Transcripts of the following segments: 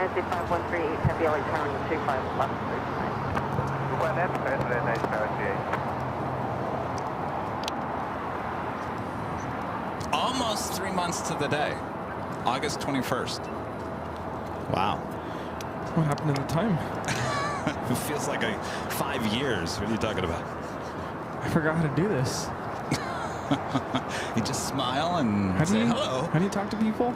Tennessee 5138, heavy LA turning 25 left, 39. Well, that's President, nice Almost 3 months to the day. August 21st. Wow. What happened in the time? It feels like 5 years. What are you talking about? I forgot how to do this. You just smile and say hello. How do you talk to people?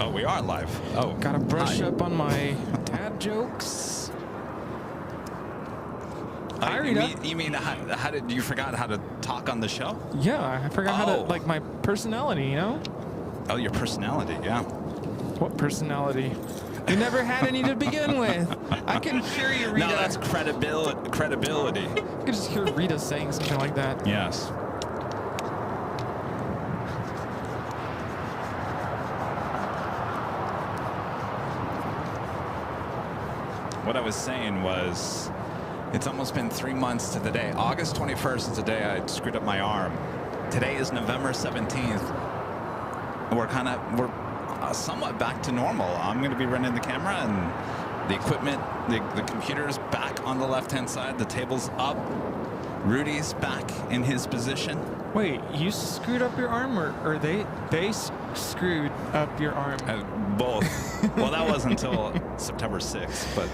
Oh, we are live. Oh, gotta brush up on my dad jokes. Hi, Rita. You mean how did you forgot how to talk on the show? Yeah, I forgot how to, like, my personality, you know? Oh, your personality, yeah. What personality? You never had any to begin with. I can hear you, Rita. No, that's credibility. I can just hear Rita saying something like that. Yes. What I was saying was, it's almost been 3 months to the day. August 21st is the day I screwed up my arm. Today is November 17th. We're somewhat back to normal. I'm going to be running the camera and the equipment, the computer's back on the left-hand side. The table's up. Rudy's back in his position. Wait, you screwed up your arm, or they screwed up your arm? Both. Well, that wasn't until September 6th, but...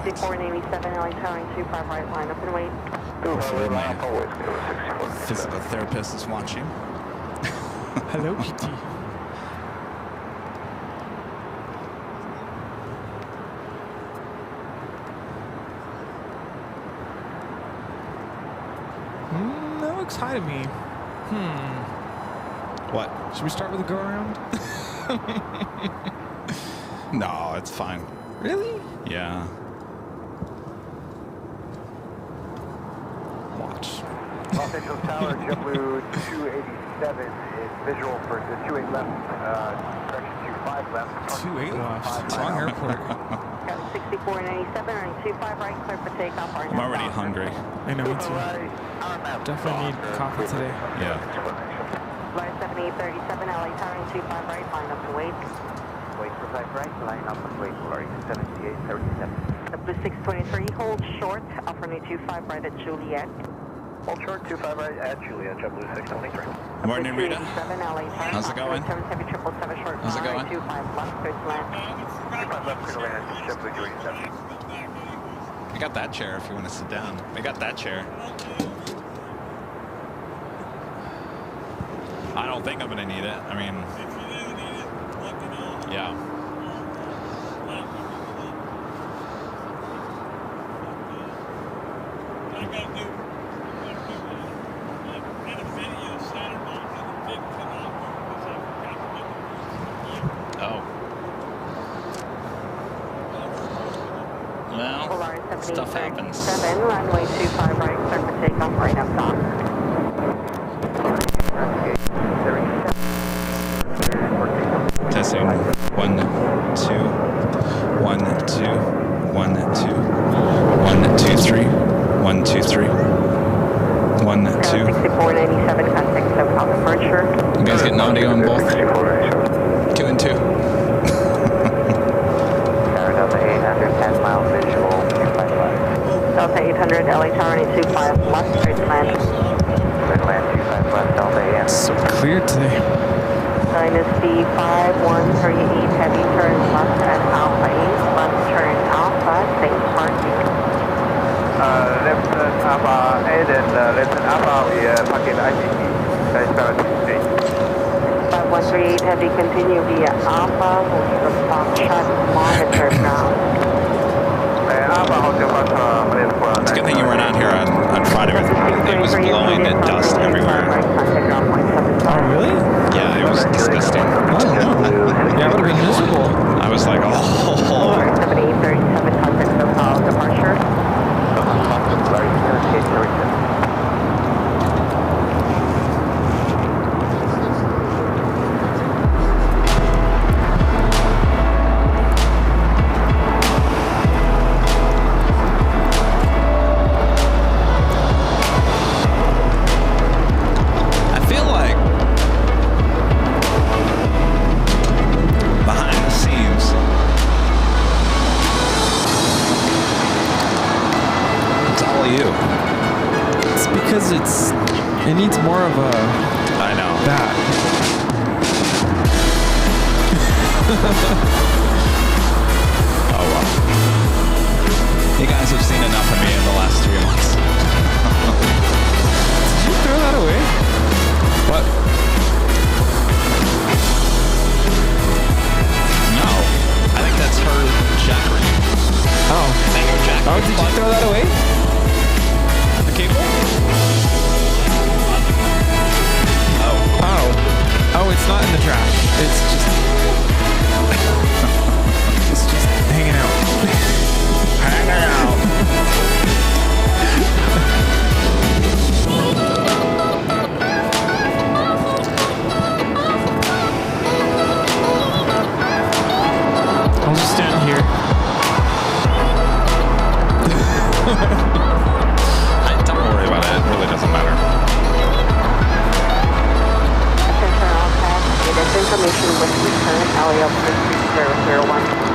64 and 87, LA turning 25 right, line up and wait. Hopefully my physical therapist is watching. Hello, PT. That looks high to me. What? Should we start with a go around? No, it's fine. Really? Yeah. Watch. Los Angeles Tower, JetBlue 287 is visual for the 28 left, correction 25 left. 28 left. Wrong airport. Got 64 and 87, running 25 right, clear for takeoff. I'm already hungry. I know, me too. Definitely need coffee today. Yeah. Line 7837, LA turning 25 right, line up and wait. Wait for 5 right, line up and wait for 7837. Blue 623, hold short, Alpha 25 right at Juliet. Hold short, 25 right at Juliet, JetBlue 623. Morning, Rita. How's it going? How's it going? 25 left, clear to land. 25 left, clear to land, JetBlue 287. I got that chair if you want to sit down. I got that chair. I don't think I'm going to need it. I mean... Yeah. Oh. Well, stuff happens. 7, runway 25 right, clear for takeoff, right up top. Testing. 1, 2, 1, 2, 1, 2, 1, 2, 3, 1, 2, 3, 1, 2. 64 and 87, contact SoCal departure. You guys getting audio on both? 2 and 2. Delta 800, 10 mile visual, 25 left. Delta 800, LA Tower 25 left, straight to land. Straight land, 25 left, Delta 800. So clear today. Dynasty 5138, heavy turn left at Alpha 8, left turn Alpha, safe parking. Left turn Alpha 8 and left turn Alpha, we parking ICT, nice street. 5138, heavy continue via Alpha, will be the shot monitor ground. Alpha Hotel It's a good thing you weren't out here on Friday. It was blowing dust everywhere. Oh, really? Yeah, it was disgusting. Oh, yeah, I would have been miserable. I was like, oh. 7837, contact SoCal departure. you? It's because it needs more of a I know. that. Oh well. You guys have seen enough of me in the last 3 months. Did you throw that away? What? No. I think that's her jackering. Oh. Is that your jack? Oh, did you throw that away? The cable? Oh, it's not in the trash. It's just hanging out. Hanging out. I'll just stand here. Don't worry about it. It really doesn't matter. Attention all passengers, information with return LAL 001.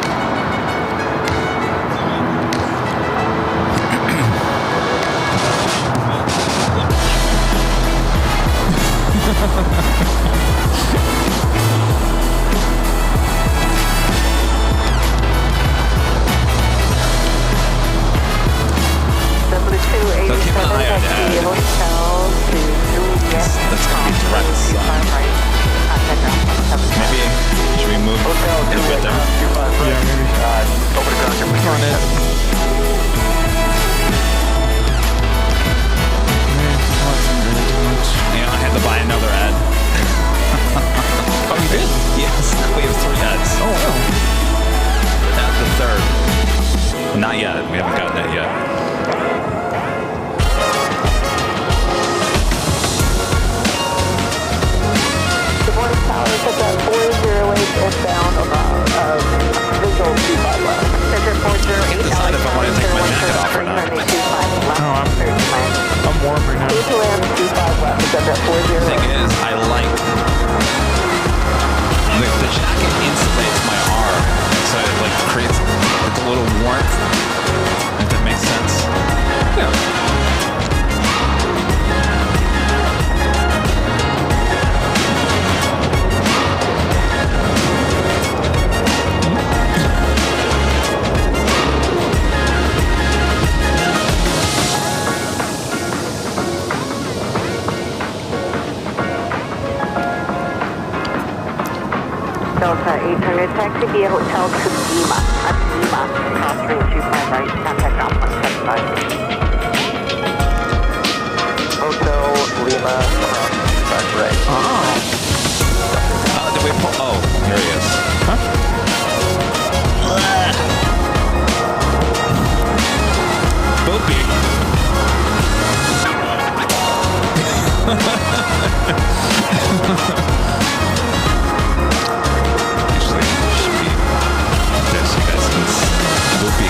So keep an eye on that. That's going to be direct sun. Maybe, should we move a little bit there? Yeah, maybe. Over to ground, Come on, Ed. Yeah, I had to buy another ad. Oh, you did? Yes, we have 3 ads. Oh, wow. That's the 3rd. Not yet. We haven't gotten it yet. The morning tower is at 408 eastbound visual 25 left. Center 408. Decide if I want to take my jacket off or not. I'm warm right now. 25 left. Is at 408. The thing is, I like the jacket insulates my arm, so it like creates like a little warmth. If that makes sense. Yeah. Delta 800, taxi via Hotel to Lima. At Lima, cross 325 right, contact ground 175. Hotel Lima, cross right. Did we pull? Oh, here he is. Huh? Boopy. Actually, should be this. You guys can Boopy.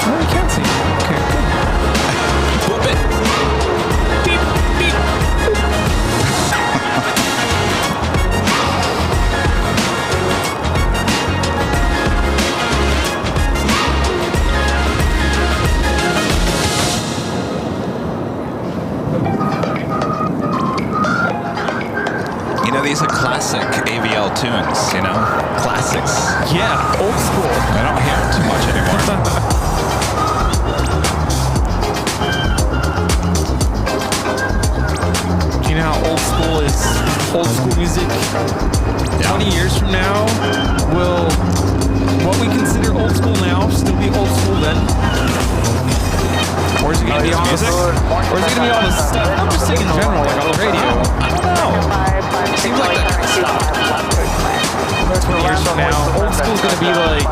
Oh, you can't see. Okay, good. Boop it. Beep, beep. You know, these are classic AVL tunes, you know? Classics. Yeah, old school. I don't hear it too much anymore. Do you know how old school is? Old school music. 20 years from now, will what we consider old school now still be old school then? Or is it gonna be all this? Or is it gonna be all this stuff? I'm just saying in general, like on the radio. I don't know. Seems like that kind of stuff. 20 years from now, old school's gonna be like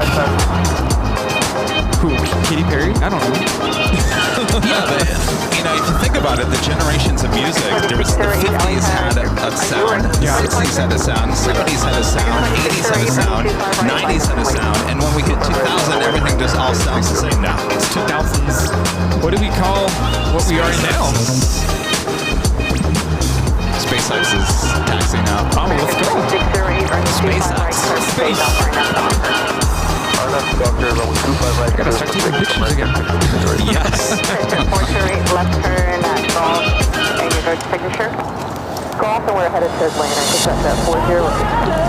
who? Katy Perry? I don't know. Yeah, but, you know, if you think about it, the generations of music, there was the 50s had a sound, the 60s had a sound, 70s had a sound, 80s had a sound, 90s had a sound, and when we hit 2000, everything just all sounds the same now. It's 2000s. What do we call what we are now? SpaceX is taxiing out. Oh, let's go. SpaceX. Space. Gotta start taking pictures again. Yes. 408 left turn at Golf and your road signature. Golf and we're headed to Atlanta. I think that's at 40. All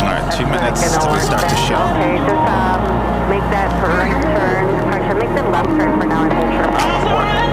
right, 2 minutes till we start the show. Okay, just make that right turn. Actually, make the left turn for now and hold short of Alpha 4.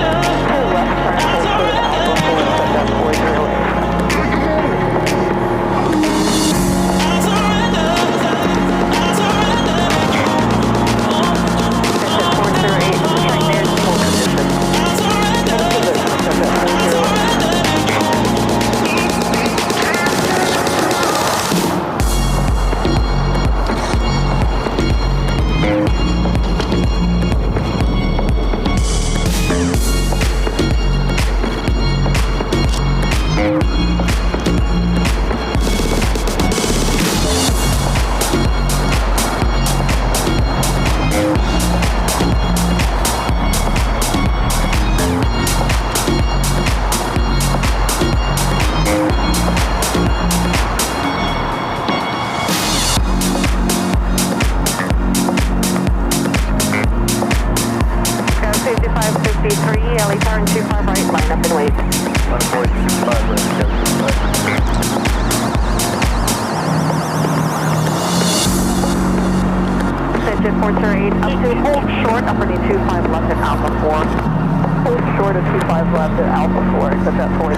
Left turn, hold short of Alpha 4, set that 40.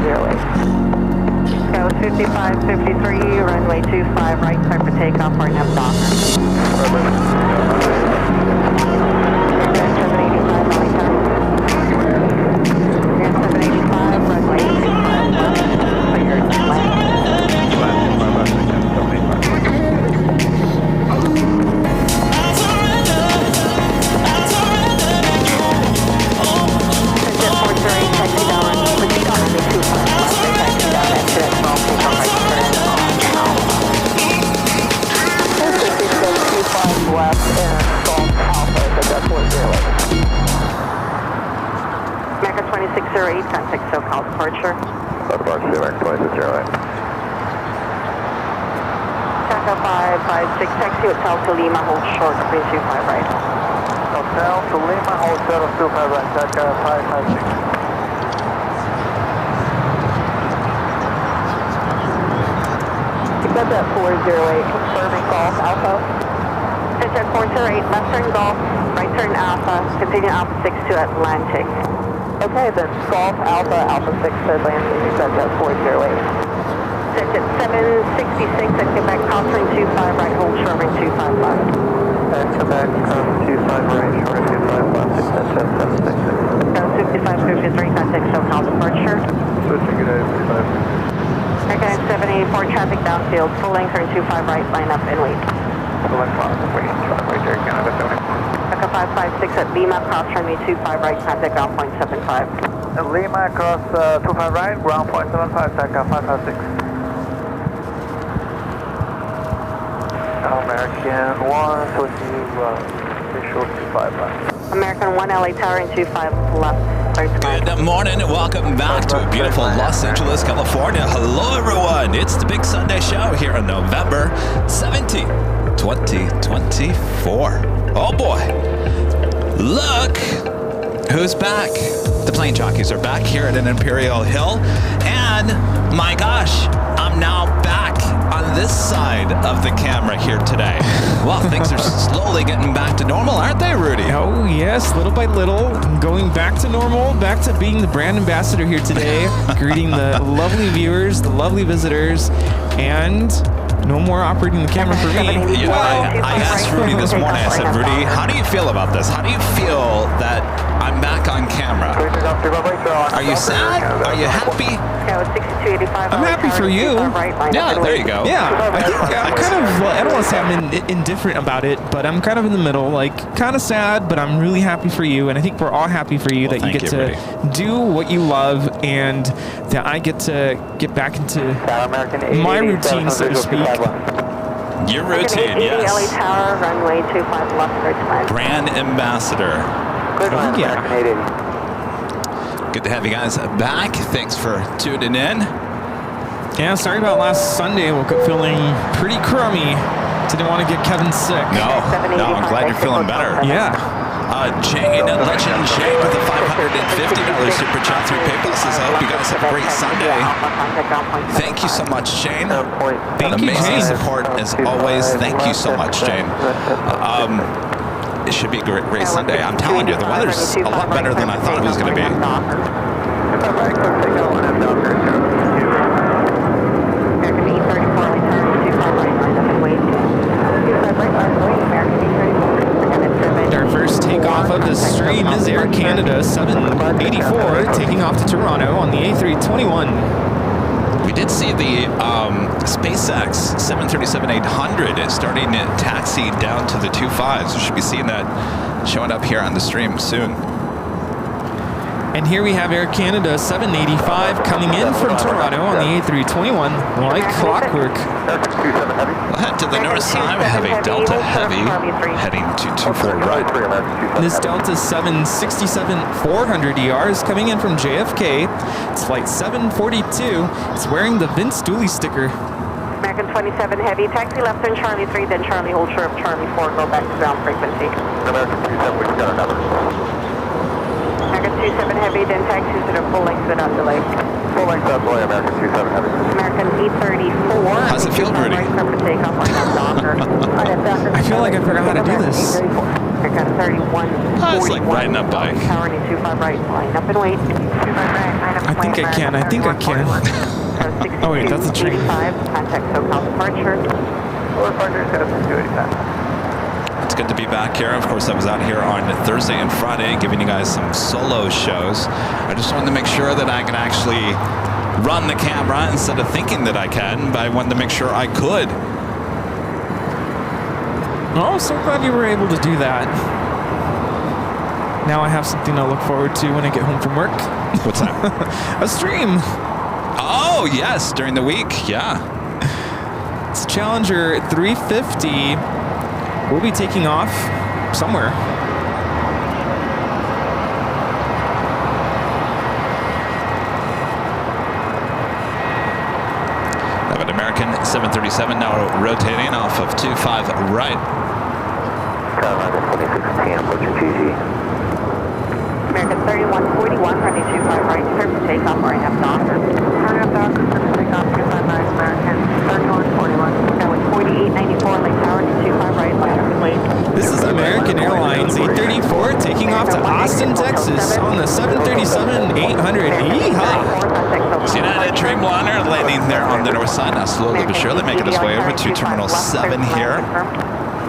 Lima across 25 right, ground point 75, TACA 556. American 1, switching visual 25 left. American 1, LA Tower and 25 left. Good morning and welcome back to a beautiful Los Angeles, California. Hello everyone, it's the Big Sunday Show here on November 17th, 2024. Oh boy, look who's back. The plane jockeys are back here at an Imperial Hill, and my gosh, I'm now back on this side of the camera here today. Well, things are slowly getting back to normal, aren't they, Rudy? Oh, yes, little by little, going back to normal, back to being the brand ambassador here today, greeting the lovely viewers, the lovely visitors, and no more operating the camera for me. You know, I asked Rudy this morning, I said, Rudy, how do you feel about this? How do you feel that I'm back on camera? Are you sad? Are you happy? I'm happy for you. Yeah, there you go. Yeah, I'm kind of, I don't want to say I'm indifferent about it, but I'm kind of in the middle, like kind of sad, but I'm really happy for you. And I think we're all happy for you that you get to do what you love and that I get to get back into my routine, so to speak. Your routine, yes. LA Tower, runway 25 left, Brand ambassador. Oh, yeah. Good to have you guys back. Thanks for tuning in. Yeah, sorry about last Sunday. I woke up feeling pretty crummy. Didn't want to get Kevin sick. No, I'm glad you're feeling better. Yeah. Jane, Legend Jane with a $550 super chat through PayPal says, I hope you guys have a great Sunday. Thank you so much, Jane. Amazing support as always. Thank you so much, Jane. It should be a great Sunday. I'm telling you, the weather's a lot better than I thought it was going to be. Our first takeoff of the stream is Air Canada 784 taking off to Toronto on the A321. We did see the SpaceX 737-800 starting to taxi down to the 25s. We should be seeing that showing up here on the stream soon. And here we have Air Canada 785 coming in from Toronto on the A321 like clockwork. We'll head to the north side. We have a Delta Heavy heading to 24 right. This Delta 767-400 ER is coming in from JFK. It's flight 742. It's wearing the Vince Dooley sticker. American 27 Heavy, taxi left turn Charlie 3, then Charlie hold short of Charlie 4, go back to ground frequency. American 27, we've got another. American 27 Heavy, then taxi to the full length without delay. Full length without delay, American 27 Heavy. American 834. How's it feel, Rudy? Right for takeoff on Docker. I feel like I forgot how to do this. American 31. It's like riding a bike. Tower 25 right, line up and wait. 25 right, line up I think I can. I think I can. Oh wait, that's a train. Contact SoCal departure. It's good to be back here. Of course, I was out here on Thursday and Friday giving you guys some solo shows. I just wanted to make sure that I can actually run the camera instead of thinking that I can, but I wanted to make sure I could. Oh, so glad you were able to do that. Now I have something to look forward to when I get home from work. What's that? A stream. Oh, yes, during the week, yeah. It's Challenger 350. We'll be taking off somewhere. Have an American 737 now rotating off of 25 right. Carolina 2610, what's your GG? American 3141, running 25 right, clear for takeoff, or I have Docker. I have Docker, clear for takeoff, 25 right, American 3141. That was 4894, Lake Tower, 25 right, line up and wait. This is American Airlines 834 taking off to Austin, Texas on the 737-800. Yeehaw! United Dreamliner landing there on the north side. Now slowly but surely making its way over to Terminal 7 here.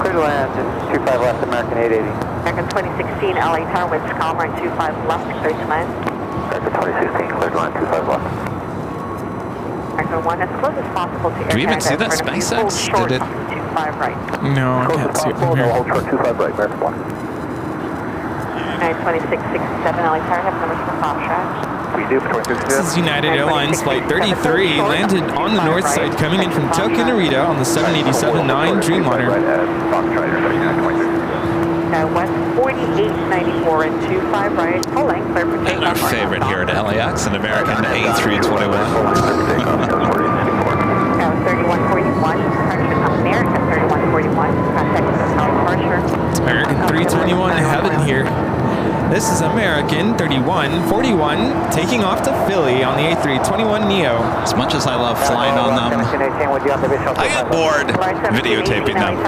Clear to land, 25 left, American 880. American 2016, LA Tower, winds calmer, and 25 left, clear to land. American 2016, clear to land, 25 left. American 1, as close as possible to Air Do we even see that Canada, SpaceX? short Did it? 25 right. No, I can't see it from here. Hold short 25 right, American 1. 2667, LA Tower, have numbers for pop shot. We do, 2667. This is United Airlines Flight 33, landed on the north side, coming in from Tokyo Narita on the 787-9 Dreamliner. West 4894 and 25 right, full length, clear for And takeoff. our favorite here at LAX, an American A321. 3141, correction, American 3141, contact SoCal departure. It's American 321 heaven here. This is American 3141 taking off to Philly on the A321neo. As much as I love flying on them, I get bored videotaping them.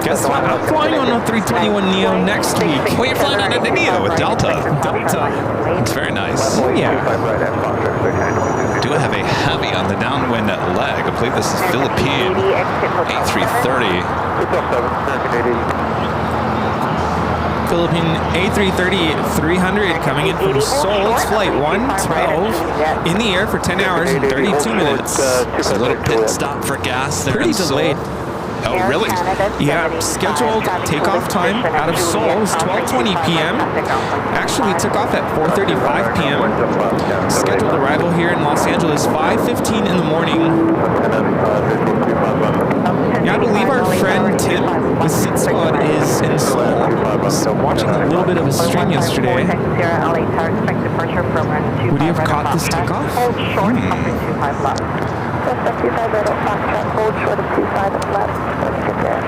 Guess what? I'm flying on a 321neo next week. Well, you're flying on a Neo with Delta. Delta. It's very nice. Oh yeah. Do have a heavy on the downwind leg. I believe this is Philippine A330. Philippine A330-300 coming in from Seoul. It's flight 112 in the air for 10 hours and 32 minutes. It's a little pit stop for gas there. Pretty in Seoul. delayed. Oh, really? Yeah, scheduled takeoff time out of Seoul is 12:20 p.m. Actually took off at 4:35 p.m. Scheduled arrival here in Los Angeles 5:15 in the morning. Yeah, I believe our friend Tim with Sit Squad is in Seoul. Was watching a little bit of a stream yesterday. Would he have caught this takeoff? Hold short, 25 left. That's 25 right at Foxtrot, hold short of 25 left. Let's get there.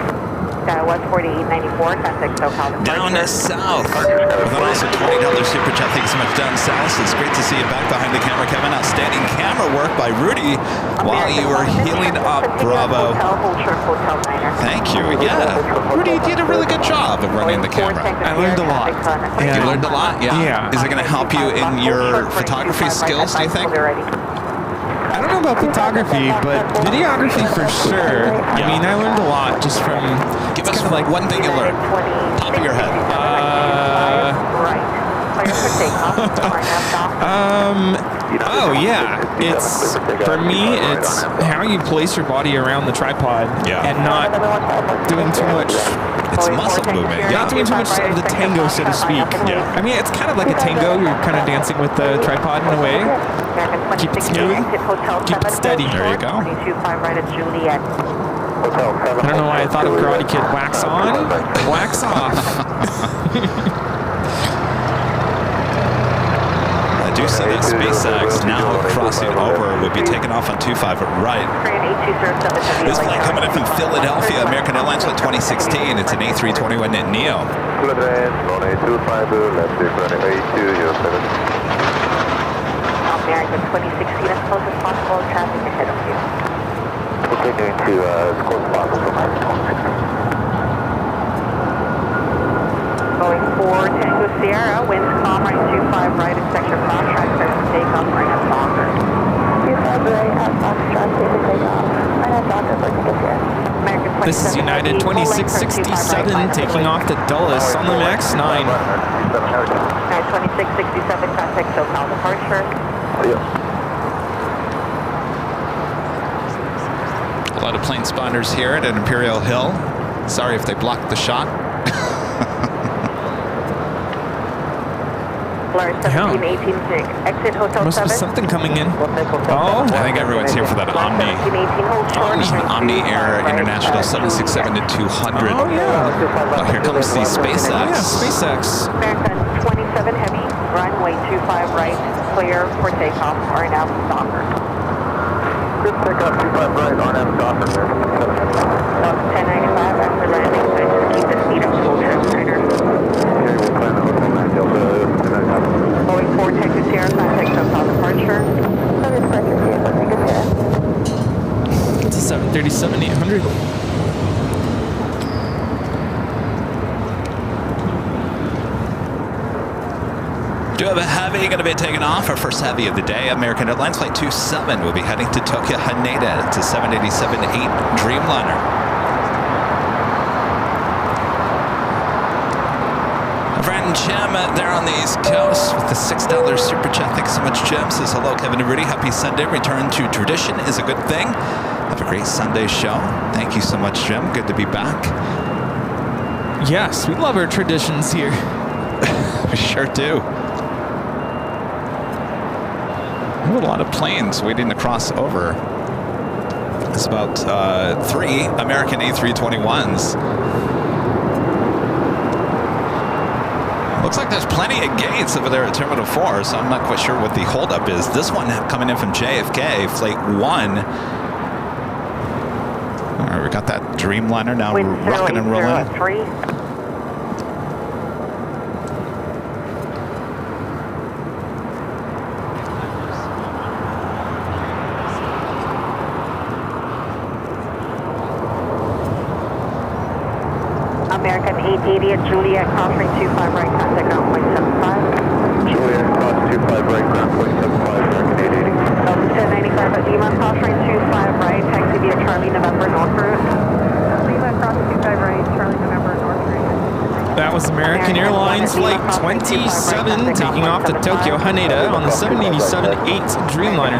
West 4894, contact SoCal. Down south. With an also $20 super chat. Thanks so much, down south. It's great to see you back behind the camera, Kevin. Outstanding camera work by Rudy while you were healing up. Bravo. Thank you. Yeah. Rudy did a really good job of running the camera. I learned a lot. You learned a lot? Yeah. Is it going to help you in your photography skills, do you think? I don't know about photography, but videography for sure. I mean, I learned a lot just from... Give us like one thing you learned. Top of your head. Oh yeah, it's for me. It's how you place your body around the tripod and not doing too much. It's muscle movement. Not doing too much of the tango, so to speak. Yeah. I mean, it's kind of like a tango. You're kind of dancing with the tripod in a way. Keep it smooth. Keep it steady. There you go. I don't know why I thought of Karate Kid. Wax on, wax off. I do see that SpaceX now crossing over would be taking off on 25 right. This flight coming in from Philadelphia, American Airlines flight 2016. It's an A321 Neo. American 2016 as close as possible, traffic ahead of you. Continuing to as close as possible for my 2016. Going 4 Tango Sierra, winds calm, right 25 right, and section Foxtrot, clear for takeoff, right at Docker. 25 right at Foxtrot, clear for takeoff, right at Docker, for tickets here. This is United 2667 taking off to Dulles on the MAX 9. 2667, contact SoCal departure. A lot of plane spawners here at Imperial Hill. Sorry if they blocked the shot. Exit Hotel Must be something coming in. Oh, I think everyone's here for that Omni Air International 767 to 200. Oh yeah. Oh, here comes the SpaceX. Yeah, SpaceX. American 27 heavy, runway 25 right, clear for takeoff, RNAV Docker. Good takeoff, 25 right, RNAV Docker. 1095 after landing, so just keep the speed of full transmitter. Going 4 Texas Sierra, contact SoCal departure. It's a 737-800. Do you have a heavy going to be taking off? Our first heavy of the day, American Airlines Flight 27 will be heading to Tokyo Haneda. It's a 787-8 Dreamliner. Our friend Jim there on the East Coast with the $6 super chat. Thanks so much, Jim. Says hello, Kevin and Rudy. Happy Sunday. Return to tradition is a good thing. Have a great Sunday show. Thank you so much, Jim. Good to be back. Yes, we love our traditions here. We sure do. We have a lot of planes waiting to cross over. It's about 3 American A321s. Looks like there's plenty of gates over there at Terminal 4, so I'm not quite sure what the holdup is. This one coming in from JFK, Flight 1. All right, we got that Dreamliner now rocking and rolling. American 880 at Juliet, crossing 25 right, contact ground point 75. Juliet, cross 25 right, ground point 75, American 880. 1095 at Lima, crossing 25 right, taxi via Charlie November North route. Lima, cross 25 right, Charlie November North route. That was American Airlines Flight 27 taking off to Tokyo Haneda on the 787-8 Dreamliner.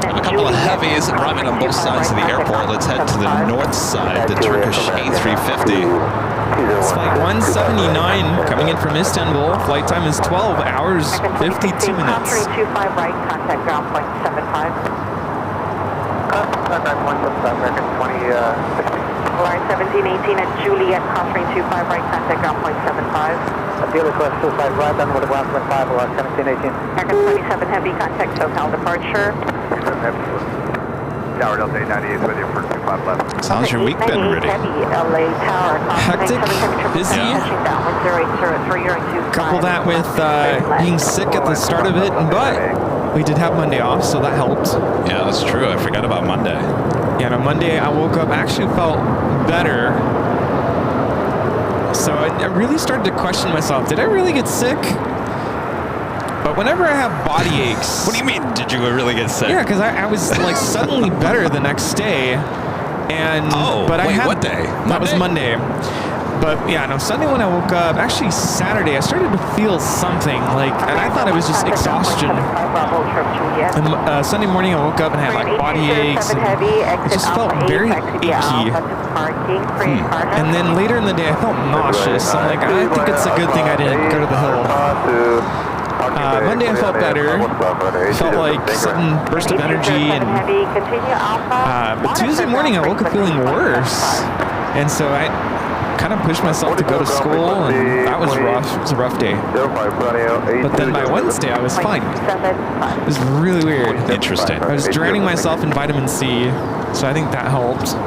A couple of heavies arriving on both sides of the airport. Let's head to the north side, the Turkish A350. It's Flight 179 coming in from Istanbul. Flight time is 12 hours, 52 minutes. 325 right, contact ground point 75. Contact point 75, American 2060. Line 1718 at Juliet, crossing 25 right, contact ground point 75. Dealer request 25 right, then with ground point 5, 1718. American 27 heavy, contact SoCal departure. Tower Delta 898 with you for 25 left. How's your week been, Rudy? Hectic, busy. Couple that with being sick at the start of it, but we did have Monday off, so that helped. Yeah, that's true. I forgot about Monday. Yeah, on Monday I woke up, actually felt better. So I really started to question myself. Did I really get sick? But whenever I have body aches... What do you mean, did you really get sick? Yeah, because I was like suddenly better the next day. And what day? That was Monday. But yeah, no, Sunday when I woke up, actually Saturday, I started to feel something like, and I thought it was just exhaustion. And Sunday morning I woke up and I had like body aches, and it just felt very achy. And then later in the day I felt nauseous. I'm like, I think it's a good thing I didn't go to the hill. Monday I felt better. Felt like a sudden burst of energy, and but Tuesday morning I woke up feeling worse, and so I kind of pushed myself to go to school, and that was rough. It was a rough day. But then by Wednesday I was fine. It was really weird. Interesting. I was drowning myself in vitamin C, so I think that helped.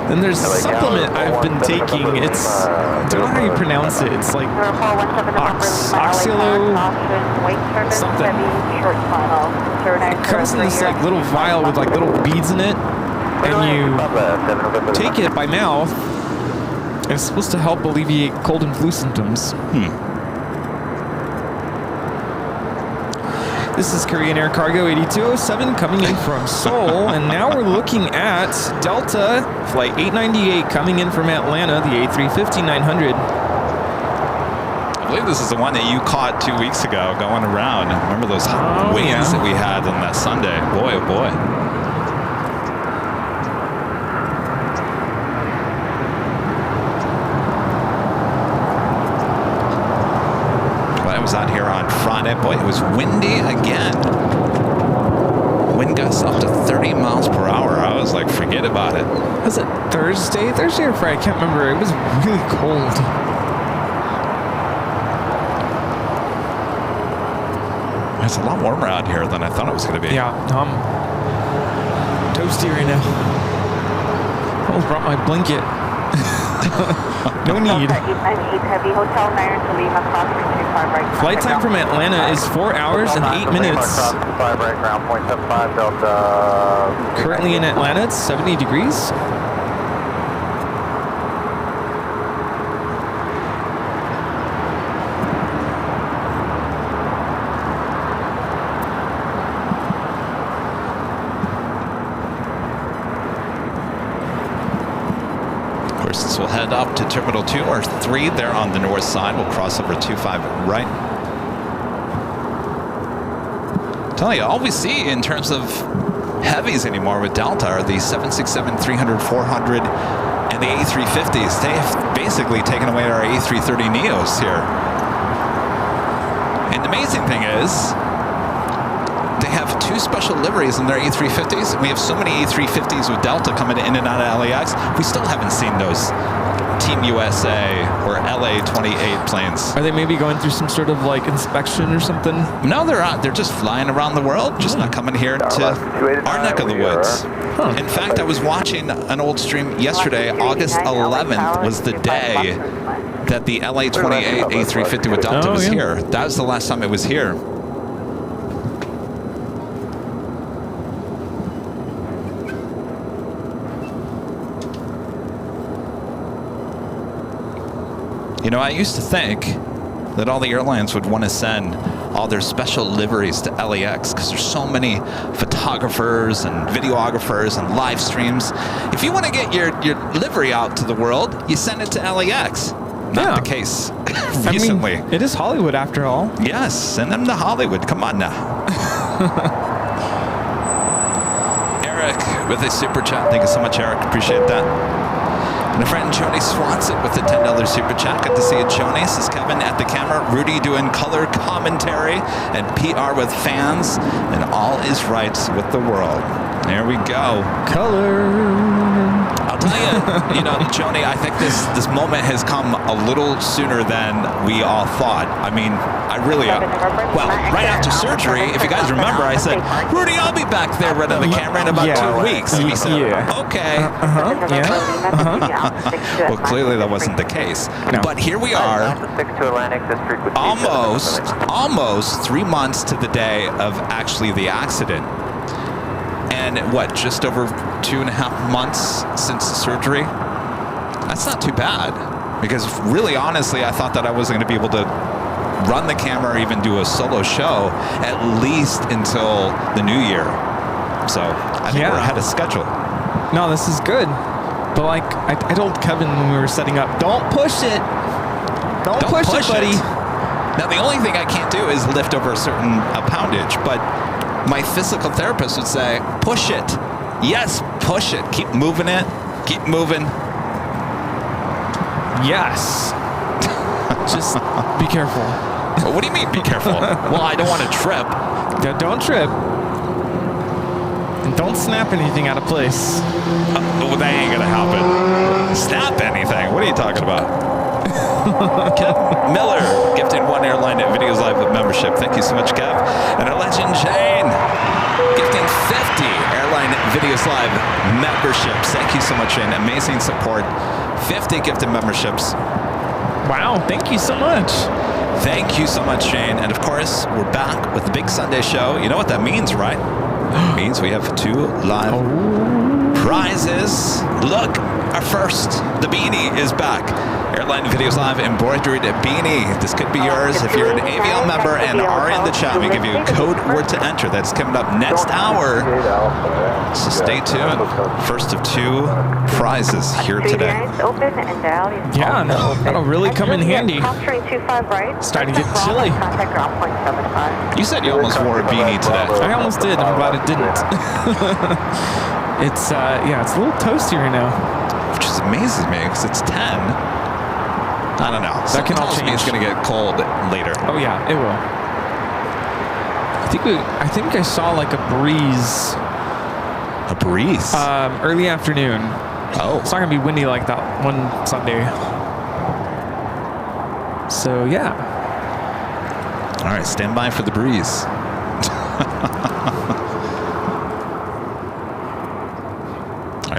Then there's a supplement I've been taking. It's, I don't know how you pronounce it. It's like oxalo something. It comes in this like little vial with like little beads in it, and you take it by mouth. And it's supposed to help alleviate cold and flu symptoms. This is Korean Air Cargo 8207 coming in from Seoul, and now we're looking at Delta Flight 898 coming in from Atlanta, the A350-900. I believe this is the one that you caught 2 weeks ago going around. Remember those winds that we had on that Sunday? Boy, oh boy. Was out here on Friday. Boy, it was windy again. Wind gusts up to 30 miles per hour. I was like, forget about it. Was it Thursday? Thursday or Friday? I can't remember. It was really cold. It's a lot warmer out here than I thought it was going to be. Yeah, I'm toasty right now. I almost brought my blanket. No need. Flight time from Atlanta is 4 hours and 8 minutes. Currently in Atlanta, it's 70 degrees. This will head up to Terminal 2 or 3 there on the north side. We'll cross over 25 right. Tell you, all we see in terms of heavies anymore with Delta are the 767, 300, 400, and the A350s. They have basically taken away our A330neos here. And the amazing thing is, they have 2 special liveries in their A350s, and we have so many A350s with Delta coming in and out of LAX. We still haven't seen those Team USA or LA-28 planes. Are they maybe going through some sort of like inspection or something? No, they're out. They're just flying around the world, just not coming here to our neck of the woods. In fact, I was watching an old stream yesterday. August 11th was the day that the LA-28 A350 with Delta was here. That was the last time it was here. You know, I used to think that all the airlines would want to send all their special liveries to LAX because there's so many photographers and videographers and live streams. If you want to get your livery out to the world, you send it to LAX. Not the case recently. I mean, it is Hollywood after all. Yes, send them to Hollywood. Come on now. Eric with a super chat. Thank you so much, Eric. Appreciate that. And a friend, Joni Swanson, with a $10 super chat. Good to see you, Joni. This is Kevin at the camera. Rudy doing color commentary and PR with fans. And all is right with the world. There we go. Color. I'll tell you, Joni, I think this moment has come a little sooner than we all thought. I mean, I really, right after surgery, if you guys remember, I said, Rudy, I'll be back there running the camera in about 2 weeks. And he said, okay. Well, clearly that wasn't the case. No. But here we are, almost 3 months to the day of actually the accident. And what, just over 2.5 months since the surgery? That's not too bad. Because really, honestly, I thought that I wasn't going to be able to run the camera or even do a solo show at least until the new year. So I think we're ahead of schedule. No, this is good. But like I told Kevin when we were setting up, don't push it. Don't push it, buddy. Now, the only thing I can't do is lift over a certain poundage, but my physical therapist would say, push it. Yes, push it. Keep moving it. Keep moving. Yes. Just be careful. Well, what do you mean, be careful? Well, I don't want to trip. Yeah, don't trip. And don't snap anything out of place. Well, that ain't going to happen. Snap anything? What are you talking about? Kev Miller gifting 1 Airline Videos Live membership. Thank you so much, Kev. And our legend Jane gifting 50 Airline Videos Live memberships. Thank you so much, Jane. Amazing support. 50 gifted memberships. Wow, thank you so much. Thank you so much, Jane. And of course, we're back with the big Sunday show. You know what that means, right? It means we have 2 live prizes. Look, our first, the beanie is back. Airline Videos Live embroidered beanie. This could be yours if you're an AVL member and are in the chat. We give you a code word to enter. That's coming up next hour. So stay tuned. First of 2 prizes here today. Yeah, no, that'll really come in handy. Starting to get chilly. You said you almost wore a beanie today. I almost did. I'm glad it didn't. It's it's a little toasty right now. Which just amazes me because it's 10. I don't know. That can all change. It's going to get cold later. Oh yeah, it will. I think I saw like a breeze. A breeze? Early afternoon. Oh. It's not going to be windy like that one Sunday. So yeah. All right, stand by for the breeze.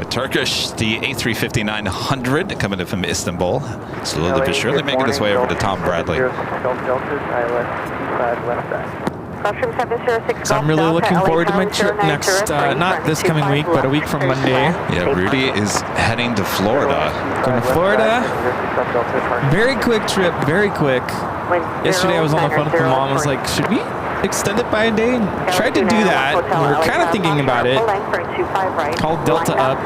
Turkish, the A350-900 coming in from Istanbul. Slowly but surely making his way over to Tom Bradley. So I'm really looking forward to my trip next, not this coming week, but a week from Monday. Yeah, Rudy is heading to Florida. Going to Florida. Very quick trip, very quick. Yesterday I was on the phone with my mom. I was like, should we extend it by a day? Tried to do that. We were kind of thinking about it. Called Delta up.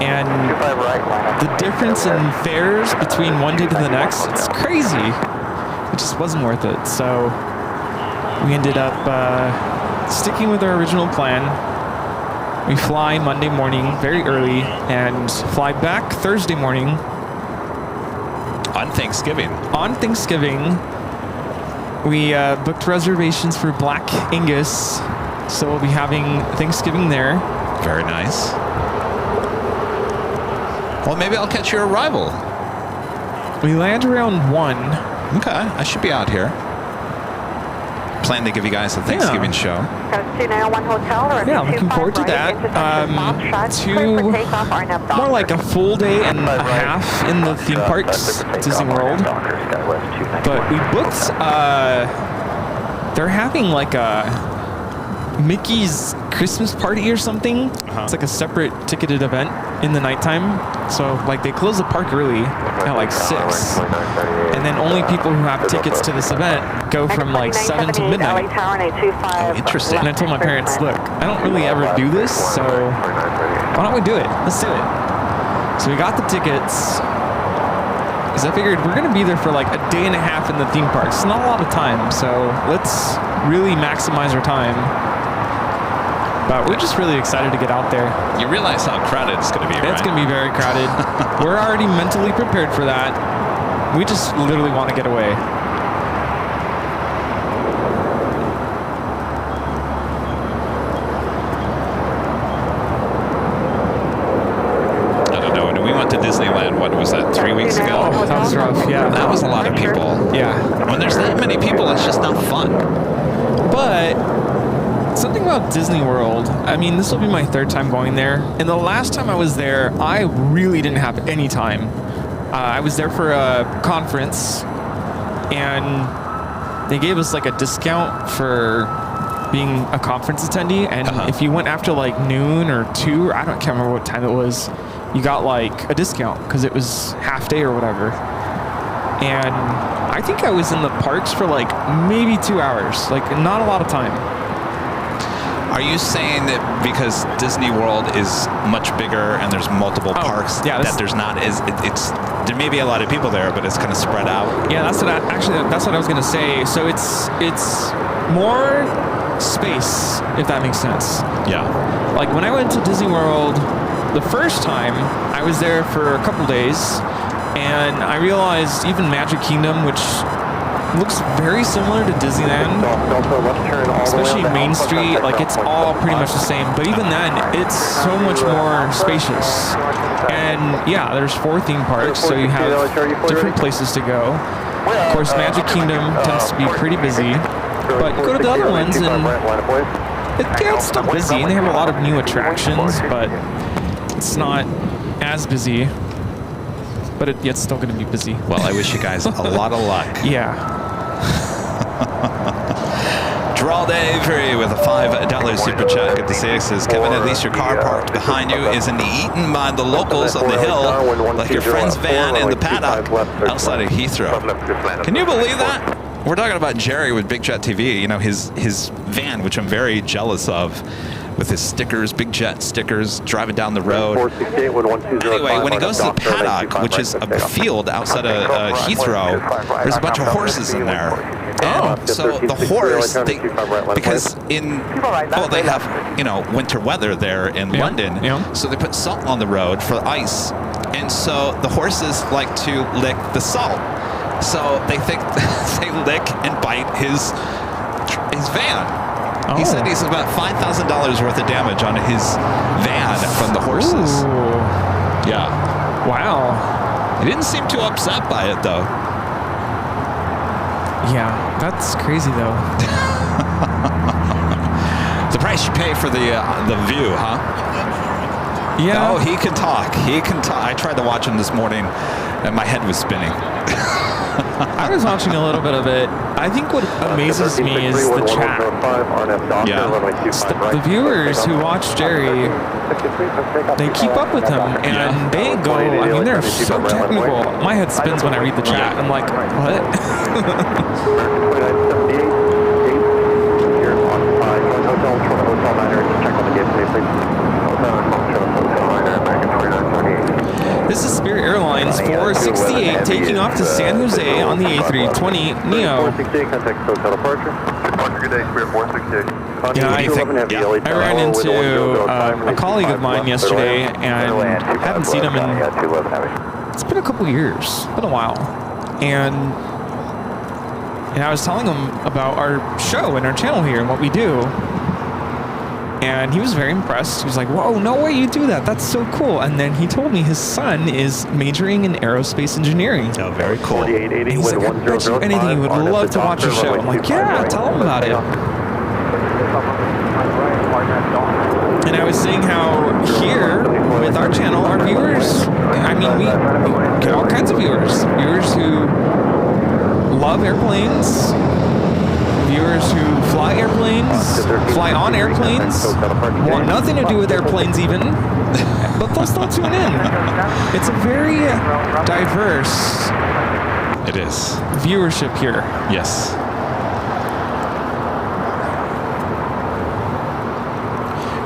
And the difference in fares between one day to the next, it's crazy. It just wasn't worth it. So we ended up sticking with our original plan. We fly Monday morning very early and fly back Thursday morning. On Thanksgiving. On Thanksgiving. We booked reservations for Black Angus, so we'll be having Thanksgiving there. Very nice. Well, maybe I'll catch your arrival. We land around 1. Okay, I should be out here. Plan to give you guys a Thanksgiving show. Yeah, looking forward to that. More like a full day and a half in the theme parks, Disney World. But we booked, they're having like a Mickey's Christmas party or something. It's like a separate ticketed event in the nighttime. So like they close the park early at like 6. And then only people who have tickets to this event go from like 7 to midnight. Oh, interesting. And I told my parents, look, I don't really ever do this, so why don't we do it? Let's do it. So we got the tickets. Because I figured we're going to be there for like a day and a half in the theme parks. It's not a lot of time, so let's really maximize our time. But we're just really excited to get out there. You realize how crowded it's going to be, right? It's going to be very crowded. We're already mentally prepared for that. We just literally want to get away. That was rough, yeah. That was a lot of people. Yeah. When there's that many people, it's just not fun. But something about Disney World, I mean, this will be my 3rd time going there. And the last time I was there, I really didn't have any time. I was there for a conference, and they gave us like a discount for being a conference attendee. And if you went after like noon or 2, I can't remember what time it was, you got like a discount because it was half day or whatever. And I think I was in the parks for like maybe 2 hours, like not a lot of time. Are you saying that because Disney World is much bigger and there's multiple parks, that there's not there may be a lot of people there, but it's kind of spread out? Yeah, that's what I was gonna say. So it's more space, if that makes sense. Yeah. Like when I went to Disney World the first time, I was there for a couple days, and I realized even Magic Kingdom, which looks very similar to Disneyland, especially Main Street, like it's all pretty much the same, but even then it's so much more spacious. And yeah, there's 4 theme parks, so you have different places to go. Of course, Magic Kingdom tends to be pretty busy, but you go to the other ones and it's still busy, and they have a lot of new attractions, but it's not as busy. But it's still going to be busy. Well, I wish you guys a lot of luck. Yeah. Gerald Avery with a $5 super chat. Good to see you. Says, Kevin, at least your car parked behind you isn't eaten by the locals on the hill like your friend's van in the paddock outside of Heathrow. Can you believe that? We're talking about Jerry with Big Jet TV. You know, his van, which I'm very jealous of, with his stickers, Big Jet stickers, driving down the road. Anyway, when he goes to the paddock, which is a field outside of Heathrow, there's a bunch of horses in there. And so the horse, because they have, winter weather there in London, so they put salt on the road for ice. And so the horses like to lick the salt. So they think they lick and bite his van. Oh. He said he's about $5,000 worth of damage on his van from the horses. Ooh. Yeah. Wow. He didn't seem too upset by it, though. Yeah, that's crazy, though. The price you pay for the view, huh? Yeah. Oh, he can talk. He can talk. I tried to watch him this morning, and my head was spinning. I was watching a little bit of it. I think what amazes me is the chat. Yeah. The viewers who watch Jerry, they keep up with him, and they go, I mean, they're so technical. My head spins when I read the chat. I'm like, what? This is Spirit Airlines 468 taking off to San Jose on the A320 Neo. Yeah, I ran into a colleague of mine yesterday, and haven't seen him in, it's been a couple years, it's been a while. And I was telling him about our show and our channel here and what we do. And he was very impressed. He was like, whoa, no way you do that. That's so cool. And then he told me his son is majoring in aerospace engineering. Oh, very cool. And he's like, I bet you anything, he would love to watch your show. I'm like, yeah, tell him about it. And I was saying how here, with our channel, our viewers, I mean, we get all kinds of viewers. Viewers who love airplanes, viewers who fly airplanes, fly on airplanes, want nothing to do with airplanes even, but they'll still tune in. It's a very diverse viewership here. Yes.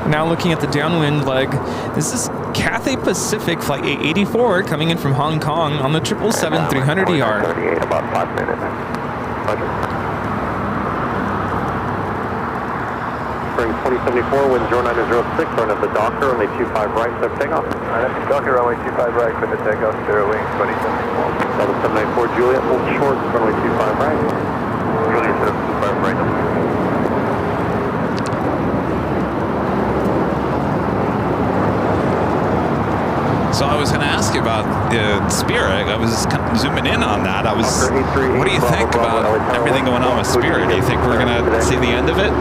Now looking at the downwind leg, this is Cathay Pacific Flight 884 coming in from Hong Kong on the 777-300ER. About 5 minutes. Spring 2074, wind 0906, run at the Docker, runway 25 right, so takeoff. Docker, runway 25 right, for the takeoff, 0 wing 2074. 7794 Juliet, hold short, runway 25 right. Juliet, 75 right. So I was going to ask you about Spirit. I was zooming in on that, I was, what do you think about everything going on with Spirit? Do you think we're going to see the end of it?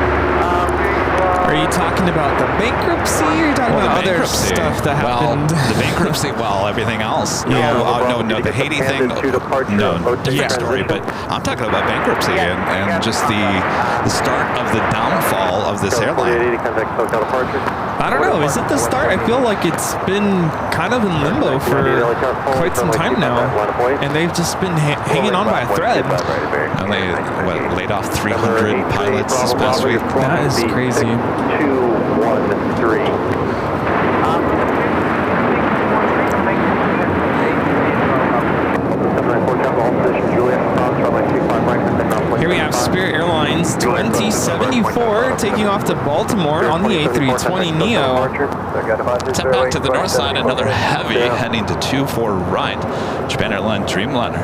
Are you talking about the bankruptcy, or are you talking about other stuff that happened? Well, the bankruptcy, everything else. Yeah. No, the Haiti thing, no, different story, but I'm talking about bankruptcy and just the start of the downfall of this airline. I don't know, is it the start? I feel like it's been kind of in limbo for quite some time now, and they've just been hanging on by a thread. And they laid off 300 pilots this past week. That is crazy. 213. Here we have Spirit Airlines 2074 taking off to Baltimore on the A320neo. Step back to the north side, another heavy heading to 24 right. Japan Airline Dreamliner.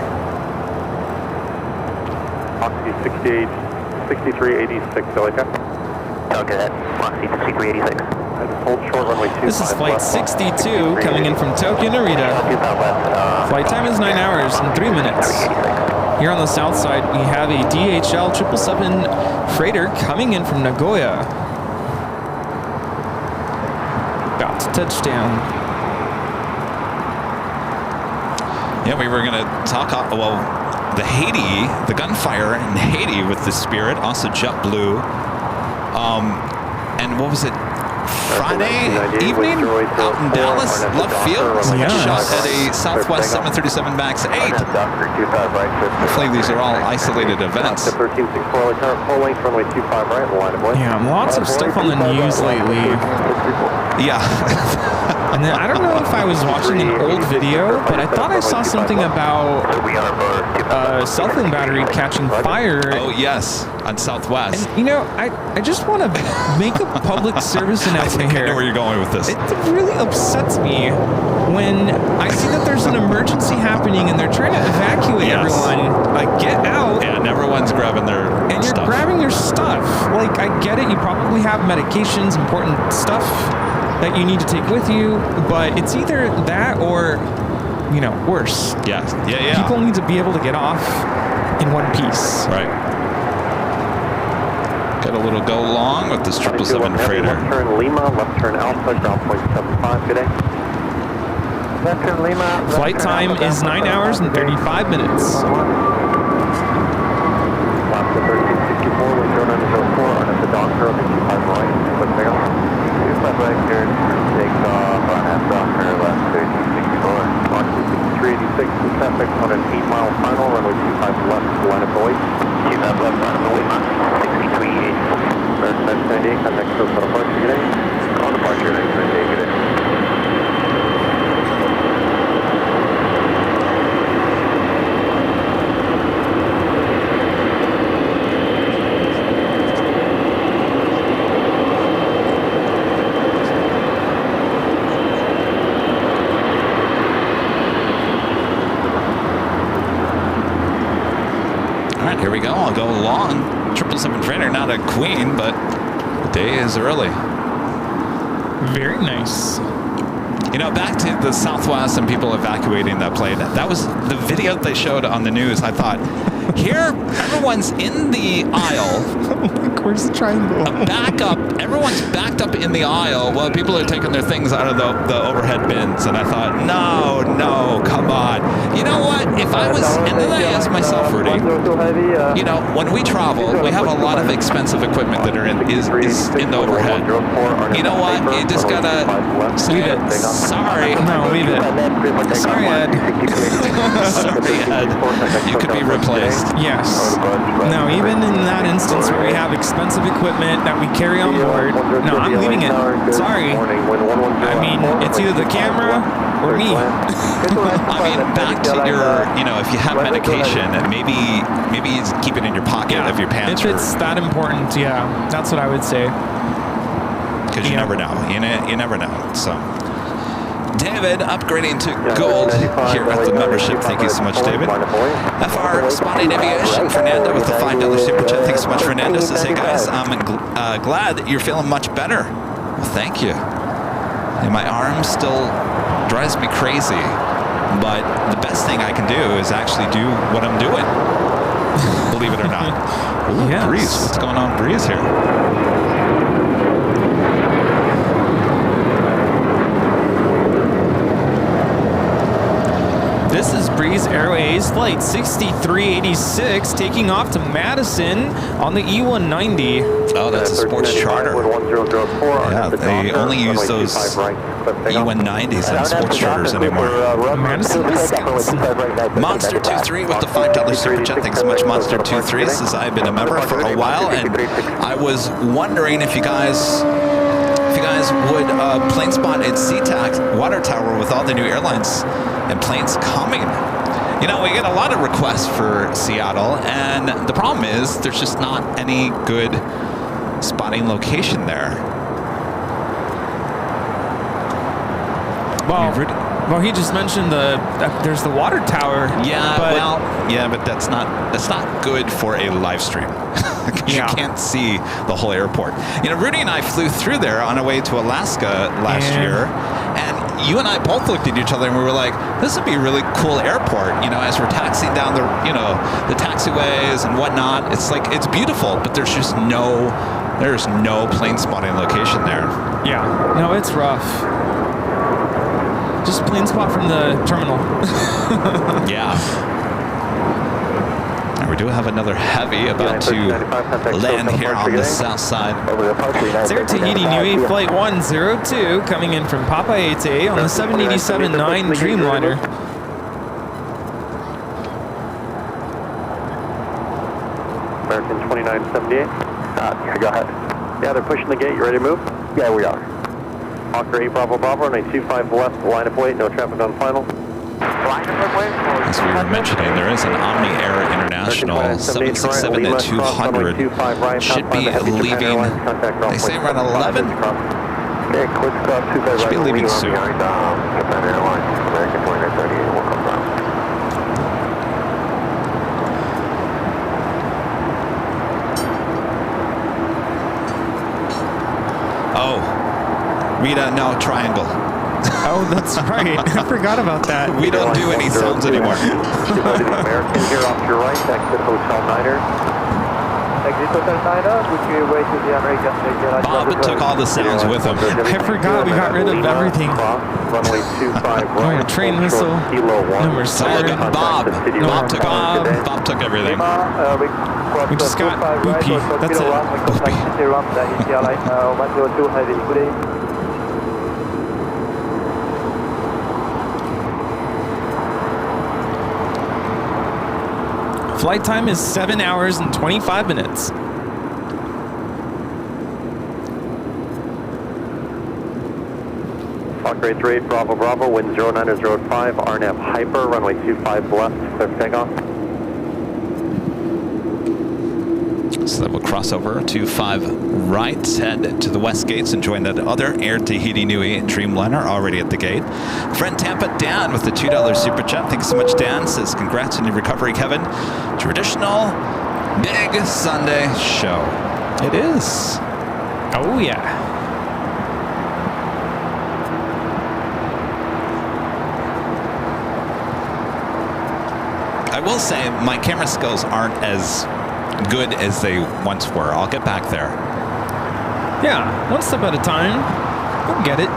Oxy 68, 6386, okay. Okay, Oxy 6386. Hold short runway 25. This is flight 62 coming in from Tokyo Narita. Flight time is 9 hours and 3 minutes. Here on the south side, we have a DHL 777 freighter coming in from Nagoya. About to touch down. Yeah, we were going to talk, the gunfire in Haiti with the Spirit, also JetBlue. And what was it? Friday evening out in Dallas, left field. It's like a shot at a Southwest 737 MAX 8. Hopefully these are all isolated events. Yeah, lots of stuff on the news lately. Yeah. And then I don't know if I was watching an old video, but I thought I saw something about a cell phone battery catching fire. Oh, yes, on Southwest. And, I just want to make a public service announcement here. I know where you're going with this. It really upsets me when I see that there's an emergency happening and they're trying to evacuate everyone. Like, get out. Yeah, and everyone's grabbing their And you're stuff. grabbing your stuff. Like, I get it. You probably have medications, important stuff that you need to take with you, but it's either that or, worse. Yeah. People need to be able to get off in one piece. Right. Got a little go long with this 777 freighter. Left turn Lima, left turn Alpha, ground point 75, good day. Left turn Lima. Flight time is 9 hours and 35 minutes. Last to 1364, wind 0904, on at the Docker on the 25 right, quick takeoff. 25 right, here, take off on at Docker, last 1364. Oxy 6386, traffic on an 8-mile final, runway 25 left, line of Boyd. 25 left, line of Boyd, 6384. First 998, contact code for departure, good day. Call departure, 998, good day. Here we go. I'll go long. 777 freighter, not a queen, but the day is early. Very nice. Back to the Southwest and people evacuating that plane. That was the video they showed on the news. I thought, here, everyone's in the aisle. Where's the triangle? Everyone's backed up in the aisle while people are taking their things out of the overhead bins. And I thought, no, come on. You know what? If I was, and then I asked myself, Rudy, when we travel, we have a lot of expensive equipment that is in the overhead. You know what? You just gotta say, sorry. No, leave it. Sorry, Ed. Sorry, Ed. You could be replaced. Yes. No, even in that instance where we have expensive equipment that we carry on board, no, I'm leaving it. Sorry. I mean, it's either the camera or me. I mean, back to your, if you have medication, maybe keep it in your pocket of your pants. If it's that important, yeah, that's what I would say. Because you never know. You never know. So, David, upgrading to gold here at the membership. Thank you so much, David. FR Spotting Aviation, Fernando with the $5 super chat. Thanks so much, Fernando. Says, hey guys, I'm glad that you're feeling much better. Well, thank you. And my arm still drives me crazy. but the best thing I can do is actually do what I'm doing. Believe it or not. Ooh, yes. Breeze. What's going on, Breeze here? This is Breeze Airways Flight 6386 taking off to Madison on the E190. Oh, that's a sports charter. Yeah, they only use those E190s on sports charters anymore. Madison, Wisconsin. Monster23 with the $5 super chat. Thanks so much, Monster23. This is I've been a member for a while, and I was wondering if you guys would plane spot at SeaTac water tower with all the new airlines and planes coming. You know, we get a lot of requests for Seattle, and the problem is there's just not any good spotting location there. Well, he just mentioned there's the water tower. Yeah, but that's not good for a live stream. You can't see the whole airport. You know, Rudy and I flew through there on our way to Alaska last year, and you and I both looked at each other and we were like, this would be a really cool airport, you know, as we're taxiing down the taxiways and whatnot. It's like, it's beautiful, but there's no plane spotting location there. Yeah, no, it's rough. Just plane spot from the terminal. Yeah. And we do have another heavy about to land here on the south side. It's Air Tahiti Nui Flight 102 coming in from Papa Ete on the 787-9 Dreamliner. American 2978. Go ahead. Yeah, they're pushing the gate. You ready to move? Yeah, we are. Hawker 8 Bravo Bravo, runway 25 left, line of weight, no traffic on final. As we were mentioning, there is an Omni Air International 767-200 should be leaving, they say around 11? Should be leaving soon. Oh, Rita, no, triangle. Oh, that's right. I forgot about that. We don't do any sounds anymore. American here off your right, exit Hotel Niner. Exit Hotel Niner, which you way to the American. Bob took all the sounds with him. I forgot we got rid of everything. Runway 25 right. No train whistle. No more siren. Bob took everything. We just got Boopy. That's it. Boopy. Flight time is 7 hours and 25 minutes. Hawker 838 Bravo Bravo, wind 0905, RNAV Hyper, runway 25 left, clear for takeoff. So that will cross over to 5 right, head to the west gates and join that other Air Tahiti Nui Dreamliner already at the gate. Friend Tampa Dan with the $2 super chat. Thank you so much, Dan. Says congrats on your recovery, Kevin. Traditional big Sunday show. It is. Oh yeah. I will say my camera skills aren't as good as they once were. I'll get back there. Yeah, one step at a time. You'll get it.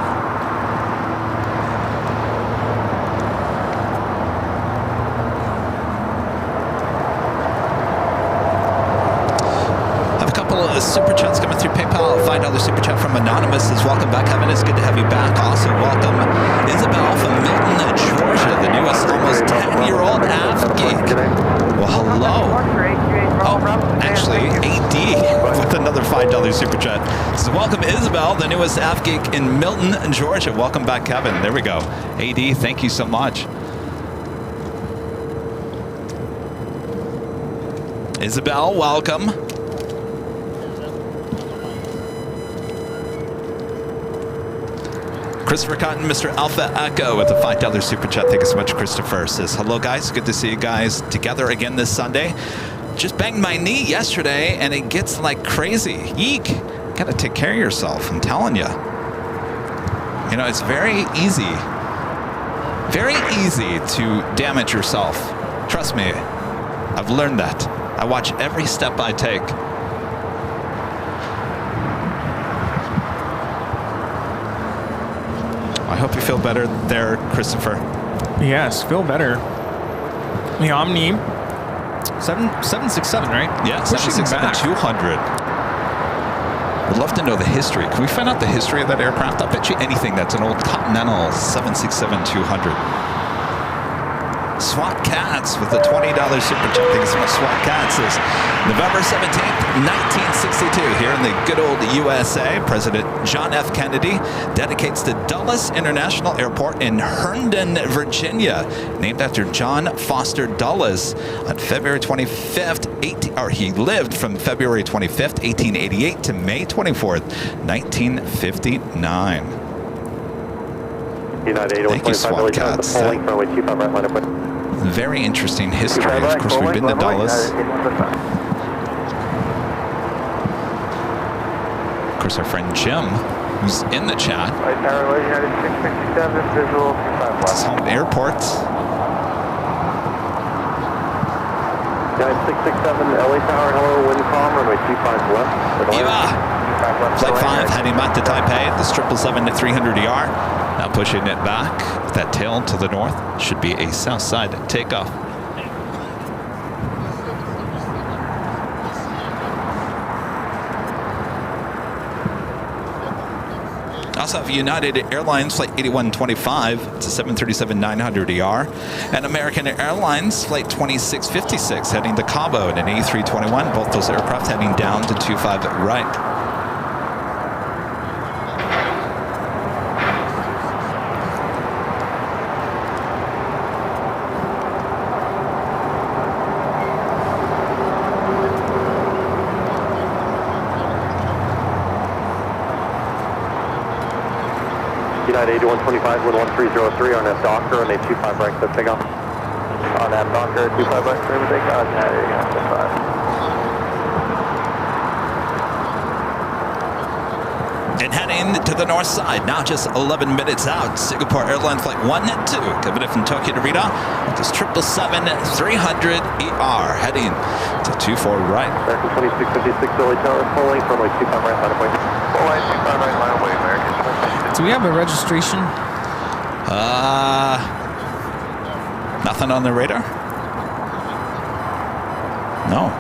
Have a couple of super chats coming through PayPal. $5 super chat from Anonymous says, welcome back, Kevin. It's good to have you back. Also, welcome Isabel from Milton, Georgia, the newest almost 10-year-old AV geek. Well, hello. Oh, actually, AD with another $5 super chat. So welcome, Isabel, the newest AV geek in Milton, Georgia. Welcome back, Kevin. There we go. AD, thank you so much. Isabel, welcome. Christopher Cotton, Mr. Alpha Echo with a $5 super chat. Thank you so much, Christopher. Says, hello, guys. Good to see you guys together again this Sunday. Just banged my knee yesterday, and it gets like crazy. Eek. Gotta take care of yourself, I'm telling you. You know, it's very easy Very easy to damage yourself. Trust me, I've learned that. I watch every step I take. I hope you feel better there, Christopher. Yes, feel better. The Omni 767, right? Yeah, 767-200. Would love to know the history. Can we find out the history of that aircraft? I'll bet you anything that's an old Continental 767-200. SWAT Cats with a $20 super chat. Thank you so much, SWAT Cats. Is November 17th, 1962. Here in the good old USA, President John F. Kennedy dedicates the Dulles International Airport in Herndon, Virginia, named after John Foster Dulles. On February 25th, he lived from February 25th, 1888 to May 24th, 1959. United 8125 Cats. Very interesting history. Of course, we've been to Dulles. Of course, our friend Jim, who's in the chat. It's his home airport. 9667 LA Tower, hello, wind calm, runway 25 left. Eva! Flight 5 heading back to Taipei at this 777-300ER. Now pushing it back. That tail to the north should be a south side takeoff. Also have United Airlines Flight 8125, it's a 737-900ER, and American Airlines Flight 2656 heading to Cabo in an A321, both those aircraft heading down to 25 right. United 8125, wind 1303 on that Docker on a 25 right, so take off. On that Docker, 25 right, so take off. Yeah, there you go, 25. And heading to the north side, now just 11 minutes out. Singapore Airlines Flight 1-2, coming in from Tokyo to Rita. This 777-300ER heading to 24 right. American 2656, Billy Tower, full length, runway 25 right, line of way. Full length, 25 right, line of way, American 2656. Do we have a registration? Nothing on the radar? No.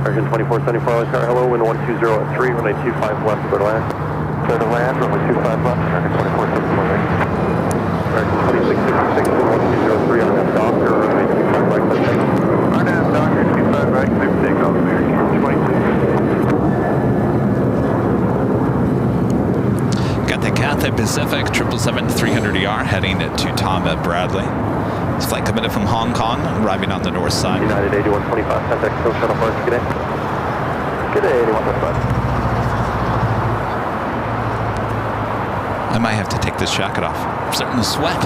American 2474, LA Tower, hello, wind 120 at 3, runway 25 left, clear to land. Clear to land, runway 25 left, American 2474 right. American 2666, wind 1203 on that Docker, runway 25 right, clear takeoff. On that Docker, 25 right, clear takeoff, American 26. Got the Cathay Pacific 777-300ER heading to Tom Bradley. This flight coming in from Hong Kong, arriving on the north side. United 8125, contact Coast Shuttle Park, good day. Good day, 8125. I might have to take this jacket off. I'm starting to sweat.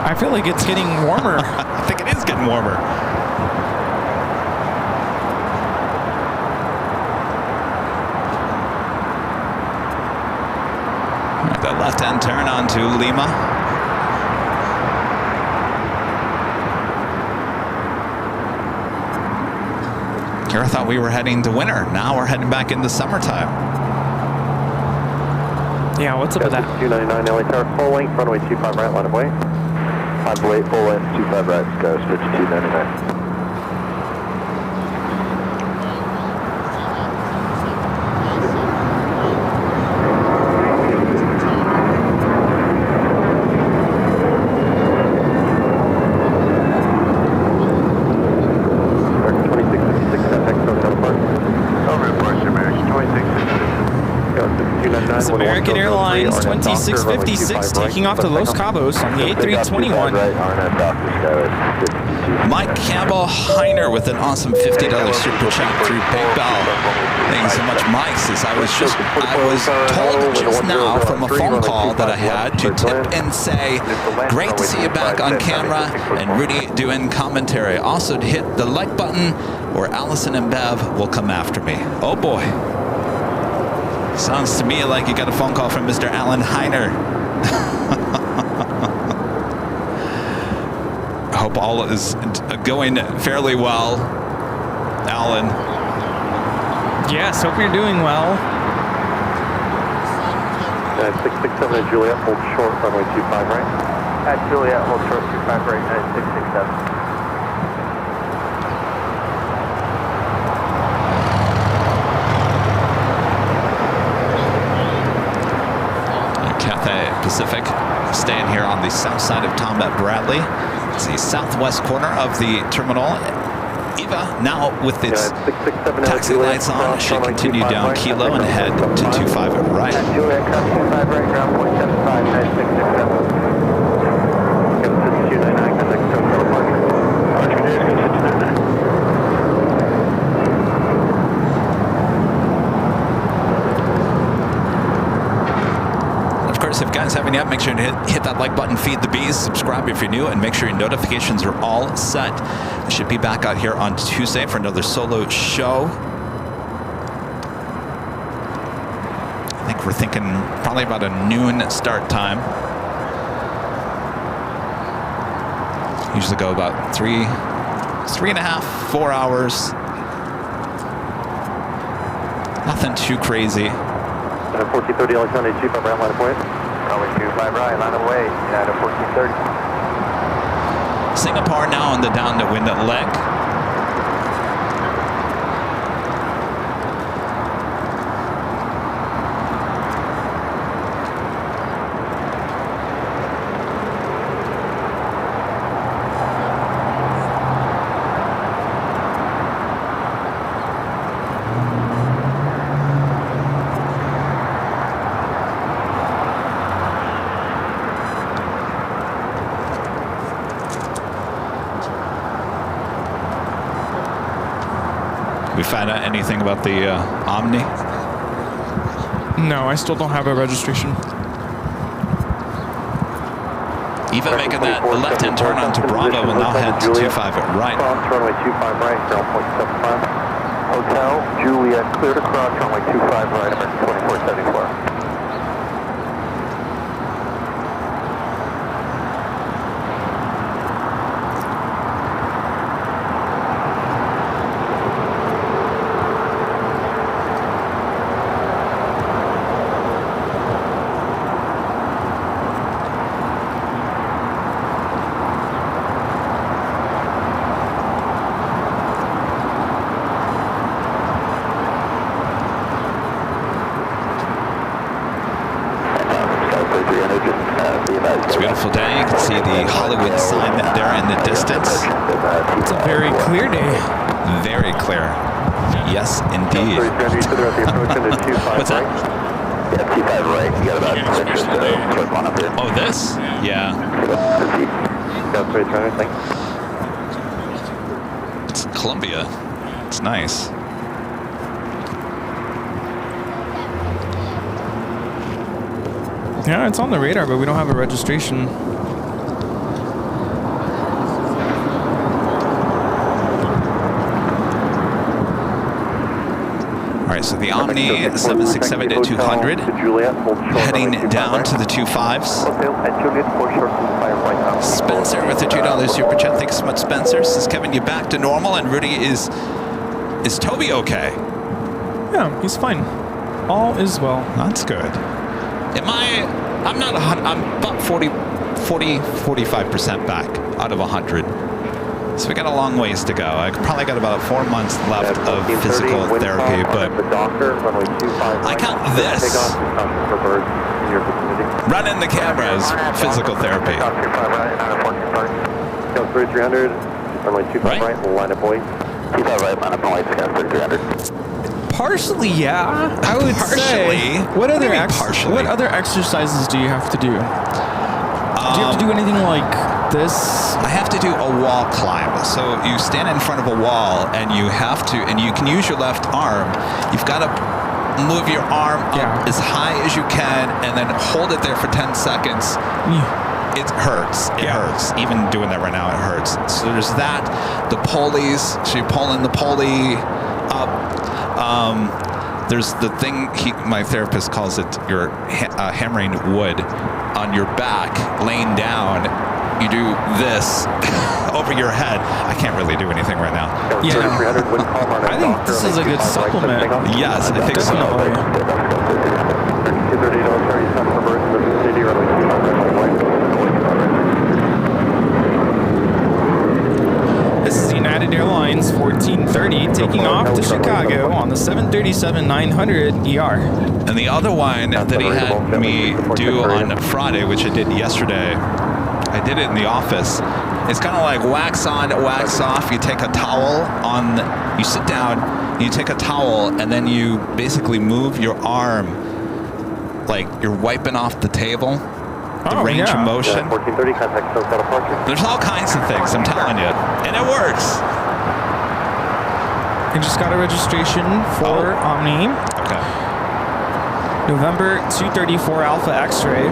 I feel like it's getting warmer. I think it is getting warmer. All right, that left-hand turn onto Lima. Here I thought we were heading to winter. Now we're heading back into summertime. Yeah, what's up with that? 299 LA Tower, full length, runway 25 right, line of way. On blade, full length, 25 right, Scars, 5299. American Airlines 2656 taking off to Los Cabos on the A321. Mike Campbell Heiner with an awesome $50 super chat through PayPal. Thank you so much, Mike. Says I was told just now from a phone call that I had to tip and say, great to see you back on camera, and Rudy doing commentary. Also to hit the like button or Allison and Bev will come after me. Oh boy. Sounds to me like you got a phone call from Mr. Alan Heiner. I hope all is going fairly well, Alan. Yes, hope you're doing well. 667 at Juliet, hold short, runway 25 right. At Juliet, hold short, 25 right, 667. Cathay Pacific staying here on the south side of Tom at Bradley. It's the southwest corner of the terminal. Eva, now with its taxi lights on, should continue down Kilo and head to 25 at right. Juliet, cross 25 right, ground point 75, 9667. Give us 299, contact Toronto departure. Archer Days, good 699. If you guys haven't yet, make sure to hit that like button, feed the bees, subscribe if you're new, and make sure your notifications are all set. I should be back out here on Tuesday for another solo show. I think we're thinking probably about a noon start time. Usually go about 3.5, 4 hours. Nothing too crazy. 1430 Alexander 25 right, line of point. Runway 25 right, line of way, United 1430. Singapore now on the downwind leg. We find out anything about the Omni? No, I still don't have a registration. Even making that left-hand turn onto Bravo will now head to 25 at right. Cross runway 25 right, ground point 75. Hotel Juliet, clear to cross runway 25 right, American 2474. It's a beautiful day. You can see the Hollywood sign there in the distance. It's a very clear day. Very clear. Yes, indeed. What's that? Yeah, 25 right. You got about 6 or so clip on up here. Oh, this? Yeah. It's Columbia. It's nice. Yeah, it's on the radar, but we don't have a registration. All right, so the Omni 767-200 heading down to the 25s. Spencer with the $2 super chat. Thanks so much, Spencer. Says Kevin, you back to normal, and Rudy is Toby okay? Yeah, he's fine. All is well. That's good. I'm not, I'm about 45% back out of 100. So we got a long ways to go. I probably got about 4 months left of physical therapy, but I count this. Running the camera as physical therapy. Go 3300, runway 25 right, line of point. 25 right, line of point, 3300. Partially, yeah. I would say. What other exercises do you have to do? Do you have to do anything like this? I have to do a wall climb. So you stand in front of a wall and you have to, and you can use your left arm. You've got to move your arm up as high as you can and then hold it there for 10 seconds. It hurts. It hurts. Even doing that right now, it hurts. So there's that. The pulleys. So you're pulling the pulley up. There's the thing my therapist calls it, you're hammering wood on your back, laying down. You do this over your head. I can't really do anything right now. Yeah. I think this is a good supplement. Yes, I think so. This is United Airlines 1430 taking off to Chicago on the 737-900 ER. And the other one that he had me do on Friday, which I did yesterday, I did it in the office. It's kind of like wax on, wax off. You take a towel on, you sit down, you take a towel, and then you basically move your arm like you're wiping off the table. The range of motion. 1430, contact South departure. There's all kinds of things, I'm telling you. And it works. I just got a registration for Omni. Okay. November 234 Alpha X-ray.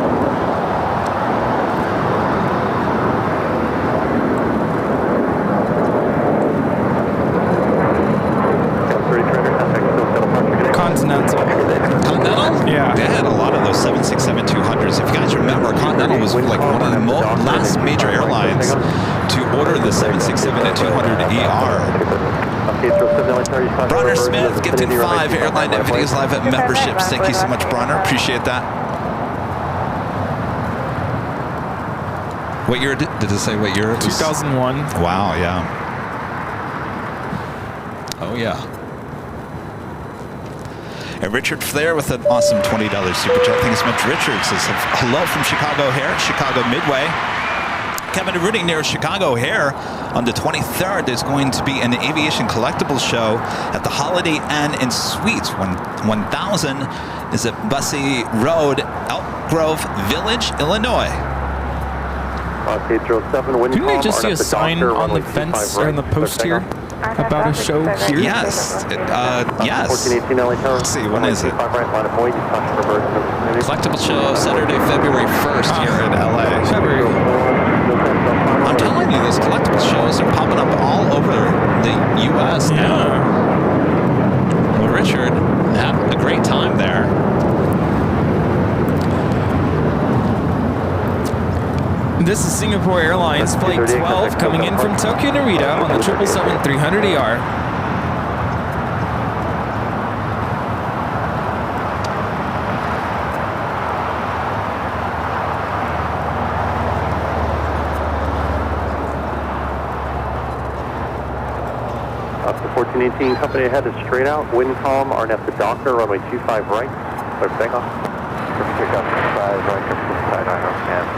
Continental. Continental? Yeah. They had a lot of those 767-200s. If you guys remember, Continental was like one of the last major airlines to order the 767-200ER. Bronner Smith, gifted 5 Airline Videos Live at memberships. Thank you so much, Bronner. Appreciate that. What year did it say? What year? 2001. Wow, yeah. Oh, yeah. And Richard Flair with an awesome $20 super chat. Thanks so much. Richard says, hello from Chicago O'Hare, Chicago Midway. Kevin Rudy near Chicago O'Hare on the 23rd. There's going to be an aviation collectibles show at the Holiday Inn and Suites. 1000 is at Bussy Road, Elk Grove Village, Illinois. Didn't I just see a sign on the fence or on the post here about a show here? Yes. Yes. Let's see, when is it? Collectible show Saturday, February 1st here in LA. February. I'm telling you, those collectible shows are popping up all over the U.S. now. Well, Richard, have a great time there. This is Singapore Airlines Flight 12 coming in from Tokyo Narita on the 777-300ER. Up to 1418, company ahead is straight out, wind calm, RNF to Docker, runway 25 right, clear for takeoff. Pick up 5 right, and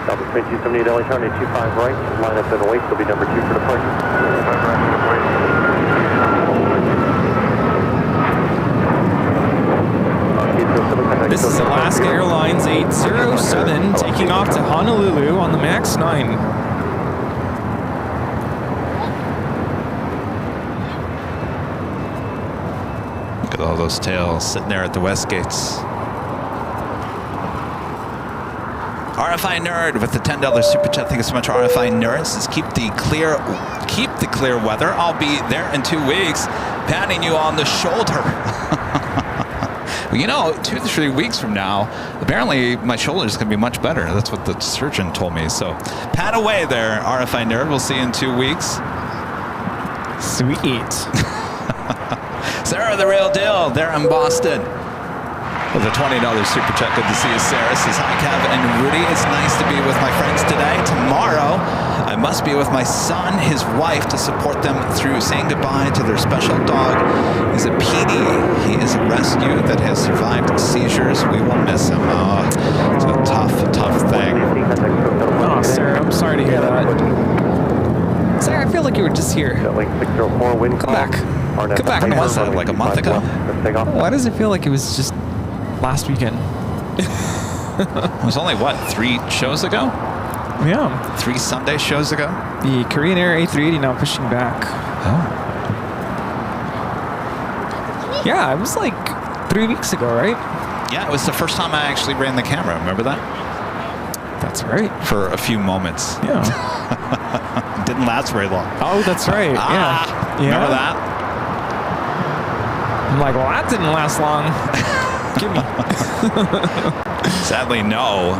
Delta 278 LA Tower, 25 right, line up and wait, will be number 2 for departure. This is Alaska Airlines 807 taking off to Honolulu on the MAX 9. Look at all those tails sitting there at the West Gates. RFI Nerd with the $10 super chat. Thank you so much, RFI Nerd. Says keep the clear weather. I'll be there in 2 weeks, patting you on the shoulder. Well, you know, 2 to 3 weeks from now, apparently my shoulder is going to be much better. That's what the surgeon told me. So pat away there, RFI Nerd. We'll see you in 2 weeks. Sweet. Sarah, the real deal, there in Boston. With a $20 super chat. Good to see you, Sarah. Says, hi, Kev and Rudy. It's nice to be with my friends today. Tomorrow, I must be with my son, his wife, to support them through saying goodbye to their special dog. He's a PD. He is a rescue that has survived seizures. We will miss him. It's a tough thing. Oh, Sarah, I'm sorry to hear that. Sarah, I feel like you were just here. Link 604, wind Come back. Come back When now. was that? Like a month ago? Why does it feel like it was just last weekend? It was only, what, 3 shows ago? Yeah. 3 Sunday shows ago? The Korean Air A380 now pushing back. Oh. Yeah, it was like 3 weeks ago, right? Yeah, it was the first time I actually ran the camera. Remember that? That's right. For a few moments. Yeah. Didn't last very long. Oh, that's right. Yeah. Remember that? I'm like, well, that didn't last long. Give me. Sadly, no.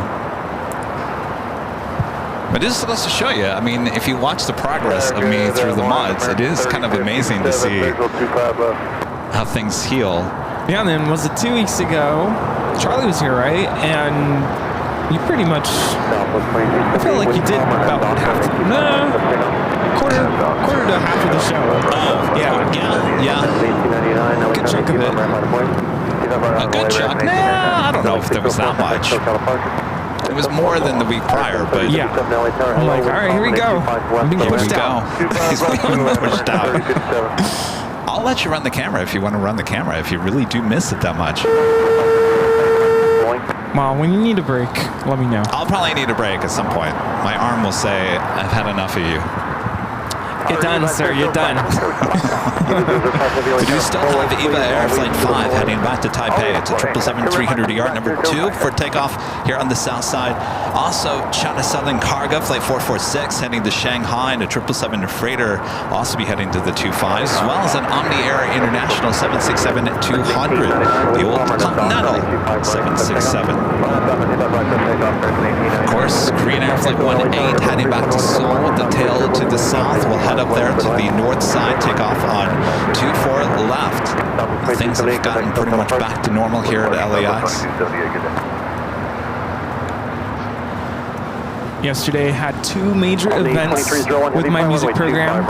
But this goes to show you, I mean, if you watch the progress of me through the mods, it is kind of amazing to see how things heal. Yeah, and then was it 2 weeks ago? Charlie was here, right? And you pretty much, I feel like you did about half, quarter to half of the show. Yeah. Good chunk of it. A good chunk? Nah, I don't know if there was that much. It was more than the week prior, but yeah. I'm like, all right, here we go. I'm being pushed out. He's being pushed out. I'll let you run the camera if you want to run the camera, if you really do miss it that much. Well, when you need a break, let me know. I'll probably need a break at some point. My arm will say, I've had enough of you. You're done, sir. You're done. We do still have Eva Air Flight 5 heading back to Taipei. It's a 777-300 yard number 2 for takeoff here on the south side. Also, China Southern Cargo Flight 446 heading to Shanghai, and a 777 freighter also be heading to the 25s, as well as an Omni Air International 767-200, the old Continental 767. Of course, Korean Air Flight 18 heading back to Seoul, the tail to the south. We'll head up there to the north side, take off on 24 left. Things have gotten pretty much back to normal here at LAX. Yesterday had 2 major events with my music program.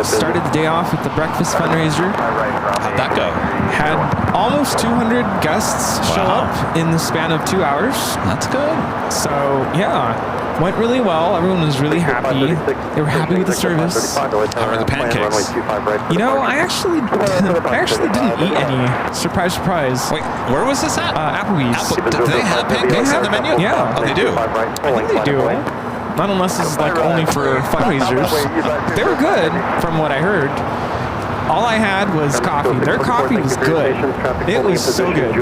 Started the day off with the breakfast fundraiser. How'd that go? Had almost 200 guests show up in the span of 2 hours. That's good. So yeah, went really well. Everyone was really happy. They were happy with the service. How were the pancakes? You know, I actually didn't eat any. Surprise, surprise. Wait, where was this at? Applebee's. Do they have pancakes on the menu? Yeah. Oh, they do? I think they do. Not unless this is like only for fundraisers. They were good, from what I heard. All I had was coffee. Their coffee was good. It was so good.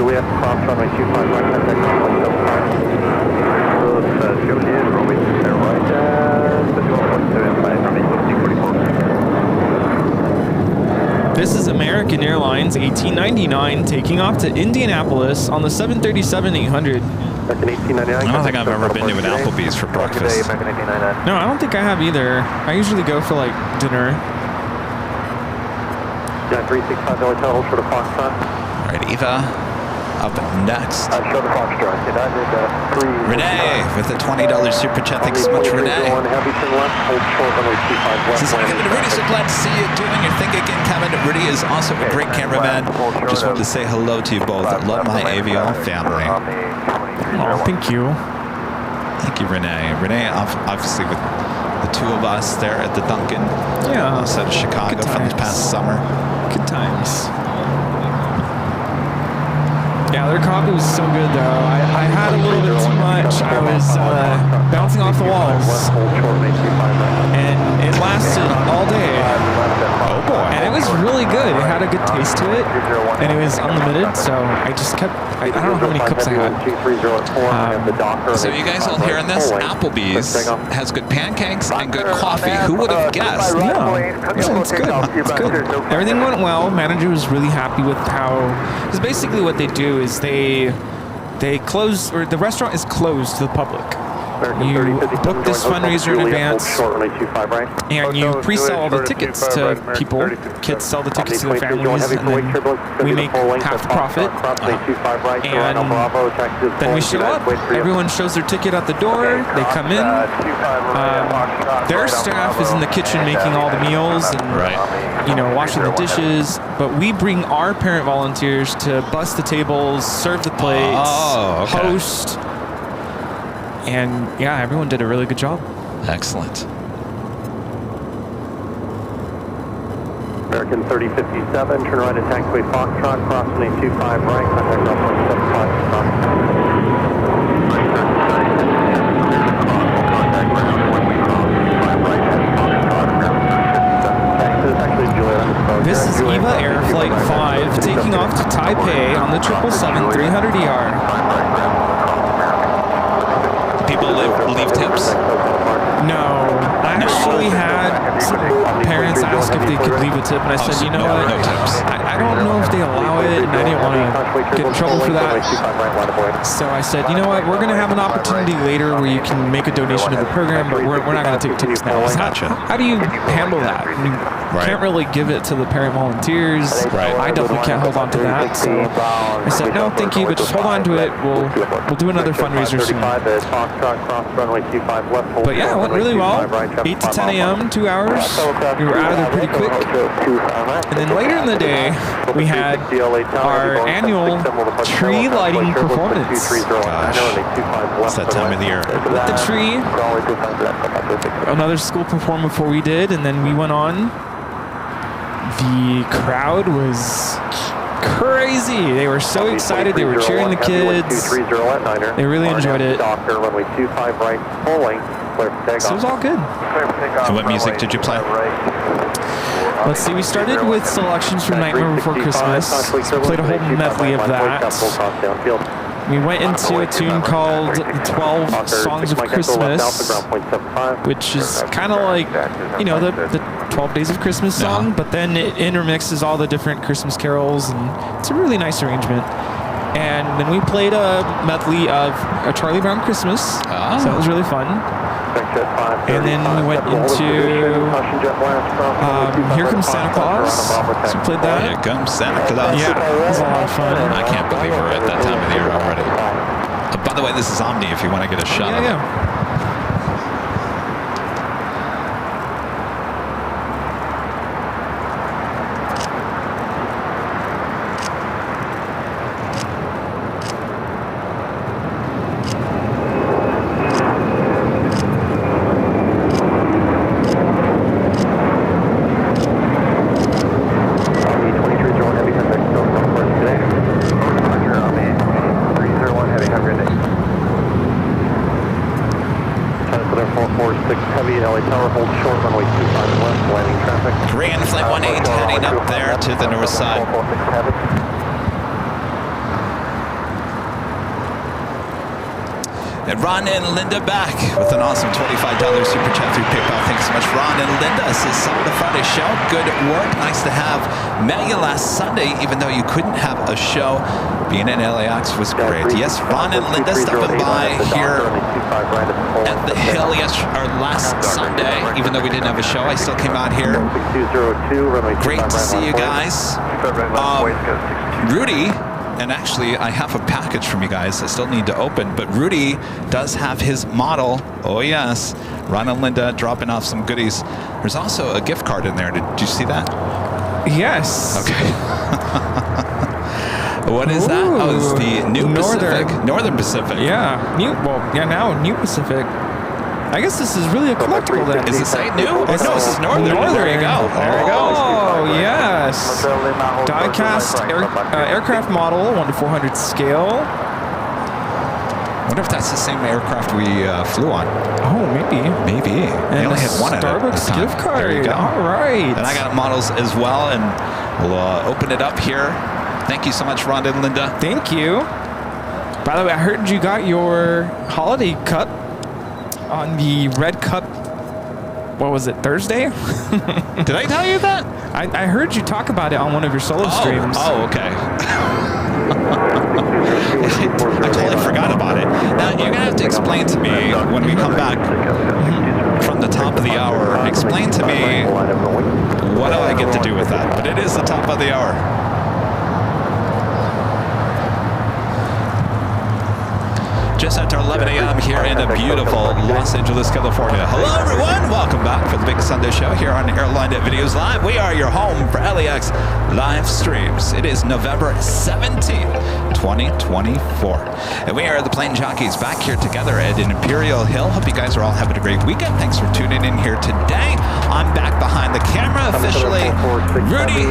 This is American Airlines 1899 taking off to Indianapolis on the 737-800. I don't think I've ever been to an Applebee's for breakfast. No, I don't think I have either. I usually go for like dinner. 365 Hotel, hold for the Foxtrot. All right, Eva, up next. Show the Foxtrot. Renee with a $20 super chat. Thanks so much, Renee. Since I'm Kevin Rudy, so glad to see you doing your thing again, Kevin. Rudy is also a great cameraman. Just wanted to say hello to you both. Love my Aviation family. Oh, thank you. Thank you, Renee. Renee, obviously with the 2 of us there at the Duncan outside of Chicago from this past summer. Good times. Yeah, their coffee was so good, though. I had a little bit too much. I was bouncing off the walls. And it lasted all day. Oh, boy. And it was really good. It had a good taste to it. And it was unlimited, so I just kept... I don't know how many cups I had. So you guys all hearing this? Applebee's has good pancakes and good coffee. Who would have guessed? Yeah, it's good. It's good. Everything went well. Manager was really happy with how... Because basically what they do is they close, or the restaurant is closed to the public. You book this fundraiser in advance, and you pre-sell all the tickets to people. Kids sell the tickets to their families, and then we make half the profit. And then we show up. Everyone shows their ticket at the door. They come in. Their staff is in the kitchen making all the meals and washing the dishes. But we bring our parent volunteers to bust the tables, serve the plates, host. And yeah, everyone did a really good job. Excellent. American 3057, turn right at taxiway Foxtrot, cross runway 25 right, contact ground point 75. Contact ground when we cross 25 right at Foxtrot, ground 57. This is actually Juliet. This is EVA Air Flight 5 taking off to Taipei on the 777-300ER. People leave tips? No, I actually had some parents ask if they could leave a tip, and I said, you know what, no tips. I don't know if they allow it, and I didn't want to get in trouble for that. So I said, you know what, we're going to have an opportunity later where you can make a donation to the program, but we're not going to take tips now. How do you handle that? You can't really give it to the parent volunteers. I definitely can't hold on to that. So I said, no, thank you, but just hold on to it. We'll do another fundraiser soon. But yeah, it went really well. 8 to 10 a.m., 2 hours. We were out of there pretty quick. And then later in the day, we had our annual tree lighting performance. Gosh, it's that time of the year. With the tree, another school performed before we did, and then we went on. The crowd was crazy. They were so excited. They were cheering the kids. They really enjoyed it. So it was all good. And what music did you play? Let's see, we started with selections from Nightmare Before Christmas. So we played a whole medley of that. We went into a tune called The 12 Songs of Christmas, which is kind of like, you know, the 12 Days of Christmas song, but then it intermixes all the different Christmas carols, and it's a really nice arrangement. And then we played a medley of A Charlie Brown Christmas, so that was really fun. And then we went into Here Comes Santa Claus, so we played that. Here Comes Santa Claus. Yeah, it was a lot of fun. I can't believe we're at that time of the year already. By the way, this is Omni if you want to get a shot of it. Korean Flight 18 heading up there to the north side. And Ron and Linda back with an awesome $25 super chat through PayPal. Thanks so much, Ron and Linda. Says Summer to Friday show. Good work. Nice to have Maggie last Sunday, even though you couldn't have a show. Being in LAX was great. Yes, Ron and Linda stopping by here at the Hill last Sunday, even though we didn't have a show. I still came out here. Great to see you guys. Rudy. And actually, I have a package from you guys I still need to open, but Rudy does have his model. Oh, yes. Ron and Linda dropping off some goodies. There's also a gift card in there. Did you see that? Yes. Okay. What is that? Oh, it's the New Pacific. Northern Pacific. Yeah. Now New Pacific. I guess this is really a collectible then. Is it say new? Oh, no, this is Northern. There you go. There you go. Oh, yes. Die-cast aircraft model, 1:400 scale. I wonder if that's the same aircraft we flew on. Oh, maybe. Maybe. And they only had one Starbucks gift card. There you go. All right. And I got models as well, and we'll open it up here. Thank you so much, Rhonda and Linda. Thank you. By the way, I heard you got your holiday cup on the Red Cup, what was it, Thursday? Did I tell you that? I heard you talk about it on one of your solo streams. Oh, okay. I totally forgot about it. Now, you're going to have to explain to me when we come back from the top of the hour. Explain to me what do I get to do with that. But it is the top of the hour. Just after 11 a.m. here in a beautiful Los Angeles, California. Hello, everyone. Welcome back for the Big Sunday Show here on Airline Videos Live. We are your home for LAX live streams. It is November 17th, 2024. And we are the Plane Jockeys back here together at Imperial Hill. Hope you guys are all having a great weekend. Thanks for tuning in here today. I'm back behind the camera officially. Rudy,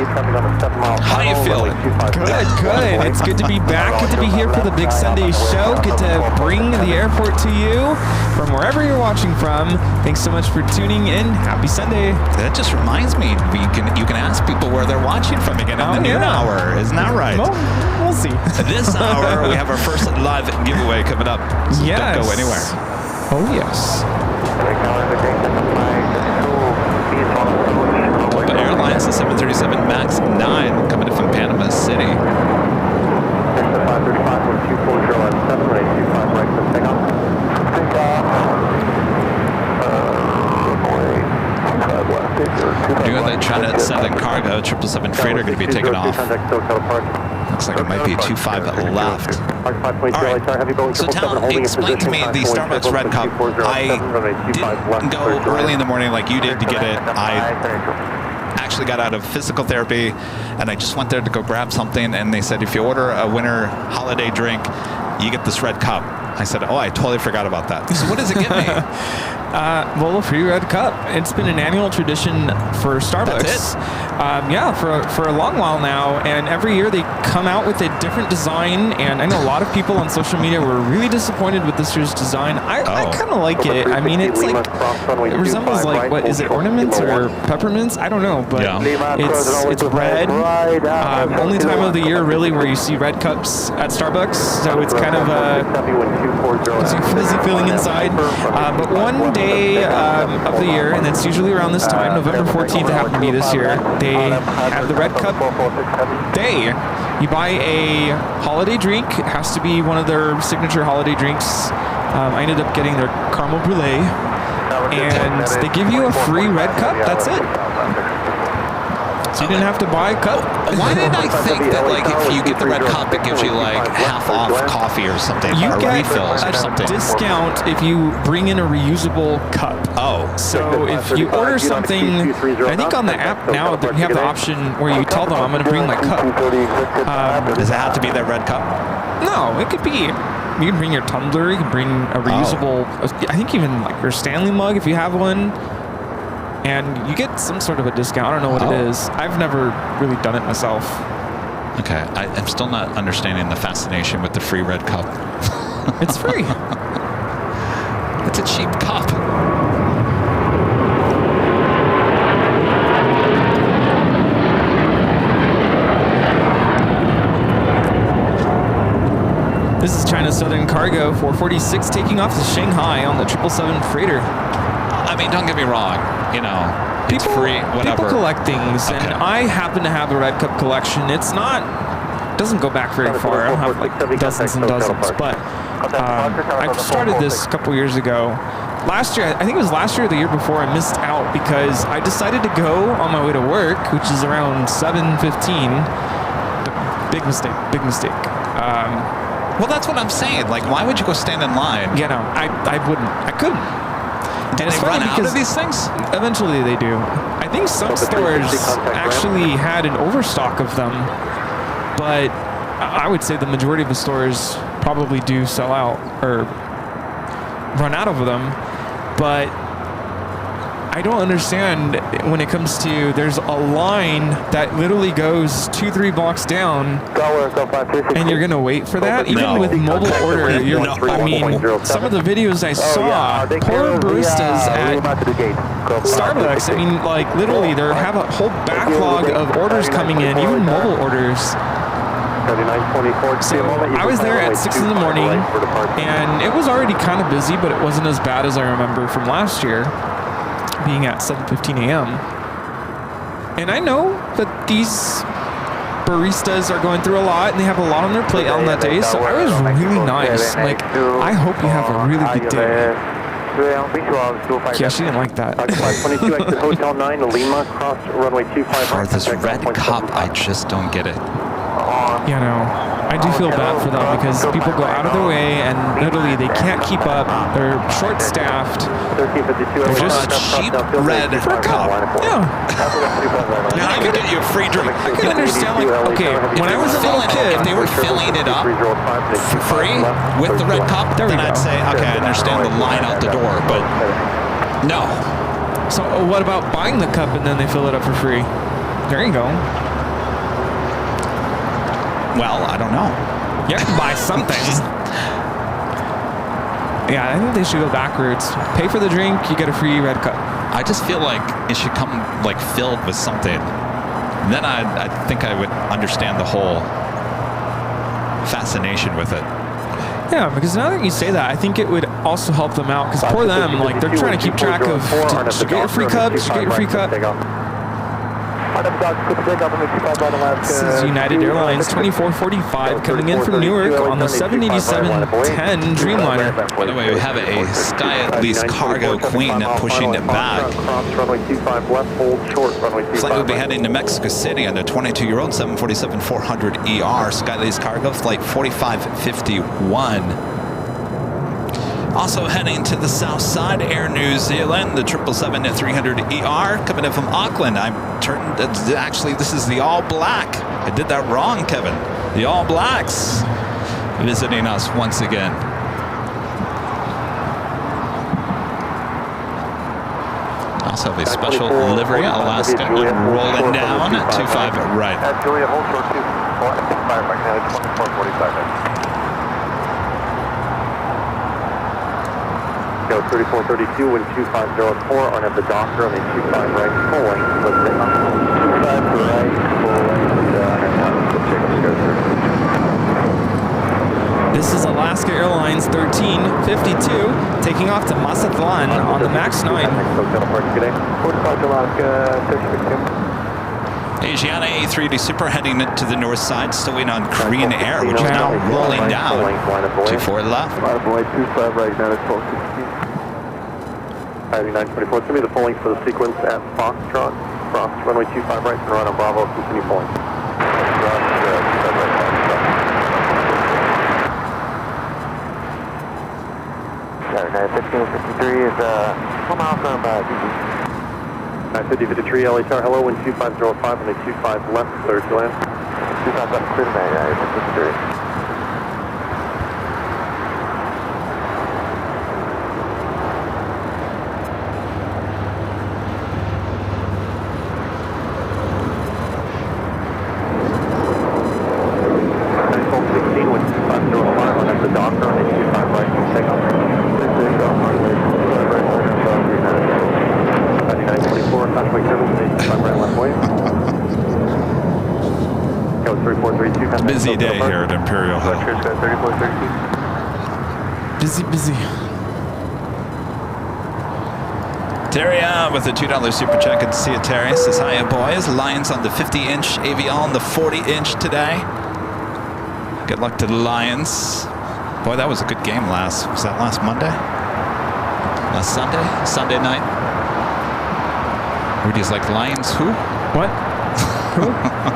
how you feeling? Good, good. It's good to be back. Good to be here for the Big Sunday show. Good to bring the airport to you from wherever you're watching from. Thanks so much for tuning in. Happy Sunday. That just reminds me, you can ask people where they're watching from again in the noon hour. Isn't that right? Well, we'll see. This hour, we have our first live giveaway coming up. So yes. Don't go anywhere. Oh, yes. Airlines, the 737 MAX 9 coming in from Panama City. 535 Doing the China 7 cargo, 777 freighter going to be taking off. Looks like it might be 25 left. All right. So explain to me the Starbucks Red Cup. I didn't go early in the morning like you did to get it. I actually got out of physical therapy and I just went there to go grab something, and they said if you order a winter holiday drink, you get this Red Cup. I said, oh, I totally forgot about that. So what does it get me? Well, a free Red Cup. It's been an annual tradition for Starbucks. That's it? Yeah, for a long while now. And every year they come out with a different design. And I know a lot of people on social media were really disappointed with this year's design. I kind of like it. I mean, it's like, it resembles like, what is it, ornaments or peppermints? I don't know, but it's red. Only time of the year really where you see red cups at Starbucks. So it's kind of a fuzzy feeling inside. But one day of the year, and it's usually around this time, November 14th, it happened to be this year, they have the Red Cup Day. You buy a holiday drink. It has to be one of their signature holiday drinks. I ended up getting their caramel brulee, and they give you a free Red Cup. That's it. So you didn't have to buy a cup. Why did I think that, like, if you get the Red Cup, it gives you, like, half off coffee or something, or refills or something? Discount if you bring in a reusable cup. Oh. So if you order something, I think on the app now that you have the option where you tell them, I'm going to bring my cup. Does it have to be that Red Cup? No, it could be. You can bring your tumbler. You can bring a reusable, I think even like your Stanley mug if you have one. And you get some sort of a discount. I don't know what it is. I've never really done it myself. Okay. I'm still not understanding the fascination with the free Red Cup. It's free. It's a cheap cup. This is China Southern Cargo 446 taking off to Shanghai on the 777 freighter. I mean, don't get me wrong. You know, it's free, whatever. People collect things, and I happen to have a Red Cup collection. It doesn't go back very far. I don't have like dozens and dozens, but I started this a couple years ago. Last year, I think it was last year or the year before, I missed out because I decided to go on my way to work, which is around 7:15. Big mistake. Well, that's what I'm saying. Like, why would you go stand in line? Yeah, no, I wouldn't. I couldn't. And they run out of these things? Eventually they do. I think some stores actually had an overstock of them, but I would say the majority of the stores probably do sell out or run out of them. But I don't understand when it comes to, there's a line that literally goes 2-3 blocks down, and you're gonna wait for that. Even with mobile order, I mean, some of the videos I saw, poor baristas at Starbucks. I mean, like literally, they have a whole backlog of orders coming in, even mobile orders. So I was there at 6 in the morning, and it was already kind of busy, but it wasn't as bad as I remember from last year, being at 7:15 a.m. And I know that these baristas are going through a lot, and they have a lot on their plate on that day, so I was really nice. Like, I hope you have a really good day. Yeah, she didn't like that. For this Red Cup, I just don't get it. You know. I do feel bad for them because people go out of their way and literally they can't keep up. They're short-staffed. They're just cheap red cup. Yeah. Now I could get you a free drink. I can understand, like, okay, when I was a little kid, if they were filling it up for free with the red cup, then I'd say, okay, I understand the line out the door, but no. So what about buying the cup and then they fill it up for free? There you go. Well, I don't know. You have to buy something. Yeah, I think they should go backwards. Pay for the drink, you get a free red cup. I just feel like it should come like filled with something. And then I think I would understand the whole fascination with it. Yeah, because now that you say that, I think it would also help them out. Because poor them, like they're trying to keep track of, did you get your free cup? Did you get your free cup? This is United Airlines 2445 coming in from Newark on the 787-10 Dreamliner. By the way, we have a Sky at least cargo queen pushing it back. Flight will be heading to Mexico City on the 22-year-old 747-400ER Sky Lease cargo flight 4551. Also heading to the south side, Air New Zealand, the 777-300ER coming in from Auckland. Actually, this is the All Black. I did that wrong, Kevin. The All Blacks visiting us once again. Also have a special livery, Alaska, rolling down at 25 right. Julia, hold short 25 right now, 2445. Go 3432, wind 2504 on at the Docker on the 25 right, full length, let's say 25 right, full length, This is Alaska Airlines 1352 taking off to Mazatlan on the MAX 9. Asiana A380 Super heading to the north side, still waiting on Korean Air, which is now rolling down. 24 left. 25 right now, it's 1216. 924, it's going to be the full length for the sequence at Foxtrot. Cross runway 25 right, and run on Bravo, continue full length. Saturday 1553 is 1 mile from DG. 5053 LA Tower, hello, wind 2505 on the 25 left, clear to land. 25 left, clear to land, 5053. Busy day here at Imperial Hill. Busy. Terry with a $2 super check. Good to see you, Terry. Says, hiya, boys. Lions on the 50-inch, Aviation on the 40-inch today. Good luck to the Lions. Boy, that was a good game was that last Monday? Last Sunday? Sunday night? Rudy's like, Lions who? What? Who?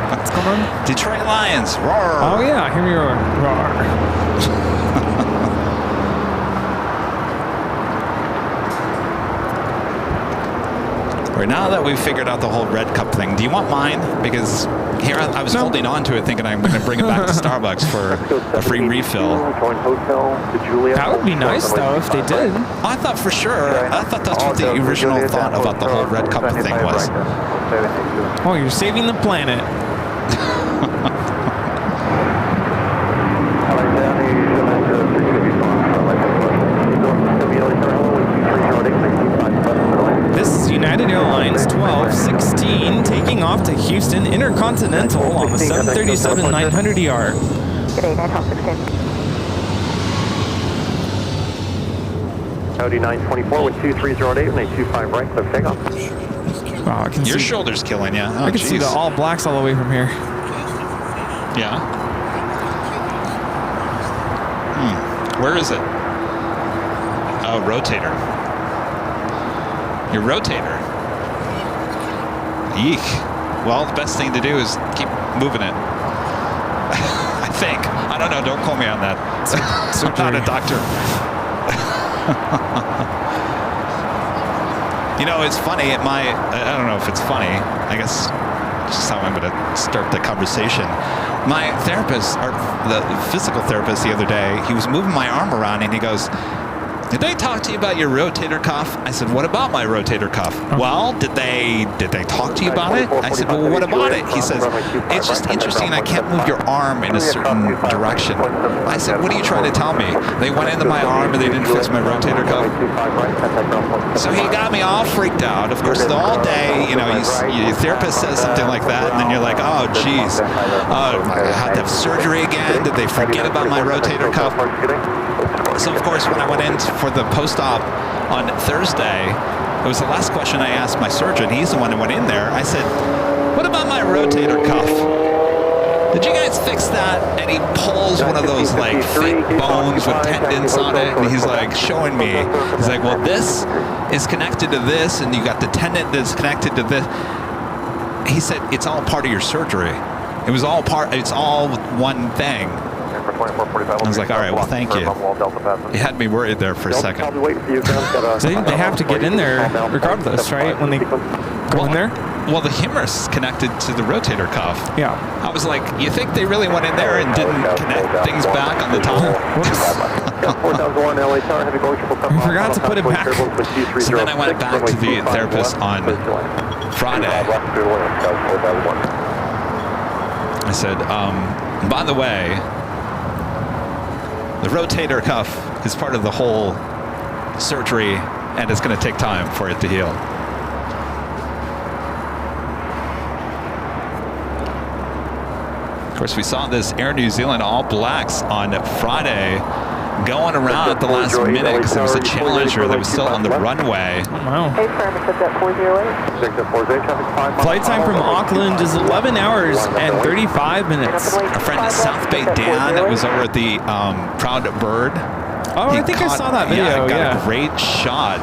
What's going on? Detroit Lions. Roar. Oh yeah, hear me roar. Roar. Right, now that we've figured out the whole red cup thing, do you want mine? Because here I was holding on to it thinking I'm going to bring it back to Starbucks for a free refill. That would be nice though if they did. I thought for sure. I thought that's what the original thought about the whole red cup thing was. Oh, you're saving the planet. This is United Airlines 1216 taking off to Houston Intercontinental on the 737-900ER. Good day, 1216. Audi 924 with 2308 and a 25 right, clear takeoff. Wow, I can Your see, shoulder's killing you. Oh, I can see the all blacks all the way from here. Yeah. Where is it? Oh, rotator. Your rotator. Eek. Well, the best thing to do is keep moving it. I think. I don't know. Don't quote me on that. I'm not a doctor. You know, it's funny. I don't know if it's funny. I guess just how I'm going to start the conversation. My therapist, or the physical therapist the other day, he was moving my arm around and he goes, "Did they talk to you about your rotator cuff?" I said, "What about my rotator cuff?" "Well, did they talk to you about it?" I said, "Well, what about it?" He says, "It's just interesting. I can't move your arm in a certain direction." I said, "What are you trying to tell me? They went into my arm and they didn't fix my rotator cuff?" So he got me all freaked out. Of course, the whole day, you know, your therapist says something like that, and then you're like, "Oh, geez, I had to have surgery again. Did they forget about my rotator cuff?" So, of course, when I went in for the post-op on Thursday, it was the last question I asked my surgeon. He's the one that went in there. I said, "What about my rotator cuff? Did you guys fix that?" And he pulls one of those, like, fake bones with tendons on it, and he's, like, showing me. He's like, "Well, this is connected to this, and you got the tendon that's connected to this." He said, "It's all part of your surgery. It's all one thing." I was like, "All right, well, thank you." It had me worried there for a second. They have to get in there regardless, right? When they go in there? Well, the humerus connected to the rotator cuff. Yeah. I was like, you think they really went in there and didn't connect things back on the top? We forgot to put it back. So then I went back to the therapist on Friday. I said, by the way, the rotator cuff is part of the whole surgery, and it's going to take time for it to heal. Of course, we saw this Air New Zealand All Blacks on Friday going around at the last minute because there was a Challenger that was still on the runway. Oh, wow. Hey, sir, it's at 408. Flight time from Auckland is 11 hours and 35 minutes. Our friend South Bay Dan was over at the Proud Bird. Oh, I think I saw that video. Got a great shot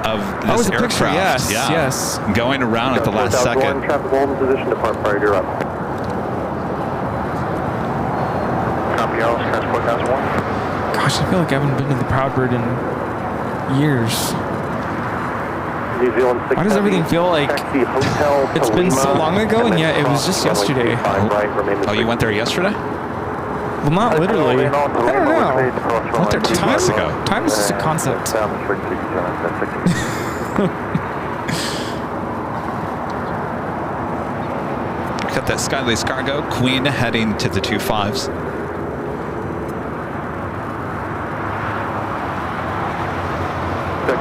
of this aircraft. Picture, yes, yes. Going around at the last second. Gosh, I feel like I haven't been to the Proud Bird in years. Why does everything feel like it's been so long ago, and yet it was just yesterday? Oh, you went there yesterday? Well, not literally. I don't know. I went there 2 months ago. Time is just a concept. Got that Skylace cargo. Queen heading to the 25s.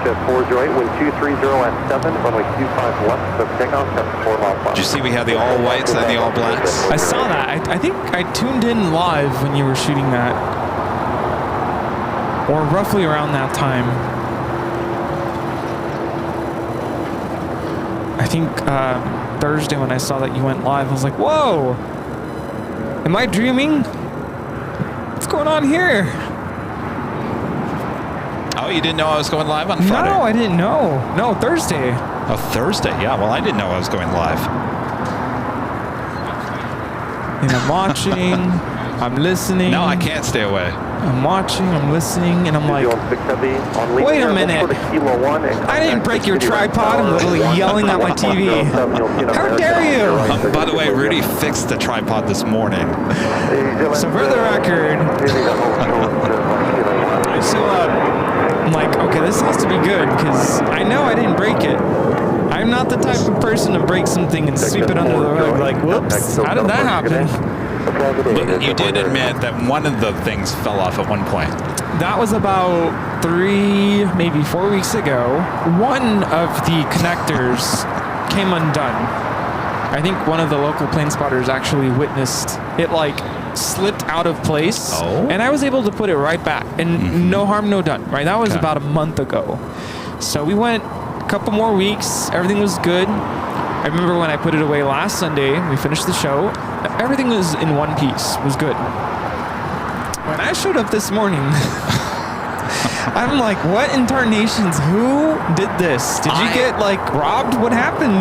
At 408, wind 230 at 7, runway 25 left, so takeoff, 4 miles. Did you see we had the all whites and the all blacks? I saw that. I think I tuned in live when you were shooting that, or roughly around that time. I think Thursday when I saw that you went live, I was like, "Whoa! Am I dreaming? What's going on here?" Oh, you didn't know I was going live on Friday? No, I didn't know. No, Thursday. Oh, Thursday. Yeah, well, I didn't know I was going live. And I'm watching, I'm listening. No, I can't stay away. I'm watching, I'm listening, and I'm like, wait a minute. I didn't break your tripod. I'm literally yelling at my TV. How dare you? By the way, Rudy fixed the tripod this morning. So for the record, I show up. I'm like, okay, this has to be good because I know I didn't break it. I'm not the type of person to break something and sweep it under the rug. Like, whoops, how did that happen? But you did admit that one of the things fell off at one point. That was about 3, maybe 4 weeks ago. One of the connectors came undone. I think one of the local plane spotters actually witnessed it, like, slipped out of place, and I was able to put it right back, and no harm, no done, right? That was about a month ago. So we went a couple more weeks. Everything was good. I remember when I put it away last Sunday, we finished the show. Everything was in one piece. It was good. When I showed up this morning, I'm like, what in tarnations? Who did this? Did you get, like, robbed? What happened?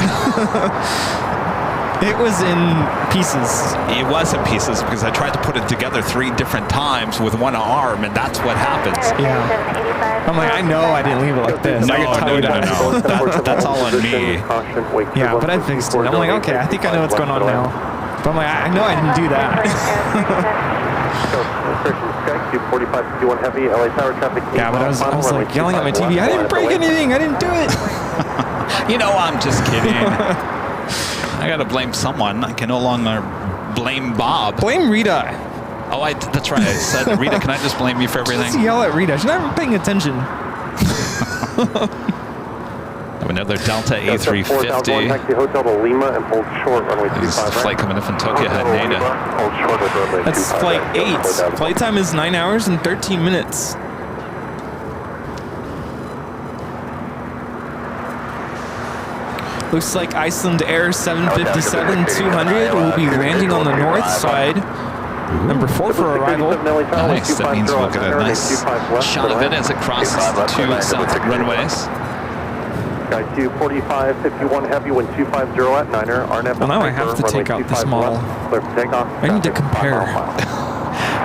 It was in pieces. It was in pieces because I tried to put it together 3 different times with one arm, and that's what happens. Yeah. I'm like, I know I didn't leave it like this. No. That's all on me. Yeah, but I fixed it. I'm like, okay, I think I know what's going on now. But I'm like, I know I didn't do that. Yeah, but I was like yelling at my TV. I didn't break anything. I didn't do it. You know, I'm just kidding. I gotta blame someone. I can no longer blame Bob. Blame Rita. Oh, that's right. I said, Rita, can I just blame you for everything? Just yell at Rita. She's not even paying attention. Another Delta A350. Hotel to Lima and hold short runway 25. This flight coming in from Tokyo Haneda. That's flight 8. Flight time is 9 hours and 13 minutes. Looks like Iceland Air 757-200 will be landing on the north side. Number 4 for arrival. Nice. That means we'll get a nice shot of it as it crosses the 2 south runways. Sky 245, 51 heavy, wind 250 at 9er. RNAV. Well, now I have to take out this model. I need to compare.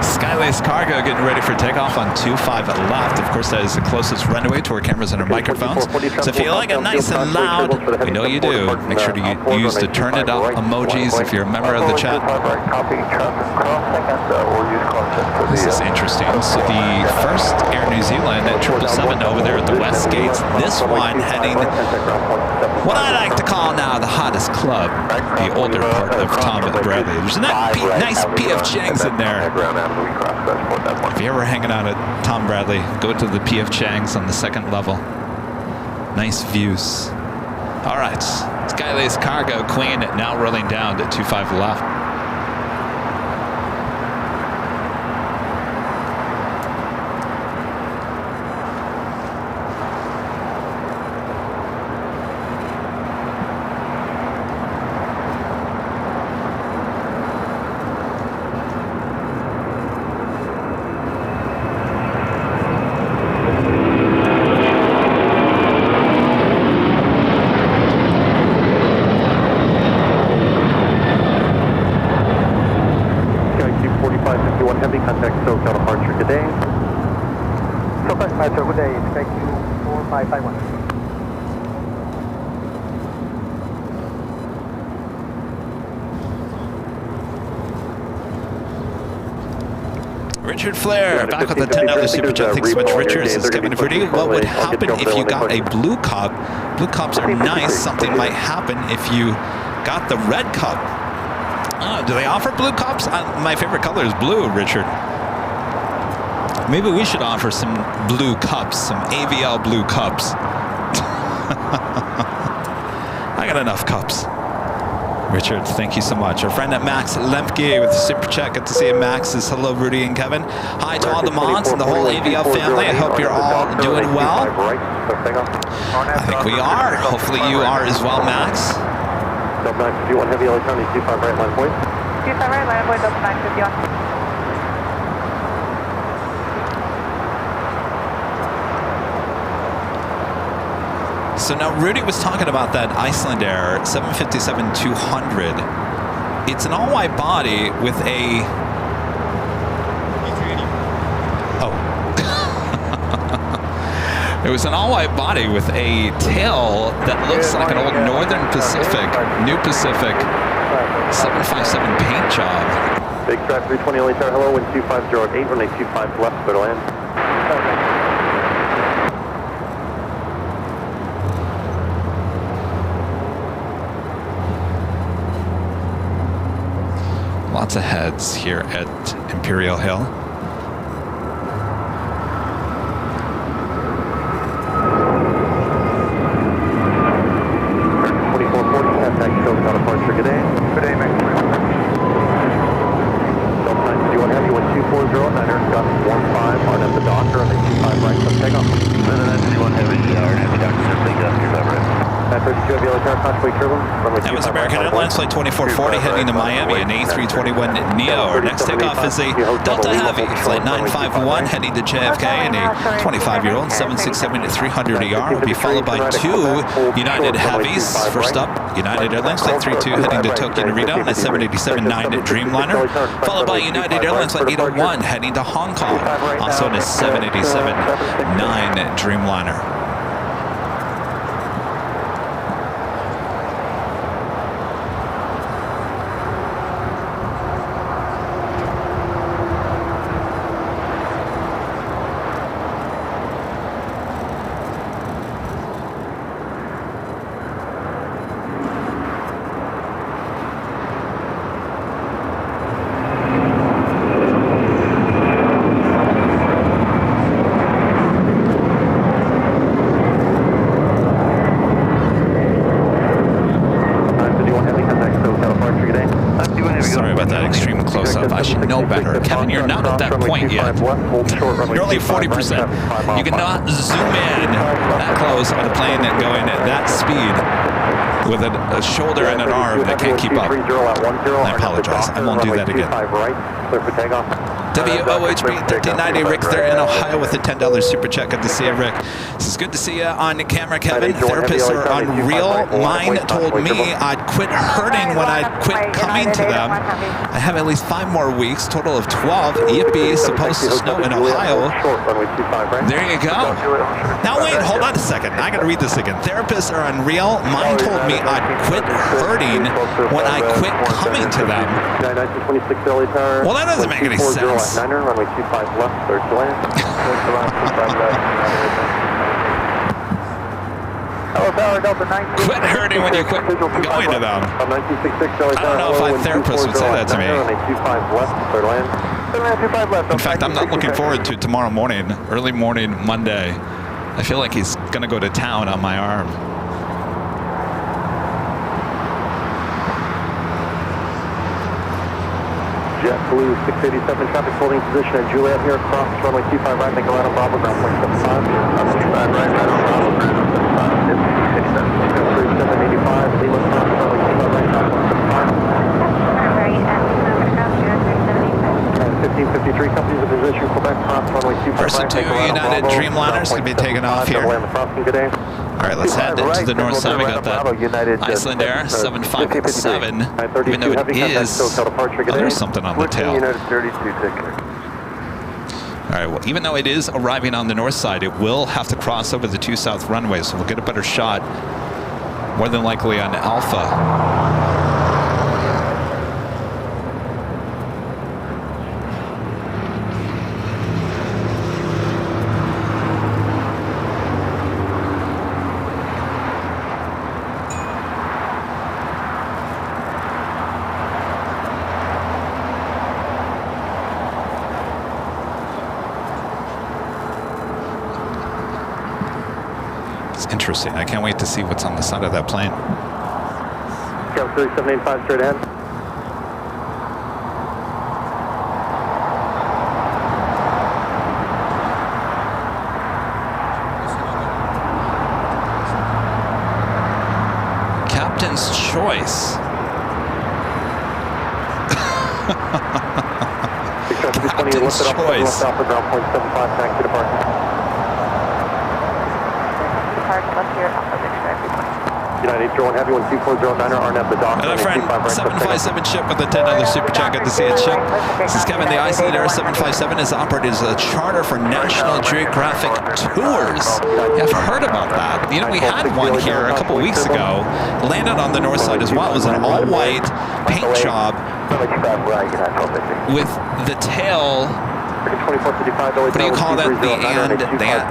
Skylace Cargo getting ready for takeoff on 25 left. Of course, that is the closest runway to our cameras and our microphones. So if you like it nice and loud, we know you do. Make sure to use the turn it up emojis if you're a member of the chat. This is interesting. So the first Air New Zealand at 777 over there at the West Gates. This one heading what I like to call now the hottest club, the older part of Tom Bradley. There's a nice PF Chang's in there. If you're ever hanging out at Tom Bradley, go to the PF Chang's on the 2nd level. Nice views. All right, Skylace Cargo Queen now rolling down to 25 left. Richard Flair, back with the $10 super chat. Thanks so much, Richard. Says Kevin Verdi, what would happen if you got a blue cup? Blue cups are nice. Something might happen if you got the red cup. Do they offer blue cups? My favorite color is blue, Richard. Maybe we should offer some blue cups, some AVL blue cups. I got enough cups. Richard, thank you so much. Our friend at Max Lemke with the super chat. Good to see you, Max. Says hello, Rudy and Kevin. Hi to all the mods and the whole AVL family. I hope you're all doing well. I think we are. Hopefully you are as well, Max. Delta 951 heavy, LA County 25 right line point. 25 right line point, Delta 951. So now Rudy was talking about that Iceland Air 757-200. It's an all-white body with a... Oh. It was an all-white body with a tail that looks like an old Northern Pacific, New Pacific 757 paint job. Big Drive 320 LA Tower, hello, wind 250 at 8, runway 25 left, clear to land. Lots of heads here at Imperial Hill. Departure, good day. Good day, Max. Delta 951 heavy, wind 240 at 9er, got 15, hard at the Docker, and then 25 right, so take off. Delta 951 heavy, RNAV Docker, 25 right. 932 heavy, LA That was American Airlines Flight 2440 heading to Miami, an A321neo. Our next takeoff is a Delta Heavy, Flight 951 heading to JFK, and a 25-year-old 767-300ER will be followed by 2 United Heavies. First up, United Airlines Flight 32 heading to Tokyo Narita on a 787-9 Dreamliner, followed by United Airlines Flight 801 heading to Hong Kong, also on a 787-9 Dreamliner. Sorry about that extreme close-up. I should know better. Kevin, you're not at that point yet. You're only 40%. You cannot zoom in that close on a plane and going at that speed with a shoulder and an arm that can't keep up. I apologize. I won't do that again. WOHB-5090, Rick there in Ohio with a $10 super check. Good to see you, Rick. This is good to see you on camera, Kevin. Therapists are unreal. Mine told me I'd quit hurting when I'd quit coming to them. I have at least 5 more weeks, total of 12. Yippee, supposed to snow in Ohio. There you go. Now wait, hold on a second. I gotta read this again. Therapists are unreal. Mine told me I'd quit hurting when I quit coming to them. Well, that doesn't make any sense. Runway 25 left, third to land. Quit hurting when you quit going to them. I don't know if a therapist would say that to me. In fact, I'm not looking forward to tomorrow morning, early morning, Monday. I feel like he's going to go to town on my arm. JetBlue 687 traffic holding position at Juliet here across runway 25 right, make a line on Bravo, ground point 75. 25 right, line on Bravo, ground point 75. 3785, Lima cross runway 25 right, ground point 75. 1553, companies in position, Quebec cross runway 25 First of 2 United Dreamliners going to be taking off here. All right, let's head into the north side. We got that Iceland Air 757, even though it is, oh, there's something on the tail. All right, well, even though it is arriving on the north side, it will have to cross over the 2 south runways, so we'll get a better shot, more than likely on Alpha. Interesting. I can't wait to see what's on the side of that plane. Go 3785 straight ahead. Captain's choice. Captain's choice. United Drone Heavy 12409 RNF the dock. Hello, friend. 757 ship with a $10 super chat. Good to see it, ship. This is Kevin. The Iceland Air 757 is operated as a charter for National Geographic Tours. Yeah, I've heard about that. You know, we had one here a couple weeks ago. Landed on the north side as well. It was an all-white paint job with the tail. What do you call that? The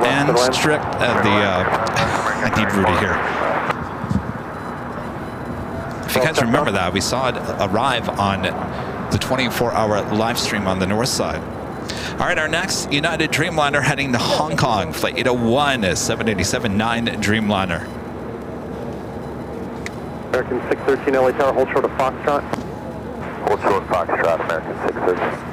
and strip of the. I need Rudy here. If you guys remember that, we saw it arrive on the 24-hour live stream on the north side. All right, our next United Dreamliner heading to Hong Kong. Flight 801 is 787-9 Dreamliner. American 613 LA Tower, hold short of Foxtrot. Hold short of Foxtrot, American 613.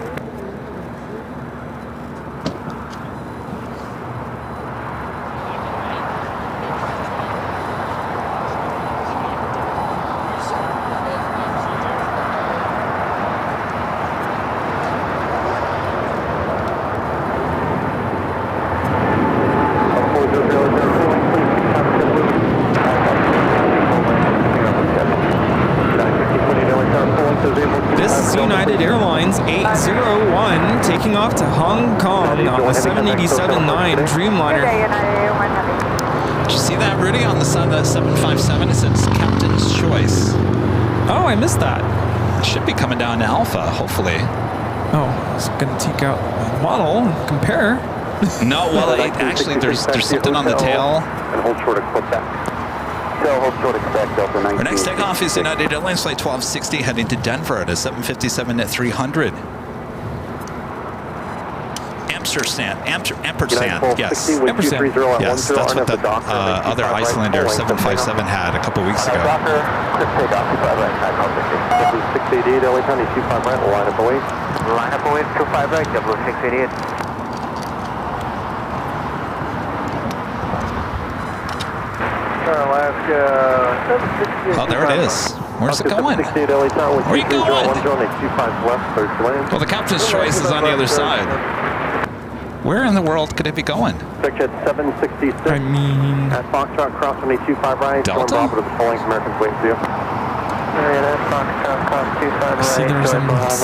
Did you see that, Rudy, on the side of that 757? It says Captain's Choice. Oh, I missed that. It should be coming down to Alpha, hopefully. Oh, I was going to take out my model and compare. No, well, actually, there's something on the tail. And hold short of Quebec. So hold short of Quebec, Delta 19. Our next takeoff is United Airlines Flight 1260 heading to Denver at a 757 at 300. Ampersand, yes. Ampersand. Yes, that's what the other Icelander 757 had a couple weeks ago. Docker, quick takeoff, 25 right, 688, LA County, 25 right, line up away. Line up away, 25 right, 688. Alaska, Oh, there it is. Where's it going? Where are you going? Well, the Captain's Choice is on the other side. Where in the world could it be going? Section 766. I mean... At Foxtrot, cross 25 right. Delta? Bravo to the Phoenix Americans waiting for you. Foxtrot, cross 25 right. I see the resemblance.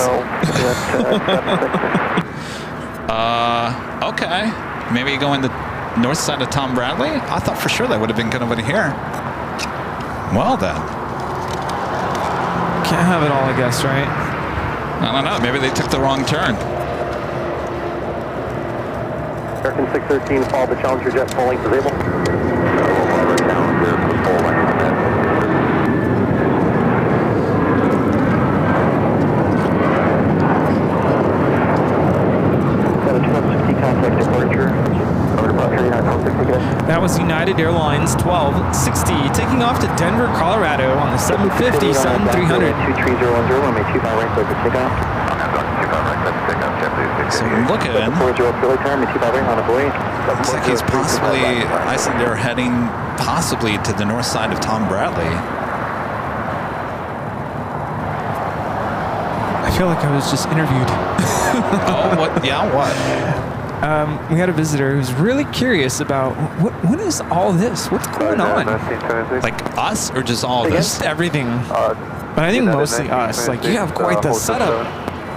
Okay. Maybe going the north side of Tom Bradley? I thought for sure that would have been going over to here. Well, then. Can't have it all, I guess, right? I don't know. Maybe they took the wrong turn. American 613, follow the Challenger jet, full length is able. Challenger, full length. Got a 1260 contact departure. Over departure, United 1260, good. That was United Airlines 1260 taking off to Denver, Colorado on the 750, 7300. 2310, runway 25 right, clear for takeoff. So looking, looks like he's possibly Icelander heading possibly to the north side of Tom Bradley. I feel like I was just interviewed. Oh, what? Yeah, what? We had a visitor who's really curious about what is all this? What's going on? Like us or just all this? Just everything. But I think mostly us. Like, you have quite the setup.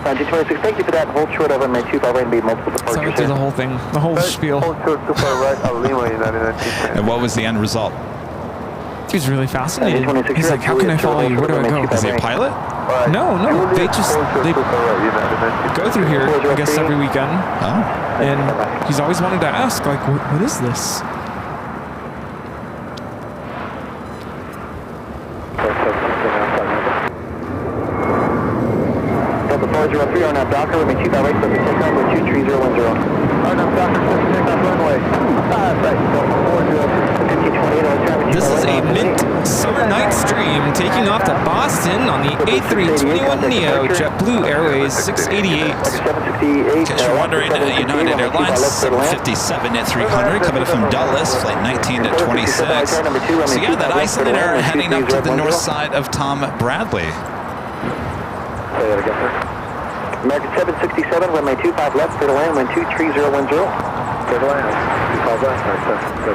26, thank you for that. Hold short of him, 25 right, and be multiple departures. So I went through the whole thing, the whole spiel. Hold short, super right, And what was the end result? He was really fascinated. He's like, how can I follow you? Where do I go? Is he a pilot? No, they go through here, I guess, every weekend. Oh. And he's always wanted to ask, like, what is this? Departure 3 on that Docker, runway 25 right, clear for takeoff with 23010. RNAV Docker, clear for takeoff runway 5 right, 1528. This is a Mint-Summer Night Stream taking off to Boston on the A321neo JetBlue Airways 688. In case you're wondering, United Airlines 757 at 300 coming from Dulles, flight 19 at 26. So yeah, that Icelander heading up to the north side of Tom Bradley. Say that again, sir. American 767, runway 25 left, clear to land, wind 23010. Clear to land, 25 left, right, sir. Good.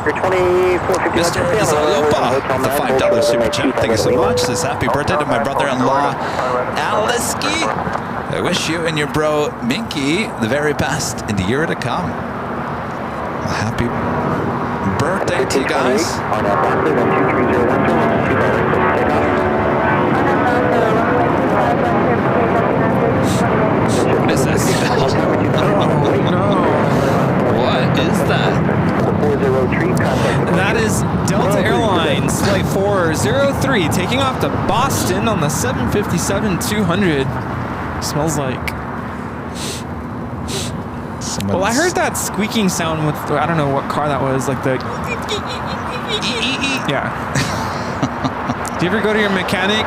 You're 2451. Mr. Zalupa, the $5 super chat. Thank you so much. Says happy birthday to my brother-in-law, Aliski. I wish you and your bro, Minky, the very best in the year to come. Well, happy birthday to you guys. What is this? What is that? That is Delta Airlines Flight 403 taking off to Boston on the 757-200. Smells like... Well, I heard that squeaking sound with, I don't know what car that was, like the... Yeah. Do you ever go to your mechanic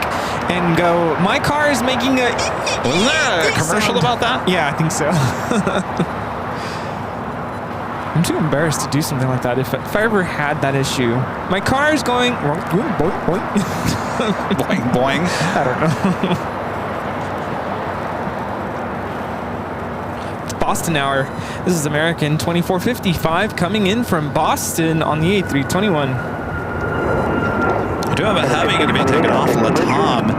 and go, my car is making a... Wasn't there a commercial about that? Yeah, I think so. I'm too embarrassed to do something like that. If I ever had that issue, my car is going boing, boing. Boing, boing. I don't know. It's Boston hour. This is American 2455 coming in from Boston on the A321. I do have a heavy going to be taking off Latam,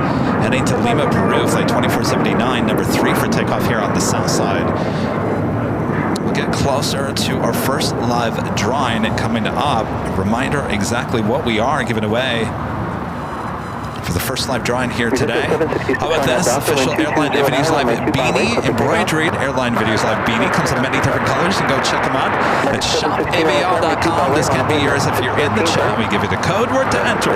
heading to Lima, Peru, flight 2479, number 3 for takeoff here on the south side. We'll get closer to our first live drawing coming up. A reminder exactly what we are giving away for the first live drawing here today. How about this? Official Airline Videos Live beanie, embroidered Airline Videos Live beanie. Comes in many different colors. You can go check them out at shopavl.com. This can be yours if you're in the chat. We give you the code word to enter.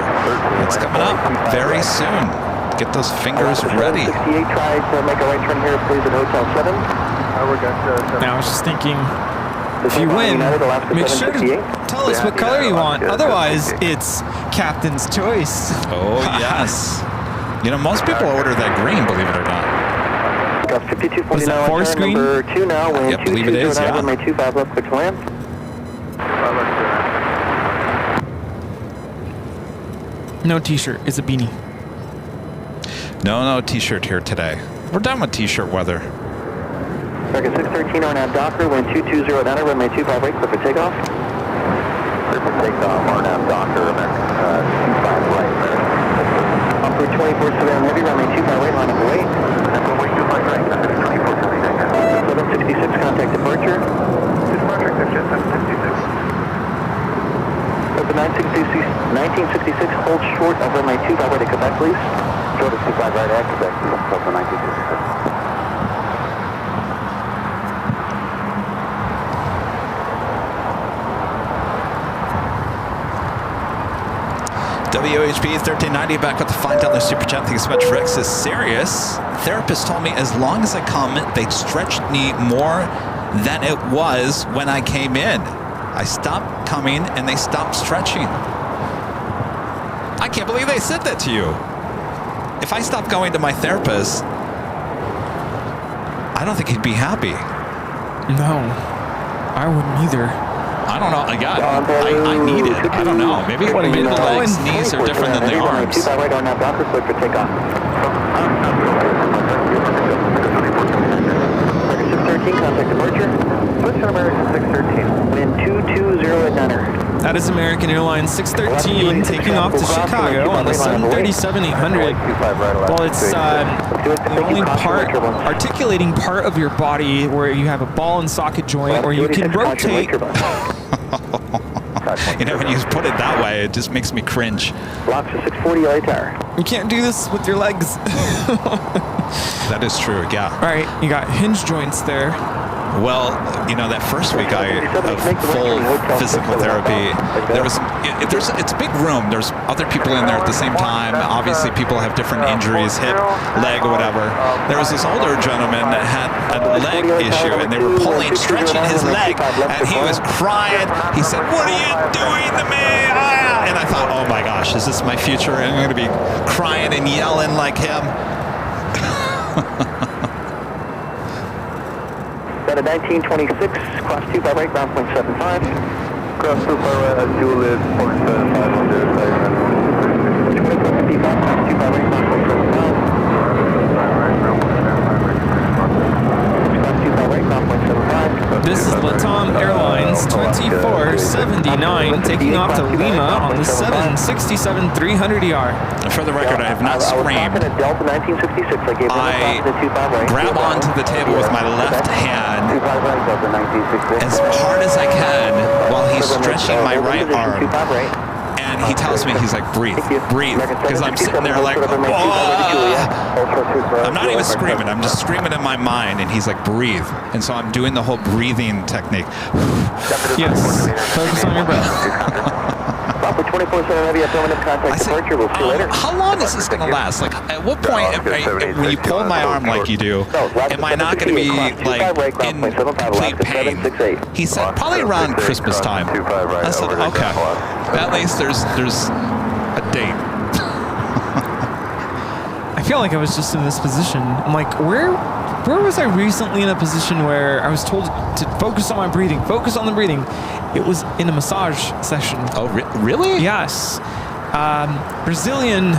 It's coming up very soon. Get those fingers ready. 68, try to make a right turn here, please, at Hotel 7. Now I was just thinking, if you win, make sure to tell us what color you want. Otherwise, it's Captain's choice. Oh, yes. You know, most people order that green, believe it or not. Was that forest green? Number 2 now, wind I believe it is, yeah. 25 left, quick to land. No t-shirt, it's a beanie. No t-shirt here today. We're done with t-shirt weather. American 613 RNAV Docker, wind 220 at enter, runway 25 right, clear for takeoff. Clear for takeoff, RNAV Docker, American 25 right, Upward 24-7 heavy, runway 25 right, line up away. Runway 25 right, 766, contact departure. Departure, clear, 766. Open 1966, hold short of runway 25 right, Quebec, please. Short of 25 right at Quebec, Delta 1966. WHP 1390 back with the $5 super chat. Thanks so much. Rex is serious. Therapist told me as long as I come, they stretched me more than it was when I came in. I stopped coming and they stopped stretching. I can't believe they said that to you. If I stopped going to my therapist, I don't think he'd be happy. No, I wouldn't either. I don't know. I need it. I don't know. Maybe the legs, knees are different than the arms. 25 right on that Docker, click for takeoff. 613, contact departure. Switch to American 613. Wind 220 at enter. That is American Airlines 613 taking off to Chicago on the 737-800. Well, it's the only articulating part of your body where you have a ball and socket joint where you can rotate. You know, when you put it that way, it just makes me cringe. Blocks to 640 LA Tower. You can't do this with your legs. That is true, yeah. All right, you got hinge joints there. Well, you know, that first week of full physical therapy, it's a big room. There's other people in there at the same time. Obviously, people have different injuries, hip, leg, whatever. There was this older gentleman that had a leg issue, and they were stretching his leg, and he was crying. He said, "What are you doing to me?" And I thought, oh my gosh, is this my future? I'm going to be crying and yelling like him. At a 1926, cross 25 right, ground point 75. Cross 25 right, dual is 0.75 on the side. 2455, cross 25 right, ground point 75. Cross 25 right, ground point 75. This is Latam Airlines 2479 taking off to Lima on the 767-300ER. For the record, I have not screamed. I grab onto the table with my left hand as hard as I can while he's stretching my right arm. And he tells me, he's like, breathe, because I'm sitting there like, I'm not even screaming, I'm just screaming in my mind, and he's like, breathe. And so I'm doing the whole breathing technique. Yes, focus on your breath. I said, how long is this going to last? Like, at what point, when you pull my arm like you do, am I not going to be like in complete pain? He said, probably around Christmas time. I said, okay. At least there's a date. I feel like I was just in this position. I'm like, where was I recently in a position where I was told to focus on my breathing, focus on the breathing? It was in a massage session. Oh, really? Yes. Brazilian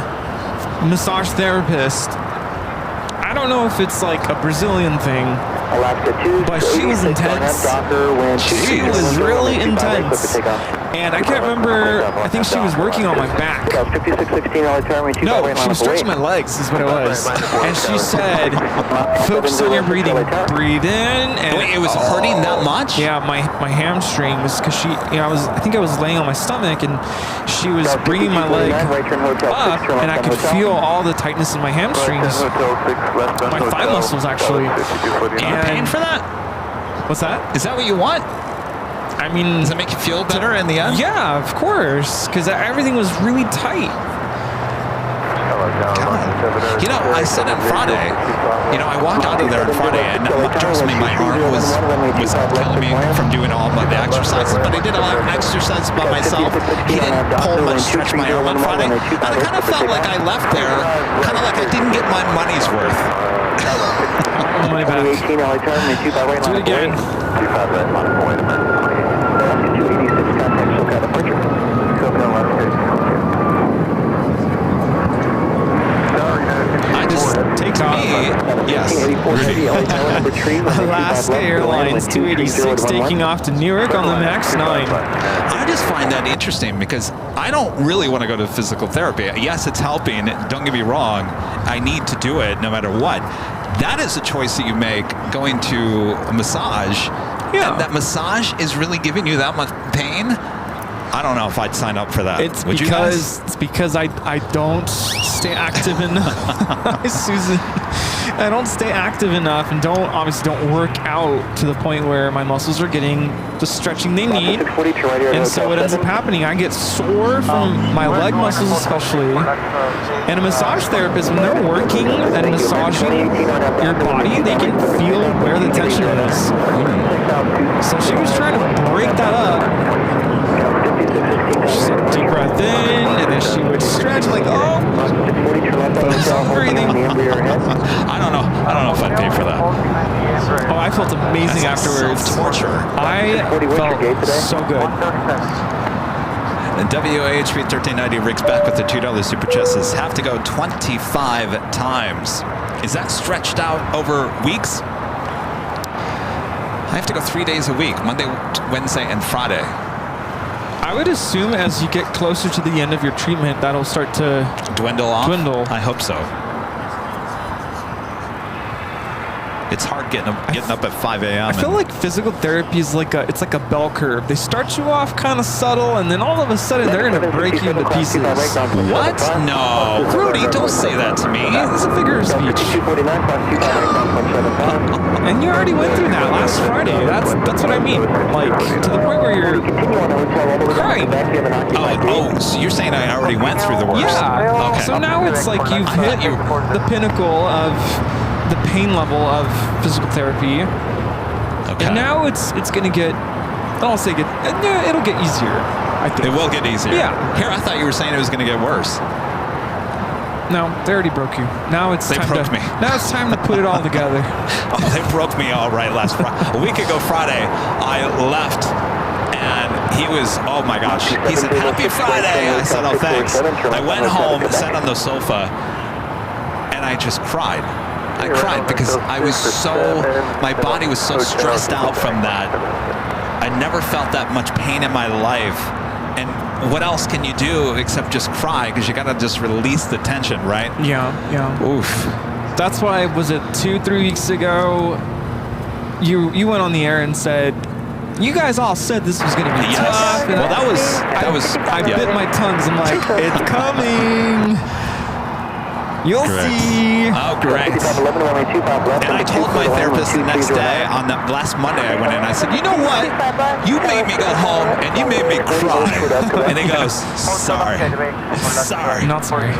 massage therapist. I don't know if it's like a Brazilian thing, Alaska 2, but she was intense. She was really intense. And I can't remember, I think she was working on my back. No, she was stretching my legs is what it was. And she said, focus on your breathing. Breathe in. And wait, it was hurting that much? Yeah, my hamstrings, because she, you know, I think I was laying on my stomach and she was bringing my leg up and I could feel all the tightness in my hamstrings. My thigh muscles, actually. And paying for that? What's that? Is that what you want? I mean, does it make you feel better in the end? Yeah, of course, because everything was really tight. You know, I said on Friday, you know, I walked out of there on Friday and trust me, my arm was killing me from doing all the exercises, but I did a lot of exercises by myself. He didn't pull much, stretch my arm on Friday, and I kind of felt like I left there, kind of like I didn't get my money's worth. My back. Do it again. Takes me, yes. Alaska Airlines 286 taking off to Newark on the MAX 9. I just find that interesting because I don't really want to go to physical therapy. Yes, it's helping. Don't get me wrong. I need to do it no matter what. That is a choice that you make going to a massage. Yeah. That massage is really giving you that much pain. I don't know if I'd sign up for that. It's because I don't stay active enough. Susan, I don't stay active enough and obviously don't work out to the point where my muscles are getting the stretching they need. And so what ends up happening, I get sore from my leg muscles especially. And a massage therapist, when they're working and massaging your body, they can feel where the tension is. So she was trying to break that up. She said deep breath in, and then she would stretch like, oh, focus on breathing. I don't know if I'd pay for that. Oh, I felt amazing afterwards. Torture. I felt so good. And WAHP 1390 rigs back with the $2 super chat says have to go 25 times. Is that stretched out over weeks? I have to go 3 days a week, Monday, Wednesday, and Friday. I would assume as you get closer to the end of your treatment, that'll start to dwindle off. I hope so. It's hard getting up at 5 a.m. I feel like physical therapy is like it's like a bell curve. They start you off kind of subtle, and then all of a sudden they're going to break you into pieces. What? No, Rudy, don't say that to me. It's a figure of speech. And you already went through that last Friday. That's what I mean. Like to the point where you're crying. Oh, so you're saying I already went through the worst? Yeah. Okay. So now it's like you've hit the pinnacle of the pain level of physical therapy. Okay. And now it's going to get, I don't say get, it'll get easier, I think. It will get easier. Yeah. Here, I thought you were saying it was going to get worse. No, they already broke you. Now it's time to, now it's time to put it all together. Oh, they broke me all right last Friday. A week ago Friday, I left and he was, oh my gosh, he said, happy Friday. I said, oh, thanks. I went home, sat on the sofa, and I just cried. I cried because I was my body was so stressed out from that. I never felt that much pain in my life. And what else can you do except just cry? Because you got to just release the tension, right? Yeah. Oof. That's why, was it 2-3 weeks ago, you went on the air and said, you guys all said this was going to be tough. And well, I bit my tongues. I'm like, it's coming. You'll see. Oh, great. And I told my therapist the next day, on the last Monday I went in, I said, you know what? You made me go home and you made me cry. And he goes, sorry. Sorry. Not sorry.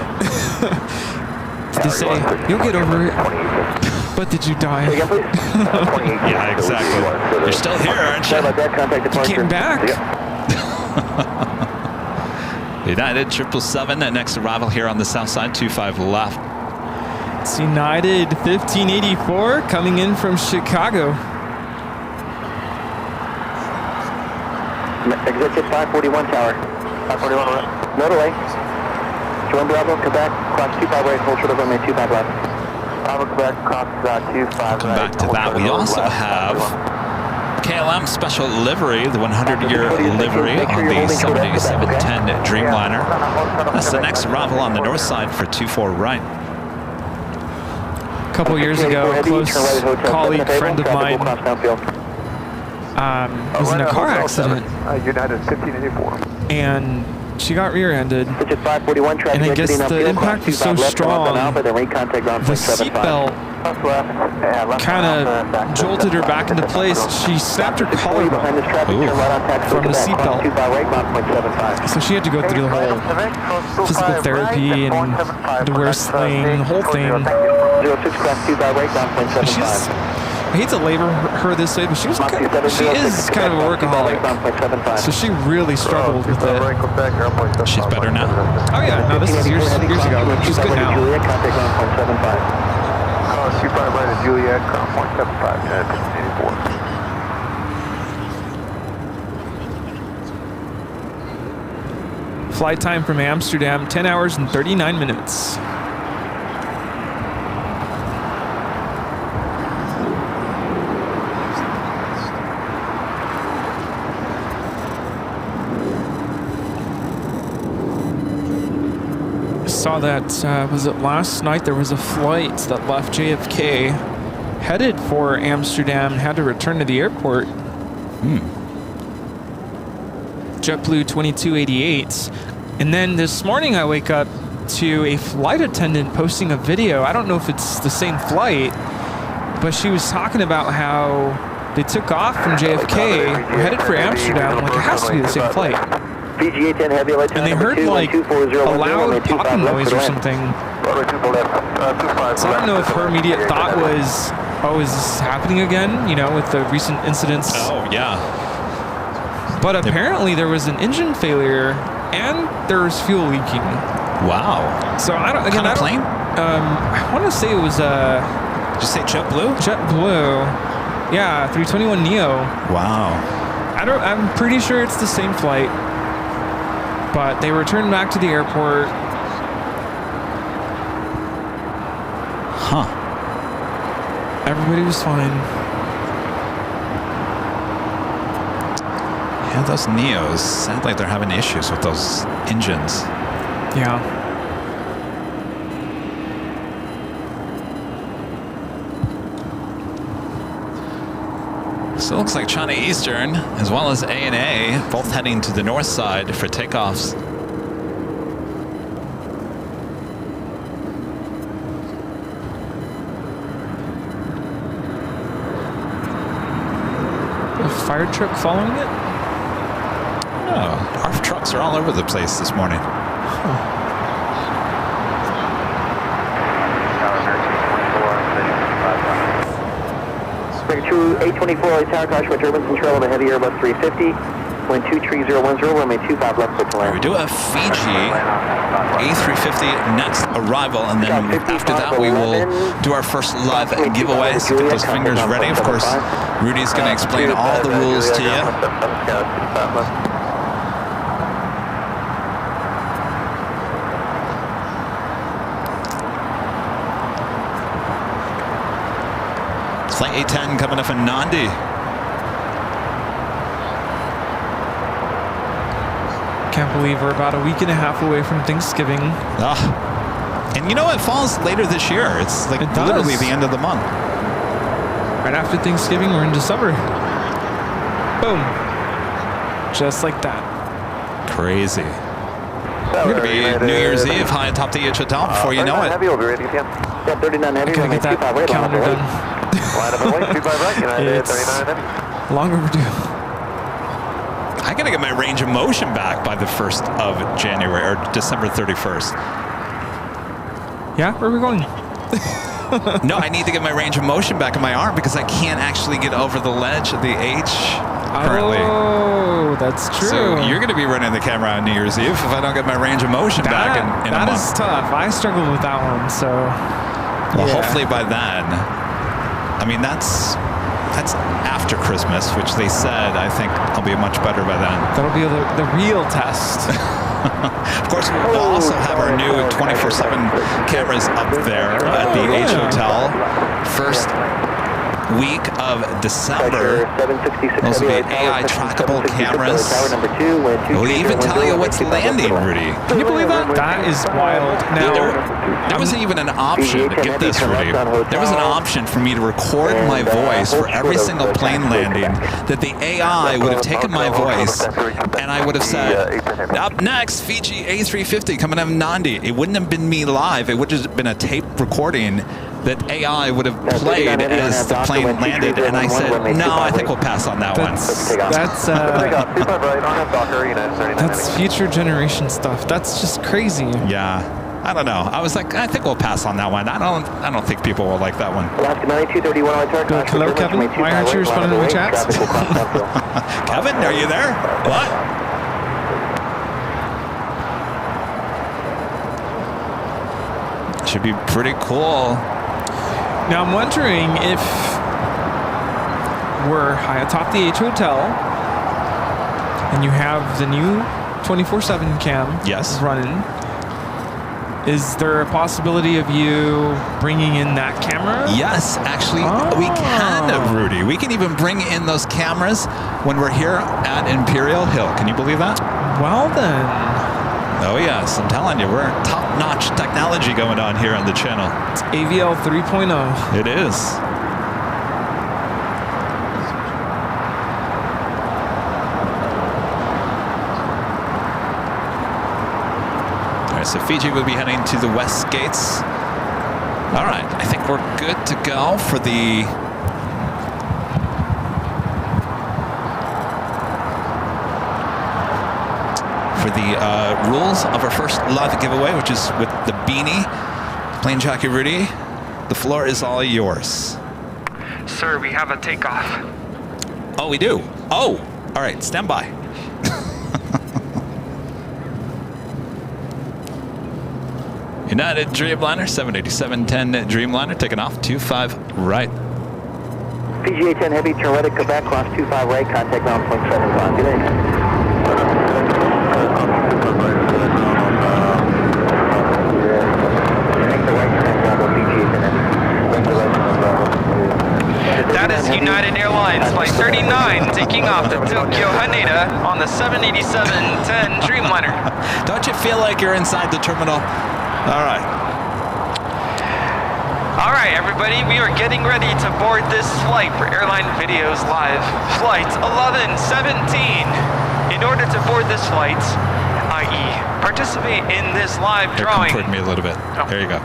Did they say, you'll get over it? But did you die? Yeah, exactly. You're still here, aren't you? You came back. United 777, next arrival here on the south side, 25 left. It's United 1584 coming in from Chicago. Exit 541 tower. 541 no delay. Join Bravo, Quebec, cross 25 right, hold short of runway 25 left. Bravo, Quebec, cross 25 right. Come back to that. We also have KLM KLM special livery, the 100-year livery on the 787-10 Dreamliner. That's the next arrival on the north side for 24 right. A couple years ago, a close colleague, friend of mine, was in a car accident. United 1584. And she got rear-ended, and I guess the impact was so strong, the seatbelt kind of jolted her back into place. She snapped her collarbone from the seatbelt, so she had to go through the whole physical therapy and the worst thing, the whole thing. She's, I hate to label her this way, but she is kind of a workaholic, so she really struggled with it. She's better now. Oh yeah, no, this is years ago. She's good now. Q5 right at Juliet, crown point 75, United 1584. Flight time from Amsterdam, 10 hours and 39 minutes. Saw that, was it last night, there was a flight that left JFK headed for Amsterdam and had to return to the airport. JetBlue 2288. And then this morning I wake up to a flight attendant posting a video. I don't know if it's the same flight, but she was talking about how they took off from JFK, headed for Amsterdam. Like, it has to be the same flight. And they heard like a loud popping noise or something. So I don't know if her immediate thought was, oh, is this happening again? You know, with the recent incidents. Oh, yeah. But apparently there was an engine failure and there was fuel leaking. Wow. So I don't, again, plane? I want to say it was Did you say JetBlue? JetBlue. Yeah, 321neo. Wow. I'm pretty sure it's the same flight. But they returned back to the airport. Huh. Everybody was fine. Yeah, those Neos, sound like they're having issues with those engines. Yeah. So it looks like China Eastern, as well as ANA, both heading to the north side for takeoffs. A fire truck following it? Oh, ARF trucks are all over the place this morning. Huh. True 824, tower crash with turbines and trail of a heavy Airbus 350. Wind 23010, runway 25 left foot to land. We do have Fiji A350 next arrival, and then after that we will do our first live giveaway. So get those fingers ready. Of course, Rudy's going to explain all the rules to you. Flight A10 coming up in Nandi. Can't believe we're about a week and a half away from Thanksgiving. And you know, it falls later this year. It's like literally the end of the month. Right after Thanksgiving, we're in December. Boom. Just like that. Crazy. We're going to be New Year's Eve high atop the Hotel before you know it. Heavy, we'll be ready again. Yeah, 39 heavy, Gotta get that calendar done. Line up and wait, 25 right, United 39 heavy. Long overdue. I got to get my range of motion back by the 1st of January or December 31st. Yeah, where are we going? No, I need to get my range of motion back in my arm because I can't actually get over the ledge of the H currently. Oh, that's true. So you're going to be running the camera on New Year's Eve if I don't get my range of motion back in a month. That is tough. I struggled with that one, so. Well, hopefully by then. I mean, that's after Christmas, which they said, I think I'll be much better by then. That'll be the real test. Of course, we'll also have our new 24/7 cameras up there at the H Hotel. First week of December. Those will be AI trackable cameras. It will even tell you what's landing, Rudy. Can you believe that? That is wild. Now, there wasn't even an option. Get this, Rudy. There was an option for me to record my voice for every single plane landing that the AI would have taken my voice and I would have said, up next, Fiji A350 coming out of Nandi. It wouldn't have been me live. It would have just been a tape recording that AI would have played as the plane landed, and I said, no, I think we'll pass on that one. That's future generation stuff. That's just crazy. Yeah, I don't know. I was like, I think we'll pass on that one. I don't think people will like that one. Hello, Kevin. Why aren't you responding to my chats? Kevin, are you there? What? Should be pretty cool. Now I'm wondering if we're high atop the H Hotel and you have the new 24/7 cam running. Is there a possibility of you bringing in that camera? Yes, actually, we can, Rudy. We can even bring in those cameras when we're here at Imperial Hill. Can you believe that? Well then. Oh yes, I'm telling you, we're top-notch technology going on here on the channel. It's AVL 3.0. It is. All right, so Fiji will be heading to the west gates. All right, I think we're good to go for the rules of our first live giveaway, which is with the beanie. Plane jockey Rudy, the floor is all yours. Sir, we have a takeoff. Oh, we do? Oh, all right, stand by. United Dreamliner, 787-10 Dreamliner, taking off, 25 right. PGA 10 Heavy, turn right at Quebec, cross 25 right, contact ground point 75. Good day. That is United Airlines Flight 39 taking off to Tokyo Haneda on the 787-10 Dreamliner. Don't you feel like you're inside the terminal? All right. All right, everybody, we are getting ready to board this flight for Airline Videos Live. Flight 1117. In order to board this flight, i.e. participate in this live drawing. Comfort me a little bit. There you go.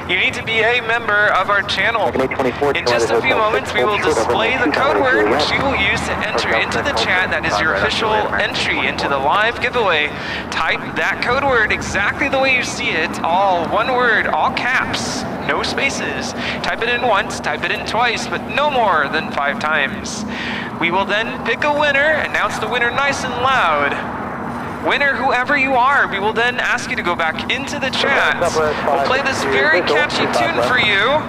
You need to be a member of our channel. In just a few moments, we will display the code word which you will use to enter into the chat. That is your official entry into the live giveaway. Type that code word exactly the way you see it. All one word, all caps, no spaces. Type it in once, type it in twice, but no more than 5 times. We will then pick a winner, announce the winner nice and loud. Winner, whoever you are, we will then ask you to go back into the chat. We'll play this very catchy tune for you.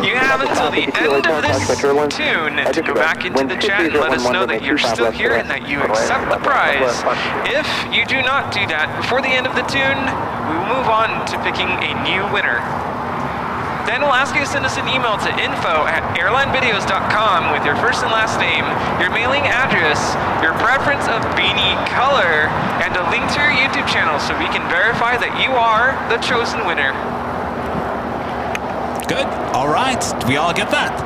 You have until the end of this tune to go back into the chat and let us know that you're still here and that you accept the prize. If you do not do that before the end of the tune, we will move on to picking a new winner. Then we'll ask you to send us an email to info@airlinevideos.com with your first and last name, your mailing address, your preference of beanie color, and a link to your YouTube channel so we can verify that you are the chosen winner. Good. All right. Do we all get that?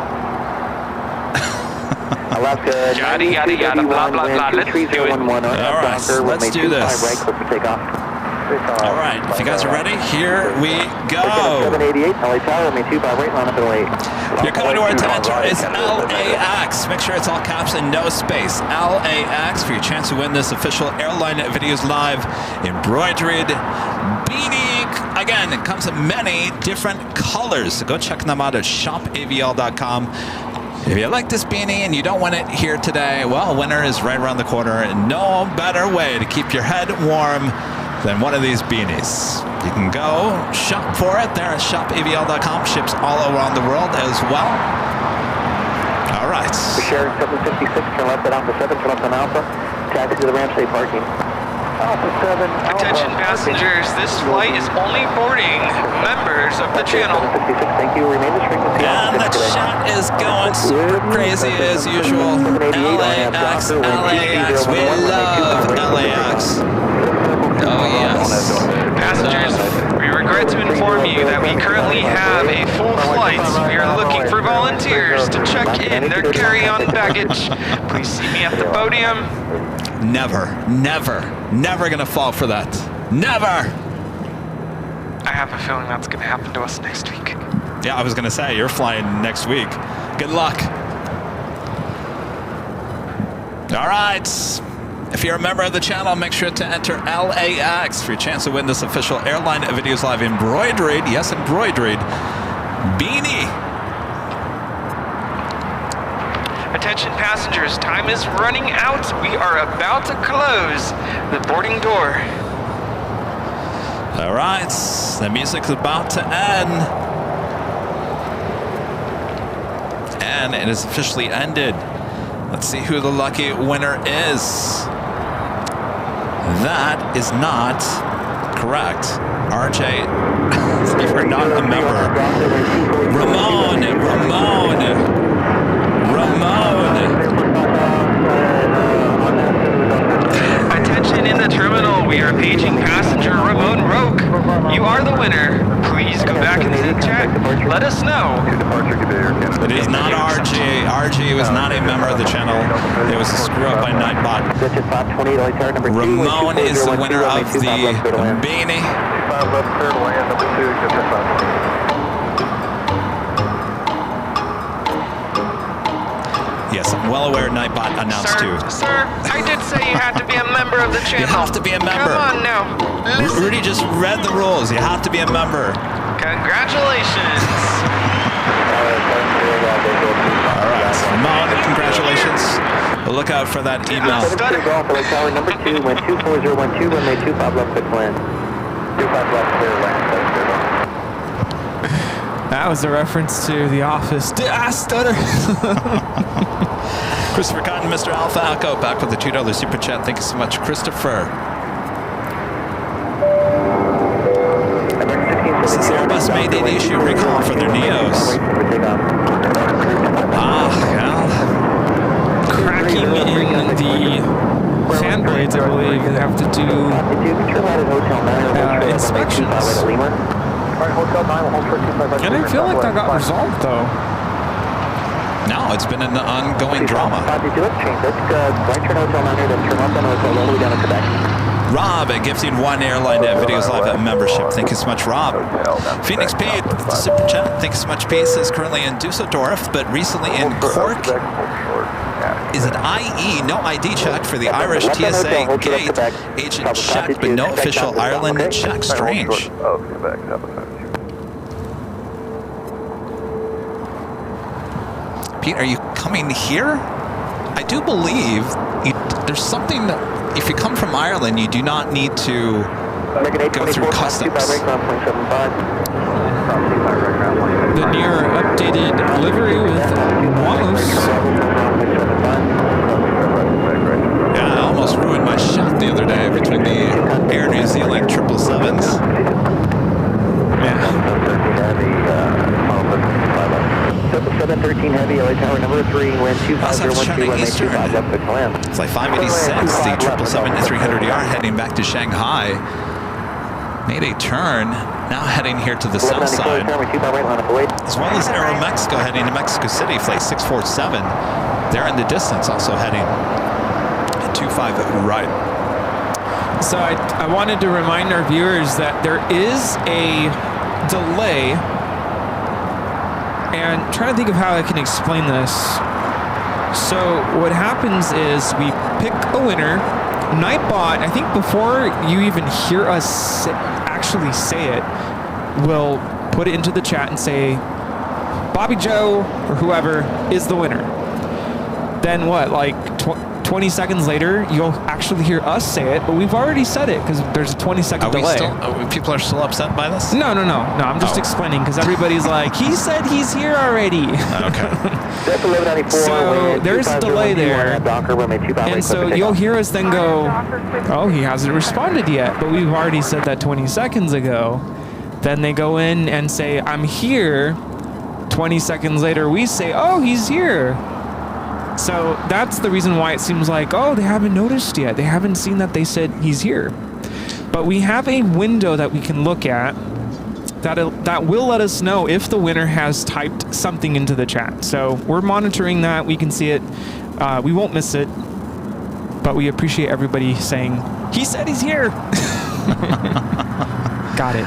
Alaska, yada, yada, yada, blah, blah, blah. Let's do it. All right, let's do this. Right, click for takeoff. All right, if you guys are ready, here we go. 788, LA Tower, main 25 right, line up at 08. You're coming to our attention. It's LAX. Make sure it's all caps and no space. LAX for your chance to win this official Airline Videos Live embroidered beanie. Again, it comes in many different colors, so go check them out at shopavl.com. If you like this beanie and you don't win it here today, well, winner is right around the corner, and no better way to keep your head warm than one of these beanies. You can go shop for it there at shopavl.com. Ships all around the world as well. All right. Share 756, turn left at Alpha 7, turn left on Alpha. Taxi to the ramp, stay parking. Attention passengers, this flight is only boarding members of the channel. Thank you. Remain this frequency. And the chat is going super crazy as usual. LAX, LAX, we love LAX. Oh yes. Passengers, we regret to inform you that we currently have a full flight. We are looking for volunteers to check in their carry-on baggage. Please see me at the podium. Never, never, never gonna fall for that. Never! I have a feeling that's gonna happen to us next week. Yeah, I was gonna say, you're flying next week. Good luck. All right. If you're a member of the channel, make sure to enter LAX for your chance to win this official Airline Videos Live embroidered, yes, embroidered, beanie. Attention passengers, time is running out. We are about to close the boarding door. All right, the music's about to end. And it is officially ended. Let's see who the lucky winner is. That is not correct. RJ, you're not a member. Ramon. Attention in the terminal, we are paging passenger Ramon Roque. You are the winner. Please go back into the chat. Let us know. It is not RG. RG was not a member of the channel. It was a screw up by Nightbot. Ramon is the winner of the beanie. Yes, I'm well aware Nightbot announced too. Sir, I did say you had to be a member of the channel. You have to be a member. Come on now. Listen. Rudy just read the rules. You have to be a member. Congratulations. All right, Ramon, congratulations. We'll look out for that email. Tower number 2, wind 24012, runway 25 left, quick land. 25 left, clear land. That was a reference to The Office. Stutter. Christopher Cotton, Mr. Alpha Echo, back with the $2 super chat. Thank you so much, Christopher. Since Airbus made an issue recall for their Neos. Cracking in the fan blades, I believe, they have to do inspections. I didn't feel like that got resolved, though. No, it's been an ongoing drama. Rob gifting 1 Airline Videos Live membership. Thank you so much, Rob. Phoenix Pete, the super chat. Thank you so much, Peace. Is currently in Dusseldorf, but recently in Cork. Is it IE? No ID check for the Irish TSA gate. Agent check, but no official Ireland check. Strange. Pete, are you coming here? I do believe there's something that if you come from Ireland, you do not need to go through customs. The near updated livery with Wallace. Yeah, I almost ruined my shot the other day between the Air New Zealand 777s. Yeah. 713 heavy, LA Tower number 3, wind 2012, runway 25 left, quick land. It's like 586, the 777-300ER heading back to Shanghai. Made a turn, now heading here to the south side. As well as Aeromexico heading to Mexico City, flight 647. They're in the distance, also heading at 25 right. So I wanted to remind our viewers that there is a delay. And trying to think of how I can explain this. So what happens is we pick a winner. Nightbot, I think before you even hear us actually say it, will put it into the chat and say, Bobby Joe or whoever is the winner. Then what, like 20 seconds later, you'll actually hear us say it, but we've already said it because there's a 20-second delay. People are still upset by this? No. I'm just explaining because everybody's like, he said he's here already. Okay. So there's a delay there. And so you'll hear us then go, oh, he hasn't responded yet, but we've already said that 20 seconds ago. Then they go in and say, I'm here. 20 seconds later, we say, oh, he's here. So that's the reason why it seems like, oh, they haven't noticed yet. They haven't seen that they said he's here. But we have a window that we can look at that will let us know if the winner has typed something into the chat. So we're monitoring that. We can see it. We won't miss it. But we appreciate everybody saying, he said he's here. Got it.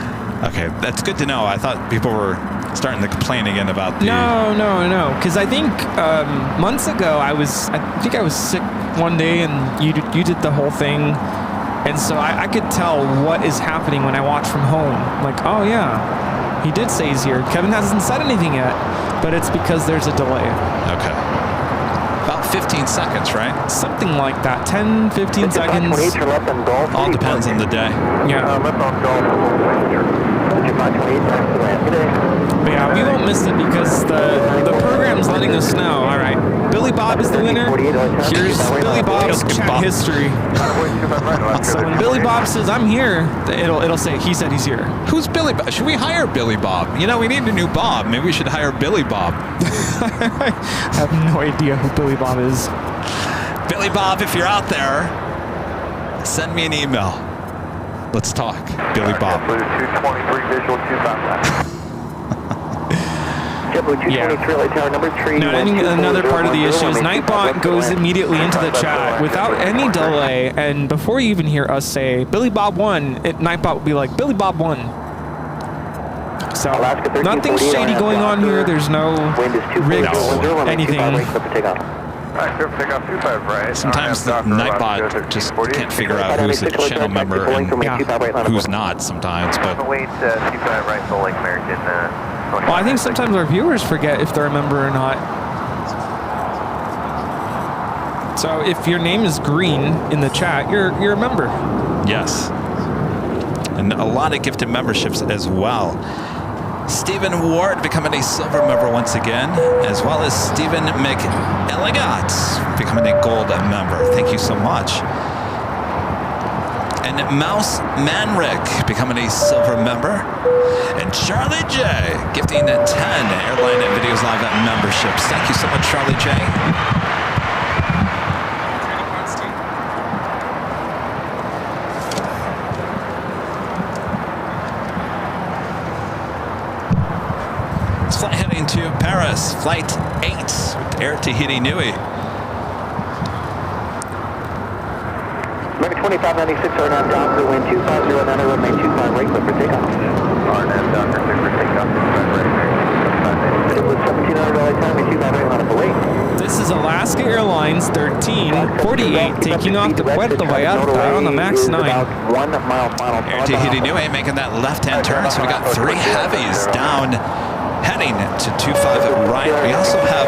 Okay, that's good to know. I thought people were starting to complain again about the... No. Because I think months ago, I think I was sick one day and you did the whole thing. And so I could tell what is happening when I watch from home. Like, oh yeah, he did say he's here. Kevin hasn't said anything yet, but it's because there's a delay. Okay. About 15 seconds, right? Something like that. 10, 15 seconds. All depends on the day. Yeah. But yeah, we won't miss it because the program's letting us know. All right, Billy Bob is the winner. Here's Billy Bob's chat history. So when Billy Bob says, I'm here, it'll say, he said he's here. Who's Billy Bob? Should we hire Billy Bob? You know, we need a new Bob. Maybe we should hire Billy Bob. I have no idea who Billy Bob is. Billy Bob, if you're out there, send me an email. Let's talk. Billy Bob. Blue 223 visual 255. No, I think another part of the issue is Nightbot goes immediately into the chat without any delay, and before you even hear us say Billy Bob won, Nightbot will be like Billy Bob won. So nothing shady going on here. There's no rigged anything. Sometimes the Nightbot just can't figure out who's a channel member and who's not sometimes, but... Well, I think sometimes our viewers forget if they're a member or not. So if your name is green in the chat, you're a member. Yes. And a lot of gifted memberships as well. Stephen Ward becoming a silver member once again, as well as Stephen McElligot becoming a gold member. Thank you so much. And Mouse Manrick becoming a silver member. And Charlie J gifting 10 Airline Videos Live memberships. Thank you so much, Charlie J. Flight heading to Paris, Flight 8 with Air Tahiti Nui. American 2596 RNAV Docker, wind 2509, runway 25 right, clear for takeoff. RNAV Docker, clear for takeoff, 25 right, $1,700 time, 25 right, line up away. This is Alaska Airlines 1348 taking off to Puerto Vallarta on the MAX 9. 1 mile final. Air Tahiti Nui making that left-hand turn, so we got 3 heavies down. Heading to 25 right. We also have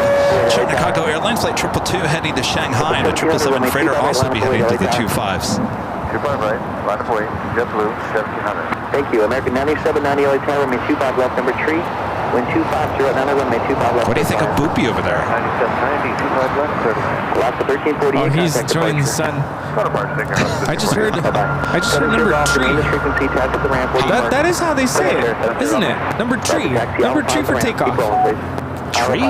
Chicago Airlines Flight 222 heading to Shanghai, and a 777 freighter also be heading to the 25s. 25 right, line of way, JetBlue, 1700. Thank you. American 9790 LA Tower, runway 25 left, number 3. Wind 250, runway 25 left. What do you think of Boopy over there? 9790, 25 left, 30. Alaska 1348. Oh, he's enjoying the sun. I just heard number 3. That is how they say it, isn't it? Number 3. Number 3 for takeoff. Tree?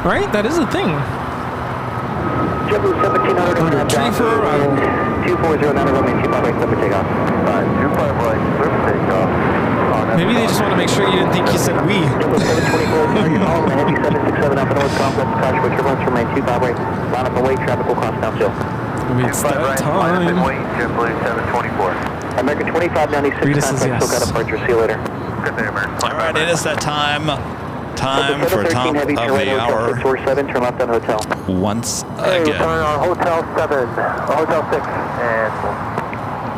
Right? That is a thing. JetBlue 1700 Number 3 for arrival. 2409, runway 25 right, clear for takeoff. 25 right, clear for takeoff. Maybe they just want to make sure you didn't think he said we. JetBlue 724, target home, Heavy 767 up and north complex, crash for turbulence, remain 25 right, line up and wait, traffic will cross down still. It's that time. JetBlue 724. American 2596, contact SoCal departure, see you later. Good day, American. All right, it is that time. Time for top of the hour. 647, turn left on hotel. Once again. Hotel 7, Hotel 6, and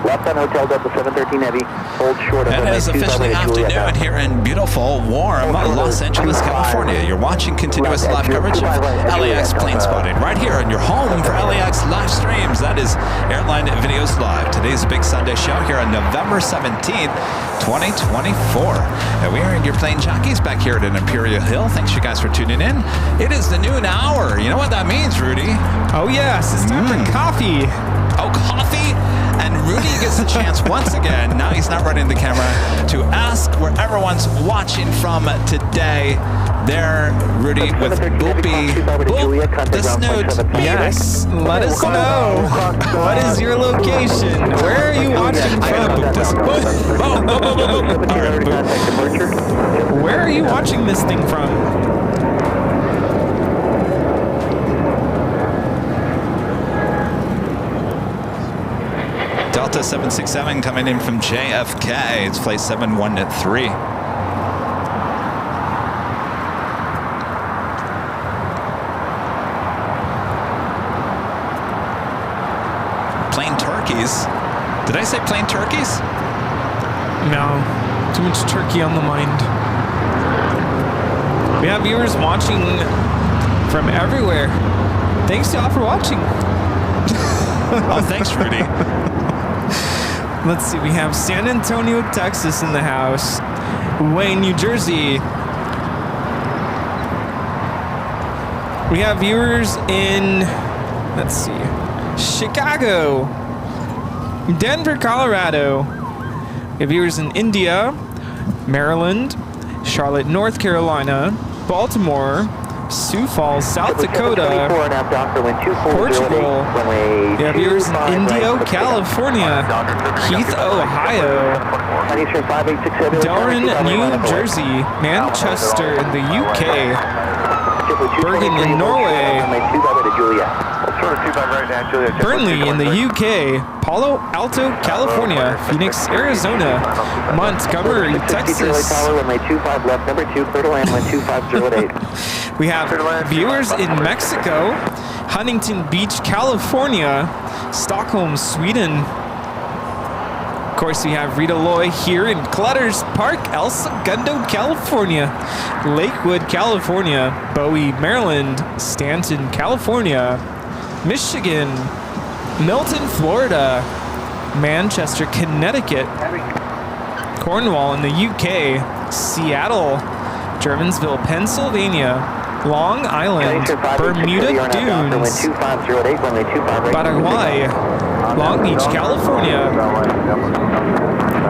Left on Hotel Delta 713 Heavy. Hold short of It is officially afternoon here in beautiful, warm Los Angeles, California. You're watching continuous live coverage of LAX plane spotting right here on your home for LAX live streams. That is Airline Videos Live. Today's big Sunday show here on November 17th, 2024. And we are in your plane jockeys back here at Imperial Hill. Thanks you guys for tuning in. It is the noon hour. You know what that means, Rudy? Oh yes, it's time for coffee. Oh, coffee? And Rudy gets a chance once again, now he's not running the camera, to ask where everyone's watching from today. There, Rudy, with Boopy. Boop, the snoot. Yes, let us know. What is your location? Where are you watching from? All right, Boop. Where are you watching this thing from? Delta 767 coming in from JFK. It's flight 713. Plain turkeys. Did I say plain turkeys? No, too much turkey on the mind. We have viewers watching from everywhere. Thanks to y'all for watching. Oh, thanks, Rudy. Let's see, we have San Antonio, Texas in the house. Wayne, New Jersey. We have viewers in, let's see, Chicago, Denver, Colorado. We have viewers in India, Maryland, Charlotte, North Carolina, Baltimore, Sioux Falls, South Dakota, Portugal. We have viewers in Indio, California, Heath, Ohio, Delran, New Jersey, Manchester in the UK, Bergen in Norway, Burnley in the UK, Palo Alto, California, Phoenix, Arizona, Montgomery, Texas. We have viewers in Mexico, Huntington Beach, California, Stockholm, Sweden. Of course, we have Rita Loy here in Clutters Park, El Segundo, California, Lakewood, California, Bowie, Maryland, Stanton, California, Michigan, Milton, Florida, Manchester, Connecticut, Cornwall in the UK, Seattle, Germansville, Pennsylvania, Long Island, Bermuda Dunes, Paraguay, Long Beach, California,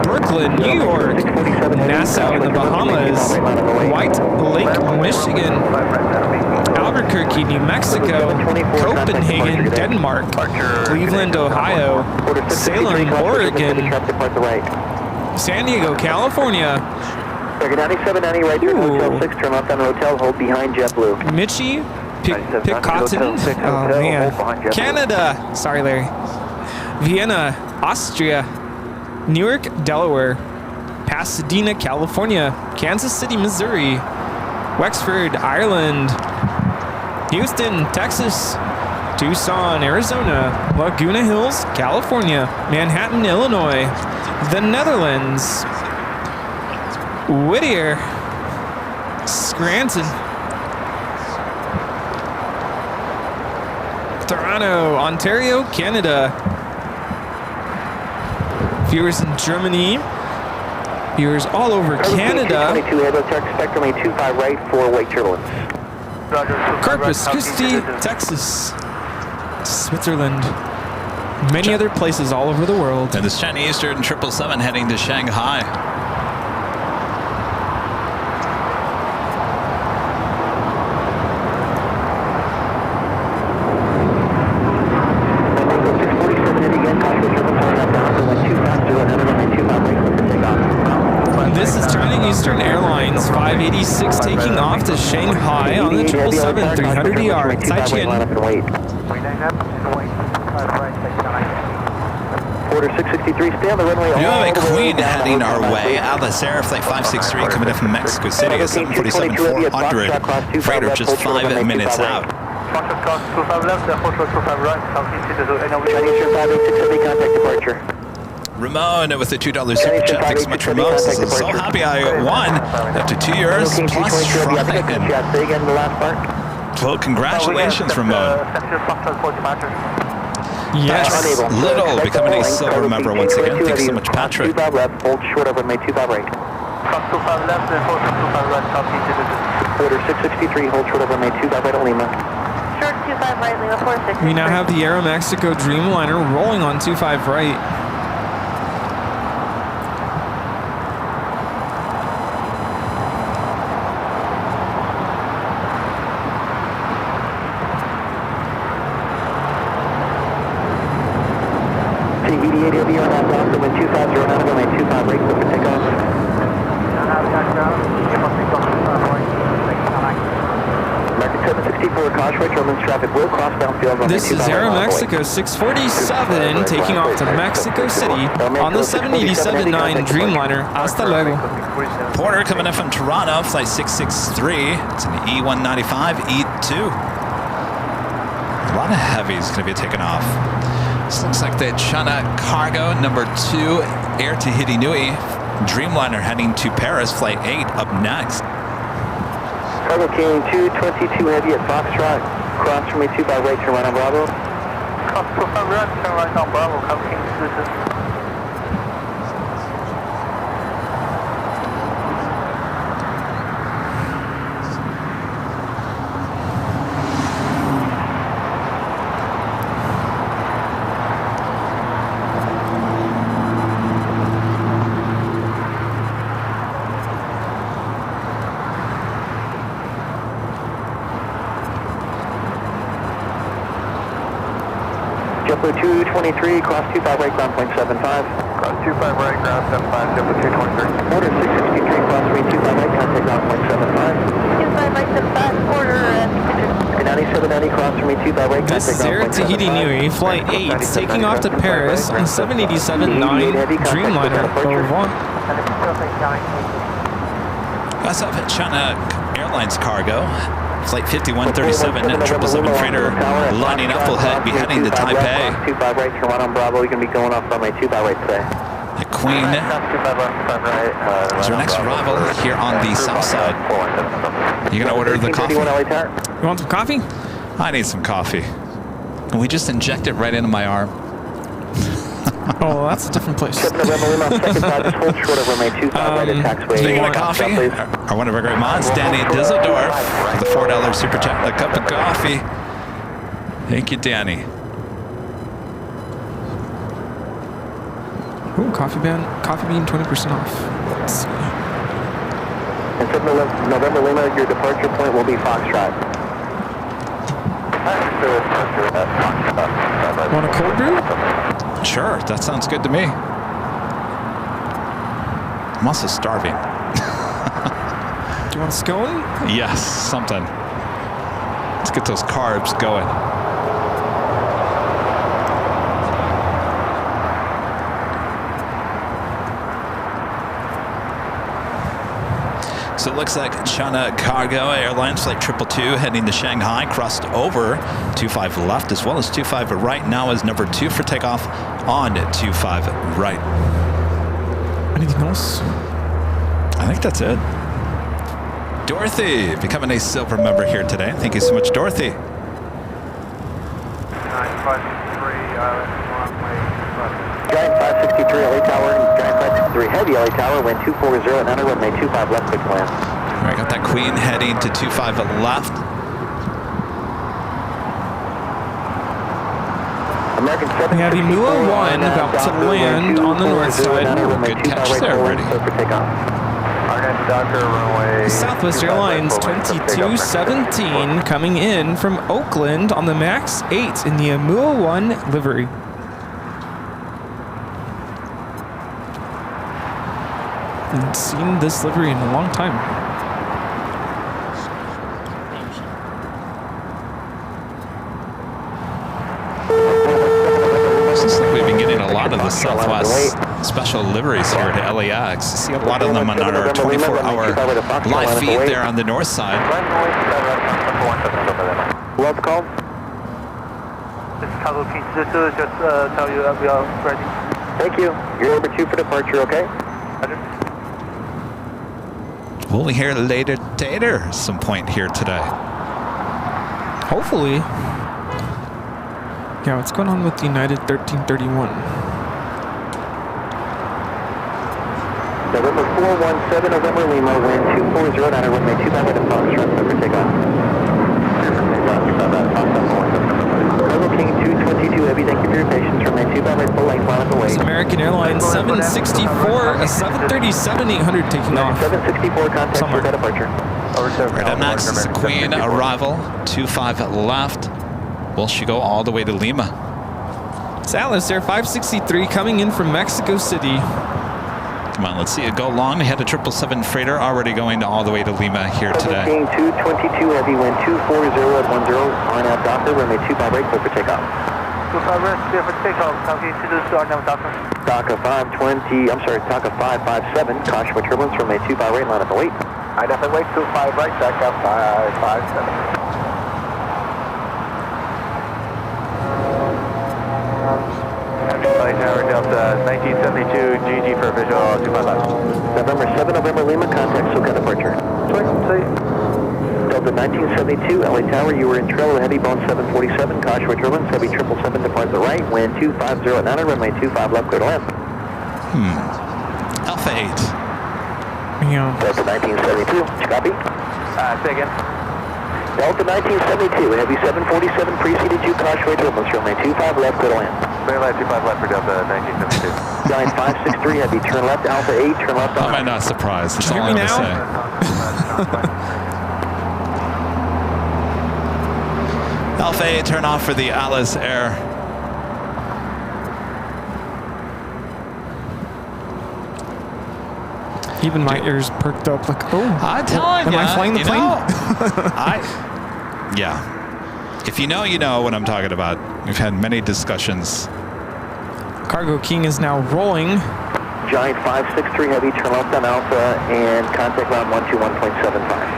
Brooklyn, New York, Nassau in the Bahamas, White Lake, Michigan, Albuquerque, New Mexico, Copenhagen, Denmark, Cleveland, Ohio, Salem, Oregon, San Diego, California. 9790 right turn Hotel 6, turn left on Hotel, hold behind JetBlue. Mitchie, Picotin, oh man, Canada, sorry Larry, Vienna, Austria, Newark, Delaware, Pasadena, California, Kansas City, Missouri, Wexford, Ireland, Houston, Texas, Tucson, Arizona, Laguna Hills, California, Manhattan, Illinois, the Netherlands, Whittier, Scranton, Toronto, Ontario, Canada. Viewers in Germany. Viewers all over Canada. 22 Able Turk Spectrum 825 right for wake turbulence. Corpus Christi, Texas, Switzerland, many other places all over the world. And this Chinese Eastern 777 heading to Shanghai. This is China Eastern Airlines 586 taking off to Shanghai on the 777-300ER. Zaijian. Order 663, stay on the runway. You have a Queen heading our way. Alice Air Flight 563 coming in from Mexico City, a 747-400 freighter just 5 minutes out. Chinese 586 contact departure. Ramon with the $2 super chat. Thanks so much, Ramon. So happy I won after 2 years plus trying. Well, congratulations, Ramon. Yes. Little becoming a silver member once again. Thanks so much, Patrick. 25 left, hold short over May 25 right. Cross 25 left, and hold 25 right, copy. Order 663, hold short over May 25 right at Lima. Short 25 right, Lima 46. We now have the Aeromexico Dreamliner rolling on 25 right. Tahiti 880 on that block, wind 2509, runway 25 right, clear for takeoff. American 764, Kosh right, German traffic will cross downfield. This is Aeromexico 647 taking off to Mexico City on the 787-9 Dreamliner. Hasta luego. Porter coming in from Toronto, flight 663. It's an E195, E2. A lot of heavies going to be taken off. This looks like the China Cargo number 2 Air Tahiti Nui Dreamliner heading to Paris, flight 8 up next. Cargo King 222 heavy at Foxtrot, cross from A2 by right, turn right on Bravo. Cross 25 right, turn right on Bravo, Cargo King 222. JetBlue 223, cross 25 right, ground point 75. Cross 25 right, ground 75, JetBlue 223. Order 663, cross 325 right, contact ground point 75. 25 right, 75, order and 9790, cross from A2 by right, This is Air contact ground point Tahiti 75. Nui, flight 8, taking off to Paris on 787-9 Dreamliner au revoir. That's up at China Airlines Cargo. Flight 5137, 777 freighter lining up. We'll be heading to Taipei. 25 right, turn right on Bravo. You're going to be going off on A2 by right today. The Queen is our next arrival here on the south side. You gonna order the coffee? You want some coffee? I need some coffee. Can we just inject it right into my arm? Oh, that's a different place. Speaking of coffee, our one of our great mods, Danny Dizeldorf, with a $4 super chat and a cup of coffee. Thank you, Danny. Ooh, coffee bean 20% off. Let's see. And November Lima, your departure point will be Foxtrot. Want a cold brew? Sure, that sounds good to me. I'm also starving. Do you want a scone? Yes, something. Let's get those carbs going. So it looks like China Cargo Airlines flight 222 heading to Shanghai, crossed over 25 left as well as 25 right. Now is number 2 for takeoff on 25 right. Anything else? I think that's it. Dorothy becoming a silver member here today. Thank you so much, Dorothy. 9563, Giant 563 LA Tower, Giant 563 Heavy LA Tower, wind 240 and under runway 25 left, quick land. All right, got that Queen heading to 25 left. We have Emula 1 about to land on the north side. Good catch there, Brady. Southwest Airlines 2217 coming in from Oakland on the MAX 8 in the Emula 1 livery. Haven't seen this livery in a long time. Looks like we've been getting a lot of the Southwest special liveries here at LAX. See a lot of them on our 24-hour live feed there on the north side. What's called? This is Cargo King 22, just tell you that we are ready. Thank you. You're over 2 for departure, okay? We'll hear later at some point here today. Hopefully. Yeah, what's going on with United 1331? November 417, November Lima, wind 2409, runway 25 at Foxtrot, clear for takeoff. Cargo King 222 Heavy, thank you for your patience. Runway 25 at full length, line up away. It's American Airlines 764, a 737-800 taking off. 764, contact somewhere. for departure. Right up next is Queen arrival, 25 left. Will she go all the way to Lima? It's Atlas Air 563 coming in from Mexico City. Come on, let's see it go long. We had a 777 freighter already going all the way to Lima here today. King 222 Heavy, wind 240 at 10, on out Docker, runway 25 right, clear for takeoff. 25 right, clear for takeoff. Copy, to the start now, Docker. Docker 520, I'm sorry, Docker 557, caution for turbulence, runway 25 right, line up and wait. I definitely wait 25 right, back up 557. Flight Tower Delta 1972, GG for visual 25 left. November 7, November Lima, contact SoCal departure. Delta 1972, LA Tower, you were in trail of heavy Boeing 747, caution for turbulence, heavy 777 depart the right, wind 250 at 9, runway 25 left, clear to land. Alpha 8. Yeah. Delta 1972, did you copy? Say again. Delta 1972, heavy 747 preceded you, caution for turbulence, runway 25 left, clear to land. Clear line 25 left for Delta 1972. Giant 563 heavy, turn left, Alpha 8, turn left How on. am I not surprised? That's Did you all hear I'm me going to now? say. Alpha 8, turn off for the Atlas Air. Even my ears perked up like, oh. I'm telling you. Am I flying the plane? Yeah. If you know, you know what I'm talking about. We've had many discussions. Cargo King is now rolling. Giant 563 heavy, turn left on Alpha, and contact round 121.75.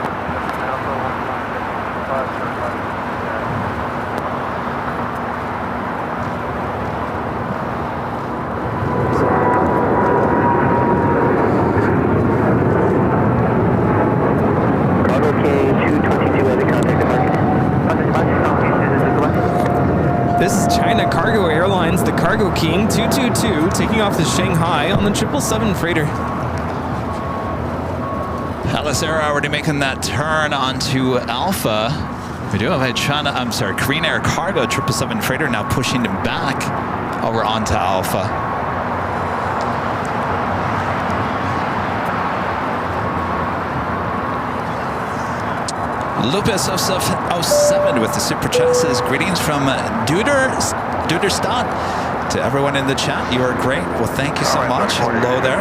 This is China Cargo Airlines, the Cargo King 222, taking off to Shanghai on the 777 freighter. Atlas Air already making that turn onto Alpha. We do have a Korean Air Cargo 777 freighter now pushing back over onto Alpha. Lupus 07 with the super chat says, greetings from Duderstadt. To everyone in the chat, you are great. Well, thank you so much. Hello there.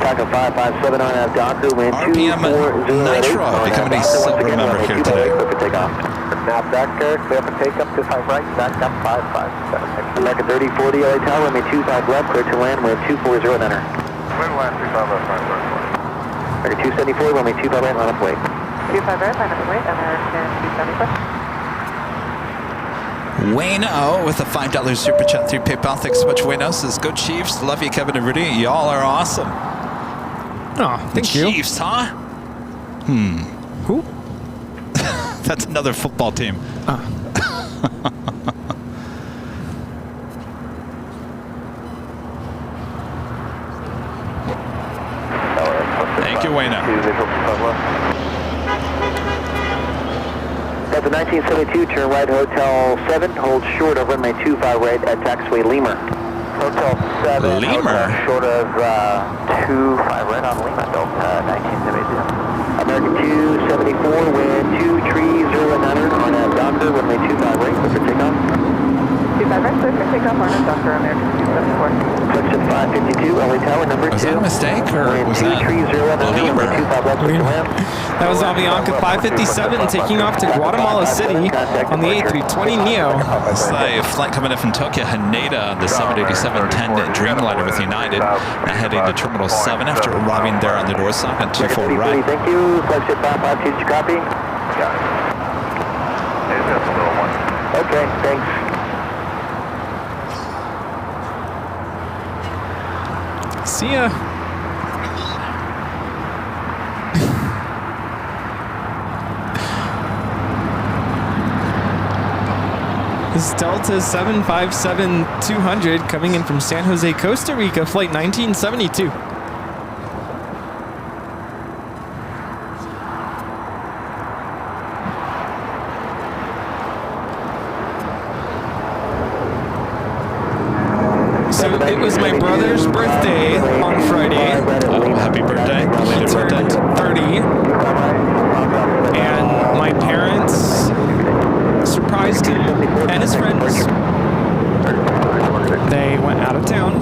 Taco 557 on out Docker, wind RPM Nitro becoming a silver member here today. Now Docker, clear for takeoff 25 right, back up 557. American 3040 LA Tower, runway 25 left, clear to land, wind 240 at enter. Wind line 25 left, American 274, runway 25 right, line up wait. 25 right, line up and wait, American 274. Wayno with a $5 super chat through PayPal. Thanks so much, Wayno. Says, go Chiefs. Love you, Kevin and Rudy. Y'all are awesome. Oh, thank you. Chiefs, huh? Who? That's another football team. Thank you, Wayno. Delta 1972, turn right, Hotel 7, hold short of runway 25 right at taxiway Lemur. Hotel 7, Lemur? Short of 25 right on Lima, Delta 1972. American 274, wind 230 on a Docker, runway 25 right, clear for takeoff. 25 right, clear for takeoff, on a Docker, American 274. Section 552, LA Tower, number 2. Was that a mistake, or was that Lemur? That was Avianca 557 taking off to Guatemala City on the A320neo. It's a flight coming in from Tokyo, Haneda, the 787-10 Dreamliner with United. Now heading to Terminal 7 after arriving there on the door side at 24 right. Thank you. Flagship 552, did you copy? Yeah. It's just a little one. Okay, thanks. See ya. This Delta 757-200 coming in from San Jose, Costa Rica, flight 1972. So it was my brother's birthday on Friday. Oh, happy birthday. He turned 30. And my parents surprised him and his friends. They went out of town.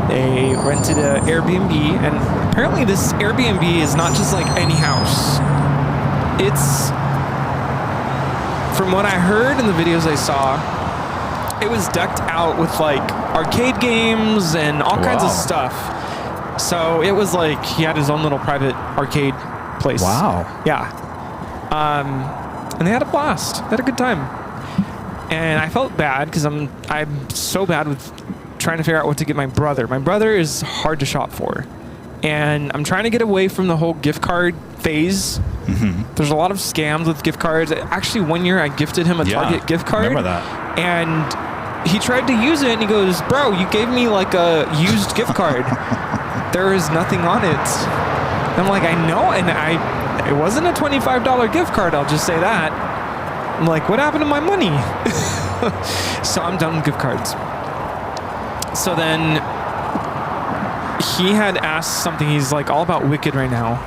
They rented an Airbnb, and apparently this Airbnb is not just like any house. It's, from what I heard in the videos I saw, it was decked out with like arcade games and all kinds of stuff. So it was like he had his own little private arcade place. Wow. Yeah. And they had a blast. They had a good time. And I felt bad because I'm so bad with trying to figure out what to get my brother. My brother is hard to shop for. And I'm trying to get away from the whole gift card phase. Mm-hmm. There's a lot of scams with gift cards. Actually, one year I gifted him a Target gift card. Remember that. And he tried to use it and he goes, "Bro, you gave me like a used gift card. There is nothing on it." And I'm like, "I know, and it wasn't a $25 gift card, I'll just say that." I'm like, "What happened to my money?" So I'm done with gift cards. So then he had asked something. He's like all about Wicked right now.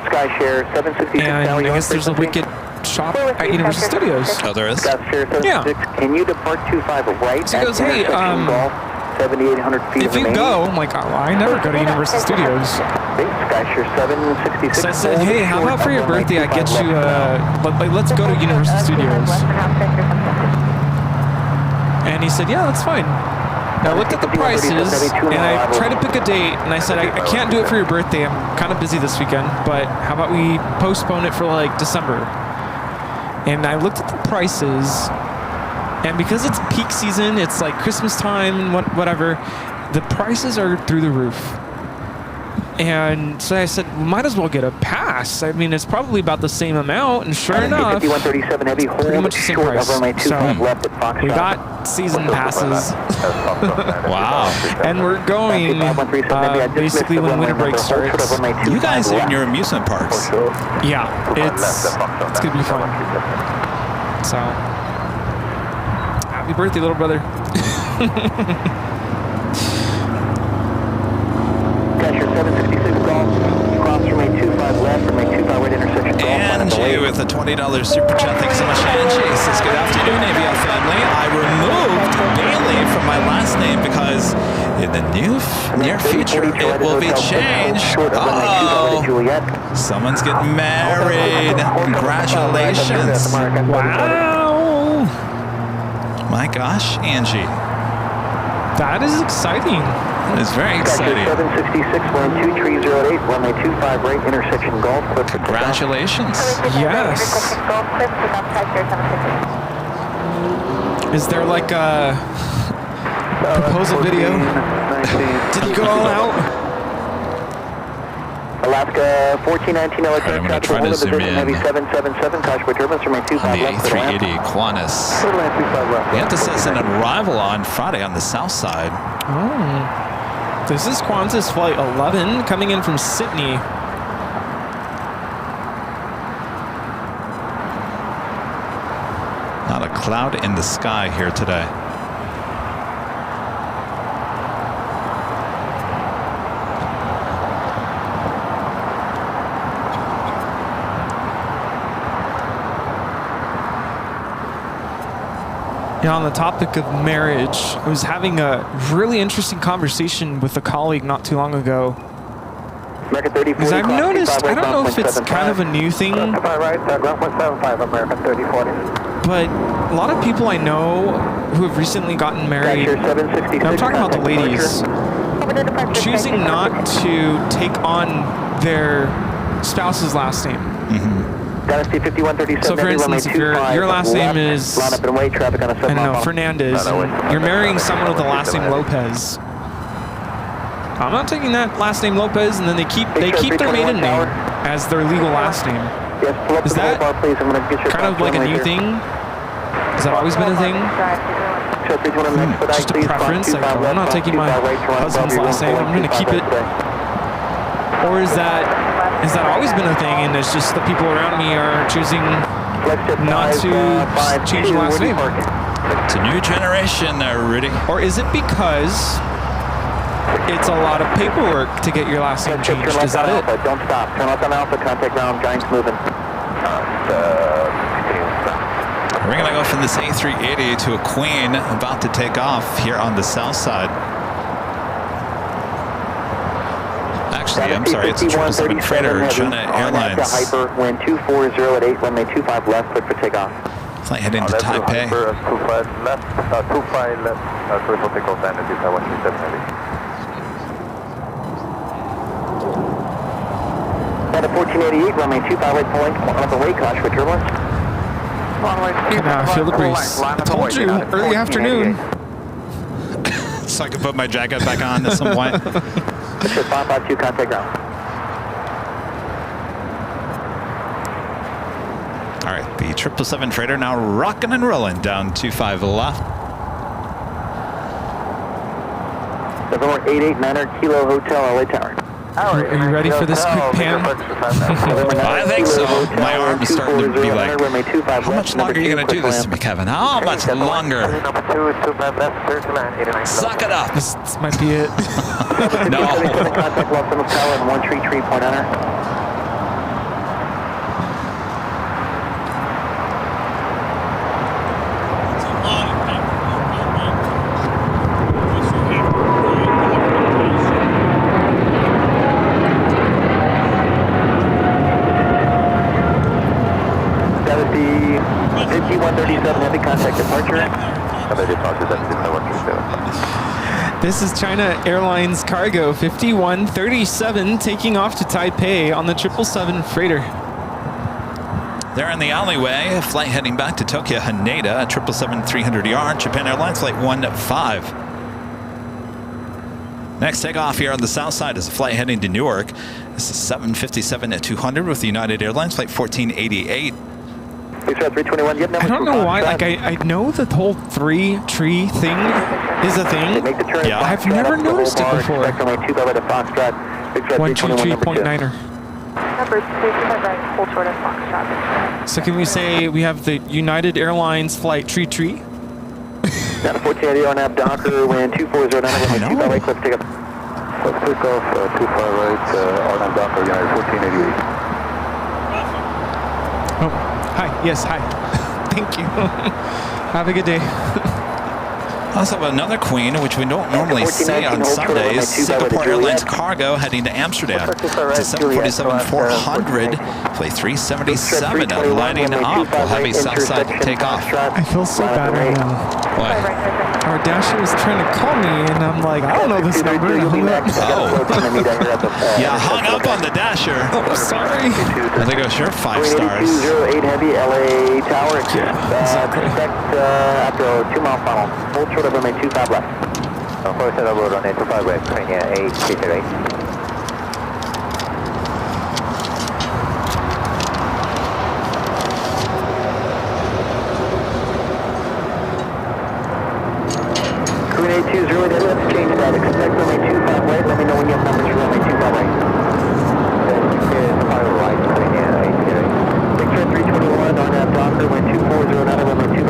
Skyshare 766. And I guess there's a Wicked shop at Universal Studios. Oh, there is? Skyshare 766. Yeah. Can you depart 25 right? So he goes, "Hey, 7,800 feet if you go," I'm like, "Oh, I never go to Universal Studios." Skyshare 766. So I said, "Hey, how about for your birthday, I get you let's go to Universal Studios." And he said, "Yeah, that's fine." And I looked at the prices, and I tried to pick a date, and I said, I can't do it for your birthday. I'm kind of busy this weekend, but how about we postpone it for like December? And I looked at the prices, and because it's peak season, it's like Christmas time, whatever, the prices are through the roof. And so I said, we might as well get a pass. I mean, it's probably about the same amount, and sure enough, pretty much the same price. So we got season passes. Wow. And we're going basically when winter break starts. You guys are in your amusement parks. Yeah, it's going to be fun. So, happy birthday, little brother. Skyshare 766 golf, cross from a 25 left from a 25 right intersection. Angie with a $20 super chat. Thanks so much, Angie. Says, "Good afternoon, AVL family. I removed Bailey from my last name because in the near future it will be changed." Oh, someone's getting married. Congratulations. Wow. My gosh, Angie. That is exciting. That is very exciting. 766, line 2308, runway 25 right, intersection Golf Cliff. Congratulations. Yes. Is there like a proposal video? Did you go all out? Alaska 1419 LAX. I'm going to try to zoom in Heavy 777, Koshwa turbines from my 25 on the left. A380 Kiwanis. We have to set an arrival on Friday on the south side. Oh. This is Qantas Flight 11 coming in from Sydney. Not a cloud in the sky here today. On the topic of marriage, I was having a really interesting conversation with a colleague not too long ago. Because I've noticed, I don't know if it's kind of a new thing, but a lot of people I know who have recently gotten married, and I'm talking about the ladies, choosing not to take on their spouse's last name. Mm-hmm. So for instance, if your last name is, I don't know, Fernandez, and you're marrying someone with the last name Lopez, I'm not taking that last name Lopez, and then they keep their maiden name as their legal last name. Yes, pull up Is to the that bar, please. I'm going to get your kind of like a new thing? Has that always been a thing? Just a preference? Like, oh, I'm not taking my husband's last name. I'm going to keep it. Or is that always been a thing, and it's just the people around me are choosing not to change the last name? It's a new generation there, Rudy. Or is it because it's a lot of paperwork to get your last name changed? Is that it? Don't stop. Turn left on Alpha. Contact ground. Giants moving. We're going to go from this A380 to a Queen about to take off here on the south side. Actually, I'm sorry, it's a 777 freighter, China Airlines. Hyper, wind 240 at 8, runway 25 left, cleared for takeoff. Flight heading to Taipei. 25 left, 25 left, clear for takeoff and Taiwan 378. At a 1488, runway 25 right, pulling on the way, caution for turbulence. I feel the breeze. I told you, early afternoon. So I can put my jacket back on at some point. 552, contact ground. All right, the 777 freighter now rocking and rolling down 25 left. November 889er, Kilo Hotel, LA Tower. Are you ready for this quick pan? I think so. My arm is starting to be like, how much longer are you going to do this to me, Kevin? How much longer? Suck it up. This might be it. No. Contact left on the tower and 133 point enter. This is China Airlines cargo 5137 taking off to Taipei on the 777 freighter. They're in the alleyway, flight heading back to Tokyo Haneda, 777-300ER, Japan Airlines flight 15. Next takeoff here on the south side is a flight heading to Newark. This is 757-200 with United Airlines flight 1488. I don't know why, like I know the whole 3 tree thing is a thing. Yeah. I've never noticed it before. 123.9er. Number 65 right, hold short of Foxtrot. So can we say we have the United Airlines flight tree? Down to 1480 on app Docker, wind 2409, runway 25 right, cliff take up. Let's take off 25 right, on app Docker, United 1488. Oh, hi. Yes, hi. Thank you. Have a good day. Also have another Queen, which we don't normally see on Sundays. Singapore Airlines cargo heading to Amsterdam. It's a 747-400, flight 377, lining up. We'll have a Southside takeoff. I feel so bad right now. What? Our dasher was trying to call me, and I'm like, I don't know this number. And I hung up. Yeah, hung up on the dasher. Oh, sorry. I think it was your 5 stars. 208 heavy, LA Tower. Yeah, exactly. Expect after 2 mile funnel. Hold short of runway 25 left. First set of road on 25 right, train 8308. Queen 820, let's change that. Expect runway 25 right. Let me know when you have numbers for runway 25 right.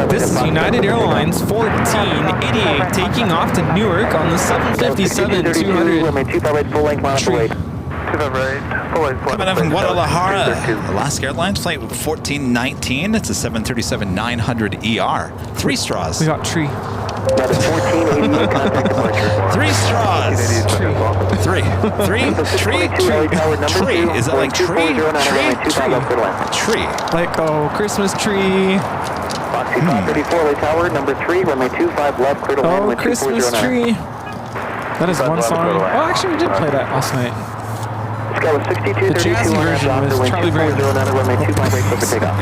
This is United Airlines 1488 taking off to Newark on the 757-200 tree. Coming up from Guadalajara, Alaska Airlines flight 1419. It's a 737-900ER. 3 straws. We got tree. 3 straws. Tree. Is that like tree? Tree. Like, oh, Christmas tree. 34 Lake Tower, number 3, runway 25 left, clear to land. Oh, Christmas tree. That is one song. Oh, actually, we did play that last night. Sky was 6232 The jazzy on version Docker, was wind Charlie 2409, runway 25 right, clear for takeoff.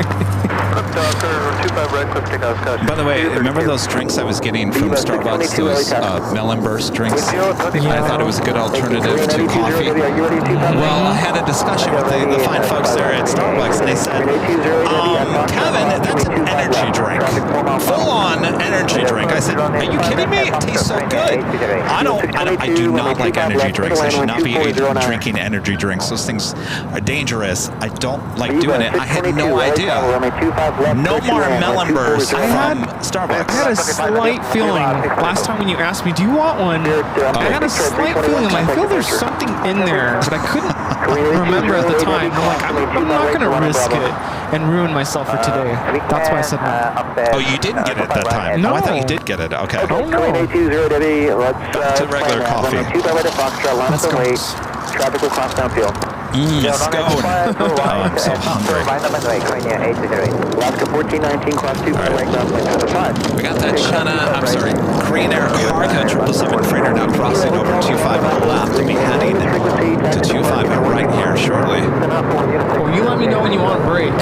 Docker, 25 right, clear for takeoff, Scotch. By the way, remember those drinks I was getting from Starbucks? Those melon burst drinks? I thought it was a good alternative to coffee. Well, I had a discussion with the fine folks there at Starbucks, and they said, Kevin, that's an energy drink. Full-on energy drink. I said, are you kidding me? It tastes so good. I do not like energy drinks. I should not be drinking energy drinks. Those things are dangerous. I don't like doing it. I had no idea. No more melon bursts from Starbucks. I had a slight feeling last time when you asked me, do you want one? I had a slight feeling, I feel there's something in there, but I couldn't remember at the time. I'm like, I'm not going to risk it and ruin myself for today. That's why I said no. Oh, you didn't get it that time? No. Oh, I thought you did get it. Okay. Oh, no. To regular coffee. Let's go. Traffic will cross downfield. Let's go. Oh, I'm so hungry. Alaska 1419, class 2, right now, We got that Korean Air Cargo 777 freighter now crossing over 25 on the left and be heading to 25 right here shortly. Well, you let me know when you want a break.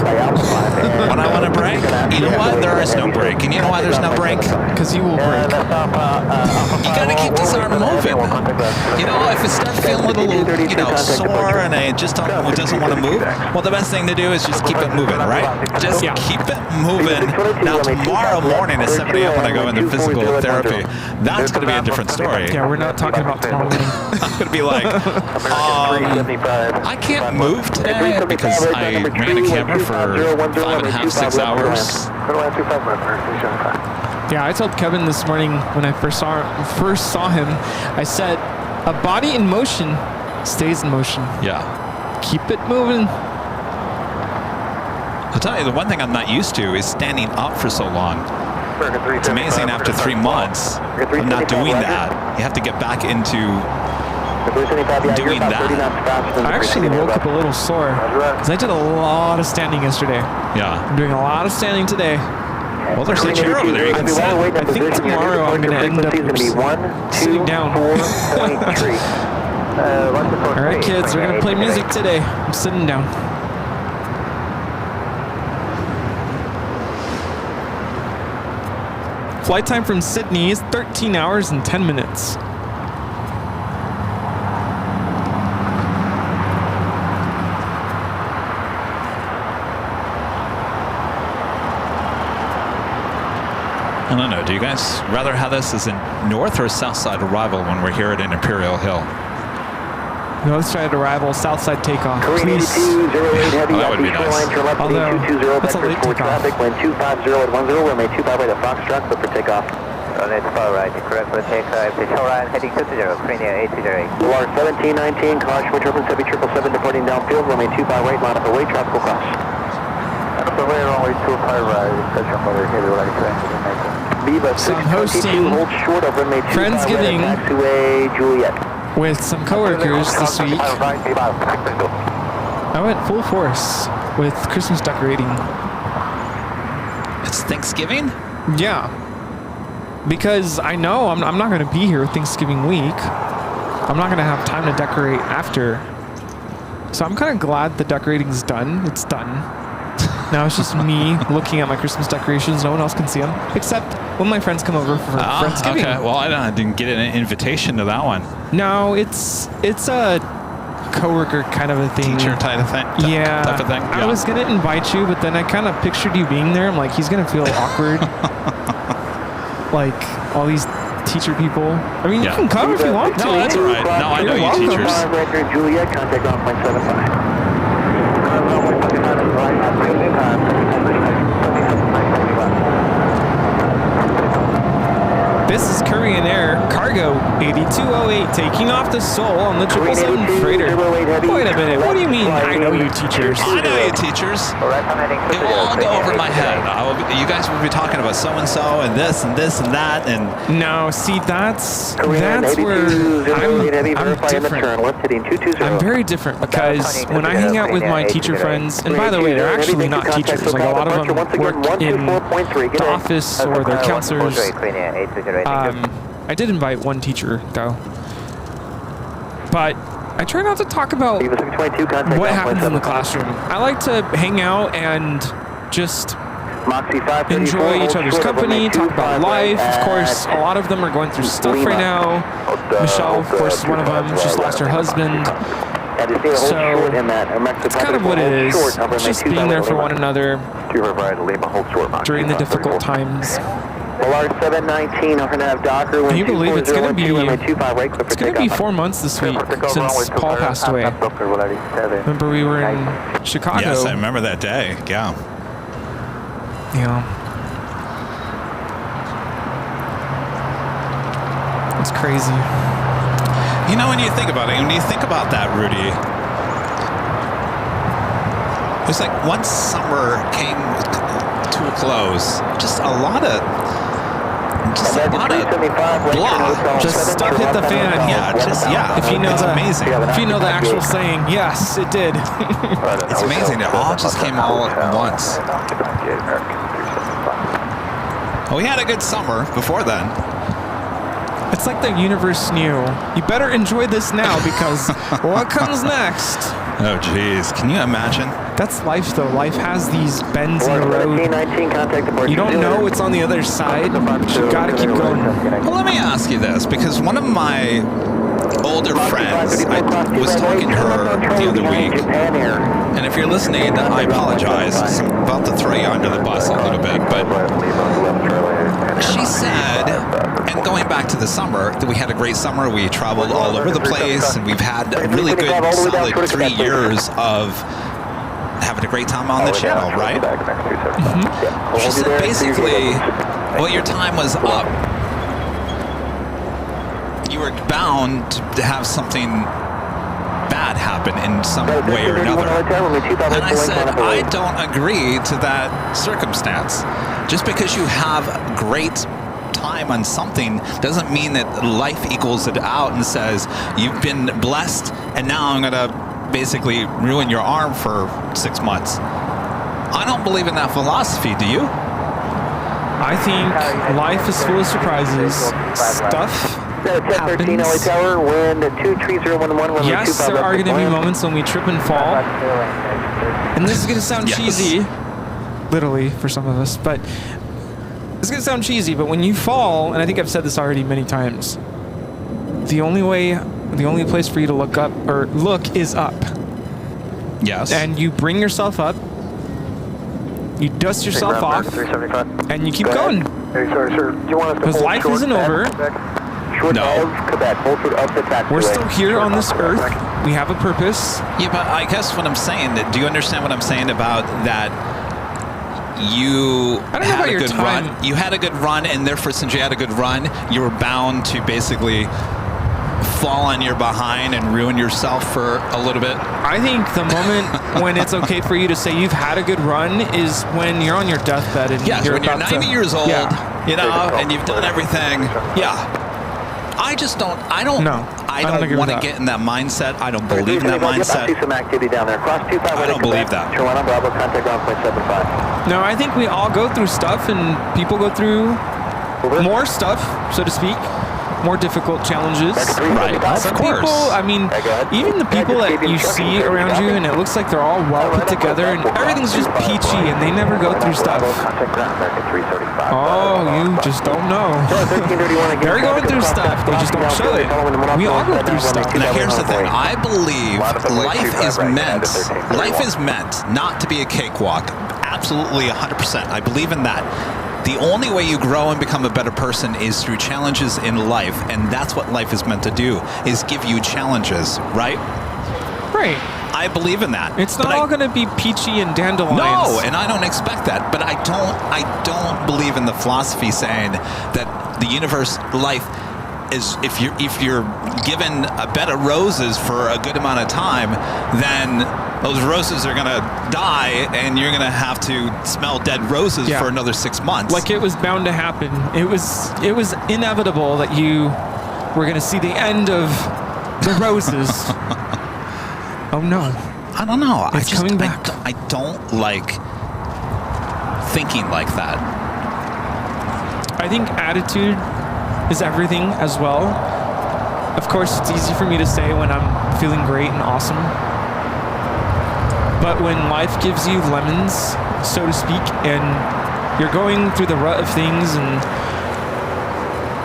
When I want a break? You know what? There is no break. And you know why there's no break? Because you will break. You gotta keep this arm moving. You know, if it starts feeling a little, sore and it doesn't want to move, well, the best thing to do is just keep it moving, right? Just keep it moving. Now, tomorrow morning at 7 a.m. when I go into physical therapy, that's going to be a different story. Yeah, we're not talking about tomorrow morning. I'm going to be like, I can't move today because I ran a camera for 5.5, 6 hours. Yeah, I told Kevin this morning when I first saw him, I said, a body in motion stays in motion. Yeah. Keep it moving. I'll tell you, the one thing I'm not used to is standing up for so long. It's amazing after 3 months, I'm not doing that. You have to get back into doing that. I actually woke up a little sore because I did a lot of standing yesterday. Yeah. I'm doing a lot of standing today. Well, there's a chair over there. You can sit. I think tomorrow I'm going to end up sitting down. All right, kids, we're going to play music today. I'm sitting down. Flight time from Sydney is 13 hours and 10 minutes. I don't know. Do you guys rather have this as a north or south side arrival when we're here at an Imperial Hill? North side arrival, south side takeoff. Please. That would be nice. Although, that's a late takeoff. Wind 250 at 10, runway 25 right at Foxtrot, clear for takeoff. Runway 25 right, correct for takeoff. Airline heading 20, Korea 808. LAR 1719, caution, wind turbulence, heavy 777 departing downfield, runway 25 right, line up away, traffic will cross. Line up away, runway 25 right, attention motor, heavy right, correct. Viva So I'm hosting short of runway 25 Friendsgiving right, taxiway Juliet. with some coworkers this week. I went full force with Christmas decorating. It's Thanksgiving? Yeah. Because I know I'm not going to be here Thanksgiving week. I'm not going to have time to decorate after. So I'm kind of glad the decorating's done. It's done. Now it's just me looking at my Christmas decorations. No one else can see them, except when my friends come over for Friendsgiving. Okay. Well, I didn't get an invitation to that one. No, it's a coworker kind of a thing. Teacher type of thing? Yeah. Type of thing? I was going to invite you, but then I kind of pictured you being there. I'm like, he's going to feel awkward. Like, all these teacher people. I mean, you can come if you want to. No, that's all right. No, I know you teachers. Juliet, contact on 0.75. This is Korean Air Cargo 8208 taking off to Seoul on the 777 freighter. Wait a minute, what do you mean I know you teachers? I know you teachers. It will all go over my head. You guys will be talking about so-and-so and this and this and that. And no, see, that's where I'm different. I'm very different because when I hang out with my teacher friends, and by the way, they're actually not teachers. Like, a lot of them work in the office or they're counselors. I did invite one teacher, though. But I try not to talk about what happens in the classroom. I like to hang out and just enjoy each other's company, talk about life. Of course, a lot of them are going through stuff right now. Michelle, of course, is one of them. She's lost her husband. So it's kind of what it is. It's just being there for one another during the difficult times. Can you believe it's going to be 4 months this week since Paul passed away? Remember we were in Chicago? Yes, I remember that day. Yeah. Yeah. It's crazy. You know, when you think about it, when you think about that, Rudy, it's like once summer came to a close, just a lot of blah. Just stuff hit the fan. Yeah, If you know it's amazing. If you know the actual saying, yes, it did. It's amazing. It all just came all at once. Well, we had a good summer before then. It's like the universe knew. You better enjoy this now because what comes next? Oh, geez. Can you imagine? That's life, though. Life has these bends in the road. You don't know what's on the other side, but you gotta keep going. Well, let me ask you this, because one of my older friends, I was talking to her the other week, and if you're listening, I apologize. I'm about to throw you under the bus a little bit, but she said, and going back to the summer, that we had a great summer. We traveled all over the place, and we've had a really good, solid 3 years of having a great time on the channel, right? Mm-hmm. She said basically, well, your time was up. You were bound to have something bad happen in some way or another. And I said, I don't agree to that circumstance. Just because you have great time on something doesn't mean that life equals it out and says, you've been blessed and now I'm going to basically ruin your arm for 6 months. I don't believe in that philosophy, do you? I think life is full of surprises. Stuff happens. Yes, there are going to be moments when we trip and fall. And this is going to sound cheesy, literally, for some of us, but it's going to sound cheesy, but when you fall, and I think I've said this already many times, the only place for you to look up or look is up. Yes. And you bring yourself up, you dust yourself off, and you keep going. Because life isn't over. No. We're still here on this earth. We have a purpose. Yeah, but I guess what I'm saying, do you understand what I'm saying about that? You had a good run. You had a good run, and therefore, since you had a good run, you were bound to basically fall on your behind and ruin yourself for a little bit. I think the moment when it's okay for you to say you've had a good run is when you're on your deathbed and you're when you're 90 years old, you know, and you've done everything. Yeah. I don't want to get in that mindset. I don't believe in that mindset. I don't believe that. No, I think we all go through stuff, and people go through more stuff, so to speak. More difficult challenges. Right, of course. People, I mean, even the people that you see around you, and it looks like they're all well put together, and everything's just peachy, and they never go through stuff. Oh, you just don't know. They're going through stuff. They just don't show it. We all go through stuff. Now, here's the thing. I believe life is meant not to be a cakewalk. Absolutely 100%. I believe in that. The only way you grow and become a better person is through challenges in life, and that's what life is meant to do, is give you challenges, right? Right. I believe in that. It's not all going to be peachy and dandelions. No, and I don't expect that. But I don't believe in the philosophy saying that the universe, life, is if you're given a bed of roses for a good amount of time, then those roses are gonna die, and you're gonna have to smell dead roses for another 6 months. Like it was bound to happen. It was inevitable that you were gonna see the end of the roses. Oh no! I don't know. It's coming back. I don't like thinking like that. I think attitude is everything as well. Of course, it's easy for me to say when I'm feeling great and awesome. But when life gives you lemons, so to speak, and you're going through the rut of things, and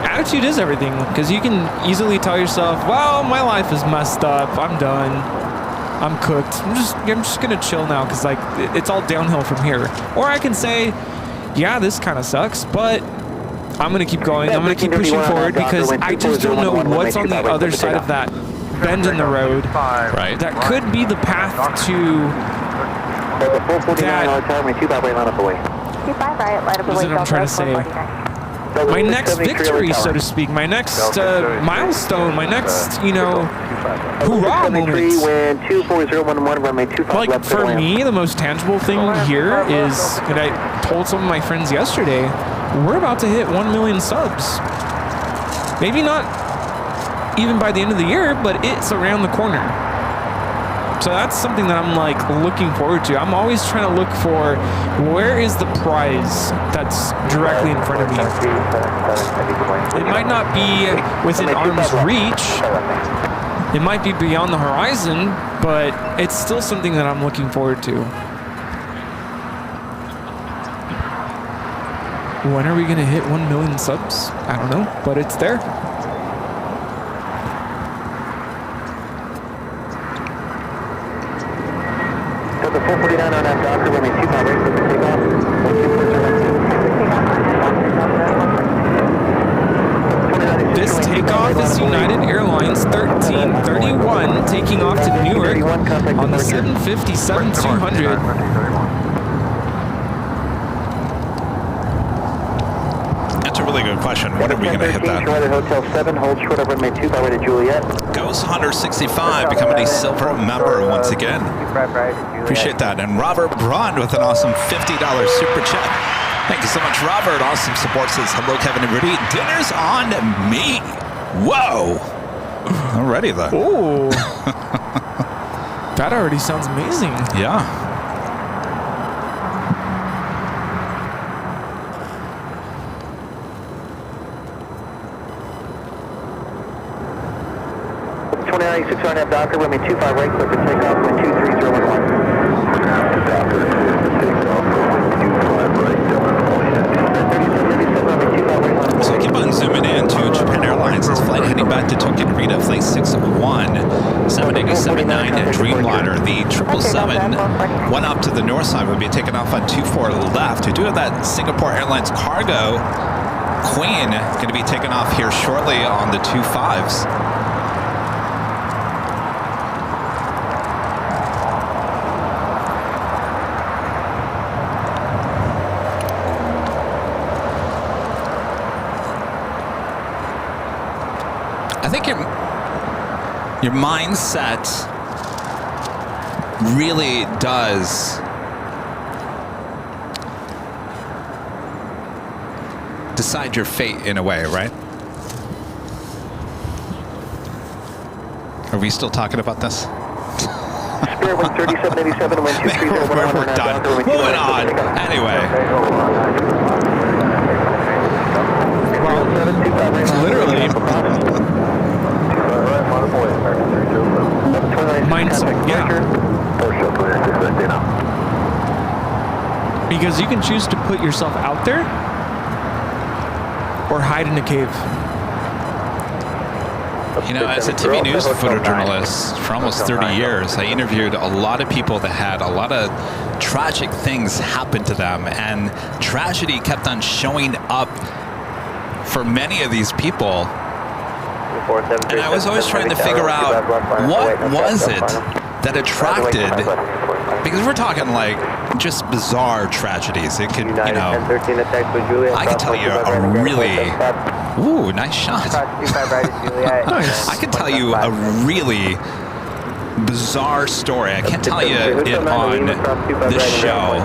attitude is everything, because you can easily tell yourself, well, my life is messed up, I'm done, I'm cooked, I'm just gonna chill now, because like it's all downhill from here. Or I can say, yeah, this kind of sucks, but I'm gonna keep going, I'm gonna keep pushing forward, because I just don't know what's on the other side of that bend in the road. Right. That could be the path to that. What is it I'm trying to say? My next victory, so to speak, my next milestone, my next, you know, hurrah moment. Like, for me, the most tangible thing here is, and I told some of my friends yesterday, we're about to hit 1 million subs. Maybe not even by the end of the year, but it's around the corner. So that's something that I'm like looking forward to. I'm always trying to look for where is the prize that's directly in front of me. It might not be within arm's reach. It might be beyond the horizon, but it's still something that I'm looking forward to. When are we going to hit 1 million subs? I don't know, but it's there. The 449 on that Docker, runway 25 right, clear for takeoff. This takeoff is United Airlines 1331 taking off to Newark on the 757-200. That's a really good question. When are we going to hit that? Hotel 7, hold short of runway 25 right to Juliet. Ghost Hunter 65 becoming a silver member once again. Appreciate that. And Robert Braun with an awesome $50 super chat. Thank you so much, Robert. Awesome support. Says hello, Kevin and Rudy. Dinner's on me. Whoa. Already then. Oh. That already sounds amazing. Yeah. Docker, runway 25 right, clear for takeoff, wind 23011. So I keep on zooming in to Japan Airlines. This flight heading back to Tokyo Narita, flight 601, 787-9 Dreamliner. The 777 went up to the north side, will be taking off on 24 left. To do that Singapore Airlines cargo, Queen, going to be taking off here shortly on the 25s. I think your mindset really does decide your fate in a way, right? Are we still talking about this? Spirit 13787 wind 23011. We're done. Moving on. Anyway. Well, literally. Mindset, yeah. Because you can choose to put yourself out there or hide in a cave. You know, as a TV news photojournalist for almost 30 years, I interviewed a lot of people that had a lot of tragic things happen to them, and tragedy kept on showing up for many of these people. And I was always trying to figure out what was it that attracted, because we're talking like just bizarre tragedies. It could, you know, I could tell you a really, ooh, nice shot. Nice. I could tell you a really bizarre story. I can't tell you it on this show.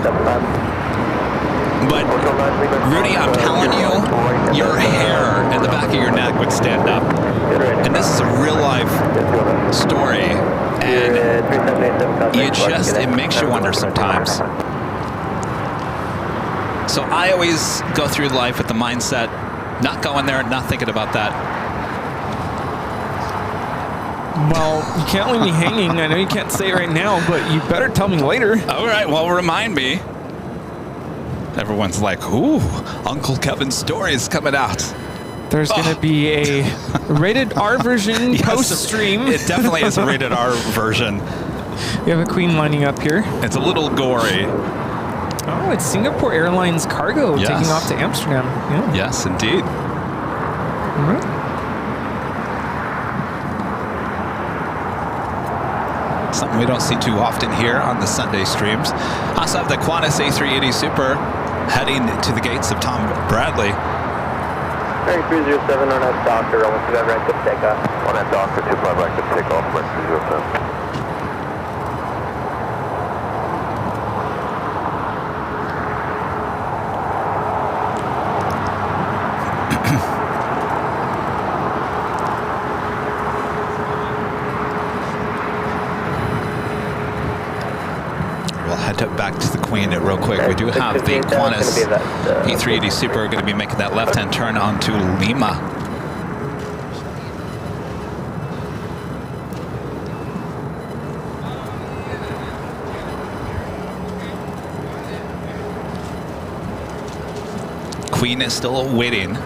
But Rudy, I'm telling you, your hair and the back of your neck would stand up. And this is a real life story. And it makes you wonder sometimes. So I always go through life with the mindset, not going there, not thinking about that. Well, you can't leave me hanging. I know you can't say it right now, but you better tell me later. All right, well, remind me. Everyone's like, ooh, Uncle Kevin's story is coming out. There's going to be a rated R version post-stream. It definitely is a rated R version. We have a queen lining up here. It's a little gory. Oh, it's Singapore Airlines cargo taking off to Amsterdam. Yeah. Yes, indeed. All right. Something we don't see too often here on the Sunday streams. Also have the Qantas A380 Super heading to the gates of Tom Bradley. Ferry 307 on that Docker, 125 right to takeoff. On that Docker, 25 right to take off, right 307. Back to the Queen real quick. We do have the Qantas A380 Super going to be making that left-hand turn onto Lima. Queen is still waiting.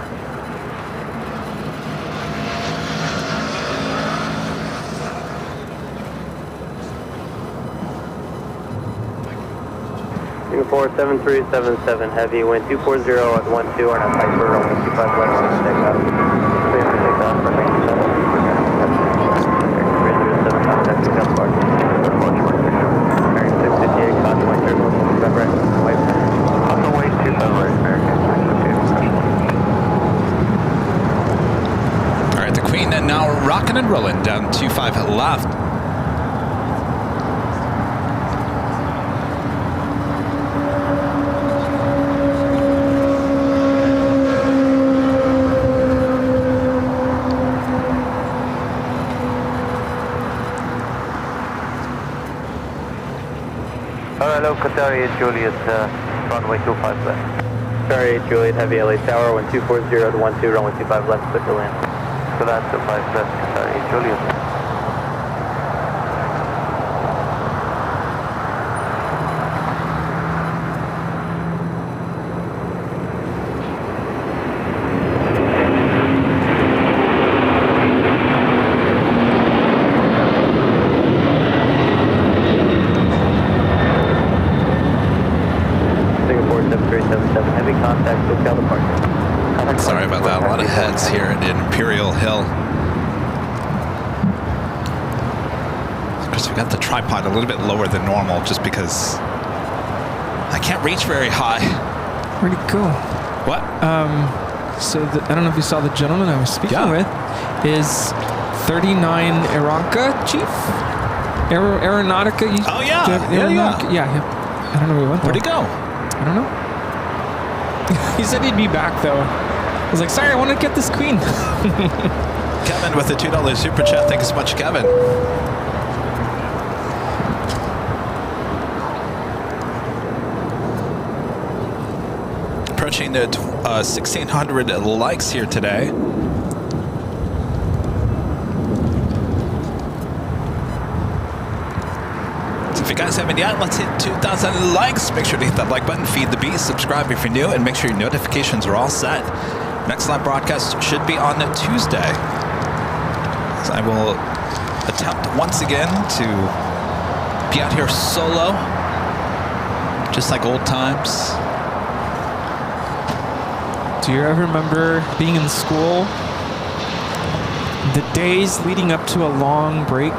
Singapore 7377 heavy, wind 240 at 12 on a Piper, runway 25 left, takeoff. Clear for takeoff, runway 27. 307, contact takeoff, bar. Bearing 658, contact wind turbulence, 25 right, wave. On the way, 25 right, American. All right, the Queen now rocking and rolling down 25 left. Hello, Qatar 8 Juliet, runway 25 left. Qatar 8 Juliet, heavy LA Tower, wind 240 at 12, runway 25 left, clear for land. So that's the 5 left, Qatar 8 Juliet. Sorry about that. A lot of heads here at Imperial Hill. Of course, we got the tripod a little bit lower than normal just because I can't reach very high. Where'd it go? What? So I don't know if you saw the gentleman I was speaking with is 39 Aeronca Chief? Aeronautica? Oh, yeah. Yeah. I don't know where he went though. Where'd he go? I don't know. He said he'd be back though. I was like, sorry, I want to get this Queen. Kevin with the $2 super chat. Thanks so much, Kevin. Approaching the 1,600 likes here today. If you guys haven't yet, let's hit 2,000 likes. Make sure to hit that like button, feed the beast, subscribe if you're new, and make sure your notifications are all set. Next live broadcast should be on Tuesday. So I will attempt once again to be out here solo, just like old times. Do you ever remember being in school? The days leading up to a long break?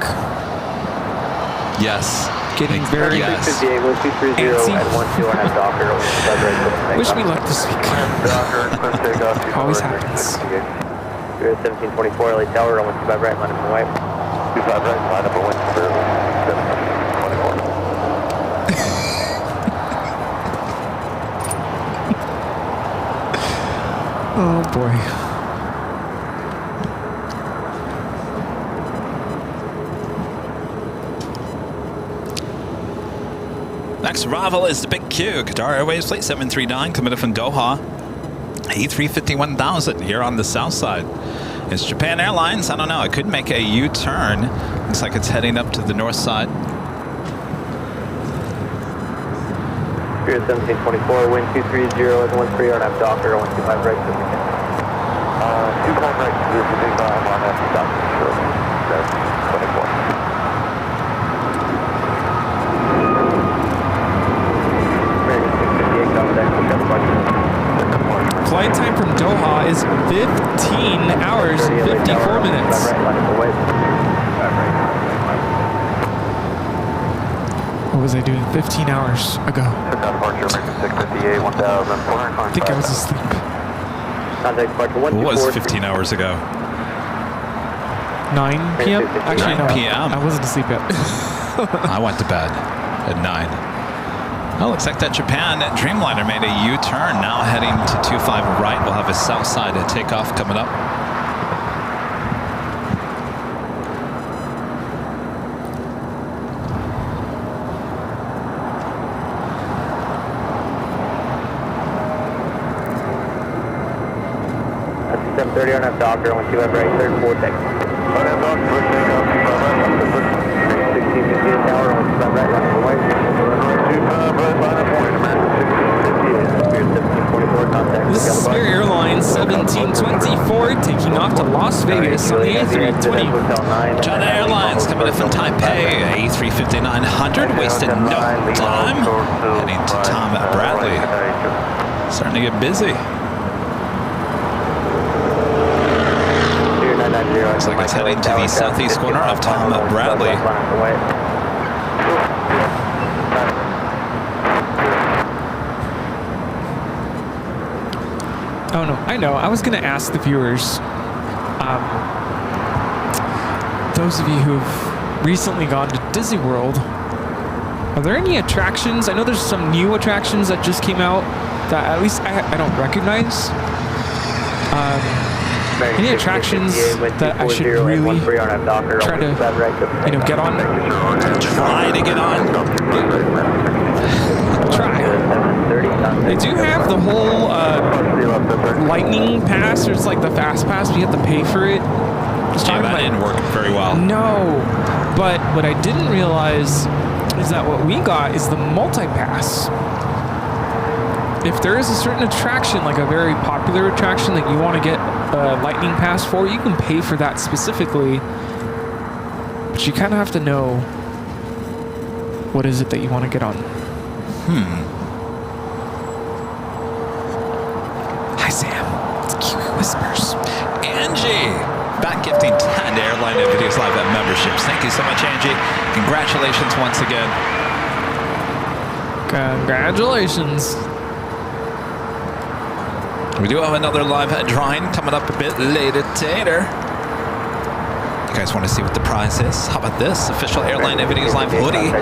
Yes. Getting very yes. antsy. Wish me luck this week. Always happens. You're at 1724 LA Tower, runway 25 right, line up and white. 25 right, line up and wind for 724. Oh boy. Next arrival is the Big Q, Qatar Airways Flight 739, coming in from Doha. A350-1000 here on the south side. It's Japan Airlines. I don't know. It could make a U-turn. Looks like it's heading up to the north side. Spirit 1724, wind 230 at 13 on F Docker, 125 right. 25 right, this is the big on F Docker, sure. That's 24. Flight time from Doha is 15 hours, 54 minutes. What was I doing 15 hours ago? I think I was asleep. What was 15 hours ago? 9 p.m.? Actually, 9 p.m. I wasn't asleep yet. I went to bed at 9. Well, looks like that Japan Dreamliner made a U-turn, now heading to 25 right. We'll have a south side takeoff coming up. That's 730 on F Docker, 125 right, 34 take. On F Docker, first takeoff, 1658 tower, 125 right, running away. 25 right, line up point, American 1658, Spirit 1724, contact. This is Spirit Airlines 1724 taking off to Las Vegas on the A320. China Airlines coming in from Taipei, A350-900, wasted no time. Heading to Tom Bradley. Starting to get busy. Looks like it's heading to the southeast corner of Tom Bradley. Oh no, I know. I was going to ask the viewers, those of you who've recently gone to Disney World, are there any attractions? I know there's some new attractions that just came out that at least I don't recognize. Any attractions that I should really try to, get on? Try to get on. Try. They do have the whole lightning pass, or it's like the fast pass, but you have to pay for it. Yeah, that didn't work very well. No, but what I didn't realize is that what we got is the multi-pass. If there is a certain attraction, like a very popular attraction that you want to get a lightning pass for, you can pay for that specifically. But you kind of have to know what is it that you want to get on. Hi, Sam. It's Kiwi Whispers. Angie, back gifting 10 Airline Videos Live at memberships. Thank you so much, Angie. Congratulations once again. Congratulations. We do have another live drawing coming up a bit later. You guys want to see what the prize is? How about this? Official Airline Videos Live hoodie.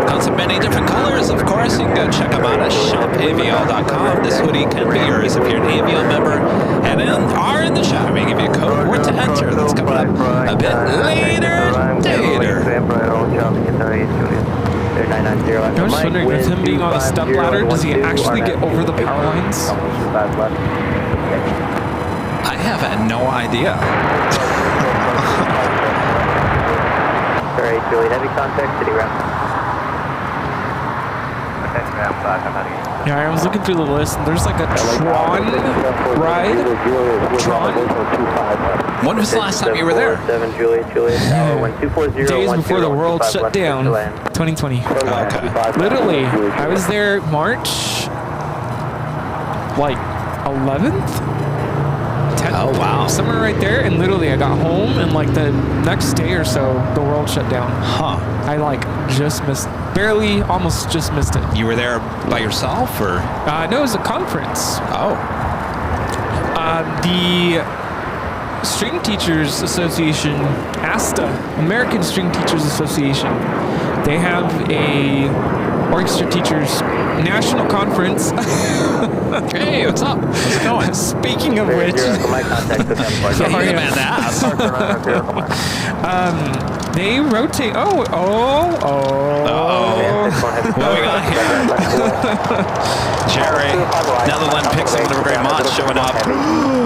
Comes in many different colors, of course. You can go check them out at shopavl.com. This hoodie can be yours if you're an AVL member and are in the shop. We give you a code word to enter. That's coming up a bit later. I was wondering, with him being on a step ladder, does he actually get over the power lines? I have no idea. Alright, Julie, heavy contact, city route. Yeah, I was looking through the list, and there's like a Tron ride. Tron? When was the last time you were there? Days before the world shut down, 2020. Okay. Literally, I was there March, like 11th? 10th? Oh, wow. Somewhere right there, and literally I got home, and like the next day or so, the world shut down. Huh. I like just missed, barely, almost just missed it. You were there by yourself, or? No, it was a conference. Oh. The String Teachers Association, ASTA, American String Teachers Association, they have a orchestra teachers national conference. Hey, what's up? How's it going? Speaking of which, they rotate. Oh. What we got here? Jerry, Netherlands Pixel, Great Mod showing up.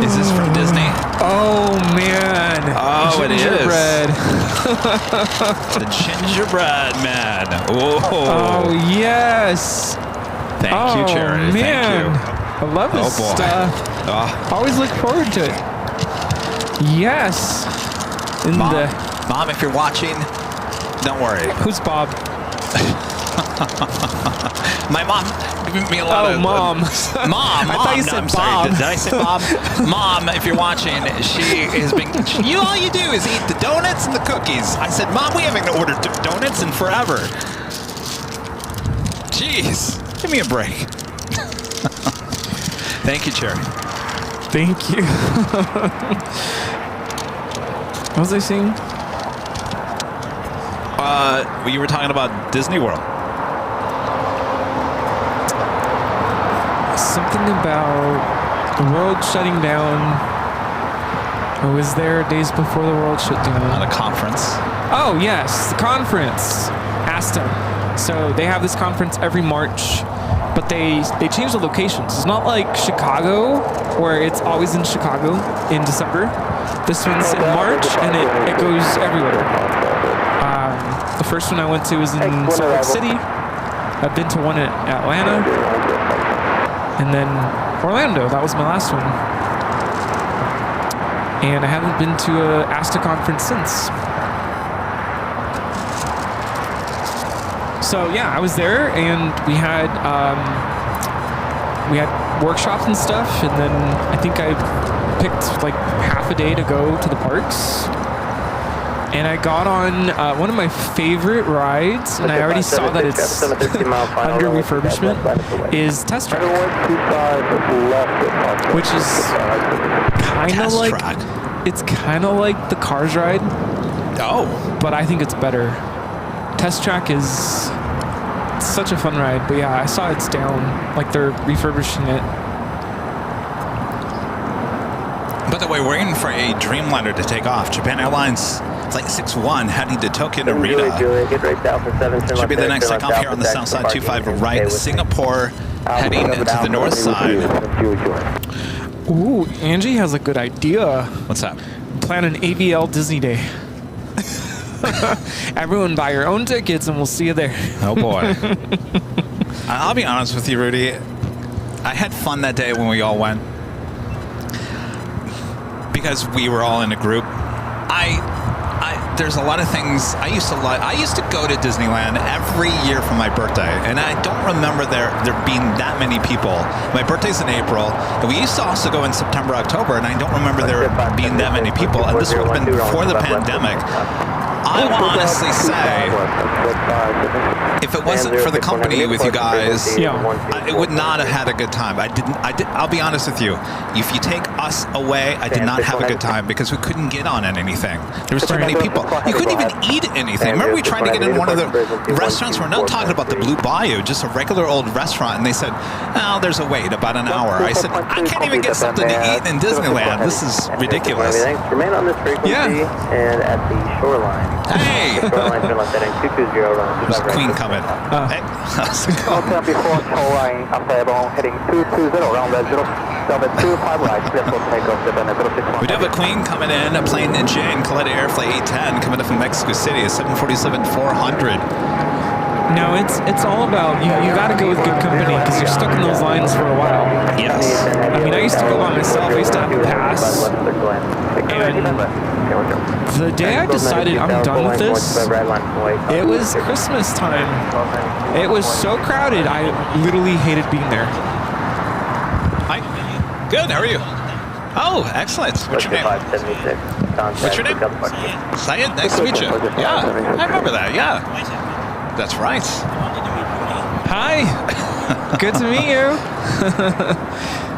Is this from Disney? Oh, man. Oh, it is. Gingerbread. The gingerbread man. Oh, yes. Thank you, Cherry. Man. Thank you. I love this stuff. Always look forward to it. Yes. Mom, if you're watching, don't worry. Who's Bob? My mom giving me a lot of... Mom. Mom. I thought you said I'm Bob. sorry. Did I say Bob? Mom, if you're watching, she has been... all you do is eat the donuts and the cookies. I said, Mom, we haven't ordered donuts in forever. Jeez. Give me a break. Thank you, Cherry. Thank you. What was I saying? You were talking about Disney World. Something about the world shutting down. I was there days before the world shut down. At a conference. Oh, yes, the conference. ASTA. So they have this conference every March, but they change the locations. It's not like Chicago, where it's always in Chicago in December. This one's in March, and it goes everywhere. The first one I went to was in Salt Lake City. I've been to one in Atlanta. And then Orlando. That was my last one. And I haven't been to a ASTA conference since. So yeah, I was there, and we had workshops and stuff, and then I think I picked like half a day to go to the parks. And I got on one of my favorite rides, and I already saw that it's under refurbishment, is Test Track, which is kind of like it's kind of like the Cars ride. Oh, but I think it's better. Test Track is such a fun ride, but yeah, I saw it's down, like they're refurbishing it. By the way, we're waiting for a Dreamliner to take off. Japan Airlines Flight 61 heading to Tokyo Narita. Should be the next stop here on the south side, 25 right. Singapore heading to the north side. Ooh, Angie has a good idea. What's that? Plan an AVL Disney Day. Everyone buy your own tickets and we'll see you there. Oh boy. I'll be honest with you, Rudy. I had fun that day when we all went. Because we were all in a group. There's a lot of things I used to go to Disneyland every year for my birthday, and I don't remember there being that many people. My birthday's in April, and we used to also go in September, October, and I don't remember there being that many people, and this would have been before the pandemic. I will honestly say, if it wasn't for the company with you guys, it would not have had a good time. I'll be honest with you. If you take us away, I did not have a good time because we couldn't get on anything. There was too many people. You couldn't even eat anything. Remember we tried to get in one of the restaurants? We're not talking about the Blue Bayou, just a regular old restaurant, and they said, oh, there's a wait, about an hour. I said, I can't even get something to eat in Disneyland. This is ridiculous. Remain on this frequency and at the shoreline. Hey! There's Queen coming. Hey. We do have a Queen coming in, a plane in Jane, Kaleida Air Flight 810 coming up from Mexico City, a 747-400. No, it's all about you got to go with good company because you're stuck in those lines for a while. Yes. I mean, I used to go by myself. I used to have to pass. And the day I decided I'm done with this, it was Christmas time. It was so crowded, I literally hated being there. Hi. Good, how are you? Oh, excellent. What's your name? What's your name? Syed, nice to meet you. Yeah, I remember that, yeah. That's right. Hi. Good to meet you.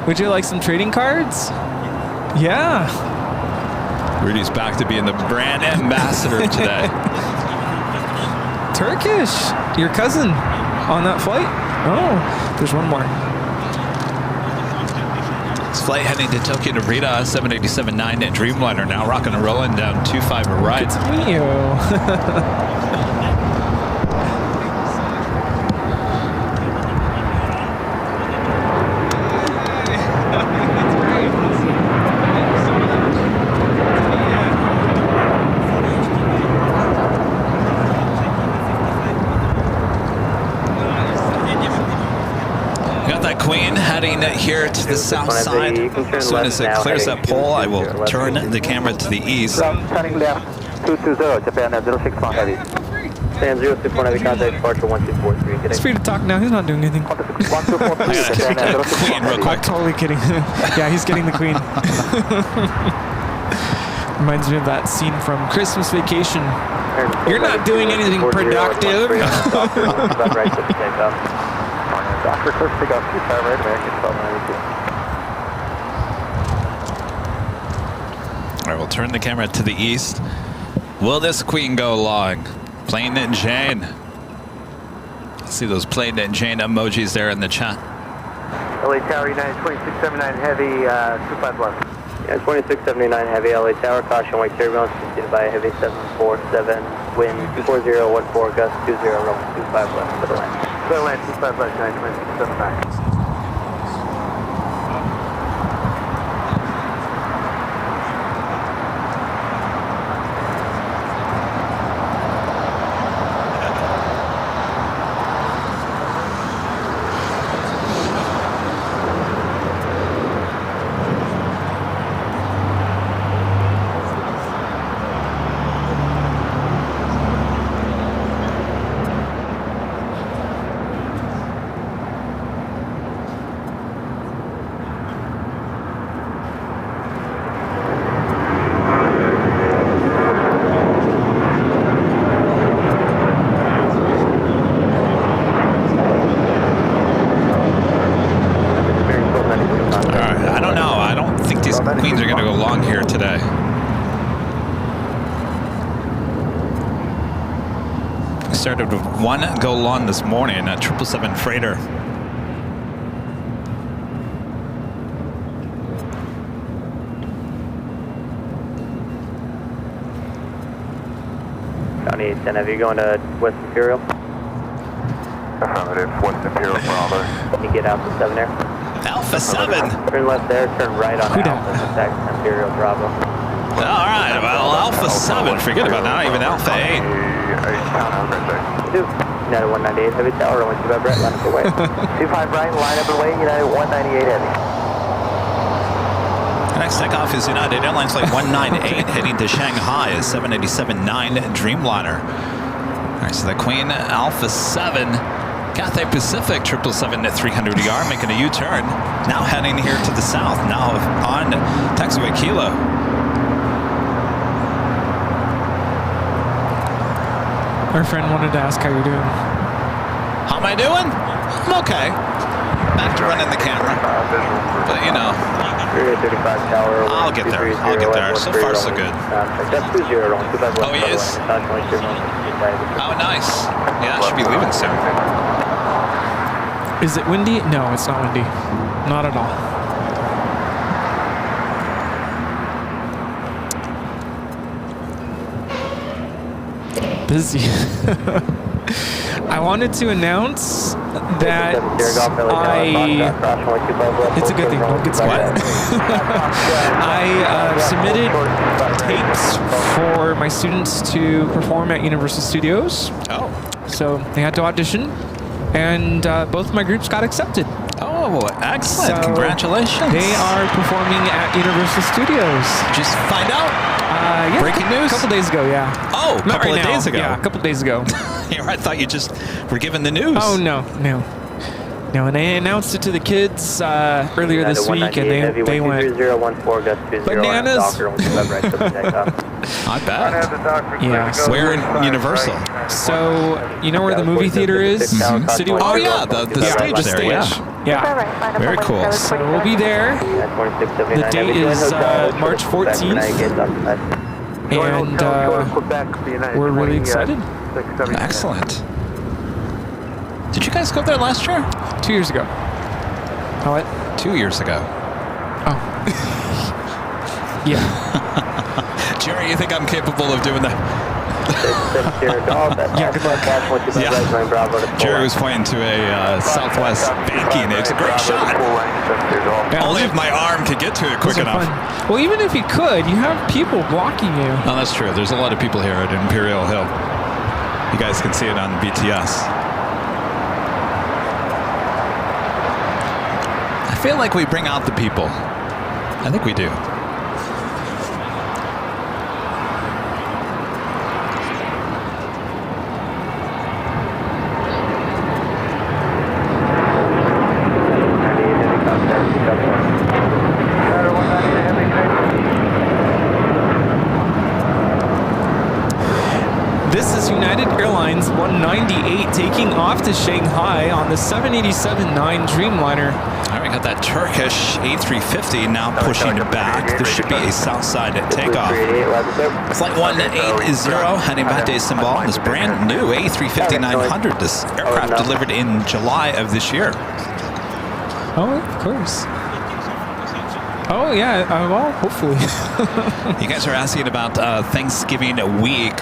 Would you like some trading cards? Yeah. Rudy's back to being the brand ambassador today. Turkish. Your cousin on that flight? Oh, there's one more. This flight heading to Tokyo Narita, 787-9 at Dreamliner now rocking and rolling down 25 right. Good to meet you. Got that Queen heading here to the south side. As soon as it clears that pole, I will turn the camera to the east. Turning left, 220, Japan 061 heavy. Japan 061 heavy, contact departure 1243. It's free to talk now. He's not doing anything. 1243, Japan Queen real quick. I'm totally kidding. Yeah, he's getting the Queen. Reminds me of that scene from Christmas Vacation. You're not doing anything productive. Doctor, clear to take off 25 right, American 1292. All right, we'll turn the camera to the east. Will this Queen go long? Plain and Jane. See those plain and Jane emojis there in the chat. LA Tower United 2679 heavy, 25 left. Yeah, 2679 heavy, LA Tower, caution white turbulence, preceded by a heavy 747, wind 24014, gust 20, Roman 25 left for the land. Clear land 25 left, 2679. Queens are going to go long here today. We started with one go long this morning at 777 freighter. County 10, have you going to West Imperial? Affirmative, West Imperial Bravo. Let me get out to 7 Air. Alpha 7. Turn left there, turn right on Alpha, contact Imperial Bravo. All right, well, Alpha 7, forget about that, not even Alpha 8. 2, United 198 heavy tower, only 25 right, line up away. 25 right, line up away, United 198 heavy. The next takeoff is United Airlines Flight 198 heading to Shanghai as 787-9 Dreamliner. All right, so the Queen Alpha 7. Cathay Pacific 777 at 300 ER making a U-turn. Now heading here to the south. Now on taxiway Kilo. Our friend wanted to ask how you're doing. How am I doing? I'm okay. Back to running the camera. But you know, 35 tower. I'll get there. I'll get there. So far, so good. That's 20, 25 Oh, he is? Oh, nice. Yeah, I should be leaving soon. Is it windy? No, it's not windy. Not at all. Busy. I wanted to announce that it's a good thing, don't get sweat. I submitted tapes for my students to perform at Universal Studios. Oh. So they had to audition, and both my groups got accepted. Oh, excellent. So congratulations. They are performing at Universal Studios. Just find out. Yeah, breaking news? A couple days ago, yeah. Oh, a couple of days ago. Yeah, a couple of days ago. I thought you just were given the news. Oh, no. And I announced it to the kids earlier this week, and they went bananas. I bet. Yeah. Where in Universal? So, you know where the movie theater is? City Walk? Oh, yeah, the stage there, yeah. Very cool. So we'll be there. The date is March 14th. And we're really excited. Excellent. Did you guys go there last year? 2 years ago. Oh, what? 2 years ago. Oh. Yeah. Jerry, you think I'm capable of doing that? Yeah, good luck. Yeah. Jerry was pointing to a southwest banking. It's a great shot. Yeah, only if my arm could get to it quick enough. Fun. Well, even if he could, you have people blocking you. No, that's true. There's a lot of people here at Imperial Hill. You guys can see it on BTS. feel like we bring out the people. I think we do. This is United Airlines 198 taking off to Shanghai on the 787-9 Dreamliner. All right, we got that Turkish A350 now pushing back. This should be a south side takeoff. Flight 180 heading back to Istanbul. This brand new A350-900. This aircraft delivered in July of this year. Oh, of course. Oh, yeah. Well, hopefully. You guys are asking about Thanksgiving week.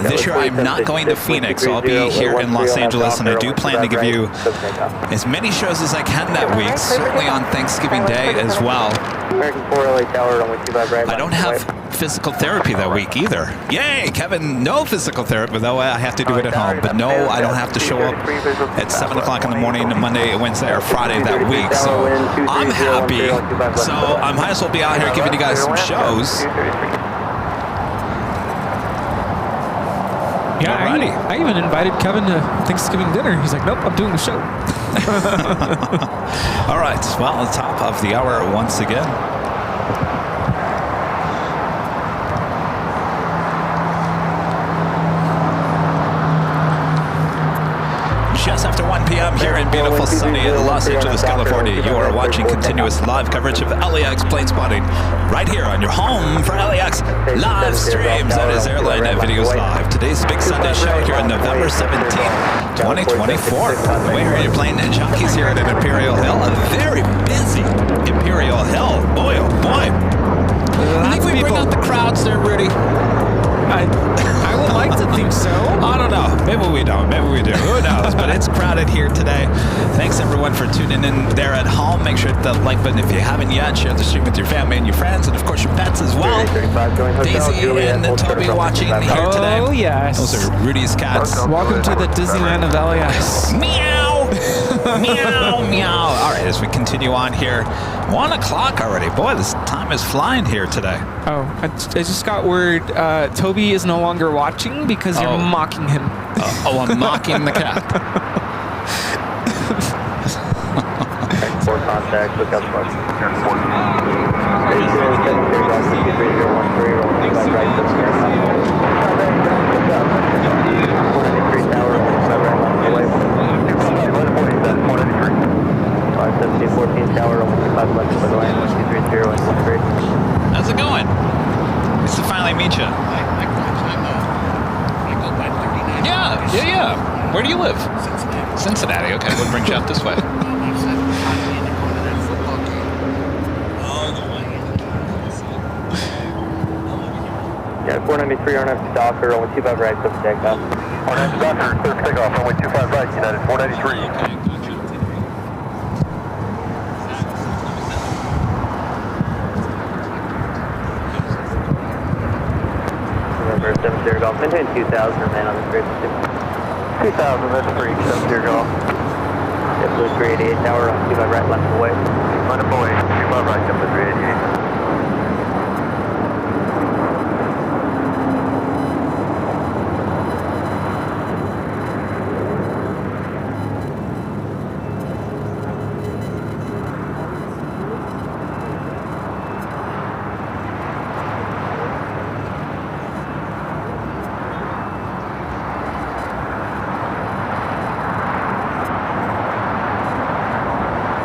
This year I'm not going to Phoenix. I'll be here in Los Angeles, and I do plan to give you as many shows as I can that week, certainly on Thanksgiving Day as well. I don't have physical therapy that week either. Yay, Kevin, no physical therapy, though I have to do it at home. But no, I don't have to show up at 7 o'clock in the morning, Monday, Wednesday, or Friday that week. So I'm happy. So I might as well be out here giving you guys some shows. Yeah, I even invited Kevin to Thanksgiving dinner. He's like, nope, I'm doing the show. All right, well, top of the hour once again. Just after 1 p.m. here in beautiful sunny Los Angeles, California, you are watching continuous live coverage of LAX plane spotting right here on your home for LAX live streams. That is Airline Videos Live. Today's big Sunday show here on November 17th, 2024. Way here, you're playing Jockeys here at an Imperial Hill, a very busy Imperial Hill. Boy, oh boy. I think we bring out the crowds there, Rudy. I would like to think so. I don't know. Maybe we don't. Maybe we do. Who knows? But it's crowded here today. Thanks, everyone, for tuning in there at home. Make sure to hit the like button if you haven't yet. Share the stream with your family and your friends, and, of course, your pets as well. Daisy and Toby watching here today. Oh, yes. Those are Rudy's cats. Welcome to the Disneyland of LAX. Meow! Meow, meow. All right, as we continue on here. 1 o'clock already. Boy, this time is flying here today. Oh, I just got word Toby is no longer watching because you're mocking him. I'm mocking the cat. Four contacts, look out for How's it going? Nice to finally meet you. Yeah. Where do you live? Cincinnati. Okay, what brings you up this way? Yeah, 493 RNF Docker, only 25 right, clear for takeoff. RNF Docker, clear for takeoff, only 25 right, United 493. November 70 Golf, maintain 2000, remain on the frequency. 2000, that's 370 Golf. JetBlue 388 tower, on 25 right, left away. Left away, 25 right, JetBlue 388.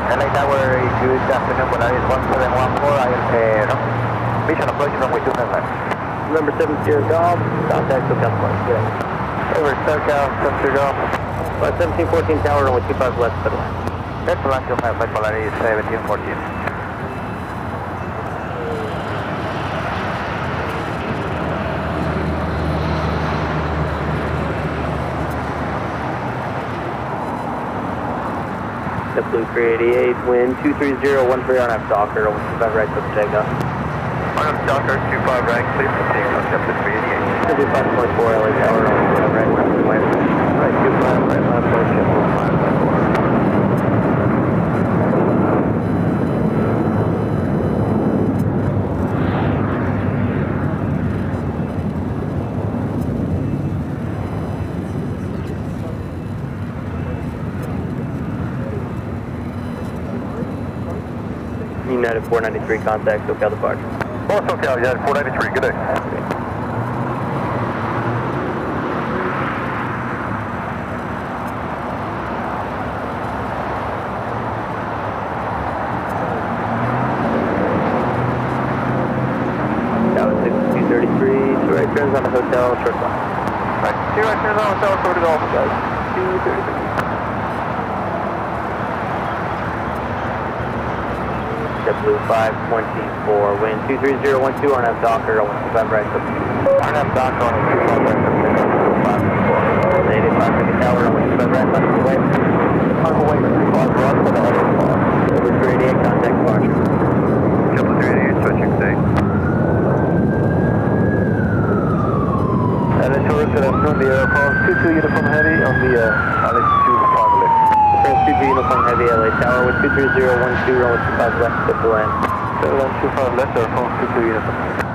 LA Tower, good afternoon, Polaris 1714, mission approach runway 29. November 70 Golf, contact SoCal Flight, over SoCal, 70 Golf. Flight 1714 tower, runway 25 left, for the line. That's the line to my flight Polaris 1714. Blue 388, wind 230, 13 RNF Docker, 25 right, clear for takeoff. RNF Docker, 25 right, clear for takeoff, up to 388. 5.4 LA Tower, 25 right, left and west. Right, 25 right, left, west, 5.4. United 493, contact SoCal departure. Oh, SoCal, United 493, good day. That was 6233, 2 right turns on the hotel, short line. Right, 2 right turns on the hotel, short to golf, guys. 233. Blue 524, wind 23012, RNF Docker, 125 right, RNF Docker on 125 right, 524. Native 550 tower, 125 right, left away. On the way, 5 run for the header. Over 388, contact departure. Couple 388, switching state. And then towards the from the airport, 22 uniform heavy on the LAX 25 left. 22 uniform heavy, LA tower with 23012, runway 25 left, clip to land. 25 left, airport 22 uniform heavy.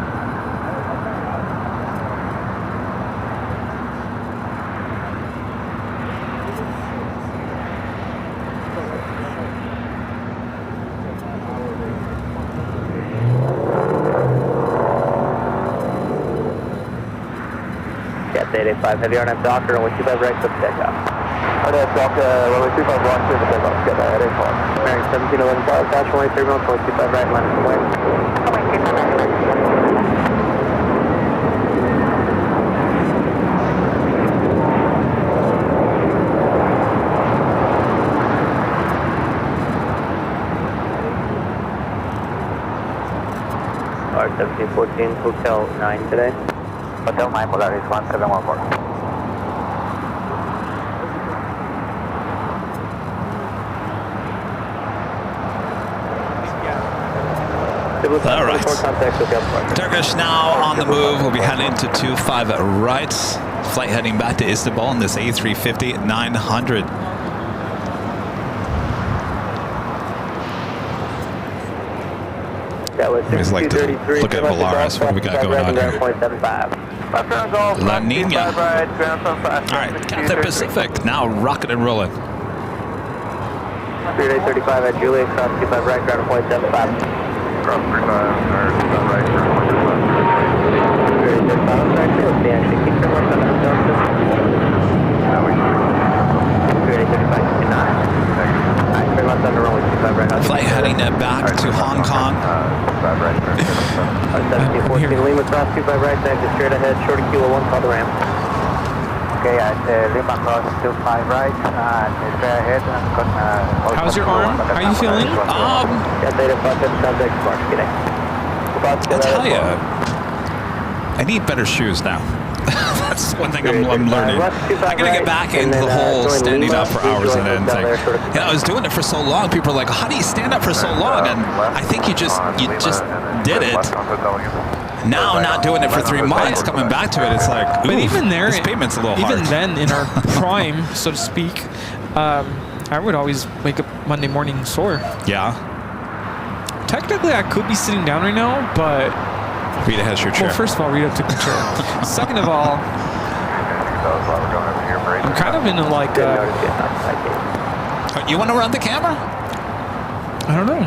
Cat 885 heavy RNF Docker, runway 25 right, clip takeoff. RNF Docker, runway 25 right, clip takeoff. Get that 885. Bearing 1711 south, dash runway 3 miles, runway 25 right, line of the way. R1714, Hotel 9 today. Hotel 9, Polaris 1714. All right. Contact SoCal. Turkish now on the move. We'll be heading to 25 right. Flight heading back to Istanbul in this A350-900. That was Always like to look at Volaris. What do we got going on here? La Nina. All right, Cathay Pacific now rocking and rolling. Spirit 835 at Juliet, cross 25 right, ground point 75. Cross 35, or 25 right, ground point 75. Spirit 835, right, field, the actually keep your work on that Delta. Spirit 835, 59. Alright, very much under runway 25 right. Flight heading back to Hong Kong. 25 right, 1714 Lima, cross 25 right, exit straight ahead, short of Kilo 1, call the ramp. Okay, at Lima cross 25 right, straight ahead. How's your arm? How are you feeling? I'll tell you, I need better shoes now. That's one thing I'm learning. I gotta get back into the whole standing up for hours and then thing. You know, I was doing it for so long. People are like, "How do you stand up for so long?" And I think you just did it. Now, not doing it for 3 months, coming back to it, it's like, ooh, but even there, this pavement's a little even hard. then, in our prime, so to speak, I would always wake up Monday morning sore. Yeah. Technically, I could be sitting down right now, but Rita has your chair. well, first of all, Rita took the chair. Second of all, I'm kind of in a like. You want to run the camera? I don't know.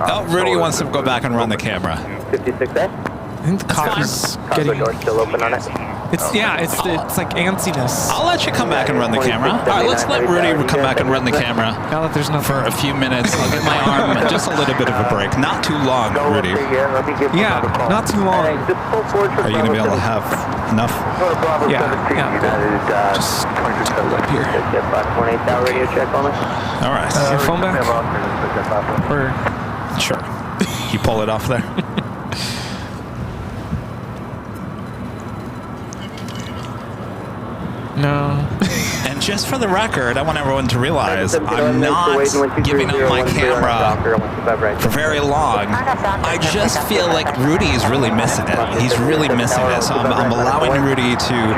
Oh, Rudy wants to go back and run the camera. 56A? I think the coffee's getting. Door still open on it. It's like antsiness. I'll let you come back and run the camera. All right, let's let Rudy come back and run the camera Now that there's nothing. for a few minutes. I'll give my arm just a little bit of a break. Not too long, Rudy. Yeah, not too long. Are you going to be able to have enough? Yeah. Just hold up here. 5.8 tower radio check on us. All right. Your phone back? Or Sure. You pull it off there. no. And just for the record, I want everyone to realize I'm not giving up my camera for very long. I just feel like Rudy is really missing it. He's really missing it. So I'm allowing Rudy to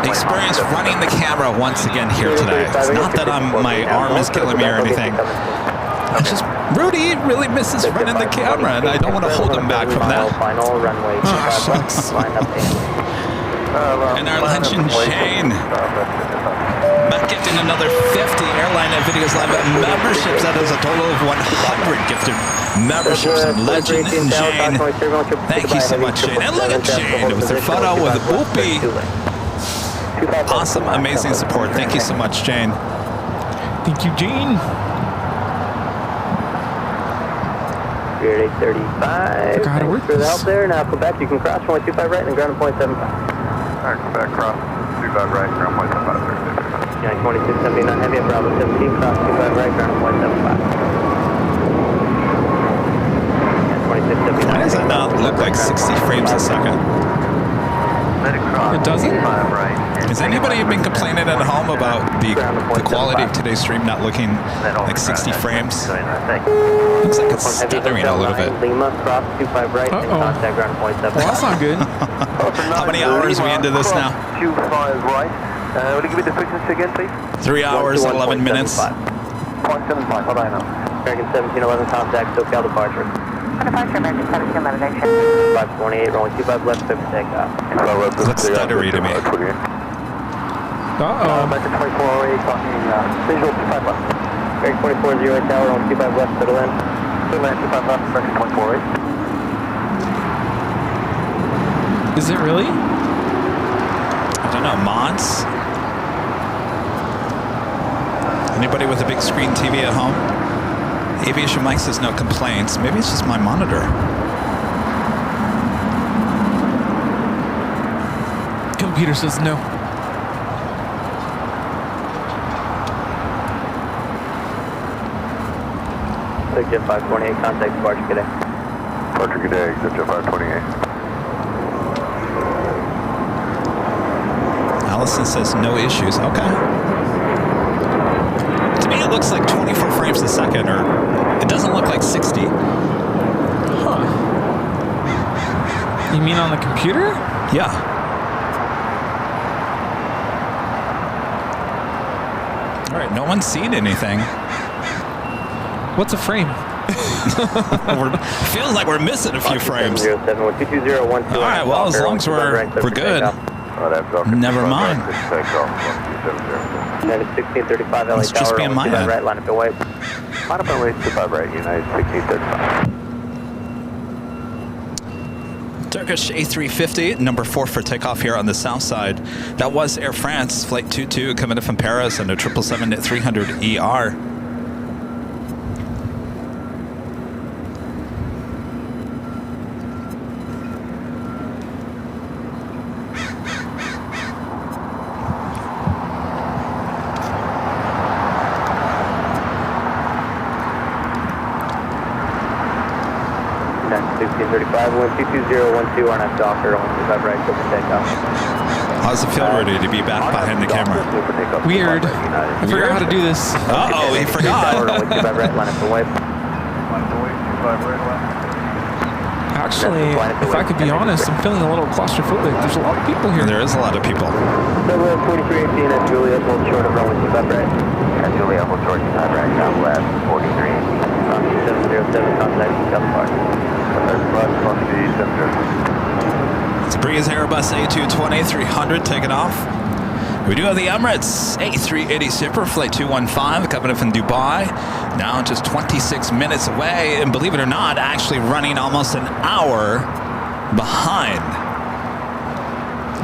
experience running the camera once again here today. It's not that my arm is killing me or anything. It's just Rudy really misses running the camera, and I don't want to hold him back from that. Oh, shucks. And our legend Shane gifting another 50 Airline Videos Live memberships. That is a total of 100 gifted membership, some legend and Jane. Thank you so much, Jane. And look at Jane with her photo with a whoopee. Awesome, amazing support. Thank you so much, Jane. Thank you, Jane. Spirit 835. Forgot how to work for the this. help there. Now Quebec, you can cross 125 right and ground at 0.75. Alright, Quebec, cross 25 right, ground 0.75. Yeah, 2679 heavy, Bravo 17, cross 25 right, ground at 0.75. Why does it not look like 60 frames a second? It doesn't? Has anybody been complaining at home about the quality of today's stream not looking like 60 frames? Looks like it's stuttering a little bit. Lima, cross 25 right, and contact ground 0.75. Well, that's not good. How many hours are we into this now? 25 right. Will you give me the frequency again, please? 3 hours, 11 minutes. 0.75, how do I know? American 1711, contact SoCal departure. Departure, American 1711, 528, rolling 25 left, clear for takeoff. Looks stuttery to me. Uh-oh. American 2408, talking visual 25 left. American 2408 tower, rolling 25 left, settle in. Settle in, 25 left, American 2408. Is it really? I don't know, mods? Anybody with a big screen TV at home? Aviation Mike says no complaints. Maybe it's just my monitor. Computer says no. Jet 528, contact departure, good day. Departure, good day, Jet 528. Allison says no issues. Okay. To me, it looks like 24 frames a second, or it doesn't look like 60. Huh. You mean on the computer? Yeah. All right, no one's seen anything. What's a frame? Feels like we're missing a few frames. 07, 12201. All right, well, as long as we're good. Never mind. United 1635 LA Must just Tower, be in my head. right, line up and wait. Line up and wait, 25 right, United 1635. Turkish A350, number 4 for takeoff here on the south side. That was Air France, flight 22, coming in from Paris under 777-300ER. United 1635, 12212, RNF Docker, 125 right, clear for takeoff. How's it feel, Rudy, to be back behind the camera? Weird. I forgot how to do this. Uh-oh, he forgot. Actually, if I could be honest, I'm feeling a little claustrophobic. There's a lot of people here. There is a lot of people. Double 4318 at Juliet, hold short of runway 25 right. At Juliet, hold short 25 right, southwest, 4318. 707, contact South Park. It's a Breeze Airbus A220 300 taking off. We do have the Emirates A380 Super Flight 215 coming in from Dubai. Now just 26 minutes away, and believe it or not, actually running almost an hour behind.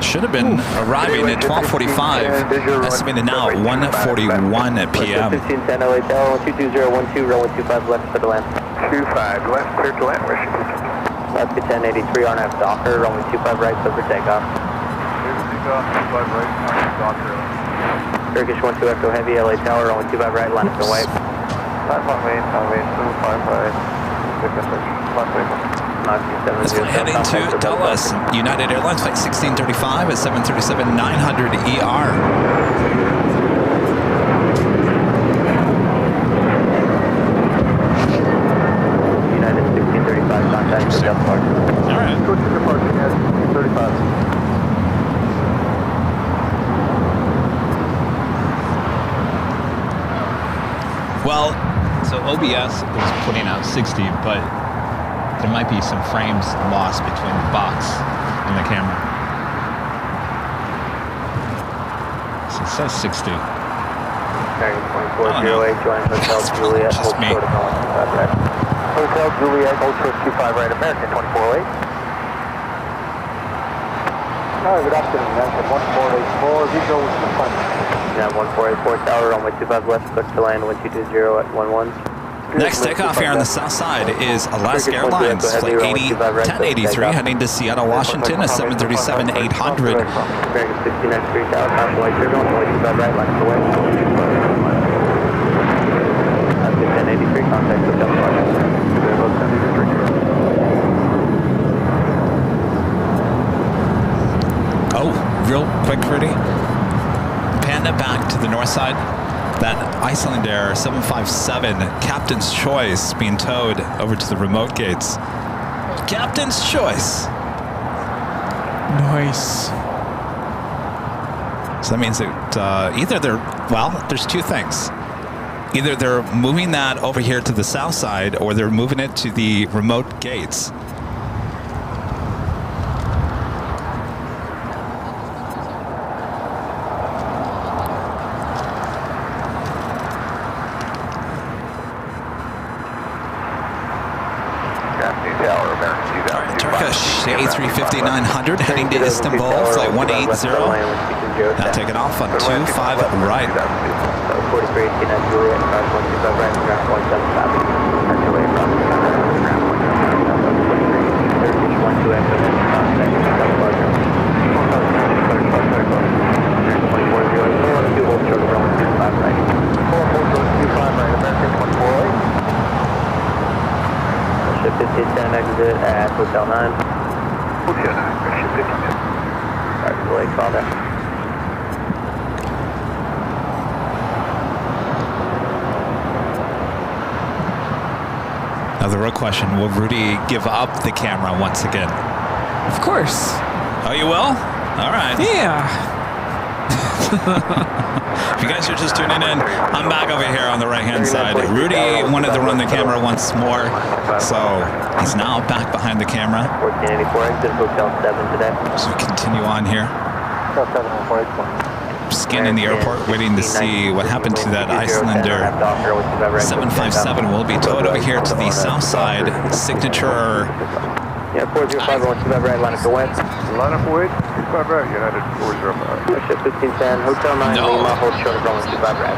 Should have been arriving at 12:45. Estimated now at 1:41 at p.m. 1510 LA Tower, 12212, runway 25 left, clear to land. 25 left, clear to land, mission. Left to 1083, RNF Docker, runway 25 right, clear for takeoff. Turkish 12 Echo Heavy, LA Tower, runway 25 right, line up and wait. 5 right, 5 right. Let's fly heading to Dallas. United Airlines flight 1635 at 737-900ER. United 1635, contact with Delta Park. All right. Go to departure, yes, 35. Well, so OBS is putting out 60, but there might be some frames lost between the box and the camera. So it says 60. American 2408, join Hotel Juliet, hold short of runway 25 right. Hotel Juliet, Ultra 25 right, American 2408. Alright, good afternoon, American 1484, Vigo with the fun. Yeah, 1484 Tower, runway 25 left, clear to land, 1220 at 11. Next takeoff here on the south side is Alaska Airlines, flight 1083, heading to Seattle, Washington, a 737-800. American 69 Tower, runway 25 right, left to west. 1083, contact with Delta Washington. Oh, real quick, Rudy. Panda back to the north side. That Icelandair 757, Captain's Choice, being towed over to the remote gates. Captain's Choice. Nice. So that means that either they're, well, there's two things. Either they're moving that over here to the south side, or they're moving it to the remote gates. Turkish A350-900 heading to Istanbul, flight 180. Now taking off on 25 right. 43, 18 at Juliet, 525 right, ground 175. Actually, across the ground 175. 13, 12 echo, contact, Delta Larger. 24 2 hold short, runway 25 right. 4 right, American 2408. Ship 1510 exit at Hotel 9. Hotel 9, ship 1510. Alright, delay call there. Now the real question, will Rudy give up the camera once again? Of course. Oh, you will? All right. Yeah. If you guys are just tuning in, I'm back over here on the right-hand side. Rudy wanted to run the camera once more, so he's now back behind the camera. 1484 exit, Hotel 7 today. So we continue on here. Scanning the airport, waiting to see what happened to that Icelander 757. Will be towed over here to the south side. Signature. Yeah, 405, 125 right, line up to west. Line up wait, 25 right, United 405. Ship 1510, Hotel 9, No. Lima, hold short of runway 25 right.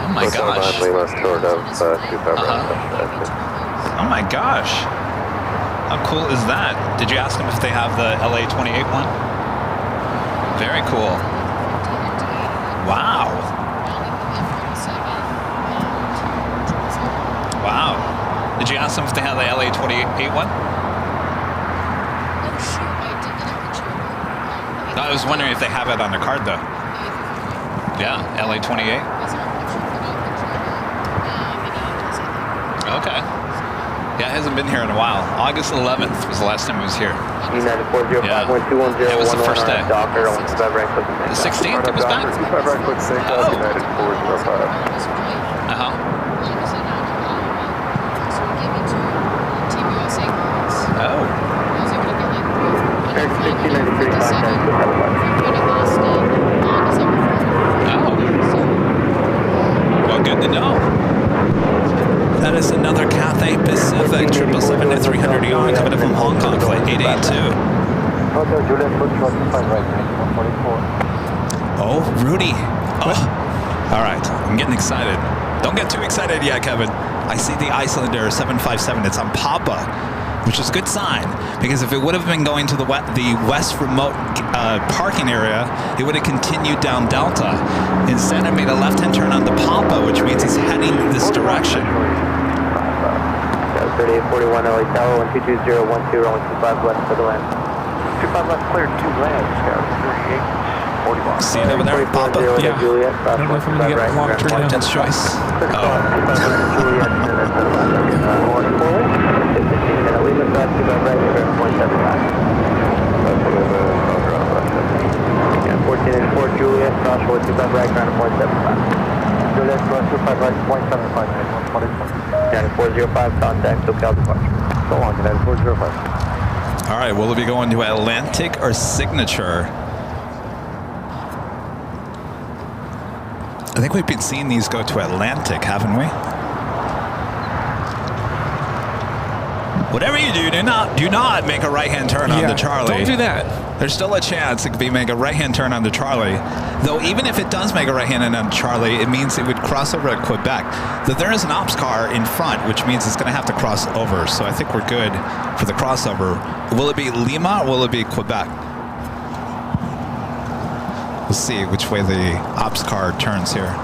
Oh my gosh. Lima short of 25 right. Oh my gosh. How cool is that? Did you ask them if they have the LA-28 one? Very cool. Wow. Wow. Did you ask them if they have the LA-28 one? No, I was wondering if they have it on their card, though. Yeah, LA-28. Okay. Yeah, it hasn't been here in a while. August 11th was the last time it was here. United 405, Yeah. 1210, It was the first day. Docker, 125 right, click The 16th it was back? 25 right, click sync up, Oh. United 405. Uh-huh. Oh. 1693, contact with Delta Oh. Well, good to know. That is another Cathay Pacific 777-300ER coming in from Hong Kong, flight 882. Hotel Juliet, foot short, 5 right, 144. Oh, Rudy. Oh. All right, I'm getting excited. Don't get too excited yet, Kevin. I see the Icelander 757. It's on Papa, which is a good sign, because if it would have been going to the west remote parking area, it would have continued down Delta. Instead, it made a left-hand turn onto Papa, which means it's heading this direction. 3841 LA Tower, 122012, runway 25 left for the land. 25 left cleared, 2 land, Scout 3841. See it over there, Papa? Yeah. Juliet, I don't know if I'm going to get long turn now. Captain's Choice. Oh. Juliet, and then that's the left. 15 minute leave it, 25 right, 175. Yeah, 1484 Juliet, Joshua 25 right, ground 175. Juliet, 25 right, 175, 124. United 405, contact, SoCal departure. So long, United 405. All right, will it be going to Atlantic or Signature? I think we've been seeing these go to Atlantic, haven't we? Whatever you do, do not make a right-hand turn on the Charlie. Don't do that. There's still a chance it could be make a right-hand turn on the Charlie. Though even if it does make a right-hand turn on the Charlie, it means it would cross over at Quebec. That there is an ops car in front, which means it's going to have to cross over. So I think we're good for the crossover. Will it be Lima or will it be Quebec? We'll see which way the ops car turns here.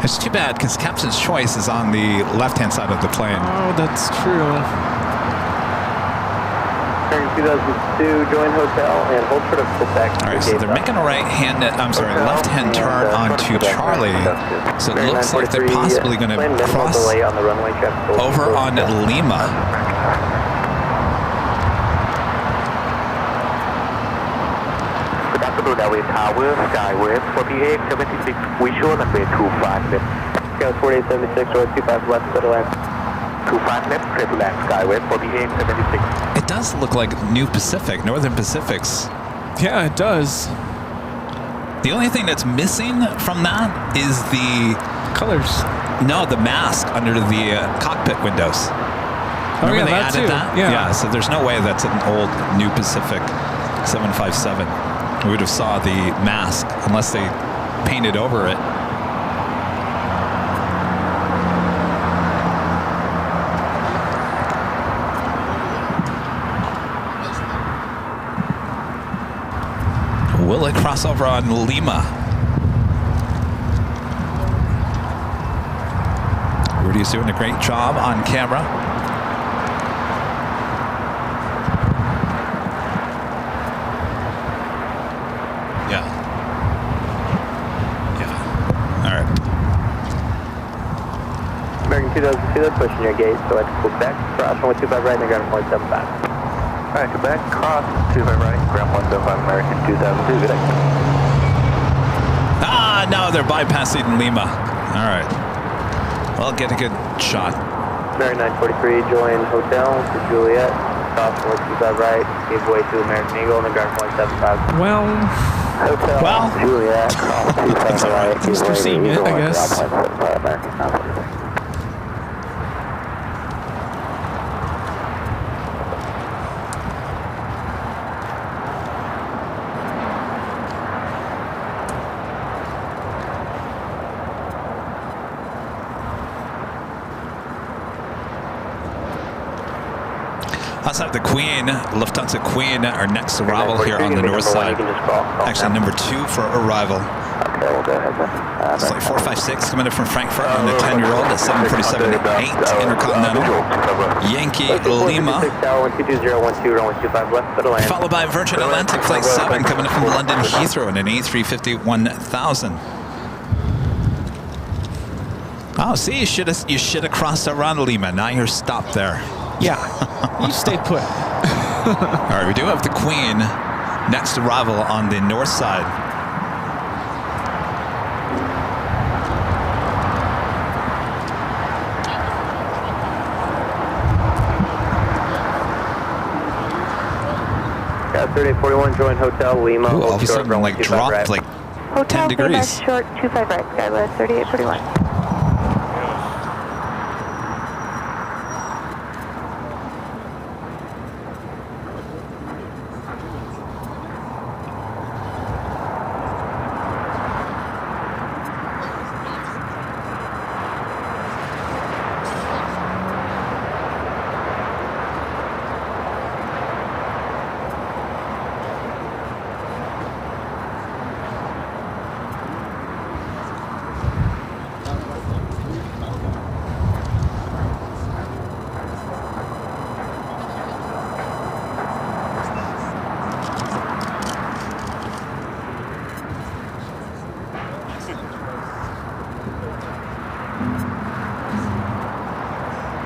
It's too bad because Captain's Choice is on the left-hand side of the plane. Oh, that's true. Turn 2002, join hotel and hold for the Quebec. All right, so they're making a left-hand turn onto Charlie. So it looks like they're possibly going to cross over on Lima. Airway Tower, Skyway 4876, visual runway 25 left. Sky 4876, road 25 left, settle land. 25 left, clear to land, Skyway 4876. It does look like New Pacific, Northern Pacific's. Yeah, it does. The only thing that's missing from that is the colors. No, the mask under the cockpit windows. Remember they added that? Yeah, so there's no way that's an old New Pacific 757. We would have saw the mask unless they painted over it. Will it cross over on Lima? Rudy's doing a great job on camera. American 2002, pushing your gate, so it's Quebec, cross 125 right, and ground 175. Alright, Quebec, cross 25 right, ground 175, American 2002, good day. Ah, no, they're bypassing Lima. Alright. Well, get a good shot. American 943, join hotel to Juliet, cross 125 right, give way to American Eagle, and ground 175. Well, hotel, Juliet, cross 25 right, thanks for seeing it, I guess. Outside the Queen, Lufthansa Queen are next arrival here on the north side. Actually, number 2 for arrival. Okay, we'll go ahead then. It's like 456 coming in from Frankfurt on the 10-year-old at 747-8 Intercontinental. Yankee Lima. Followed by Virgin Atlantic Flight 7 coming in from London Heathrow in an A350-1000. Oh, see, you should have crossed around Lima. Now you're stopped there. Yeah, you stay put. All right, we do have the Queen next arrival on the north side. Got 3841, join hotel Lima. Ooh, all of a sudden, like dropped right. like Hotel 10 degrees. Lima short 25 right, Skyway 3841.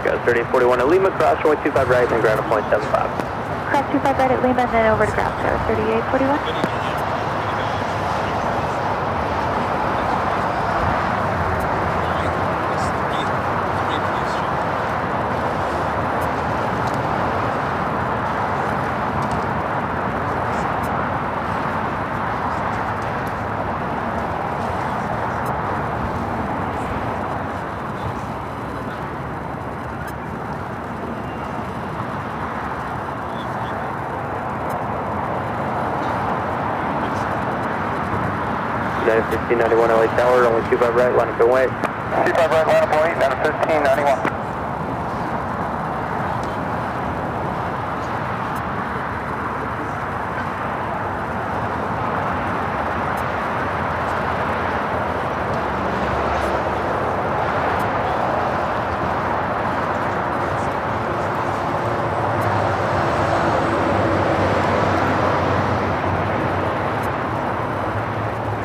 Got 3841 at Lima, cross 125 right, and then ground at 0.75. Cross 25 right at Lima and then over to ground tower 3841. United 1591 LA Tower, only 25 right, line up and wait. 25 right, line up and wait, United 1591.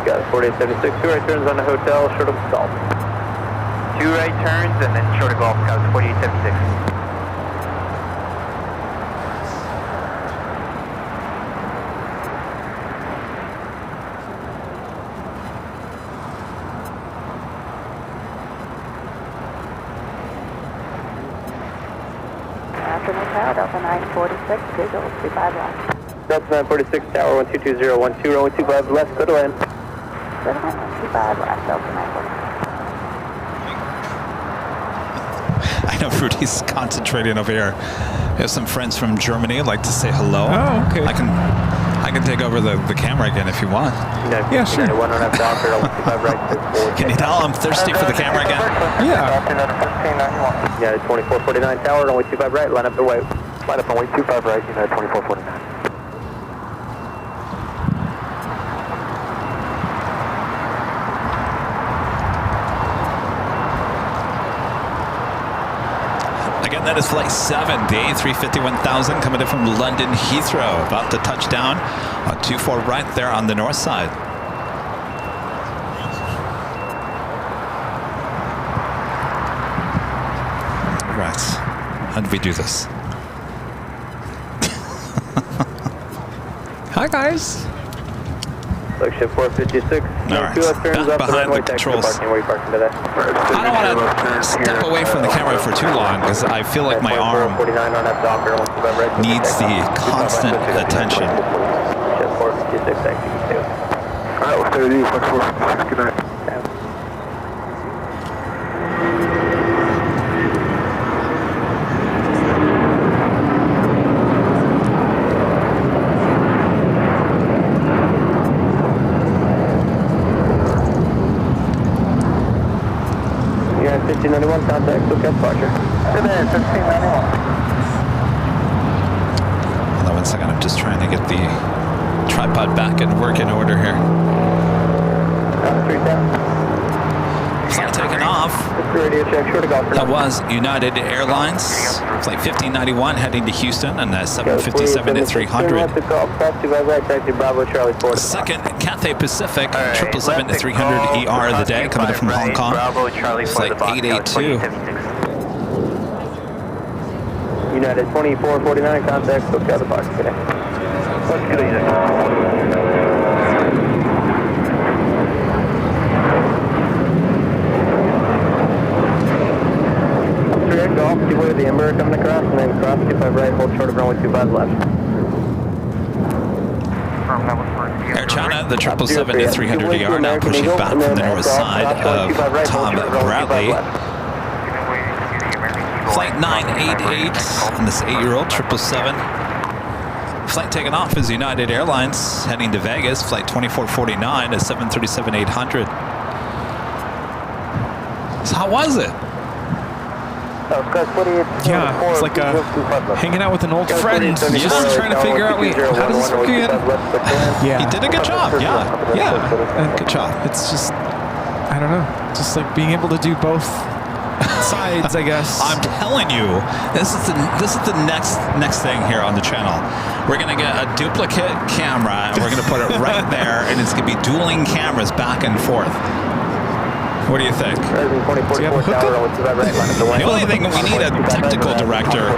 Got 4876, 2 right turns on the hotel, short of golf. 2 right turns and then short of golf, Scout 4876. Afternoon Tower, Delta 946, visual 25 left. Delta 946 Tower, 122.012, runway 25 left, go to land. 25 left, Delta 946. I know Rudy's concentrating over here. We have some friends from Germany like to say hello. Oh, okay. I can take over the camera again if you want. Yeah, sure. Can you tell I'm thirsty for the camera again? Yeah. United 2449 Tower, only 25 right, line up the way. Line up and wait, 25 right, United 2449. Again, that is flight 7, the A350-1000 coming in from London Heathrow, about to touch down on 24 right there on the north side. Right, how did we do this? Hi, guys. Flagship 456. All right, back behind the controls. Where you parking today? I don't want to step away from the camera for too long because I feel like my arm needs the constant attention. Flagship 456, thank you. All right, we'll stay with you, Fox 456, good night. United 1591, contact, look at departure. 1591. Hold on 1 second, I'm just trying to get the tripod back in working order here. 3 down. Flight taking off. Radio check, short of golf. That was United Airlines, flight 1591 heading to Houston and 757 at 300. Second, Cathay Pacific, 777 at 300 ER of the day, coming in from Hong Kong, flight 882. United 2449, contact, look out the box today. Let's go easy. Golf, see where the Ember coming across, and then cross 25 right, hold short of runway 25 left. Air China, the 777 at 300 ER now pushing back from the north side of Tom Bradley. Flight 988 on this 8-year-old 777. Flight taking off is United Airlines heading to Vegas, flight 2449 at 737-800. So how was it? Yeah, it's like hanging out with an old friend. Just trying to figure out, wait, how does this work again? Yeah. You did a good job. Yeah. Good job. It's just, I don't know, just like being able to do both sides, I guess. I'm telling you, this is the next thing here on the channel. We're gonna get a duplicate camera and we're gonna put it right there, and it's gonna be dueling cameras back and forth. What do you think? Do you have a hookup? The only thing, we need a technical director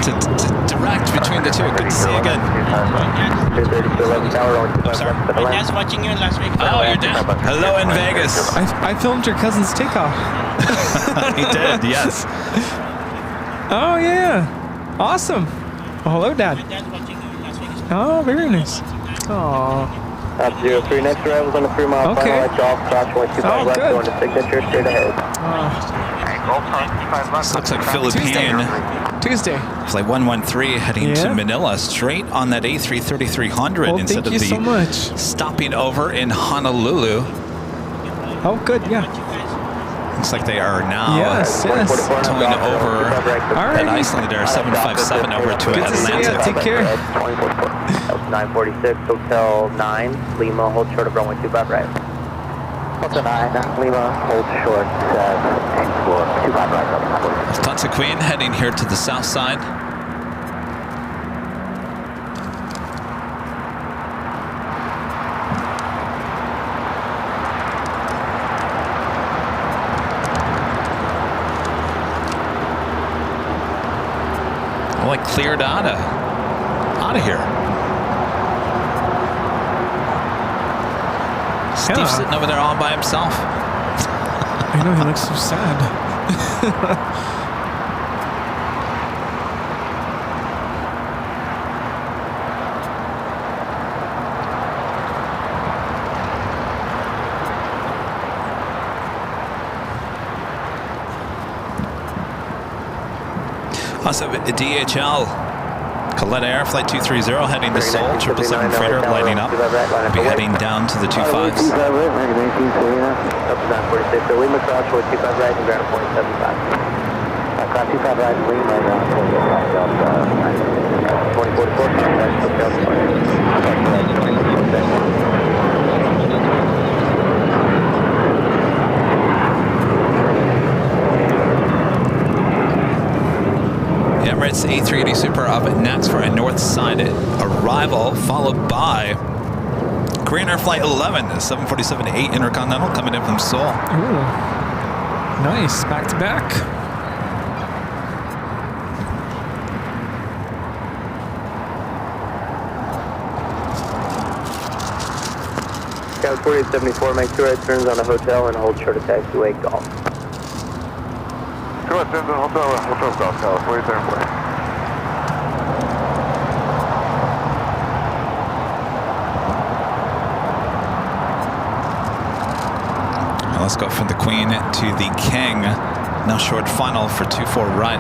to direct between the two. Good to see you again. I'm sorry. My dad's watching you in Las Vegas. Oh, your dad. Hello in Vegas. I filmed your cousin's takeoff. He did, yes. Oh, yeah. Awesome. Well, hello, Dad. My dad's watching you in Las Vegas. Oh, very nice. Aw. 03, next arrivals on the 3 mile Okay. final lights off, cross 125 left, going to signature, straight ahead. This looks like Philippine Tuesday. Flight 113 heading to Manila, straight on that A330-300 instead of the so much. stopping over in Honolulu. Oh, good, yeah. Looks like they are now towing over at Icelandair 757 over to Atlantic. Take care. 946, Hotel 9, Lima, hold short of runway 25 right. Hotel 9, Lima, hold short, explore 25 right. Lufthansa Queen heading here to the south side. Like cleared out of here. Steve's sitting over there all by himself. I know, he looks so sad. Also, DHL, Coletta Air, Flight 230 heading to Seoul, 777 freighter lighting up. We'll be heading down to the 25s. 946, so Lima cross 25 right and ground 0.75. Cross 25 right, Lima, ground 2044, contact Hotel 20. Emirates A380 Super up next for a north side arrival, followed by Korean Air Flight 11, 747-8 Intercontinental coming in from Seoul. Ooh. Nice, back to back. Scout 4874, make 2 right turns on the hotel and hold short of taxiway golf. 2 right turns on hotel golf, Scout 4874. Let's go from the Queen to the King. Now short final for 24 right.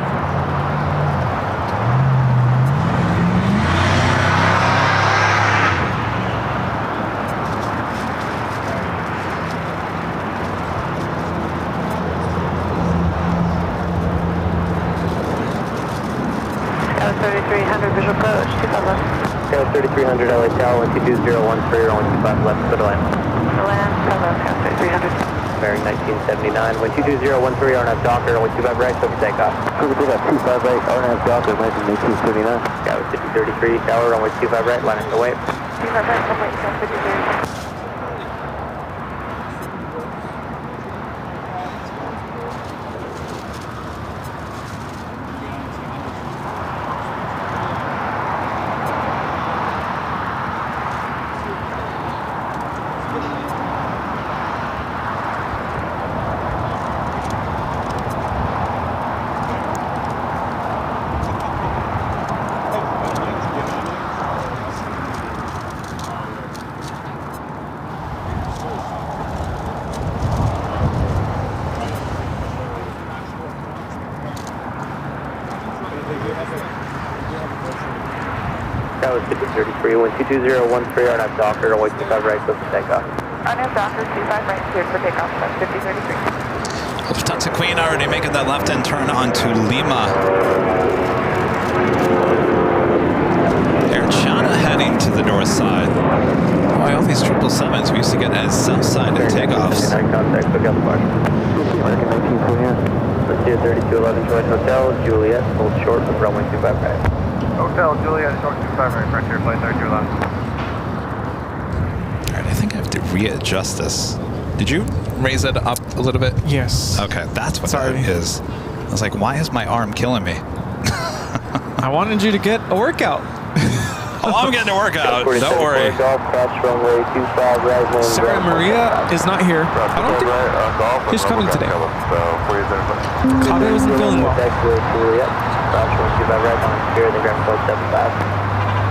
Scout 3300, visual approach, 25 left. Scout 3300, LA Tower, 122.013, on 25 left, go to land. Land, Scout 3300. Bearing 1979, 122.013, RNAV Docker, 125 right, so takeoff. 25 right, RNAV Docker, 1979. Scout 5033, Tower, runway 25 right, line up the way. 25 right, runway, Scout 53. That was 5033, 122.013, RNAV Docker, runway 25 right, close to takeoff. RNAV Docker, 25 right, cleared for takeoff, that's 5033. Lufthansa Queen already making that left-hand turn onto Lima. Air China heading to the north side. Boy, all these 777s we used to get as south side takeoffs. Contact, pick up bar. Let's do 3211 join Hotel Juliet, hold short with runway 25 right. Hotel Juliet, short 25 right, Frontier Flight 3211. Alright, I think I have to readjust this. Did you raise it up a little bit? Yes. Okay, that's what that is. I was like, why is my arm killing me? I wanted you to get a workout. Oh, I'm getting a workout. Don't worry. Sarah Maria is not here. I don't think she's coming today. Kade isn't feeling well.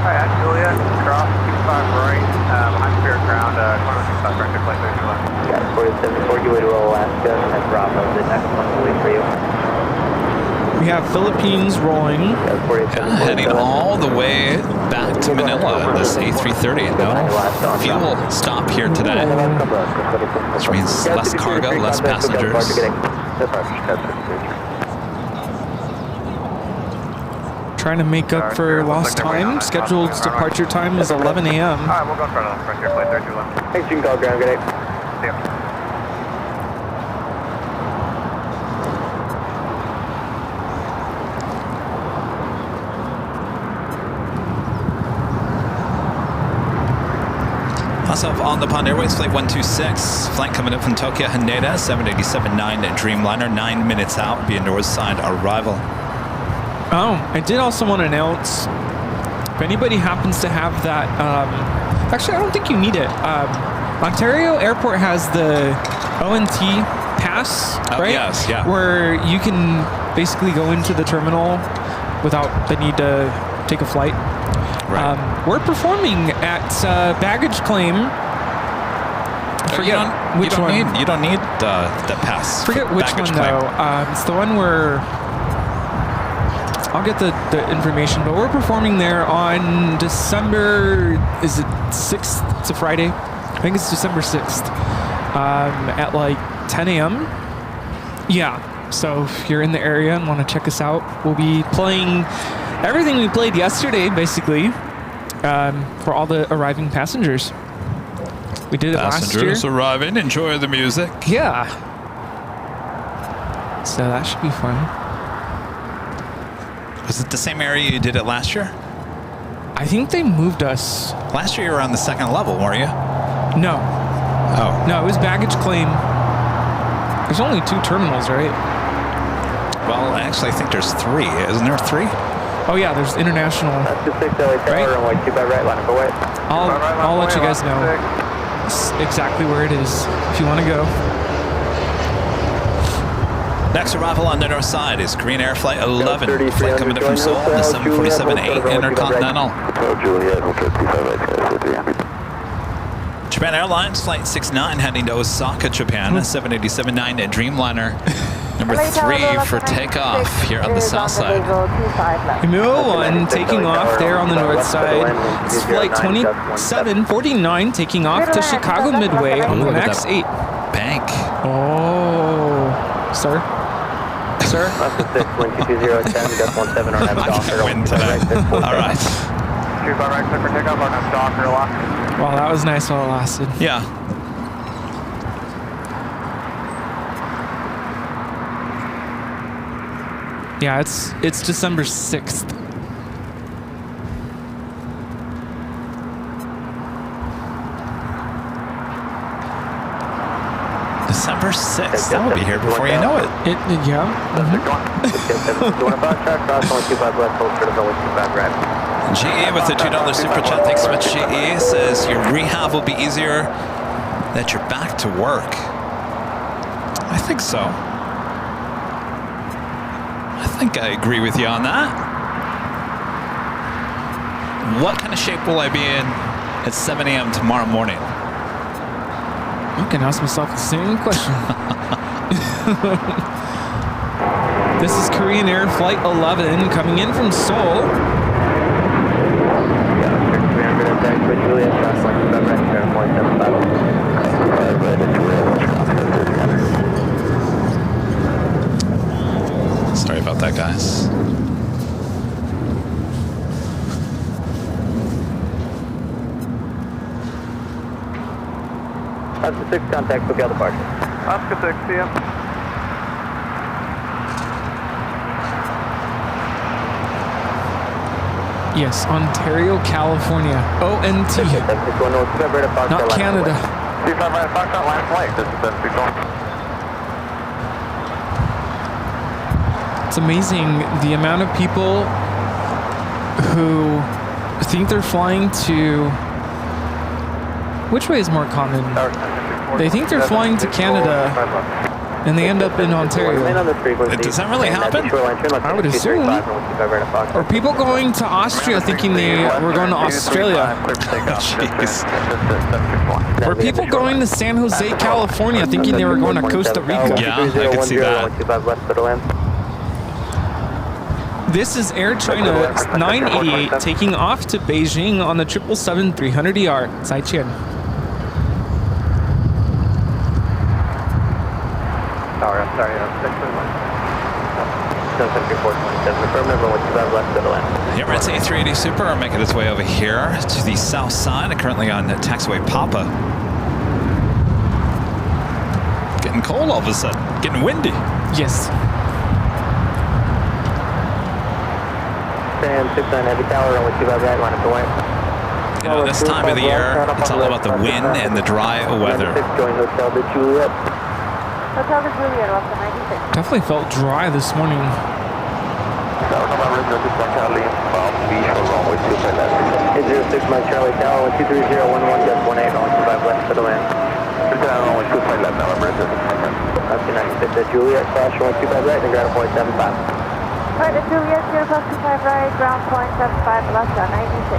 Alright, Juliet, cross 25 right, behind Spirit Ground, 2165 Frontier Flight 3211. Got 4074, you way to Alaska, and Bravo, the next one will wait for you. We have Philippines rolling. Heading all the way back to Manila. This A330. No fuel stop here today, which means less cargo, less passengers. Trying to make up for lost time. Scheduled departure time is 11 a.m. All right, we'll go in front of the frontier flight 3211. Thanks, you can call ground. Good day. See ya. Also on the Pond Airways, Flight 126, flight coming up from Tokyo, Haneda, 787-9 Dreamliner, 9 minutes out, be a north side arrival. Oh, I did also want to announce, if anybody happens to have that, actually I don't think you need it. Ontario Airport has the ONT pass, right? Yes, yeah. Where you can basically go into the terminal without the need to take a flight. Right. We're performing at baggage claim. Forget which one. You don't need the pass. Forget which one though. It's the one where I'll get the information, but we're performing there on December, is it 6th? It's a Friday. I think it's December 6th at like 10 a.m. Yeah, so if you're in the area and want to check us out, we'll be playing everything we played yesterday, basically, for all the arriving passengers. We did it last year. Passengers arriving, enjoy the music. Yeah. So that should be fun. Was it the same area you did it last year? I think they moved us. Last year you were on the second level, weren't you? No. Oh. No, it was baggage claim. There's only 2 terminals, right? Well, actually, I think there's 3. Isn't there 3? Oh yeah, there's international. That's the 6 LA Right? runway 2 by right, line up away. I'll let you guys know exactly where it is if you want to go. Next arrival on the north side is Korean Air Flight 11. Flight coming in from Seoul, the 747-8 Intercontinental. Japan Airlines Flight 69 heading to Osaka, Japan, a 787-9 Dreamliner. Number 3 for takeoff here on the south side. Camille 1 taking off there on the north side. It's flight 2749 taking off to Chicago Midway on the MAX 8. Bank. Oh, sir. Sir? That's the 6, wind 220, 10, Gus 17, or have Docker. Win today. All right. 2 by right, clear for takeoff, or have Docker lock. Wow, that was nice while it lasted. Yeah. Yeah, it's December 6th. December 6th. That will be here before you know it. Yeah. GE with the $2 super chat. Thanks so much, GE. Says your rehab will be easier that you're back to work. I think so. I think I agree with you on that. What kind of shape will I be in at 7 a.m. tomorrow morning? I can ask myself the same question. This is Korean Air Flight 11 coming in from Seoul. Sorry about that, guys. Oscar 6, contact Tokyo departure. Oscar 6, see ya. Yes, Ontario, California. ONT. Not Canada. 25 right, Foxtrot, line flight. This is Ben 6 It's amazing the amount of people who think they're flying to... Which way is more common? They think they're flying to Canada and they end up in Ontario. Does that really happen? I would assume. Or people going to Austria thinking they were going to Australia. Jeez. Or people going to San Jose, California thinking they were going to Costa Rica. Yeah, I can see that. This is Air China 988 taking off to Beijing on the 777-300ER. 再见. Sorry, 77427, affirmative, runway 25 left to the land. The Emirates A380 Super are making its way over here to the south side, currently on taxiway Papa. Getting cold all of a sudden, getting windy. Yes. Stand 69 heavy tower, runway 25 right, line up the way. You know, this time of the year, it's all about the wind and the dry weather. Join Hotel de Juliet. Hotel de Juliet, off the 96. Definitely felt dry this morning. Is 06 Mike Charlie Tower, 23011, just 18, on 25 left to the land. Up to 96 at Juliet, slash 125 right, and ground point 75. Right at Juliet, 0+25 right, ground point 75, left on 96.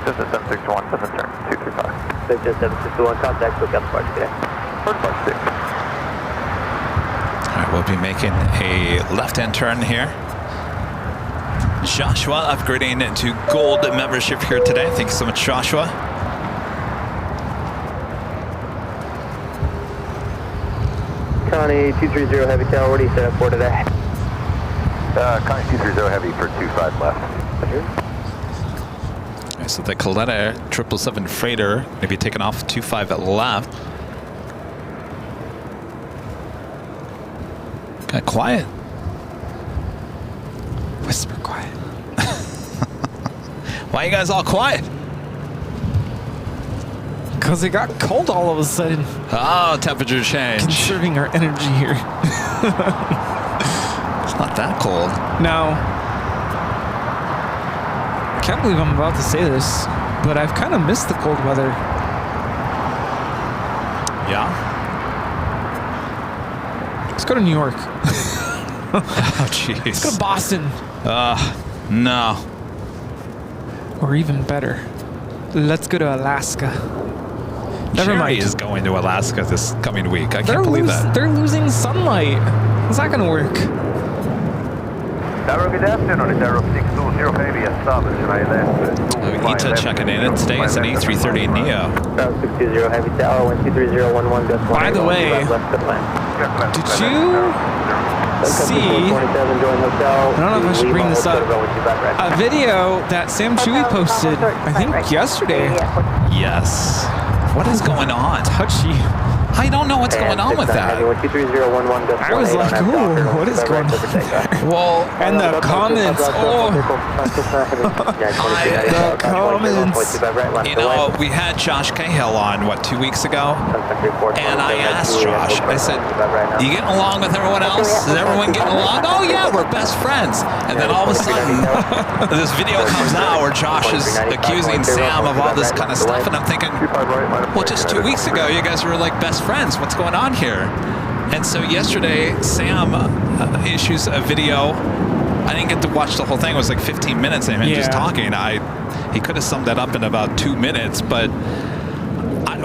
Just a 761, 7 turn, 235. 761, contact, look up park today. Park 6. All right, we'll be making a left-hand turn here. Joshua upgrading to gold membership here today. Thank you so much, Joshua. Connie 230 heavy tower, what do you set up for today? Connie 230 heavy for 25 left. All right, so the Coletta 777 freighter may be taking off 25 at left. Kind of quiet. Whisper quiet. Why are you guys all quiet? Because it got cold all of a sudden. Oh, temperature change. Conserving our energy here. It's not that cold. Now, I can't believe I'm about to say this, but I've kind of missed the cold weather. Yeah? Let's go to New York. Oh, jeez. Let's go to Boston. No. Or even better, let's go to Alaska. Never Jerry mind. is going to Alaska this coming week. I can't believe that. They're losing sunlight. How's that going to work? Tower, good afternoon. It's Aero 620 heavy establishment. ETA checking in. Today is an A330 Neo. 620 heavy tower, 123011, just 18, By the way, left to the land. did you see, I don't know if I should bring this up, a video that Sam Chewy posted, I think yesterday. Yes. What is going on? Touchy. I don't know what's going on with that. I was like, ooh, what is going on there? Well, And the comments, oh. The comments. you know, we had Josh Cahill on, what, 2 weeks ago? And I asked Josh, I said, you getting along with everyone else? Is everyone getting along? Oh yeah, we're best friends. And then all of a sudden, this video comes out where Josh is accusing Sam of all this kind of stuff. And I'm thinking, well, just 2 weeks ago, you guys were like best friends. What's going on here? And so yesterday, Sam issues a video. I didn't get to watch the whole thing. It was like 15 minutes of him just talking. He could have summed that up in about 2 minutes, but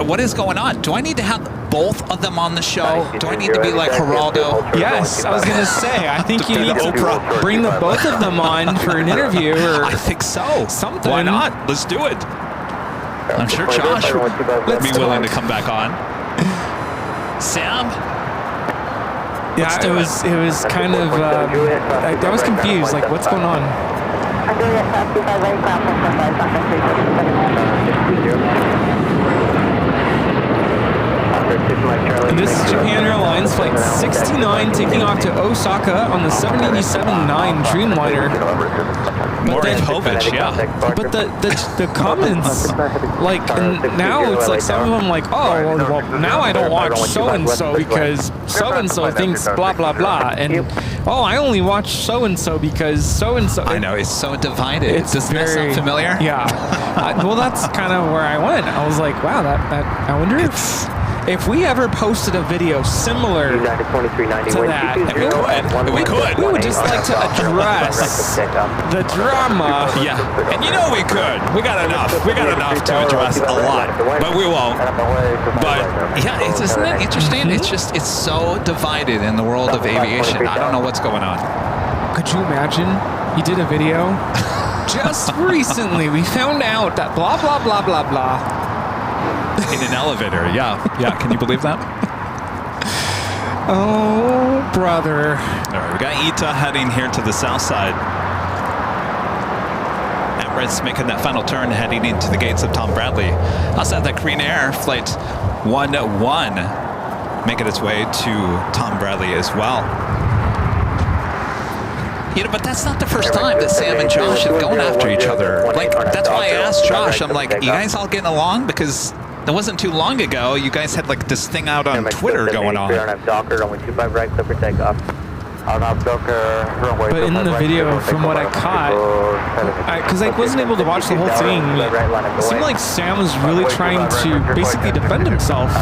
what is going on? Do I need to have both of them on the show? Do I need to be like Geraldo? Yes, I was going to say, I think you need to bring the both of them on for an interview or I think so. something. Why not? Let's do it. I'm sure Josh would be willing to come back on. Sam? Yeah, it was kind of, I was confused, like, what's going on? And this is Japan Airlines Flight 69 taking off to Osaka on the 787-9 Dreamliner. More Povich, yeah. But the comments, like, now it's like some of them like, oh, well, now I don't watch so-and-so because so-and-so thinks blah, blah, blah. And, oh, I only watch so-and-so because so-and-so. I know, it's so divided. Does that sound familiar? Yeah. Well, that's kind of where I went. I was like, wow, that I wonder if if we ever posted a video similar United 2390, to that, we could. We would just like to address the drama. Yeah, and you know we could. We got enough. We got enough to address a lot, but we won't. But yeah, isn't it interesting? It's just, it's so divided in the world of aviation. I don't know what's going on. Could you imagine? You did a video. Just recently, we found out that blah, blah, blah, blah, blah. In an elevator, yeah. Yeah, can you believe that? Oh, brother. All right, we got Ita heading here to the south side. Emirates making that final turn, heading into the gates of Tom Bradley. Outside that Green Air Flight 101 making its way to Tom Bradley as well. You know, but that's not the first time that Sam and Josh have gone after each other. Like, that's why I asked Josh, I'm like, you guys all getting along? Because it wasn't too long ago, you guys had like this thing out on Twitter going on. But in the video, from what I caught, because I wasn't able to watch the whole thing, it seemed like Sam was really trying to basically defend himself.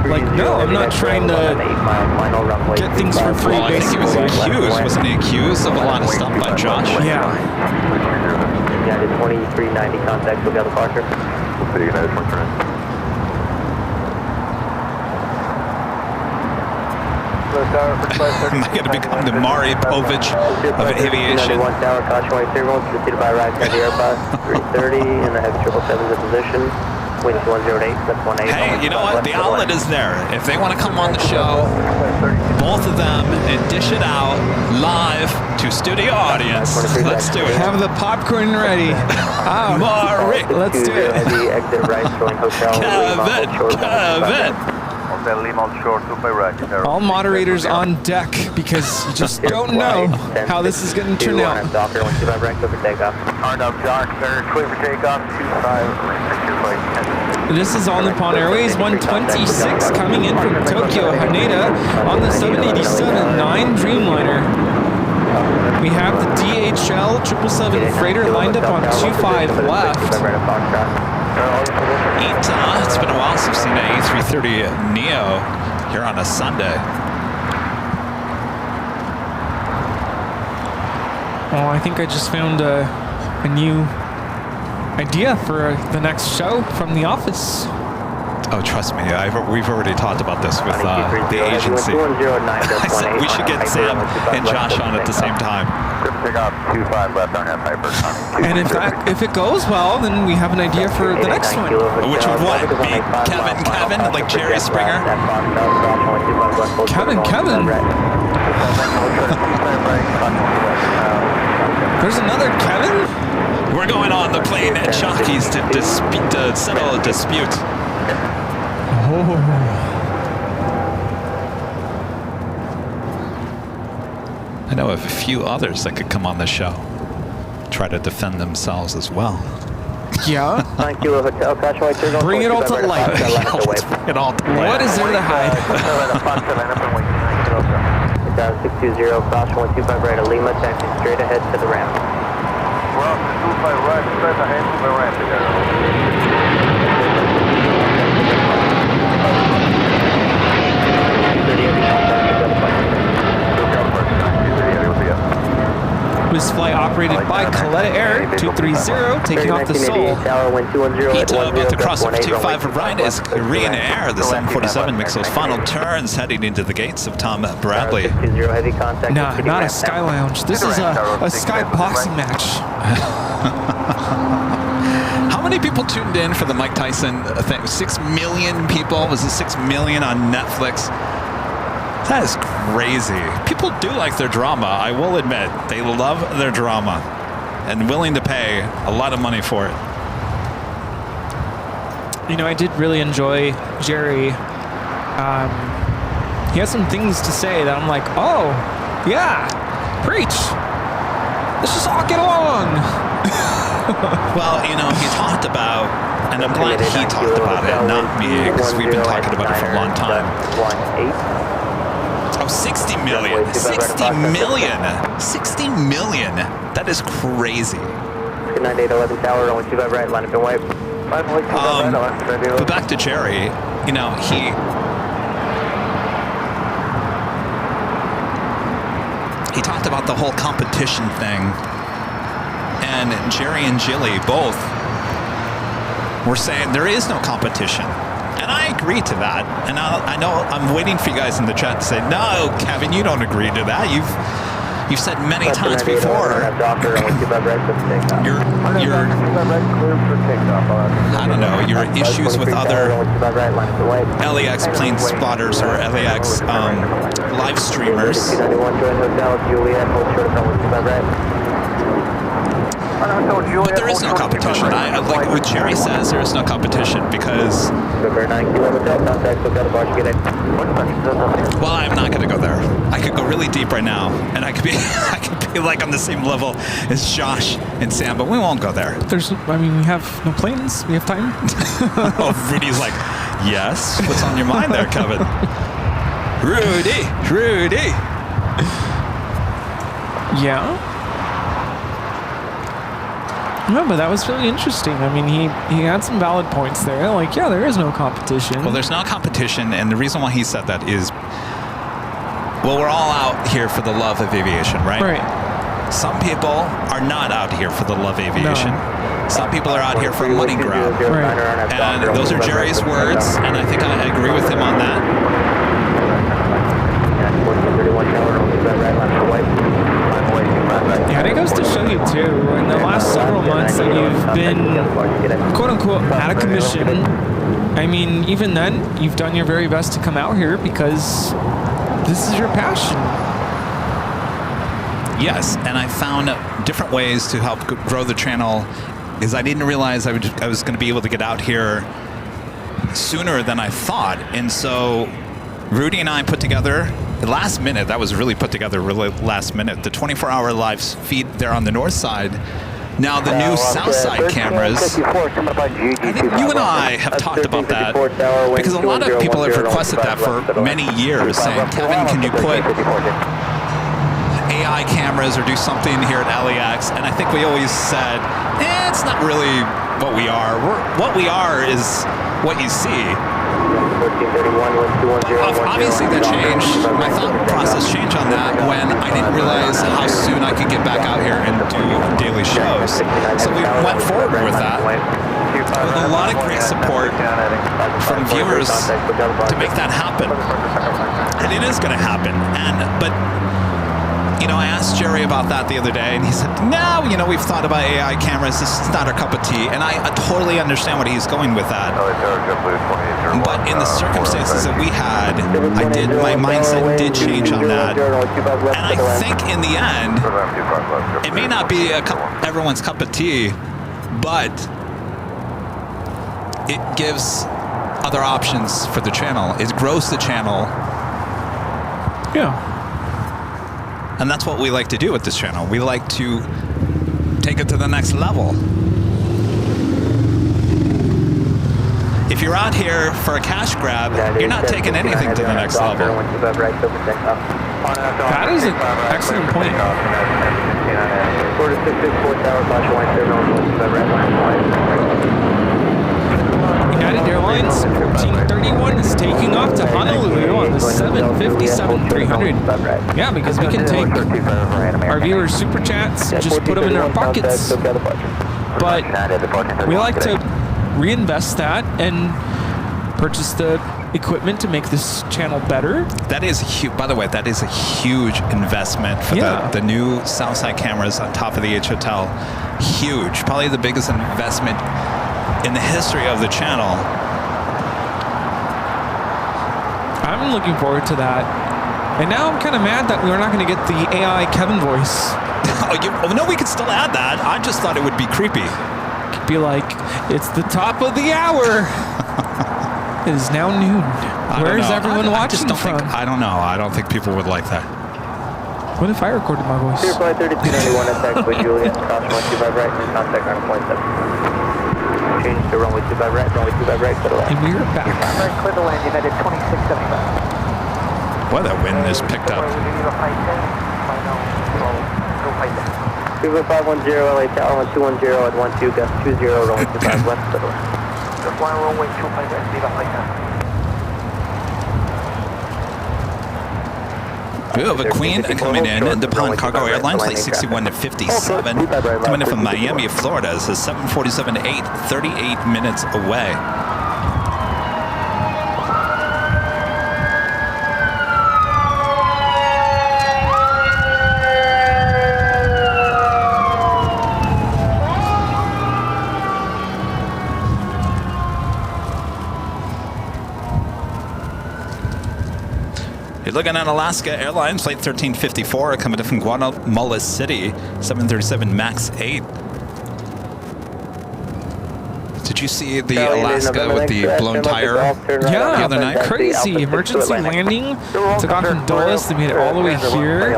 Like, no, I'm not trying to get things for free, Well, I think he was accused. Wasn't he accused of a lot of stuff by Josh? Yeah. United 2390 contact, look out departure. United 2390. Am I going to become the Mari Povich of aviation? One tower, caution white signal, preceded by right side of the Airbus, 330, and the heavy 777's in position. Wind 108, that's 18. Hey, you know what? The outlet is there. If they want to come on the show, both of them, and dish it out live to studio audience. Let's do it. Have the popcorn ready. Oh, Mari. Let's do it. Heavy exit right, showing hotel. Kevin. All moderators on deck, because you just don't know how this is going to turn out. This is All Nippon Airways 126 coming in from Tokyo, Haneda on the 787-9 Dreamliner. We have the DHL 777 freighter lined up on 25 left. It's been a while since we've seen an A330 Neo here on a Sunday. Well, I think I just found a new idea for the next show from the office. Oh, trust me, we've already talked about this with the agency. I said we should get Sam and Josh on at the same time. And if it goes well, then we have an idea for the next one. Which would what? Be Kevin, like Jerry Springer? Kevin. There's another Kevin? We're going on the plane at Jockeys to settle a dispute. Oh. I know of a few others that could come on the show, try to defend themselves as well. Yeah? Bring it all to light. Let's bring it all to light. What is there to hide? 620, caution 125 right of Lima, taxi straight ahead to the ramp. Well, 25 right, straight ahead to the ramp. This flight operated by Coletta Air 230, taking off to Seoul. Ita about to cross over 25 right as Korean Air. The 747 makes those final turns heading into the gates of Tom Bradley. Nah, not a Sky Lounge. This is a Sky boxing match. How many people tuned in for the Mike Tyson thing? 6 million people? Was it 6 million on Netflix? That is crazy. People do like their drama, I will admit. They love their drama and willing to pay a lot of money for it. You know, I did really enjoy Jerry. He has some things to say that I'm like, oh, yeah, preach. Let's just all get along. Well, you know, he talked about, and I'm glad he talked about it, not me, because we've been talking about it for a long time. Oh, 60 million. 60 million. 60 million. That is crazy. Good night, 811 tower, only 25 right, line up and white. But back to Jerry. you know, he talked about the whole competition thing, and Jerry and Jilly both were saying there is no competition. And I agree to that. And I know I'm waiting for you guys in the chat to say, no, Kevin, you don't agree to that. You've said many times before, I don't know, your issues with other LAX plane spotters or LAX live streamers. But there is no competition. I like what Jerry says, there is no competition because, well, I'm not going to go there. I could go really deep right now, and I could be like on the same level as Josh and Sam, but we won't go there. I mean, we have no planes. We have time. Oh, Rudy's like, yes. What's on your mind there, Kevin? Rudy. Yeah. No, but that was really interesting. I mean, he had some valid points there. Like, yeah, there is no competition. Well, there's no competition, and the reason why he said that is, well, we're all out here for the love of aviation, right? Right. Some people are not out here for the love of aviation. No. Some people are out here for a money grab. Right. And those are Jerry's words, and I think I agree with him on that. Yeah, and it goes to show you, too, in the last several months that you've been, quote-unquote, out of commission. I mean, even then, you've done your very best to come out here because this is your passion. Yes, and I found different ways to help grow the channel because I didn't realize I was going to be able to get out here sooner than I thought. And so Rudy and I put together, last minute, that was really put together really last minute, the 24-hour live feed there on the north side. Now the new south side cameras, I think you and I have talked about that because a lot of people have requested that for many years, saying, Kevin, can you put AI cameras or do something here at LAX? And I think we always said, it's not really what we are. What we are is what you see. Obviously that changed. My thought process changed on that when I didn't realize how soon I could get back out here and do daily shows. So we went forward with that with a lot of great support from viewers to make that happen. And it is going to happen. But you know, I asked Jerry about that the other day, and he said, no, you know, we've thought about AI cameras. This is not our cup of tea. And I totally understand what he's going with that. But in the circumstances that we had, my mindset did change on that. And I think in the end, it may not be everyone's cup of tea, but it gives other options for the channel. It grows the channel. Yeah. And that's what we like to do with this channel. We like to take it to the next level. If you're out here for a cash grab, you're not taking anything to the next level. That is an excellent point. United Airlines 1431 is taking off to Honolulu on the 757-300. Yeah, because we can take our viewers' super chats and just put them in our pockets. But we like to reinvest that and purchase the equipment to make this channel better. That is huge. By the way, that is a huge investment for the new Southside cameras on top of the H Hotel. Huge. Probably the biggest investment in the history of the channel. I'm looking forward to that. And now I'm kind of mad that we're not going to get the AI Kevin voice. No, we could still add that. I just thought it would be creepy. Could be like, it's the top of the hour. It is now noon. Where is everyone watching from? I don't know. I don't think people would like that. What if I recorded my voice? Flight 3291 attack with Juliet, cross 125 right, and contact 9.7. Change to runway 25 right, runway 25 right, clear the land. And we're back. Clear the land, United 2675. Boy, that wind is picked up. 2510, LA Tower 1210 at 12, gust 20, runway 25 left, clear the land. Just flying runway 25 right, Viva Flight 10. We have a Queen coming in, DuPont Cargo Airlines, flight 61 to 57, coming in from Miami, Florida. This is 747-8, 38 minutes away. You're looking at Alaska Airlines, flight 1354, coming in from Guatemala City, 737 MAX 8. Did you see the Alaska with the blown tire the other night? Crazy. Emergency landing. Took off from Dulles. They made it all the way here.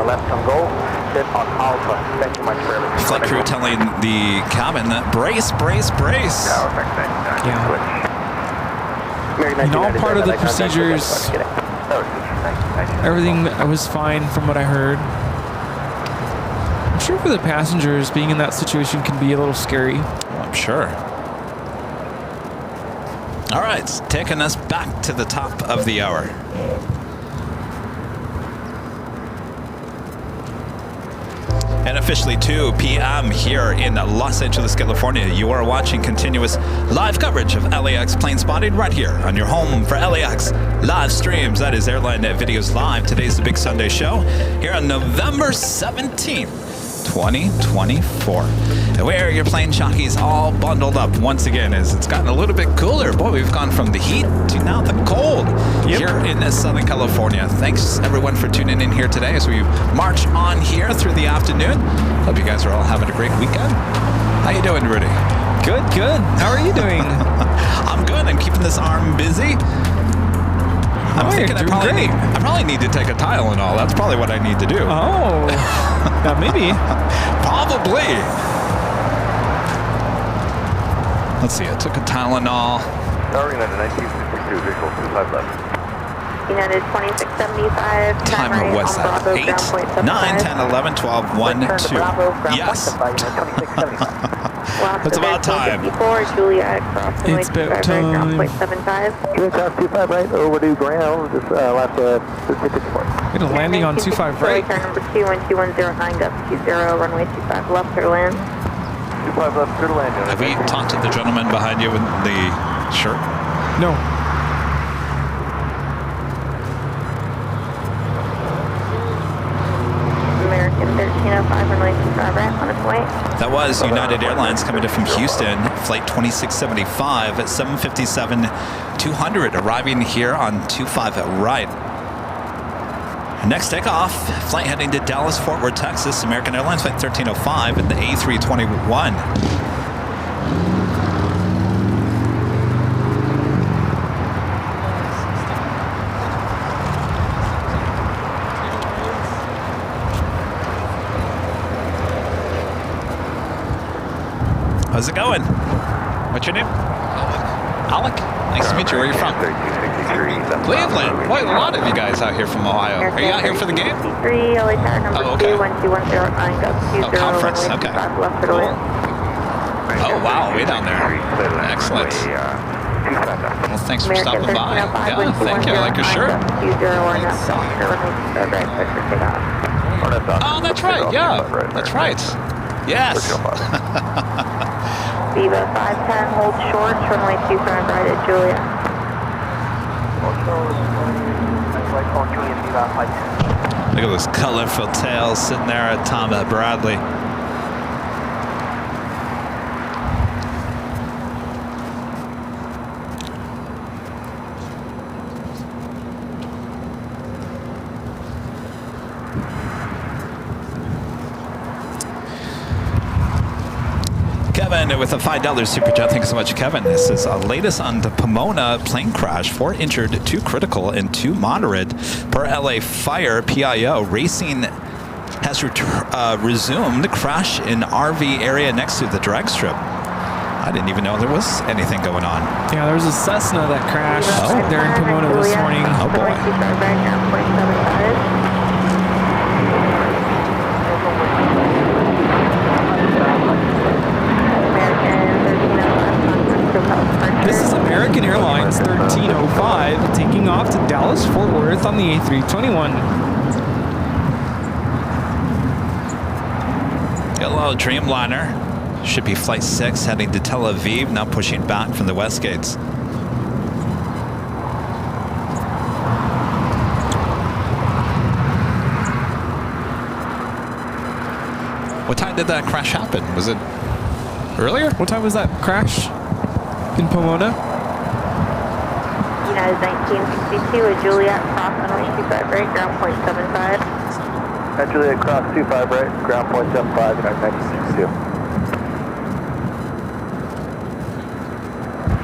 Flight crew telling the cabin that brace, brace, brace. Yeah. All part of the procedures. Everything was fine from what I heard. I'm sure for the passengers, being in that situation can be a little scary. Well, I'm sure. All right, it's taking us back to the top of the hour. And officially 2 p.m. here in Los Angeles, California. You are watching continuous live coverage of LAX plane spotting right here on your home for LAX live streams. That is Airline Videos Live. Today's the Big Sunday show here on November 17th. 2024. And where your plane jockeys all bundled up once again as it's gotten a little bit cooler. Boy, we've gone from the heat to now the cold here in Southern California. Thanks everyone for tuning in here today as we march on here through the afternoon. Hope you guys are all having a great weekend. How you doing, Rudy? Good, good. How are you doing? I'm good. I'm keeping this arm busy. I'm thinking I probably need to take a Tylenol. That's probably what I need to do. Oh, maybe. Probably. Let's see. I took a Tylenol. United 1962, visual 25 left. United 2675. Time of what's that? 8, 9, 10, 11, 12, 1, 2. Yes. It's about time. It's about time. 25 right, overdue ground, just last 54. Get a landing on 25 right. Car number 21210, gust 20, runway 25 left, clear to land. 25 left, clear to land. Have we talked to the gentleman behind you with the shirt? No. American 1305, runway 25 right, on its way. That was United Airlines coming in from Houston, flight 2675 at 757-200, arriving here on 25 right. Next takeoff, flight heading to Dallas, Fort Worth, Texas, American Airlines flight 1305 and the A321. How's it going? What's your name? Alec. Nice to meet you. Where are you from? Cleveland. Boy, a lot of you guys out here from Ohio. Are you out here for the game? Oh, okay. Conference. Okay. Cool. Oh, wow. Way down there. Excellent. Well, thanks for stopping by. Yeah, thank you. I like your shirt. Oh, that's right. Yeah, that's right. Yes. Viva 510, hold short, runway 25 right at Julia. Look at those colorful tails sitting there at Tom Bradley. Kevin with a $5 super chat. Thanks so much, Kevin. This is latest on the Pomona plane crash. 4 injured, 2 critical, and 2 moderate. Per LA Fire, PIO, racing has resumed. Crash in RV area next to the drag strip. I didn't even know there was anything going on. Yeah, there was a Cessna that crashed there in Pomona this morning. Oh, boy. This is American Airlines 1305 taking off to Dallas, Fort Worth on the A321. Well, Dreamliner should be flight 6 heading to Tel Aviv, now pushing back from the west gates. What time did that crash happen? Was it earlier? What time was that crash in Pomona? United 1962 with Juliet, cross runway 25 right, ground point 75. Juliet, cross 25 right, ground point 75, United 1962.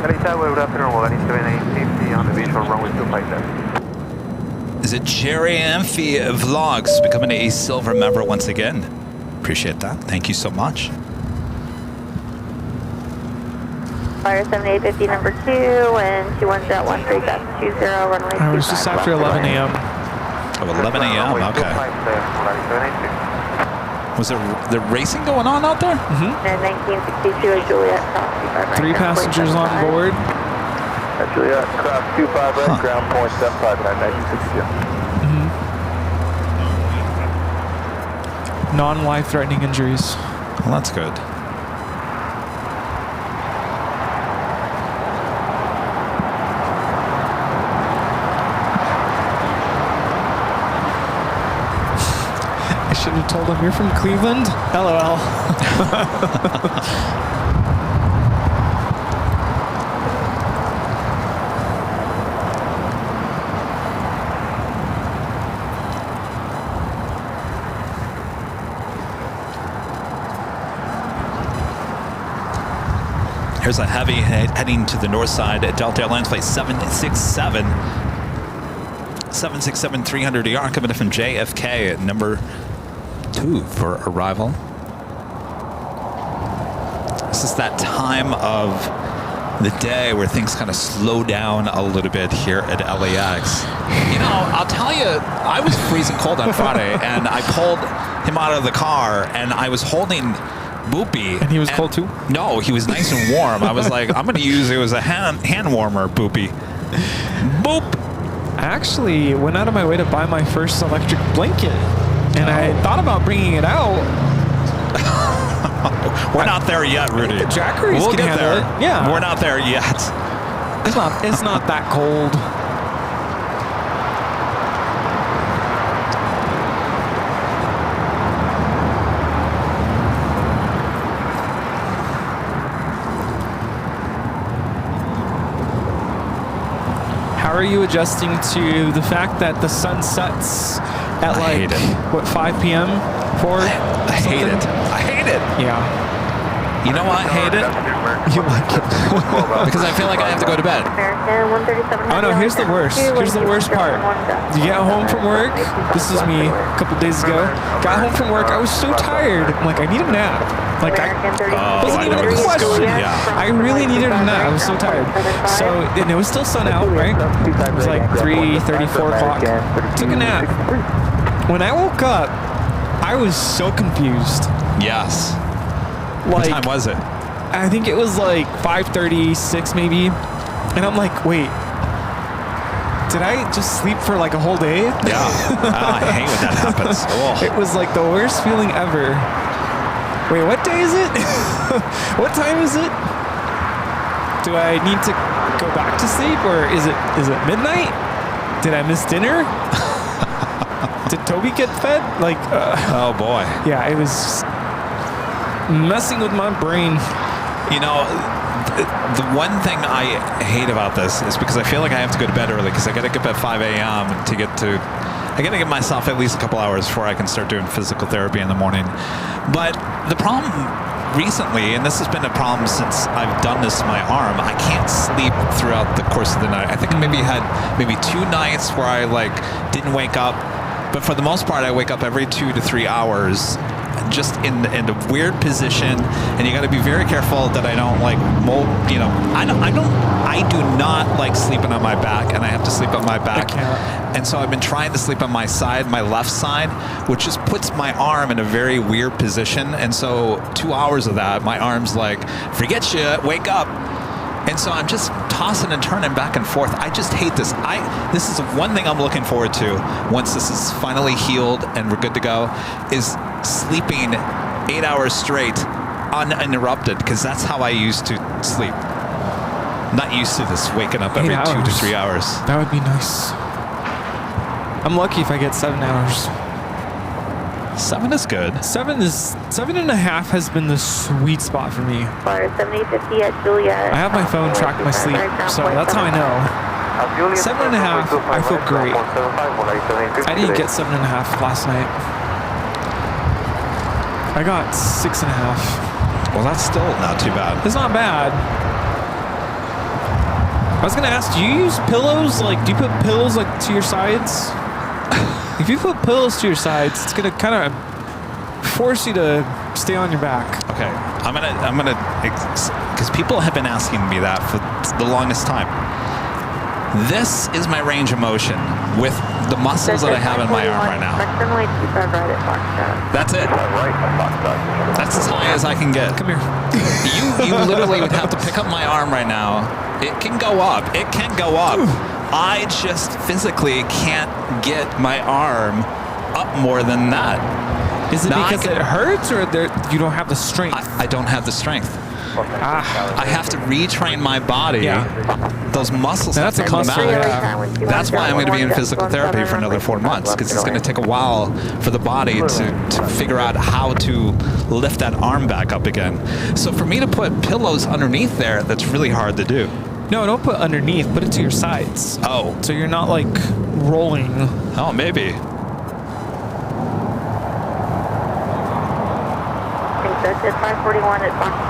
Good afternoon, Milani 7850 on the visual runway 25 left. Is it Jerry Amphi Vlogs becoming a silver member once again? Appreciate that. Thank you so much. Fire 7850 number 2 and 21.13.20 runway 25. I was just after 11 a.m. Oh, 11 a.m. Okay. Was there racing going on out there? And 1962 with Juliet, cross 25 right. 3 passengers on board. Juliet, cross 25 right, ground point 75, United 1962. Non-life-threatening injuries. Well, that's good. I should have told him you're from Cleveland. LOL. Here's a heavy heading to the north side at Delta Airlines flight 767. 767-300ER coming in from JFK at number 2 for arrival. This is that time of the day where things kind of slow down a little bit here at LAX. You know, I'll tell you, I was freezing cold on Friday, and I pulled him out of the car, and I was holding Boopy. And he was cold too? No, he was nice and warm. I was like, I'm going to use it as a hand warmer, Boopy. Boop! I actually went out of my way to buy my first electric blanket. And I thought about bringing it out. We're not there yet, Rudy. The Jockeys We'll can get handle there. it. Yeah. We're not there yet. It's not that cold. How are you adjusting to the fact that the sun sets at like, what, 5 p.m.? 4? I hate it. I hate it. Yeah. You know why I hate it? You like it. Because I feel like I have to go to bed. Oh no, here's the worst. Here's the worst part. You get home from work. This is me a couple days ago. Got home from work. I was so tired. I'm like, I need a nap. Like, I wasn't even a question. Yeah. I really needed a nap. I was so tired. So, and it was still sun out, right? It was like 3:30, 4 o'clock. Took a nap. When I woke up, I was so confused. Yes. Like, what time was it? I think it was like 5:36 maybe. And I'm like, wait, did I just sleep for like a whole day? Yeah. I hate when that happens. Oh. It was like the worst feeling ever. Wait, what day is it? What time is it? Do I need to go back to sleep, or is it midnight? Did I miss dinner? Did Toby get fed? Like, oh boy. Yeah, it was messing with my brain. You know, the one thing I hate about this is because I feel like I have to go to bed early because I got to get up at 5 a.m. to get to. I got to give myself at least a couple hours before I can start doing physical therapy in the morning. But the problem recently, and this has been a problem since I've done this to my arm, I can't sleep throughout the course of the night. I think I had 2 nights where I like didn't wake up, but for the most part I wake up every 2 to 3 hours, just in a weird position, and you got to be very careful that I don't like mold. You know, I do not like sleeping on my back, and I have to sleep on my back. And so I've been trying to sleep on my side, my left side, which just puts my arm in a very weird position. And so 2 hours of that, my arm's like, forget you, wake up. And so I'm just tossing and turning back and forth. I just hate this. This is one thing I'm looking forward to once this is finally healed and we're good to go, is sleeping 8 hours straight, uninterrupted, because that's how I used to sleep. Not used to this waking up every 2 to 3 hours. That would be nice. I'm lucky if I get 7 hours. 7 is good. 7.5 has been the sweet spot for me. 7050 at Juliet. I have my phone track my sleep, so that's how I know. 7.5, I feel great. I didn't get 7.5 last night. I got 6.5. Well, that's still not too bad. It's not bad. I was gonna ask, do you use pillows? Like, do you put pillows like to your sides? If you put pillows to your sides, it's gonna kind of force you to stay on your back. Okay, I'm gonna, because people have been asking me that for the longest time. This is my range of motion with the muscles that I have in my arm right now. That's it. That's as high as I can get. Come here. You literally would have to pick up my arm right now. It can go up. It can go up. I just physically can't get my arm up more than that. Is it because it hurts, or you don't have the strength? I don't have the strength. I have to retrain my body. Yeah. Those muscles have to come back. Yeah. That's why I'm going to be in physical therapy for another 4 months, because it's going to take a while for the body to figure out how to lift that arm back up again. So for me to put pillows underneath there, that's really hard to do. No, don't put underneath. Put it to your sides. Oh. So you're not like rolling. Oh, maybe.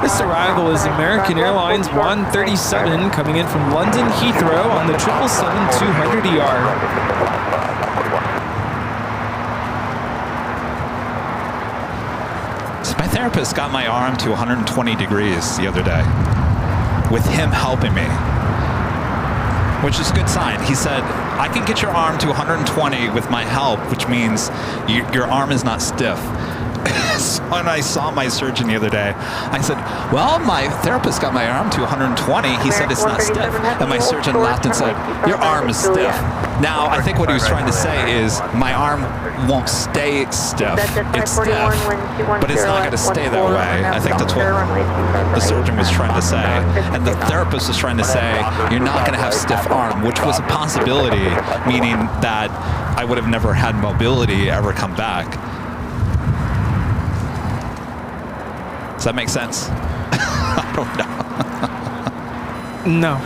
This arrival is American Airlines 137 coming in from London Heathrow on the 777-200ER. So my therapist got my arm to 120 degrees the other day with him helping me, which is a good sign. He said, I can get your arm to 120 with my help, which means your arm is not stiff. So when I saw my surgeon the other day, I said, well, my therapist got my arm to 120. He said it's not stiff. And my surgeon laughed and said, your arm is stiff. Now, I think what he was trying to say is my arm won't stay stiff. It's stiff, but it's not going to stay that way. I think that's what the surgeon was trying to say. And the therapist was trying to say, you're not going to have stiff arm, which was a possibility, meaning that I would have never had mobility ever come back. Does that make sense? I don't know. No.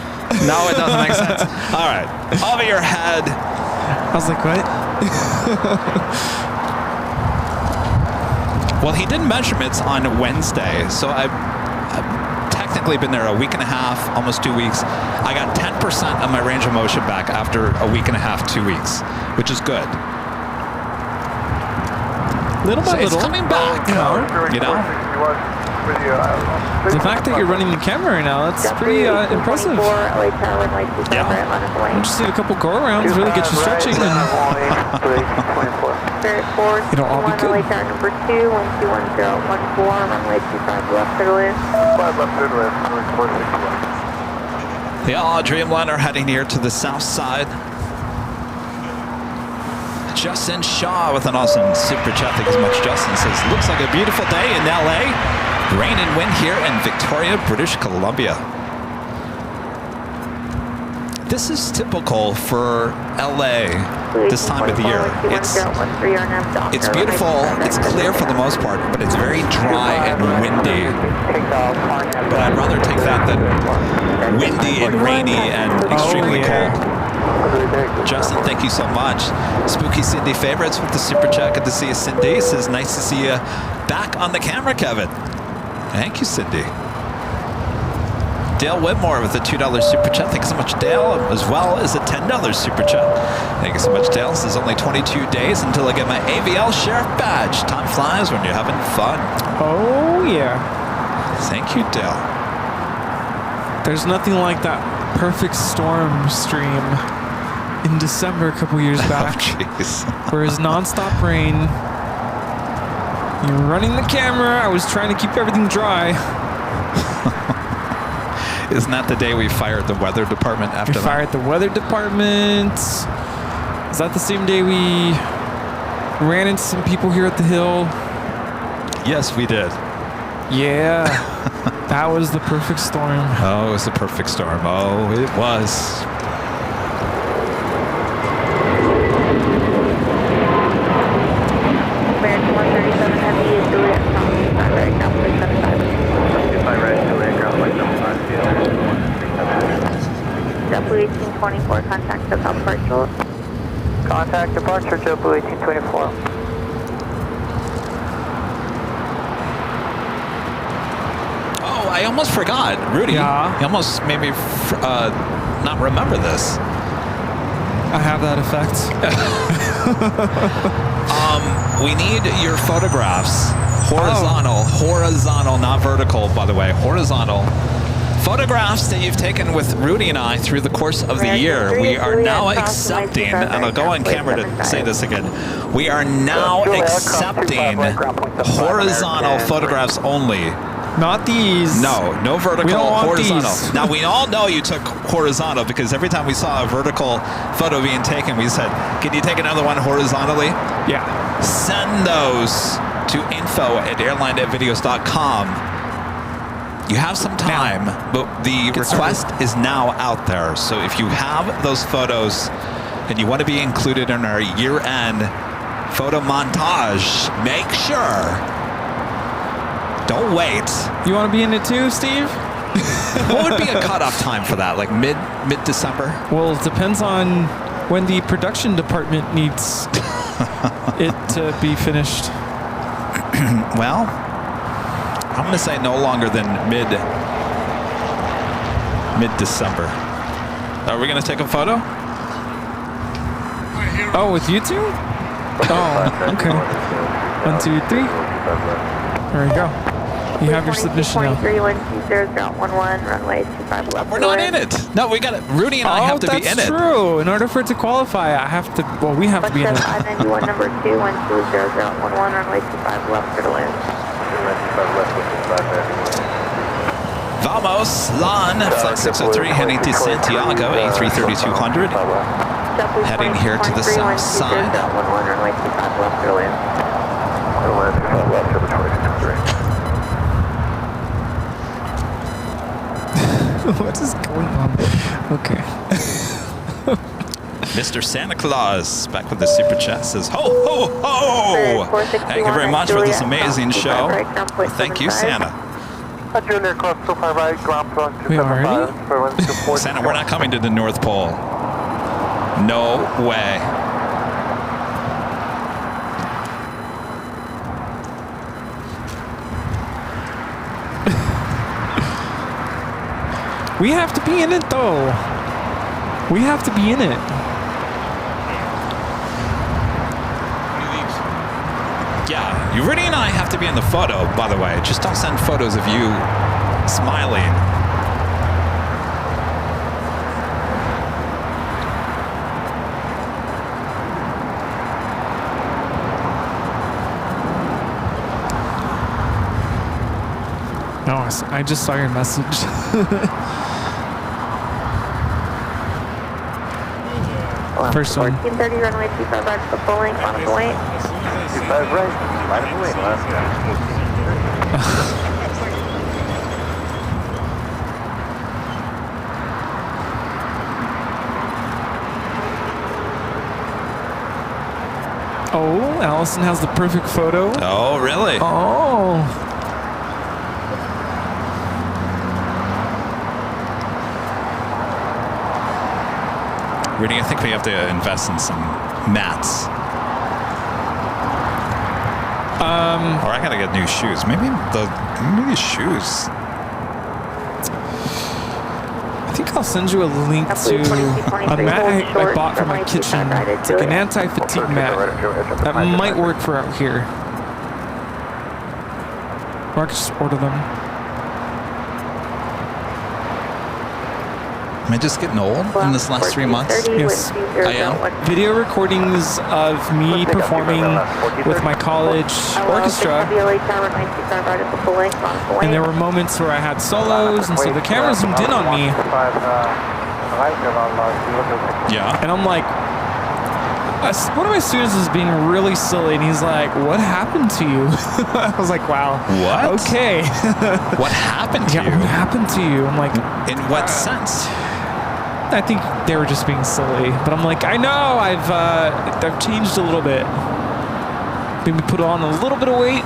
No, it doesn't make sense. All right. Over your head. I was like, what? Well, he did measurements on Wednesday, so I've technically been there a week and a half, almost 2 weeks. I got 10% of my range of motion back after a week and a half, 2 weeks, which is good. Little by little. It's coming back, you know? The fact that you're running the camera right now, that's pretty impressive. Yeah. You just need a couple go-arounds, really get you stretching, and it'll all be good. Number 2, 121.014, runway 25 left, clear to land. 5 left, clear to land, 461. The all Dreamliner heading here to the south side. Justin Shaw with an awesome super chat. Thank you so much, Justin. Says, looks like a beautiful day in LA. Rain and wind here in Victoria, British Columbia. This is typical for LA this time of the year. It's beautiful, it's clear for the most part, but it's very dry and windy. But I'd rather take that than windy and rainy and extremely cold. Justin, thank you so much. Spooky Cindy Favorites with the super chat. Good to see you, Cindy. Says, nice to see you back on the camera, Kevin. Thank you, Cindy. Dale Whitmore with the $2 super chat. Thank you so much, Dale, as well as a $10 super chat. Thank you so much, Dale. This is only 22 days until I get my AVL Sheriff badge. Time flies when you're having fun. Oh, yeah. Thank you, Dale. There's nothing like that perfect storm stream in December a couple years back. Oh, jeez. Where it's nonstop rain. You're running the camera. I was trying to keep everything dry. Isn't that the day we fired the weather department after that? We fired the weather department. Is that the same day we ran into some people here at the Hill? Yes, we did. Yeah. That was the perfect storm. Oh, it was the perfect storm. Oh, it was. American 137 Heavy is Juliet from right now, please 75. 25 right, Juliet, ground flight 75, JetBlue 1824, contact SoCal departure. Contact departure, JetBlue 1824. Oh, I almost forgot. Rudy, Yeah? you almost made me not remember this. I have that effect. We need your photographs. Horizontal, not vertical, by the way. Horizontal. Photographs that you've taken with Rudy and I through the course of the year. We are now accepting, and I'll go on camera to say this again. We are now accepting horizontal photographs only. Not these. No vertical, We don't want horizontal. these. Now, we all know you took horizontal because every time we saw a vertical photo being taken, we said, can you take another one horizontally? Yeah. Send those to info@airlinevideos.com. You have some time, but the request is now out there. So if you have those photos and you want to be included in our year-end photo montage, make sure. Don't wait. You want to be in it too, Steve? What would be a cutoff time for that? Like mid-December? Well, it depends on when the production department needs it to be finished. Well, I'm going to say no longer than mid-December. Are we going to take a photo? Oh, with you two? Oh, okay. 1, 2, 3. There we go. You have your submission now. 23120011, runway 25 left. We're not in it. No, we got it. Rudy and I have to be in it. That's true. In order for it to qualify, I have to. Well, we have to be in it. 591 number 2120011, runway 25 left for the land. Vamos, LAN, flight 603, heading to Santiago, A33200. Heading here to the south side. Runway 25 left for the land. What is going on? Okay. Mr. Santa Claus back with the super chat says, ho, ho, ho! Thank you very much for this amazing show. Thank you, Santa. Junior Cross 25 right, ground front Wait, already? 275. Santa, we're not coming to the North Pole. No way. We have to be in it, though. We have to be in it. Yeah, Rudy and I have to be in the photo, by the way. Just don't send photos of you smiling. No, I just saw your message. First one. 1430, runway 25 right, the full length, on the way. 25 right, line of the wing, last guy. Oh, Allison has the perfect photo. Oh, really? Oh. Rudy, I think we have to invest in some mats. Or I gotta get new shoes. Maybe these shoes. I think I'll send you a link to a mat I bought for my kitchen. It's like an anti-fatigue mat that might work for out here. Or I could just order them. Am I just getting old in this last 3 months? Yes, I am. Video recordings of me performing with my college orchestra. And there were moments where I had solos, and so the camera zoomed in on me. Yeah. And I'm like, One of my students was being really silly, and he's like, "What happened to you?" I was like, "Wow, What? Okay, What happened to you? What happened to you?" I'm like, In what sense? I think they were just being silly, but I'm like, I know I've changed a little bit. Maybe put on a little bit of weight.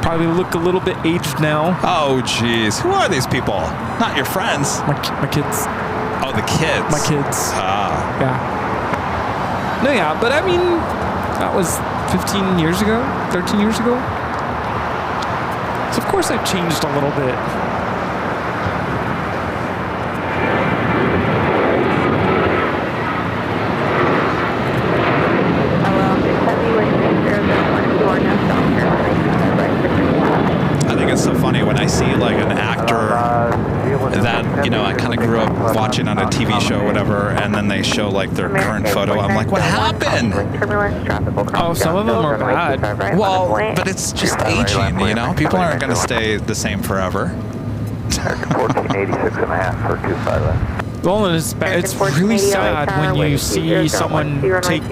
Probably look a little bit aged now. Oh, geez. Who are these people? Not your friends. My kids. Oh, the kids. My kids. Ah. Yeah. No, yeah, but I mean, that was 15 years ago, 13 years ago. So of course I've changed a little bit. I think it's so funny when I see like an actor that, you know, I kind of grew up watching on a TV show or whatever, and then they show like their current photo. I'm like, what happened? Oh, some of them are bad. Well, but it's just aging, you know? People aren't going to stay the same forever. 1486 and a half for 25 left. Well, and it's really sad when you see someone take,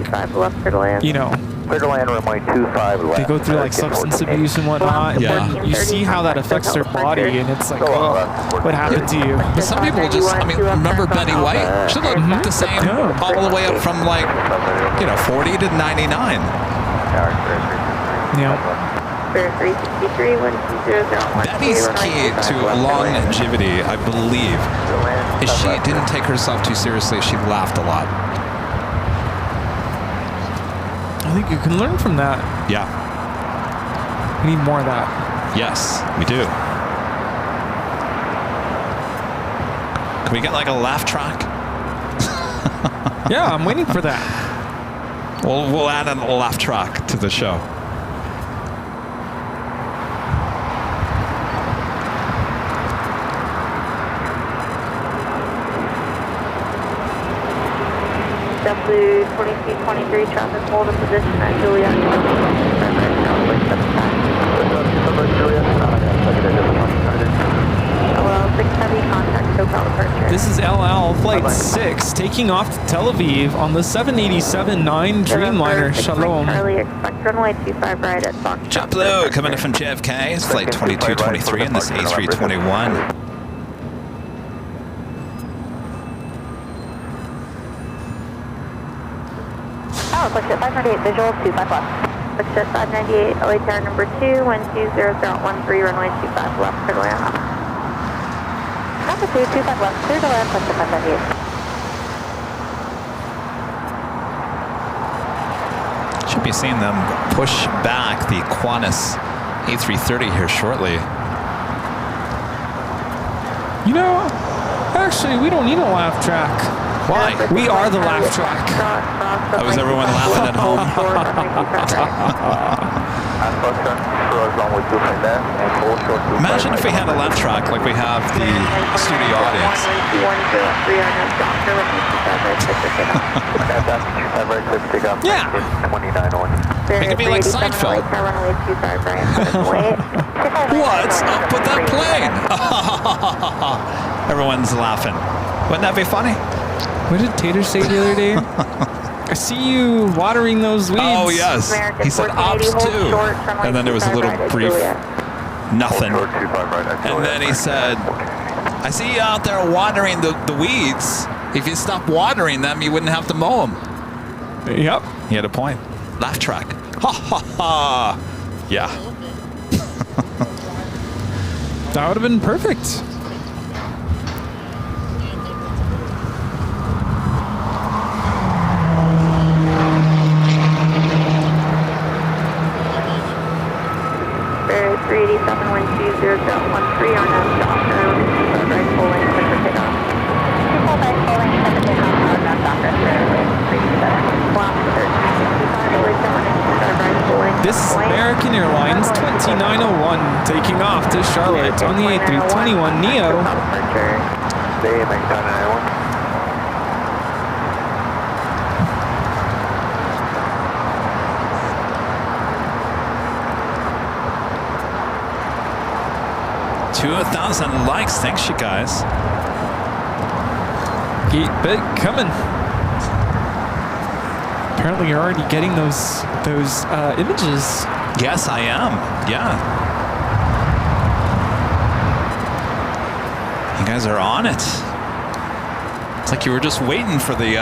you know, Clear to land runway 25 left. they go through like substance abuse and whatnot, Yeah. and then you see how that affects their body, and it's like, oh, what happened to you? But some people just, I mean, remember Betty White? She looked the same Yeah. all the way up from like, you know, 40 to 99. Yeah. Betty's key to longevity, I believe, is she didn't take herself too seriously. She laughed a lot. I think you can learn from that. Yeah. We need more of that. Yes, we do. Can we get like a laugh track? Yeah, I'm waiting for that. We'll add a laugh track to the show. W2223 traffic hold in position at Juliet. LL 6 heavy contact SoCal departure. This is LL Flight 6 taking off to Tel Aviv on the 787-9 Dreamliner. Shalom. Charlie, expect runway 25 right at Fox. JetBlue coming in from JFK. It's flight 2223 in this A321. Oh, Quickship 598, visual 25 left. Quickship 598, LA tower number 2, 120013, runway 25 left, clear to land. Number 2, 25 left, clear to land, Quickship 598. Should be seeing them push back the Qantas A330 here shortly. You know, actually, we don't need a laugh track. Why? We are the laugh track. Oh, is everyone laughing at home? Imagine if we had a laugh track like we have the studio audience. Yeah. Make it be like Seinfeld. What's up with that plane? Everyone's laughing. Wouldn't that be funny? What did Tater say the other day? I see you watering those weeds. Oh, yes. He said ops too. And then there was a little brief nothing. And then he said, I see you out there watering the weeds. If you stopped watering them, you wouldn't have to mow them. Yep. He had a point. Laugh track. Ha ha ha. Yeah. That would have been perfect. Bear 387-120-013 on that Docker. Right full lane, clear for takeoff. Full right full lane, clear for takeoff on that Docker. 387. Wow, 1365, This is American Airlines 2901 taking off to Charlotte on the A321neo. $2,000 likes. Thanks, you guys. Keep it coming. Apparently you're already getting those images. Yes, I am. Yeah. You guys are on it. It's like you were just waiting for the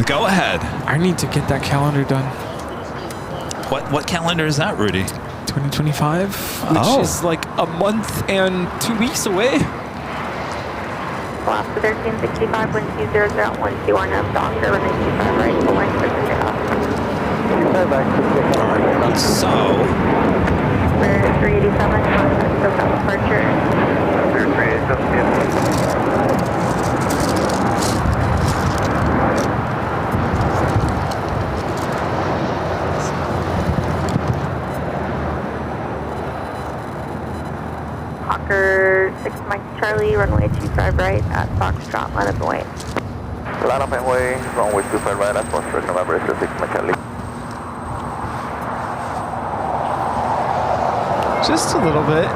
go ahead. I need to get that calendar done. What calendar is that, Rudy? 2025, which is like a month and 2 weeks away. Alaska 1365, wind 20 012, RNAV Doctor, runway 25 right, full length, clear for takeoff. Alright, so We're 387, contact SoCal departure. 387. Hawker 6 Mike Charlie, runway 25 right at Foxtrot, line up and wait. Line up and wait, runway 25 right at Foxtrot, November 6 Mike Charlie. Just a little bit.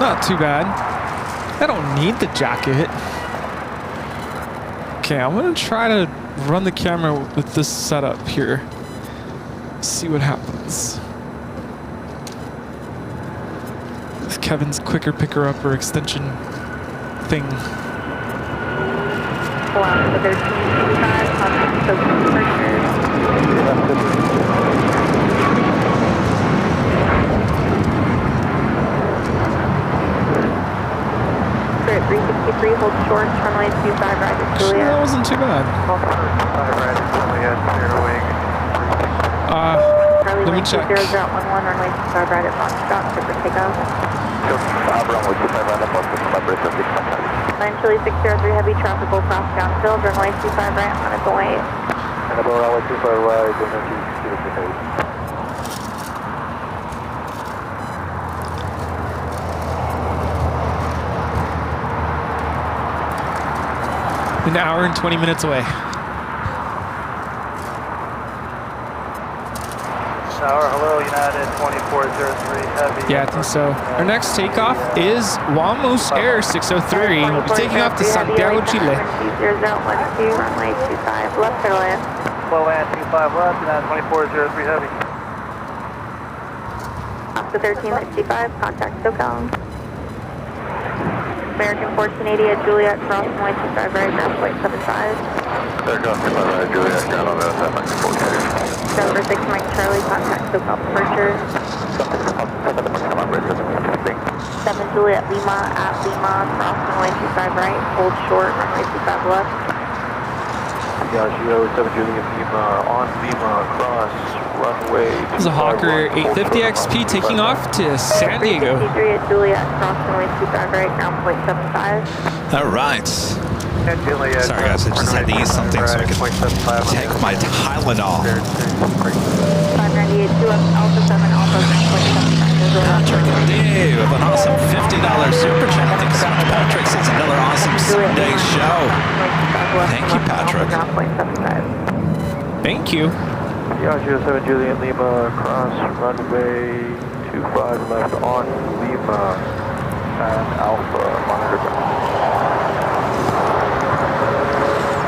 Not too bad. I don't need the jacket. Okay, I'm gonna try to run the camera with this setup here. See what happens. With Kevin's quicker picker-upper extension thing. Alaska 1365, contact SoCal departure. We're at 363, hold short, runway 25 right at Actually, that Juliet. wasn't too bad. Charlie Let me wind check. 20 011, runway 25 right at Foxtrot, clear for takeoff. Runway 25 right at Foxtrot, November 6 Mike Charlie. Line Chili 603, heavy traffic will cross downfield, runway 25 right, line up and wait. And about runway 25 right, energy 038. An hour and 20 minutes away. Tower, hello, United 2403 Heavy. Yeah, I think so. Our next takeoff is Wamos Air 603. We'll be taking off to Santiago, Chile. 2012, runway 25 left, clear to land. Slow land 25 left, United 2403 Heavy. Alaska 1365, contact SoCal. American 1480 at Juliet, cross runway 25 right, ground flight 75. They're going 25 right, Juliet, ground on the 794 Denver 6 Mike Charlie, contact SoCal departure. 7 Juliet Lima at Lima, cross runway 25 right, hold short, runway 25 left. Yeah, 7 Juliet Lima on Lima, cross runway. This is a Hawker 850 XP taking off to San Diego. 363 at Juliet, cross runway 25 right, ground flight 75. all right. Sorry guys, I just had to eat something so I could take my Tylenol. 598 Alpha 7 Alpha, ground flight 75. Patrick Dave with an awesome $50 super chat. Thanks so much, Patrick. It's another awesome Sunday show. Thank you, Patrick. Thank you. Yeah, 07 Juliet Lima, cross runway 25 left on Lima and Alpha, monitor ground.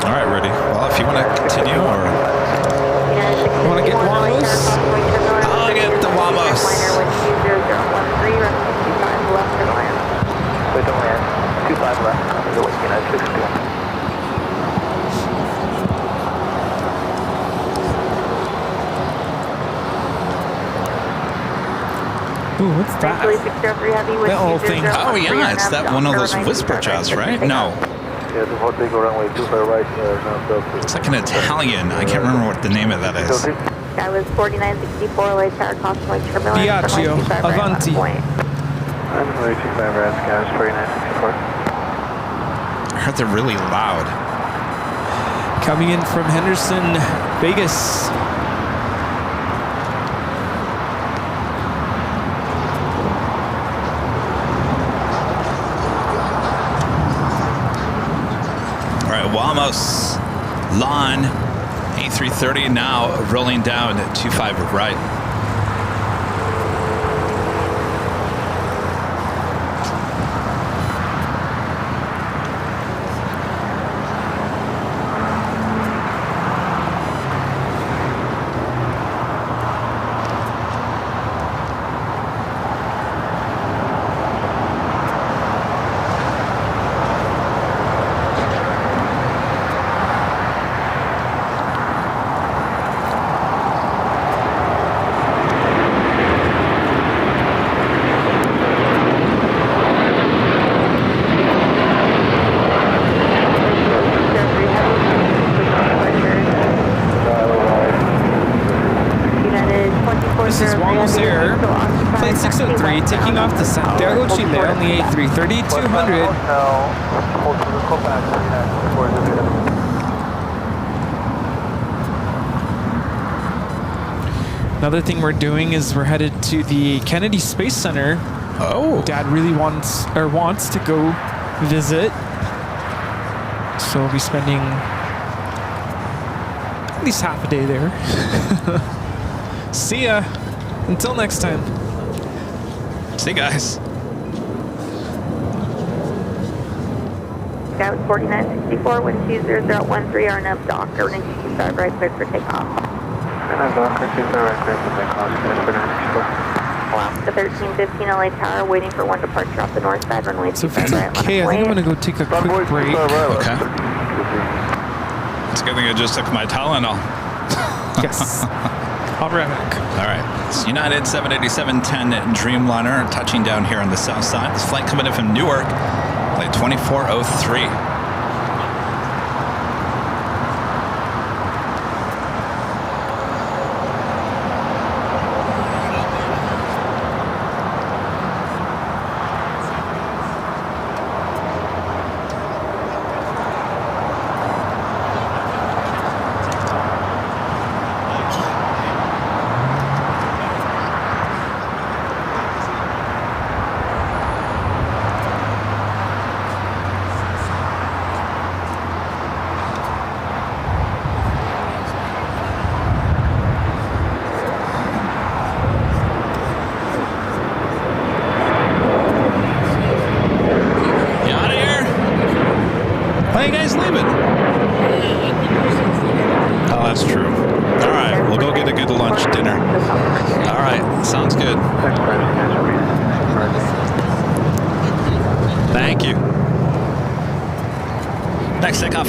All right, Rudy. Well, if you want to continue or You want to get Wamos? I'll get the Wamos. Wait, don't land. 25 left. The way United 62. Ooh, what's that? That whole thing. Oh yeah, it's that one of those whisper jets, right? No, Yeah, the whole big runway 25 right. it's like an Italian. I can't remember what the name of that is. That was 4964, late tower, cross runway turbulence. Piaggio, runway 25 right, Avanti. point. I'm runway 25 right, gas 4964. I heard they're really loud. Coming in from Henderson, Vegas. All right, Wamos, Lon, A330 now rolling down at 25 right. 28, 330, 200. Another thing we're doing is we're headed to the Kennedy Space Center. Oh. Dad really wants to go visit. So we'll be spending at least half a day there. See ya. Until next time. See you guys. Sky was 4964, wind 20013, RNF Docker, 925 right, clear for takeoff. Alaska 1315 LA Tower, waiting for one departure off the north side, runway So if 25 it's right, okay, I think I'm going to go take a quick break. Okay. It's a good thing I just took my Tylenol. Yes. I'll be right back. All right. It's United 787-10 Dreamliner touching down here on the south side. This flight coming in from Newark, flight 2403.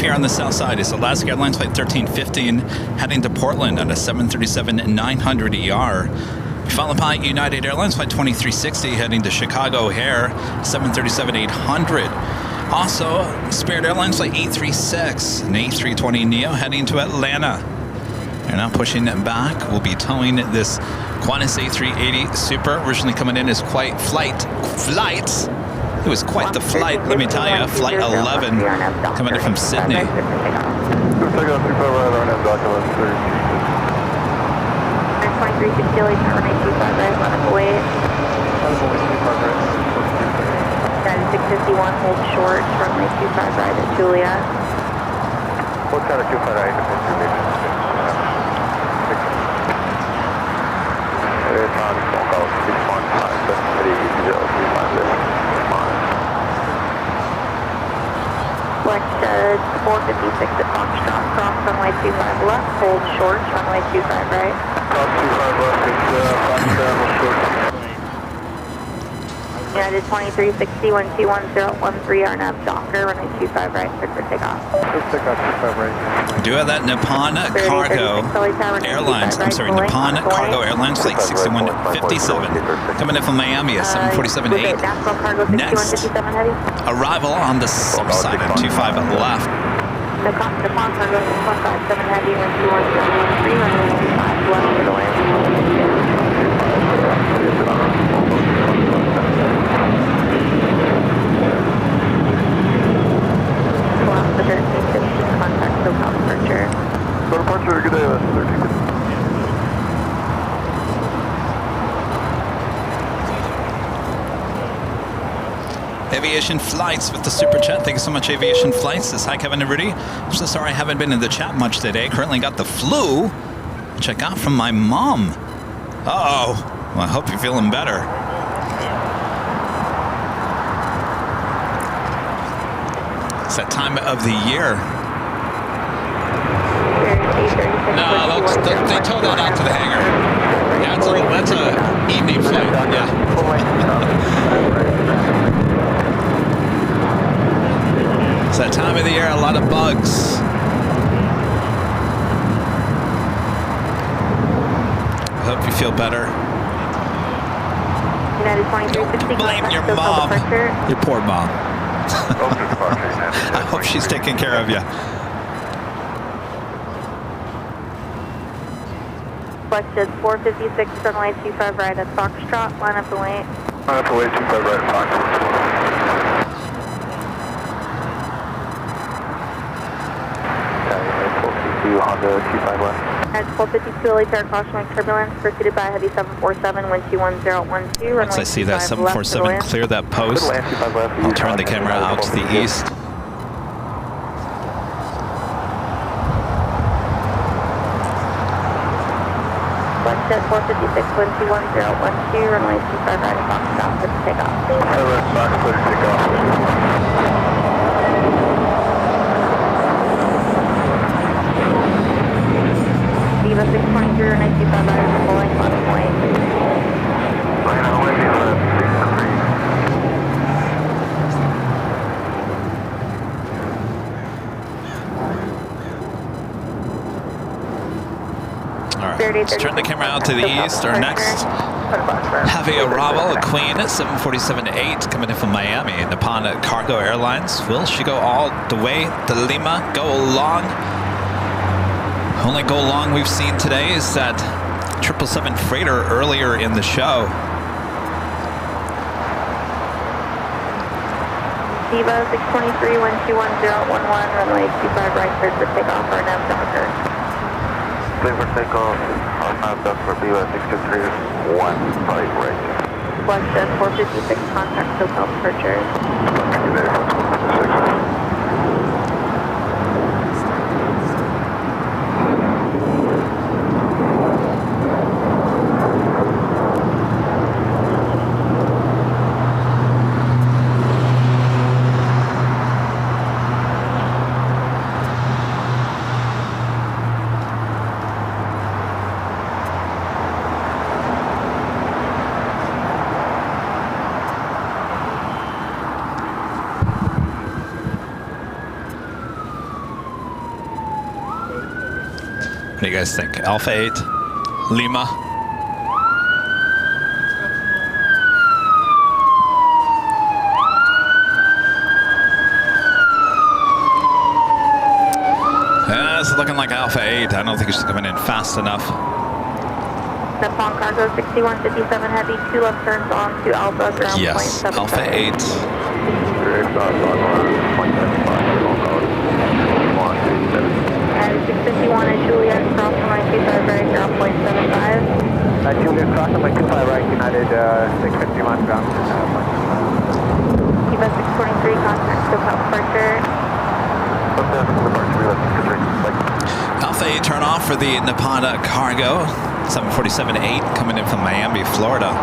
On the south side is Alaska Airlines flight 1315 heading to Portland on a 737-900ER. Followed by United Airlines flight 2360 heading to Chicago O'Hare 737-800. Also, Spirit Airlines flight 836 and A320neo heading to Atlanta. They're now pushing it back. We'll be towing this Qantas A380 Super, originally coming in as flight. It was quite the flight, let me tell you. Flight 11 coming in from Sydney. Take off 25 right, RNF Docker, 2360 LA Tower, 925 right, run up away. United 651, hold short, runway 25 right at Julia. What kind of 25 right? Select 456 at Foxtrot, cross runway 25 left, hold short, runway 25 right. Cross 25 left, it's Foxtrot, short. United 2360, 121013, RNAV Docker, runway 25 right, clear for takeoff. Let's take off 25 right. Do have that Nippon Cargo Airlines, Nippon Cargo Airlines flight 6157 coming in from Miami at 747-8. Next arrival on the south side of 25 left. Nippon Cargo 157 heavy, wind 21013, runway 25 left for the way. Alaska 1315, contact SoCal departure. Departure, good day, that's 1315. Aviation Flights with the super chat. Thank you so much, Aviation Flights. This is hi, Kevin and Rudy. I'm so sorry I haven't been in the chat much today. Currently got the flu, which I got from my mom. Uh-oh. Well, I hope you're feeling better. It's that time of the year. No, they tow that out to the hangar. Yeah, that's a evening flight. Yeah. It's that time of the year, a lot of bugs. I hope you feel better. United 2360, Blame your mom. Your poor mom. I hope she's taking care of you. Selected 456, runway 25 right at Foxtrot, line up the lane. That's way 25 right, Fox. Honda 25 left. At 1252, LA caution turbulence preceded by heavy 747, wind 21012. Once I see that 747 clear that post, I'll turn the camera out to the east. Jet 456, wind 21012, runway 25 right, Fox stop, let's take off. Fox, clear to take off. Viva 623, runway 25 right, Boeing 1.8. Right on, Viva 623. Alright, let's turn the camera out to the east. Our next heavy arrival, a Queen 747-8 coming in from Miami. Nippon Cargo Airlines. Will she go all the way to Lima? Go long? Only go long we've seen today is that 777 freighter earlier in the show. Viva 623, wind 21011, runway 25 right, cleared for takeoff, RNAV Docker. Clear for takeoff, RNAV Docker, Viva 623, 1 right. Jet 456, contact SoCal departure. Thank you there, 456. What do you guys think? Alpha 8, Lima. Yeah, it's looking like Alpha 8. I don't think she's coming in fast enough. Nippon Cargo 6157 heavy, 2 left turns on to Alpha, ground Yes, point 75. Alpha 8. And 651 at Juliet, cross runway 25 right, ground point 75. Juliet, cross runway 25 right, United 651, ground point 75. Viva 623, contact SoCal departure. Alpha 8 turn off for the Nippon Cargo 747-8 coming in from Miami, Florida.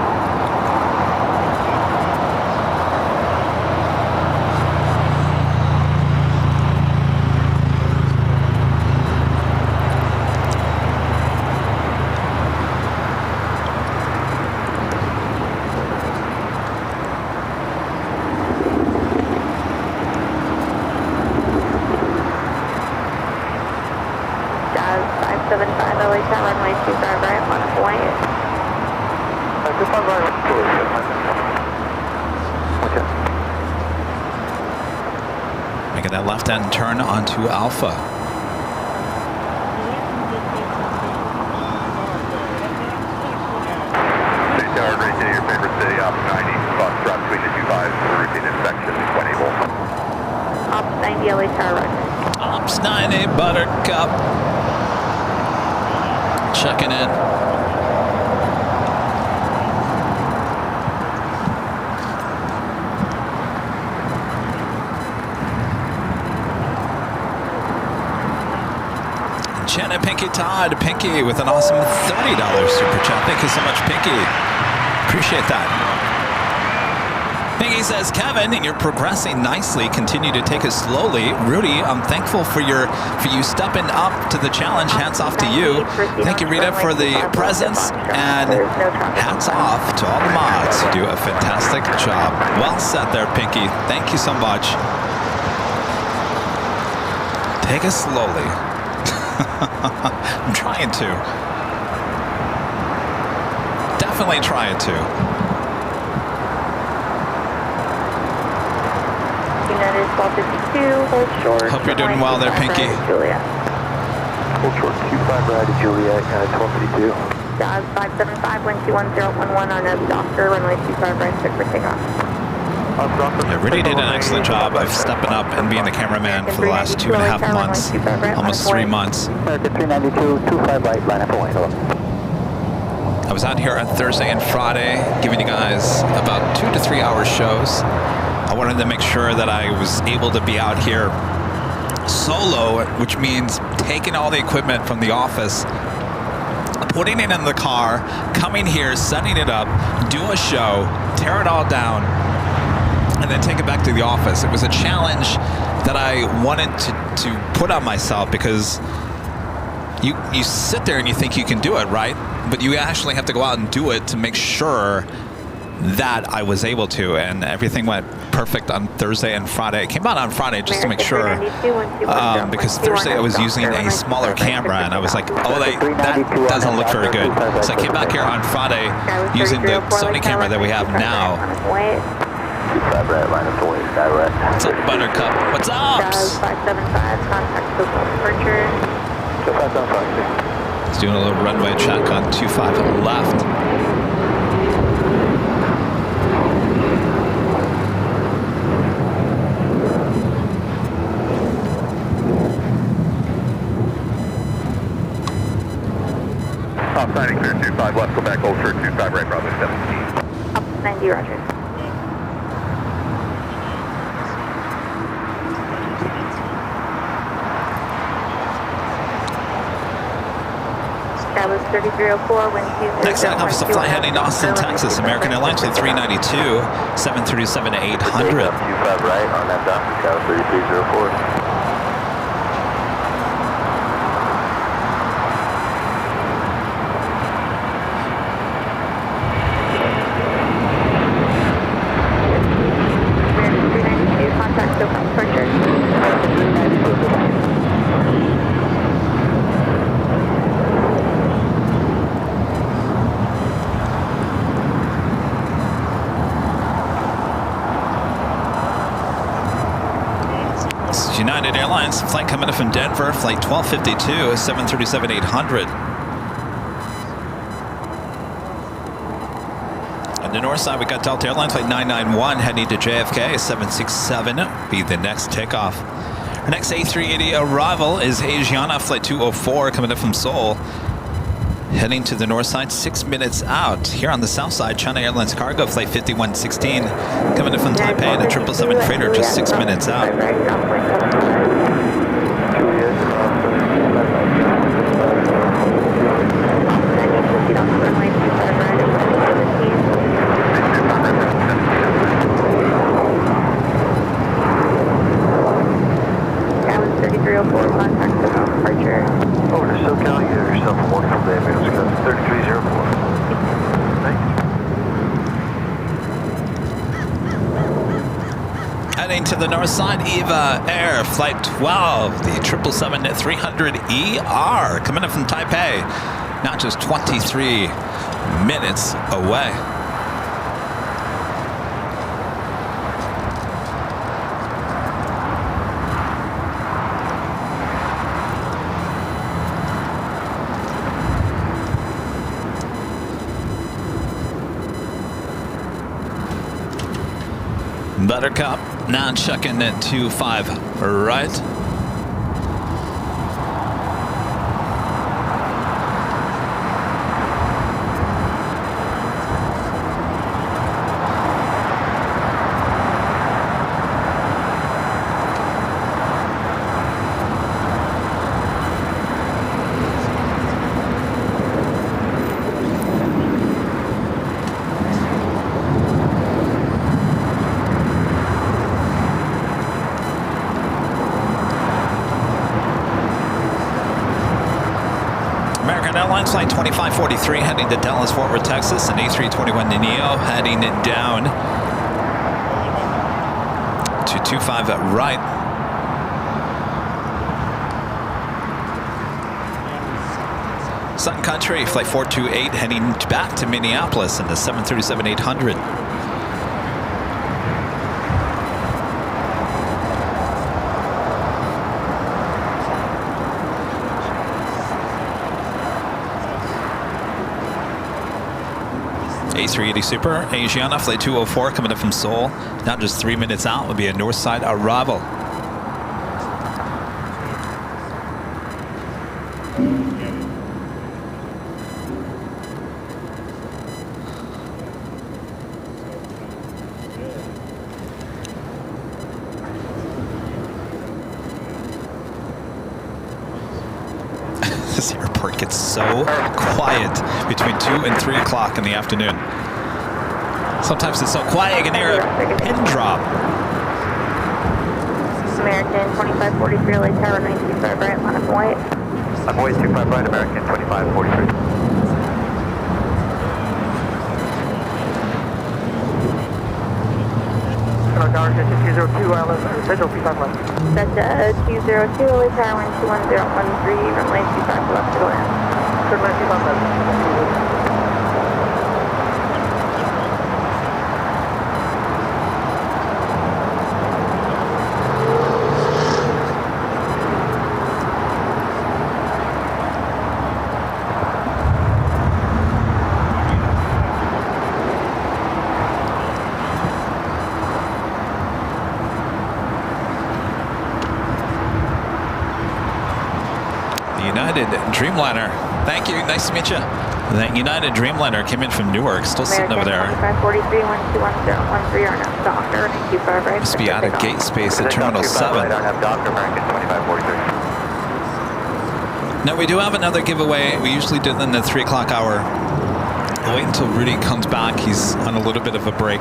Runway 25 right, 1 point. Making that left-hand turn onto Alpha. Great day, your favorite city, Ops 90, Foxtrot between the 25 for routine inspection when able. Ops 90, LA Tower Roger. Ops 90, Buttercup. Checking in. Janet Pinky Todd, Pinky with an awesome $30 super chat. Thank you so much, Pinky. Appreciate that. Pinky says, Kevin, you're progressing nicely. Continue to take it slowly. Rudy, I'm thankful for you stepping up to the challenge. Hats off to you. Thank you, Rita, for the presents, and hats off to all the mods who do a fantastic job. Well said there, Pinky. Thank you so much. Take it slowly. I'm trying to. Definitely trying to. United 1252, hold short. Hope you're doing well there, Pinky. Juliet. Hold short 25 right to Juliet, 1252. Jazz 575, wind 21011 on a Docker, runway 25 right, set for takeoff. I really did an excellent job of stepping up and being the cameraman for the last 2.5 months, almost 3 months. American 392, 25 right, line up and wait. I was out here on Thursday and Friday giving you guys about 2 to 3 hour shows. I wanted to make sure that I was able to be out here solo, which means taking all the equipment from the office, putting it in the car, coming here, setting it up, do a show, tear it all down, and then take it back to the office. It was a challenge that I wanted to put on myself, because you sit there and you think you can do it, right? But you actually have to go out and do it to make sure that I was able to, and everything went perfect on Thursday and Friday. It came out on Friday just to make sure, because Thursday I was using a smaller camera, and I was like, oh, that doesn't look very good. So I came back here on Friday using the Sony camera that we have now. What's up, Buttercup? What's up? 575, contact local departure. It's doing a little runway check on 25 left. Signing clear 25 left, go back, hold short 25 right, Bravo 17. Up 90, roger. That was 3304, wind 20. Next takeoff is a flight heading to Austin, Texas. American Airlines flight 392, 737 800. 25 right on that Docker, that was 3304. United Airlines flight coming in from Denver, flight 1252, 737 800. On the north side, we got Delta Airlines flight 991 heading to JFK, 767 be the next takeoff. Our next A380 arrival is Asiana flight 204 coming in from Seoul, heading to the north side, 6 minutes out. Here on the south side, China Airlines cargo flight 5116 coming in from Taipei and a 777 freighter just 6 minutes out. That was 3304, contact departure. Over to SoCal, you have yourself a wonderful day, man. Let's go 3304. Thanks. Heading to the north side, Eva Air flight 12, the 777-300ER coming in from Taipei, now just 23 minutes away. Buttercup now checking at 25 right. Airlines flight 2543 heading to Dallas, Fort Worth, Texas, and A321neo heading down to 25 right. Sun Country flight 428 heading back to Minneapolis in the 737-800. A380 Super, Asiana, flight 204 coming up from Seoul. Now just 3 minutes out will be a north side arrival. This airport gets so quiet between 2 and 3 o'clock in the afternoon. Sometimes it's so quiet you can hear a pin drop. American 2543, late tower 925 right, line up white. I'm always 25 right, American 2543. Tower 202, Central 25 left. That's 202, late tower 121.013, runway 25 left to land. Runway 25 left. United Dreamliner. Thank you. Nice to meet you. That United Dreamliner came in from Newark. Still sitting over there. 2543, 121.013, our next doctor, 25 right. Must be out of gate space at Terminal 7. Now we do have another giveaway. We usually do it in the 3 o'clock hour. I'll wait until Rudy comes back. He's on a little bit of a break.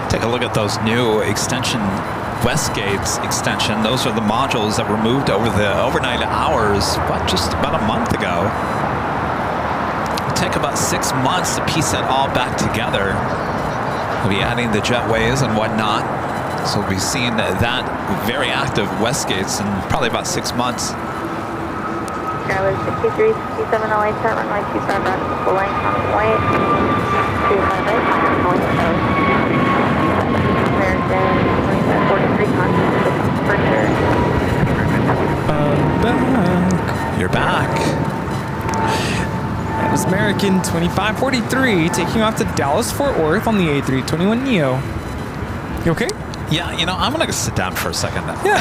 Take a look at those new extension, Westgate's extension. Those are the modules that were moved over the overnight hours, just about a month ago. It'll take about 6 months to piece that all back together. We'll be adding the jetways and whatnot. So we'll be seeing that very active Westgates in probably about 6 months. Airline 63, 67, LA chart, runway 25 right, full length, on white. 25 right, final American 2543, contact departure. Back. You're back. That was American 2543 taking off to Dallas Fort Worth on the A321neo. You okay? Yeah, you know, I'm going to sit down for a second. Yeah,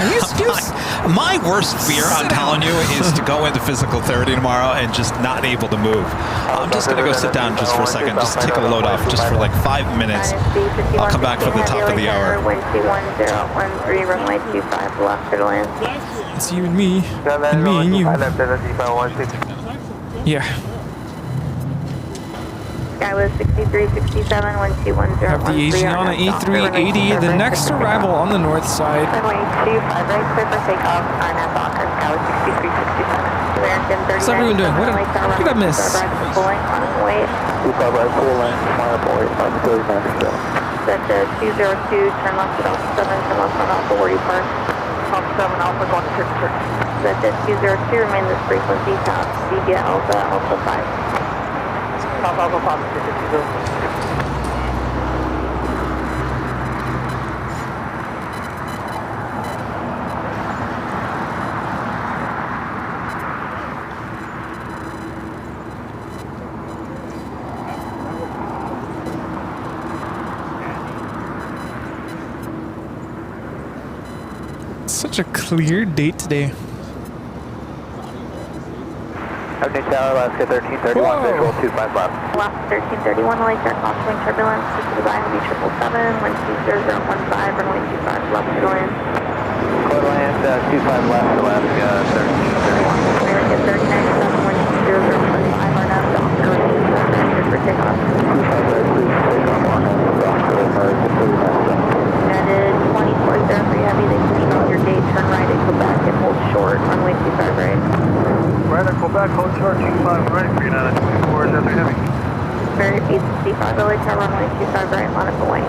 my worst fear, I'm telling you, is to go into physical therapy tomorrow and just not able to move. I'm just going to go sit down just for a second, just take a load off just for like 5 minutes. I'll come back for the top of the hour. 121.013, runway 25 left to land. It's you and me. And me and you. Yeah. Skyway 63, 67, 121.013. Have the Asiana A380, the next arrival on the north side. Runway 25 right, clear for takeoff, RNAV Docker, Skyway 63, 67. American 39. What's everyone doing? What did I miss? Full length, on wait. 25 right, full length, final point, 39. That's 202, turn left at Alpha 7, turn left on Alpha where you park. Alpha 7, Alpha 1, That's 202, remain this frequency, top speed, Alpha, Alpha 5. Alpha 5, Such a clear date today. Avenue Tower, Alaska 1331, visual 25 left. Alaska 1331, light check, crosswind turbulence, to the Dubai, will be 777, 12015, runway 25 left to land. Clear land, 25 left, Alaska 1331. American 39, 7, 120, RNAV, Docker, ready for takeoff. 25 right, please take off on Docker, American 39. United 2403 heavy, they push on your gate, turn right at Quebec and hold short, runway 25 right. Right at Quebec, hold short, 25 right for United 2403 heavy. Very 865, LA tower, runway 25 right, line up away.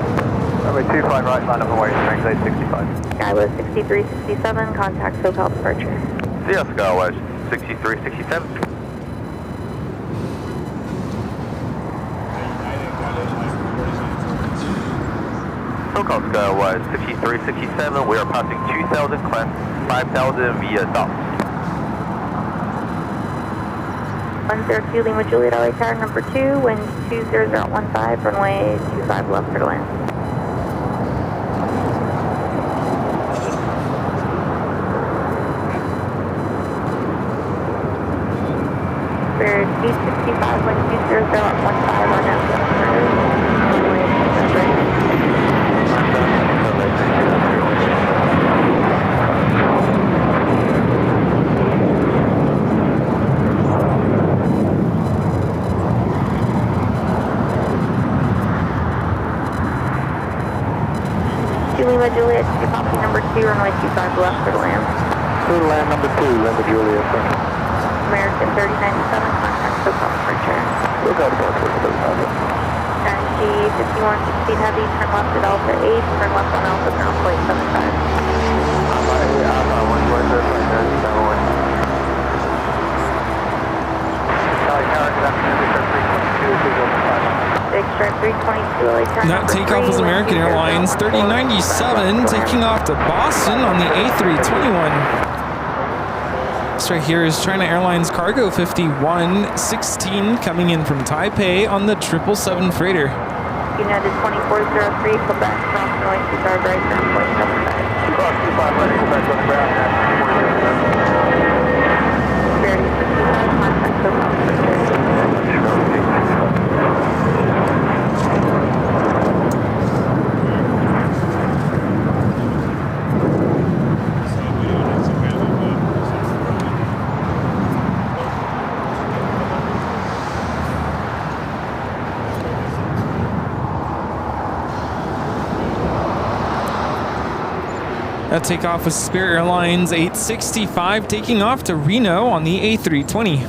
Runway 25 right, line up and wait, strength 865. Skyway 6367, contact SoCal departure. CS Skyway 6367. SoCal Skyway 6367, we are passing 2000 climb, 5000 via stop. 102 Lima Juliet LA tower number 2, wind 20015, runway 25 left for land. Spirit 865, wind 20015, on out. Runway 2 Lima Juliet, copy number 2, runway 25 left for land. Clear to land number 2, Lima Juliet. American 3097, contact SoCal departure. SoCal departure, 9G 5116 heavy, turn left at Alpha 8, turn left on Alpha 0.75. Big Strike 322 LA turn That takeoff is American Airlines 3097 taking off to Boston on the A321. This right here is China Airlines Cargo 5116 coming in from Taipei on the 777 freighter. United 2403, Quebec, cross runway 25 right, turn 0.75. Cross 25 right, Quebec on the ground, Spirit 65, contact SoCal departure. That takeoff was Spirit Airlines 865 taking off to Reno on the A320.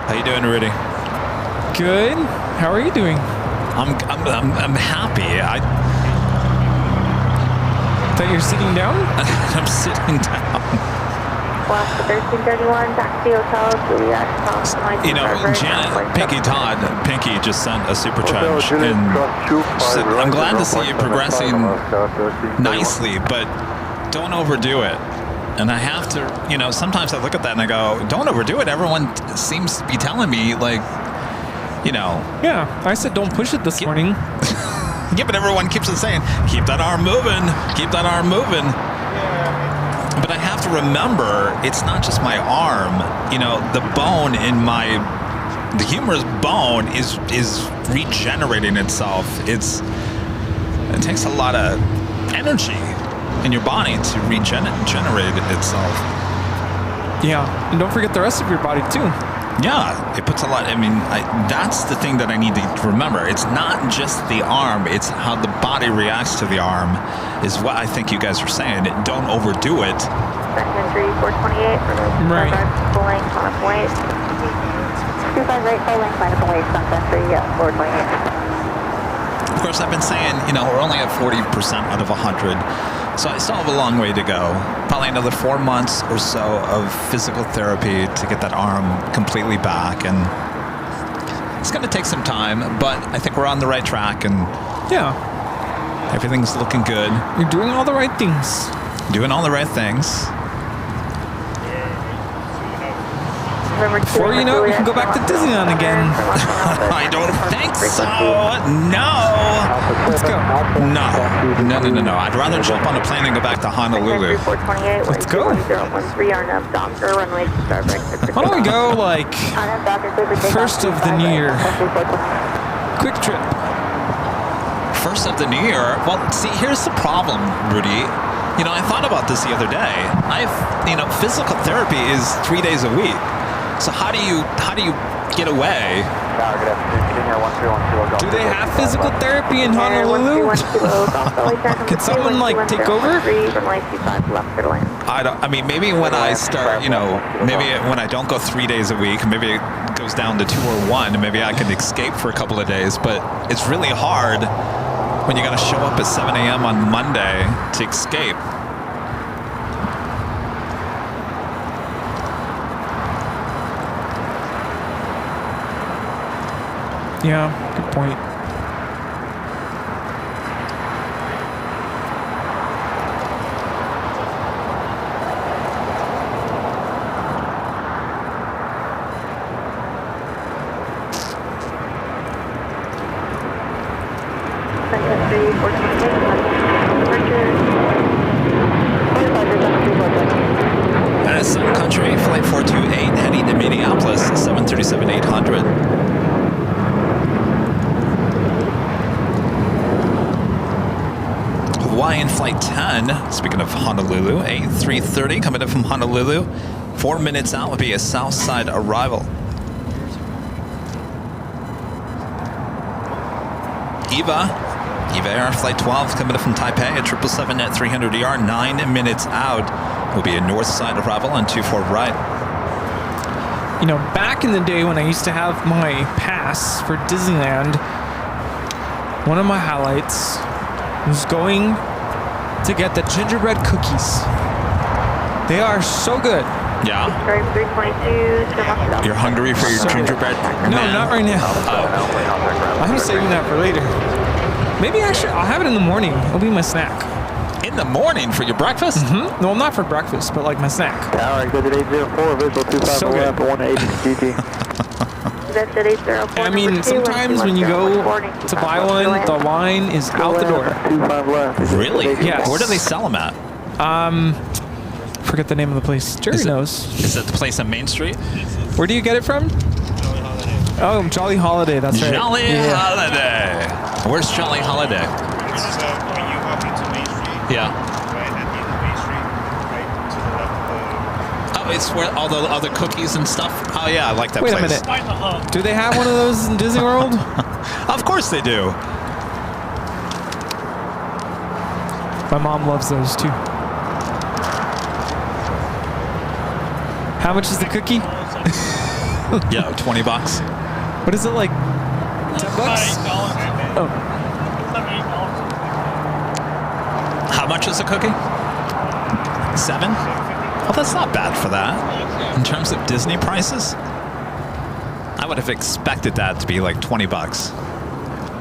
How you doing, Rudy? Good. How are you doing? I'm happy. Thought you're sitting down? I'm sitting down. Last 1331, back to the hotel, Juliet, cross runway 25 You know, right, Janet, turn Pinky 0.75. Todd, Pinky just sent a super charge, and she said, I'm glad to see you progressing nicely, but don't overdo it. And I have to, you know, sometimes I look at that and I go, don't overdo it. Everyone seems to be telling me, like, you know. Yeah, I said don't push it this morning. Yeah, but everyone keeps on saying, keep that arm moving, keep that arm moving. But I have to remember, it's not just my arm. You know, the bone in the humerus bone is regenerating itself. It takes a lot of energy in your body to regenerate itself. Yeah, and don't forget the rest of your body too. Yeah, it puts a lot. I mean, that's the thing that I need to remember. It's not just the arm; it's how the body reacts to the arm. Is what I think you guys are saying. Don't overdo it. Entry 428, Right. full length, on up wait. 25 right, full length, line up and wait, sun entry, 428. Of course, I've been saying, you know, we're only at 40% out of 100. So I still have a long way to go. Probably another 4 months or so of physical therapy to get that arm completely back. And it's going to take some time, but I think we're on the right track and Yeah, everything's looking good. you're doing all the right things. Doing all the right things. Before you know it, we can go back to Disneyland again. I don't think so. No. Let's go. No. I'd rather jump on a plane and go back to Honolulu. Let's go. Why don't we go like first of the new year? Quick trip. First of the new year. Well, see, here's the problem, Rudy. You know, I thought about this the other day. Physical therapy is 3 days a week. So how do you get away? Do they have physical therapy in Honolulu? Can someone like take over? Maybe when I start, maybe when I don't go 3 days a week, maybe it goes down to 2 or 1, maybe I can escape for a couple of days, but it's really hard when you got to show up at 7 a.m. on Monday to escape. Yeah, good point. Sun Country, Flight 428, heading to Minneapolis, 737-800. Hawaiian Flight 10, speaking of Honolulu, 8330 coming in from Honolulu. 4 minutes out would be a south side arrival. Eva Air Flight 12 coming in from Taipei at 777 at 300 ER, 9 minutes out will be a north side arrival on 24 right. Back in the day when I used to have my pass for Disneyland, one of my highlights was going to get the gingerbread cookies. They are so good. Yeah. You're hungry for your gingerbread? No, not right now. I'm saving that for later. Maybe actually I'll have it in the morning. It'll be my snack. In the morning for your breakfast? Mm-hmm. No, not for breakfast, but like my snack. Tower, exit 804, visual 25 So left, 180 GT. I mean, sometimes when you go to buy one, the line is out the door. 25 left. Really? Yes. Where do they sell them at? Forget the name of the place. Jerry knows. Is it the place on Main Street? Where do you get it from? Oh, Jolly Holiday. That's right. Jolly Holiday. Where's Jolly Holiday? It's when you walk into Main Street. Yeah. Right at the end of Main Street, right to the left. Oh, it's where all the other cookies and stuff. Oh yeah, I like that Wait place. a minute. Do they have one of those in Disney World? Of course they do. My mom loves those too. How much is the cookie? Yeah, $20. What is it, like 10 bucks? Oh. How much is a cookie? 7? Well, that's not bad for that. In terms of Disney prices, I would have expected that to be like 20 bucks.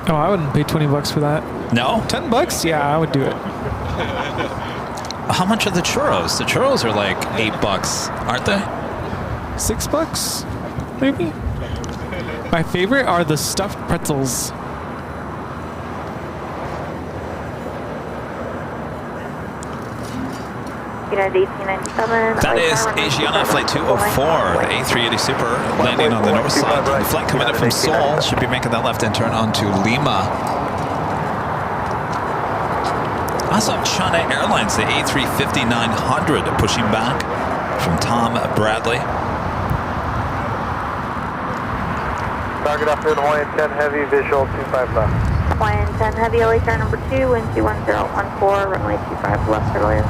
Oh, I wouldn't pay 20 bucks for that. No? 10 bucks? Yeah, I would do it. How much are the churros? The churros are like 8 bucks, aren't they? 6 bucks, maybe? My favorite are the stuffed pretzels. That is Asiana Flight 204, the A380 Super, landing on the north side. The flight coming in from Seoul should be making that left-hand turn onto Lima. Also, China Airlines, the A350-900, pushing back from Tom Bradley. Target afternoon, Hawaiian 10 heavy, visual 25 left. Hawaiian 10 heavy, LA turn number 2, wind 21014, runway 25 left, clear.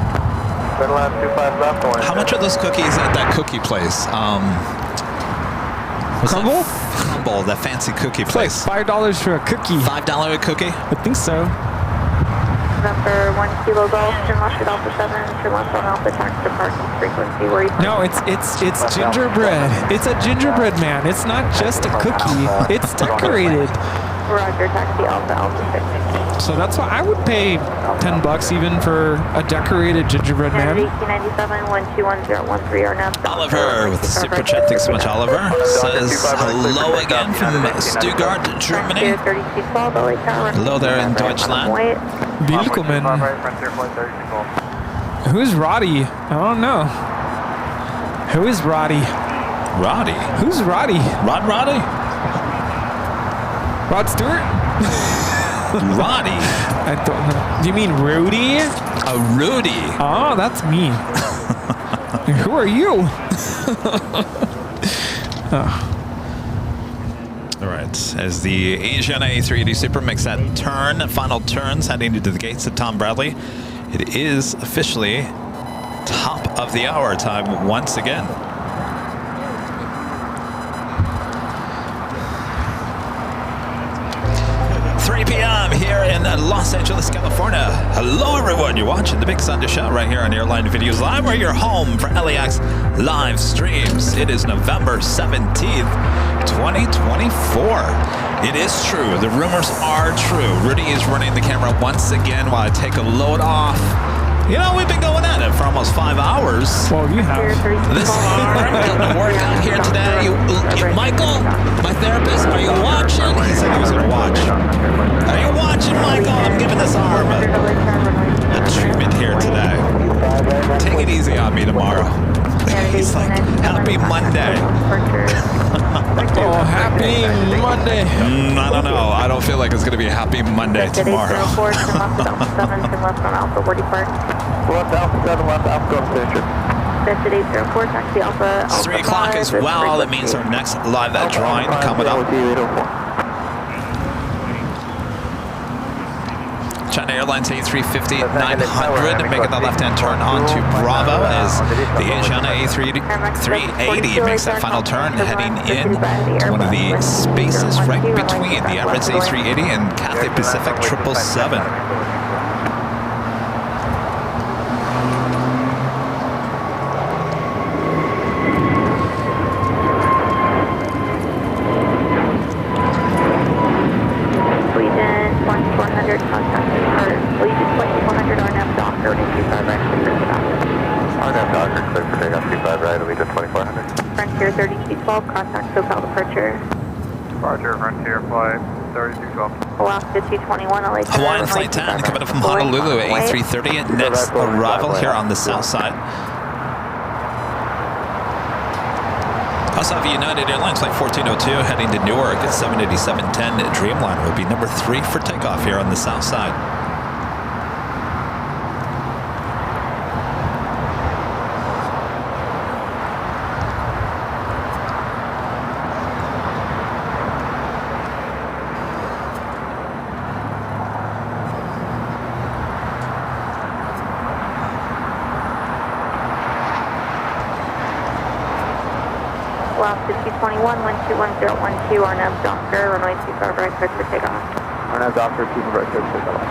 Turn left, 25 left, Hawaiian. How much are those cookies at that cookie place? Crumble? Crumble, that fancy cookie place. Like $5 for a cookie. $5 a cookie? I think so. November 1 Kilo Golf, turn left at Alpha 7, turn left on Alpha, tax to parking frequency where you... No, it's gingerbread. It's a gingerbread man. It's not just a cookie. It's decorated. Roger, taxi Alpha 6. So that's why I would pay $10 even for a decorated gingerbread man. 1897-121-013 are now. Oliver with the super chat. Thanks so much, Oliver. Says hello again from Stuttgart, Germany. Hello there in Deutschland. Willkommen. Who's Roddy? I don't know. Who is Roddy? Roddy? Who's Roddy? Roddy? Rod Stewart? Roddy? I don't know. Do you mean Rudy? Rudy. Oh, that's me. Who are you? Oh. All right, as the Asian A380 Super makes that turn, final turns heading into the gates of Tom Bradley, it is officially top of the hour time once again. 3 p.m. here in Los Angeles, California. Hello, everyone. You're watching the Big Sunday Show right here on Airline Videos Live. We're your home for LAX live streams. It is November 17th, 2024. It is true. The rumors are true. Rudy is running the camera once again while I take a load off. You know, we've been going at it for almost 5 hours. Well, you have. This gonna work out here today. Michael, my therapist, are you watching? He said he was gonna watch. Are you watching, Michael? I'm giving this arm a treatment here today. Take it easy on me tomorrow. He's like, happy Monday. Oh, happy Monday. I don't know. I don't feel like it's going to be a happy Monday tomorrow. Left Alpha 7, left Alpha, go to 3 o'clock as well. That means our next live at drawing coming up. China Airlines A350-900 making the left-hand turn onto Bravo as the Asiana A380 makes that final turn, heading in to one of the spaces right between the Emirates A380 and Cathay Pacific 777. Frontier 3212, contact SoCal departure. Roger, Frontier flight 3212. Alaska 221, LA. Hawaiian Flight 10 coming up from Honolulu at A330, next arrival here on the south side. Also have United Airlines Flight 1402 heading to Newark at 787-10. Dreamliner will be number 3 for takeoff here on the south side. Alaska 221, 121.012, RNAV Docker, runway 25 right, clear for takeoff. RNAV Docker, 25 right, clear for takeoff.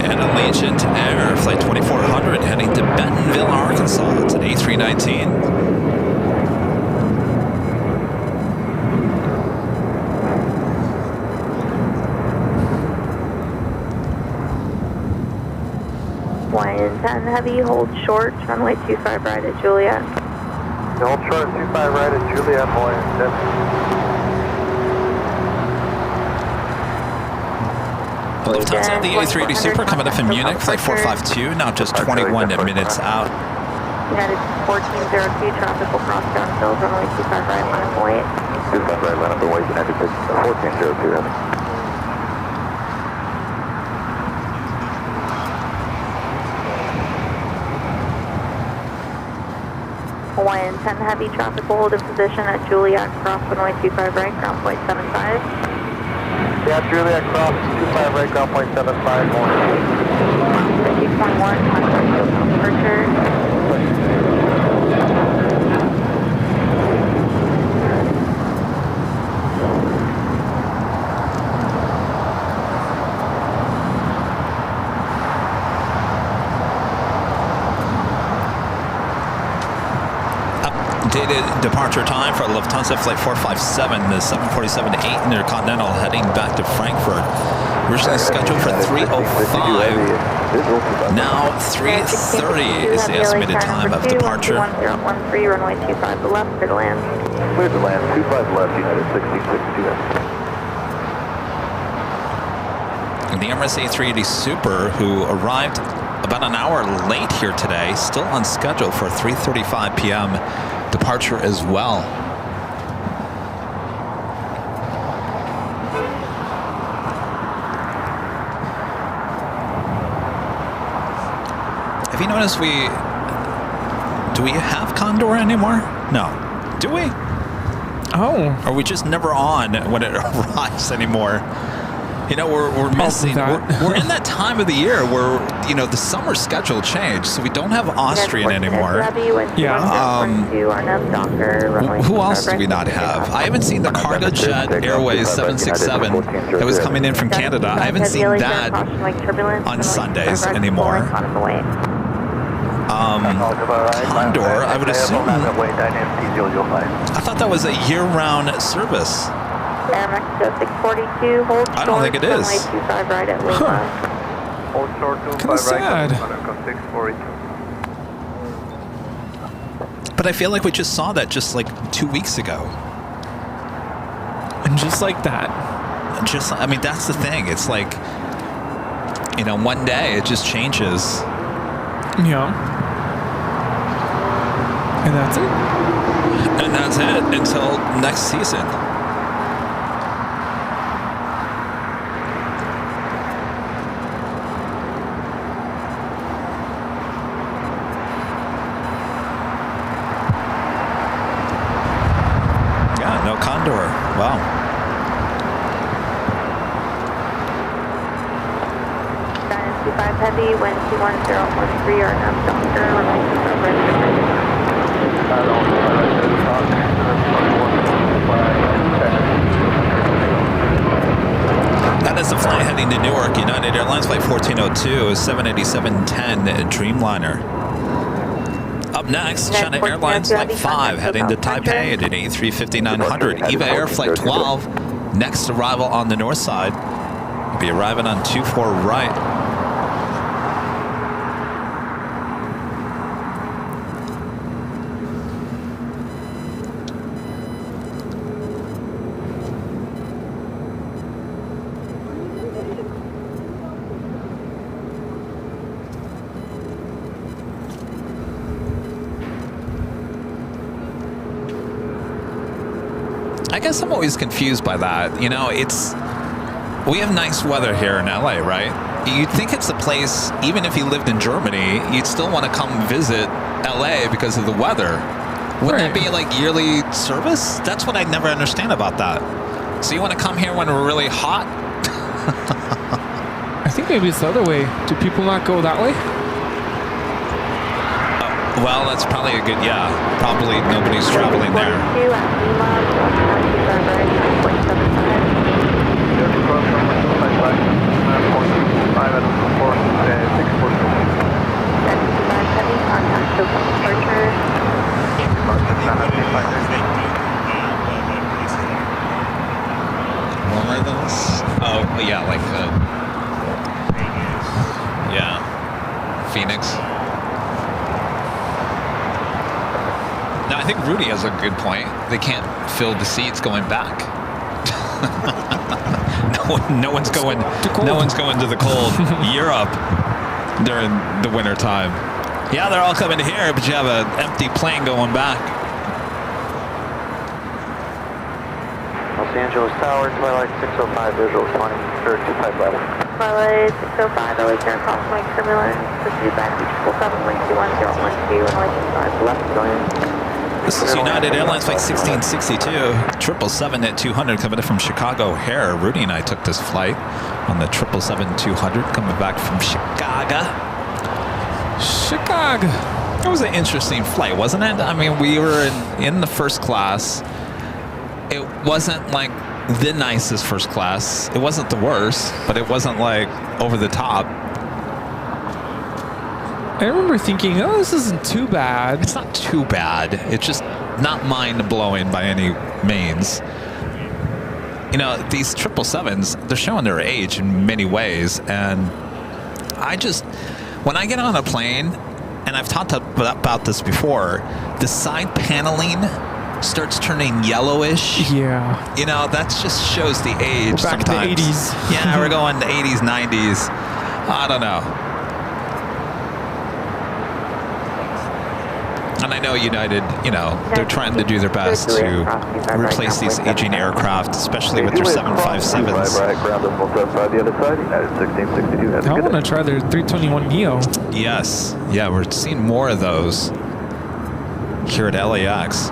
And Allegiant Air Flight 2400 heading to Bentonville, Arkansas. It's an A319. Hawaiian 10 heavy, hold short, runway 25 right at Juliet. Hold short, 25 right at Juliet, Hawaiian 10. Well, Lufthansa and the A380 Super coming up in Munich, flight 452, now just 21 minutes out. United 1402, traffic will cross downfield, runway 25 right, line up and wait. 25 right, line up and wait, United 1402, heavy. Hawaiian 10 heavy, traffic will hold in position at Juliet, cross runway 25 right, ground point 75. Yeah, Juliet, cross 25 right, ground point 75, more. 221, contact SoCal departure. Estimated departure time for Lufthansa Flight 457 is 7:47-8 Intercontinental heading back to Frankfurt. Originally scheduled for 3:05. Now 3:30 is the estimated time of departure. 1013, runway 25 to left, clear to land. Clear to land, 25 left, United 66 The Emirates A380 Super, who arrived about an hour late here today, still on schedule for 3:35 p.m. departure as well. Have you noticed do we have Condor anymore? No. Do we? Oh. Or are we just never on when it arrives anymore? You know, we're missing. We're in that time of the year where, you know, the summer schedule changed, so we don't have Austrian anymore. Yeah. Who else do we not have? I haven't seen the Cargo Jet Airways 767 that was coming in from Canada. I haven't seen that on Sundays anymore. Condor, I would assume. I thought that was a year-round service. Air Mexico 642, hold short. I don't think it is. Runway 25 right at Lima. Hold short, 25 Kinda sad. But I feel like we just saw that just like 2 weeks ago. And just like that. I mean, that's the thing. It's like, you know, one day it just changes. Yeah. And that's it. And that's it until next season. Yeah, no Condor. Wow. Dynasty 5 Heavy, wind 21013, or now Doctor, runway 25 right That is the flight heading to Newark. United Airlines flight 1402, 787-10 Dreamliner. Up next, China Airlines flight 5 heading to Taipei at an A350-900. EVA Air flight 12, next arrival on the north side. Be arriving on 24 right. I guess I'm always confused by that. You know, we have nice weather here in LA, right? You'd think it's a place, even if you lived in Germany, you'd still want to come visit LA because of the weather. Wouldn't that be like yearly service? That's what I never understand about that. So you want to come here when we're really hot? I think maybe it's the other way. Do people not go that way? Well, that's probably a good, yeah. Probably nobody's traveling there. One of those? Oh, yeah, like yeah, Phoenix. Now, I think Rudy has a good point. They can't fill the seats going back. No one's going to the cold Europe during the winter time. Yeah, they're all coming here, but you have an empty plane going back. Los Angeles Tower, Twilight 605, visual 20, or 25 level. Twilight 605, always here, crossway turbulence, proceed back to 777, wind 21012, runway 25 left, going. This is United Airlines flight 1662, 777 at 200 coming in from Chicago O'Hare. Rudy and I took this flight on the 777-200 coming back from Chicago. It was an interesting flight, wasn't it? I mean, we were in the first class. It wasn't like the nicest first class. It wasn't the worst, but it wasn't like over the top. I remember thinking, oh, this isn't too bad. It's not too bad. It's just not mind-blowing by any means. You know, these 777s, they're showing their age in many ways, and when I get on a plane, and I've talked about this before, the side paneling starts turning yellowish. Yeah. You know, that just shows the age We're back sometimes. to the 80s. Yeah, we're going to 80s, 90s. I don't know. And I know United, you know, they're trying to do their best to replace these aging aircraft, especially with their 757s. I want to try their 321neo. Yes. Yeah, we're seeing more of those here at LAX.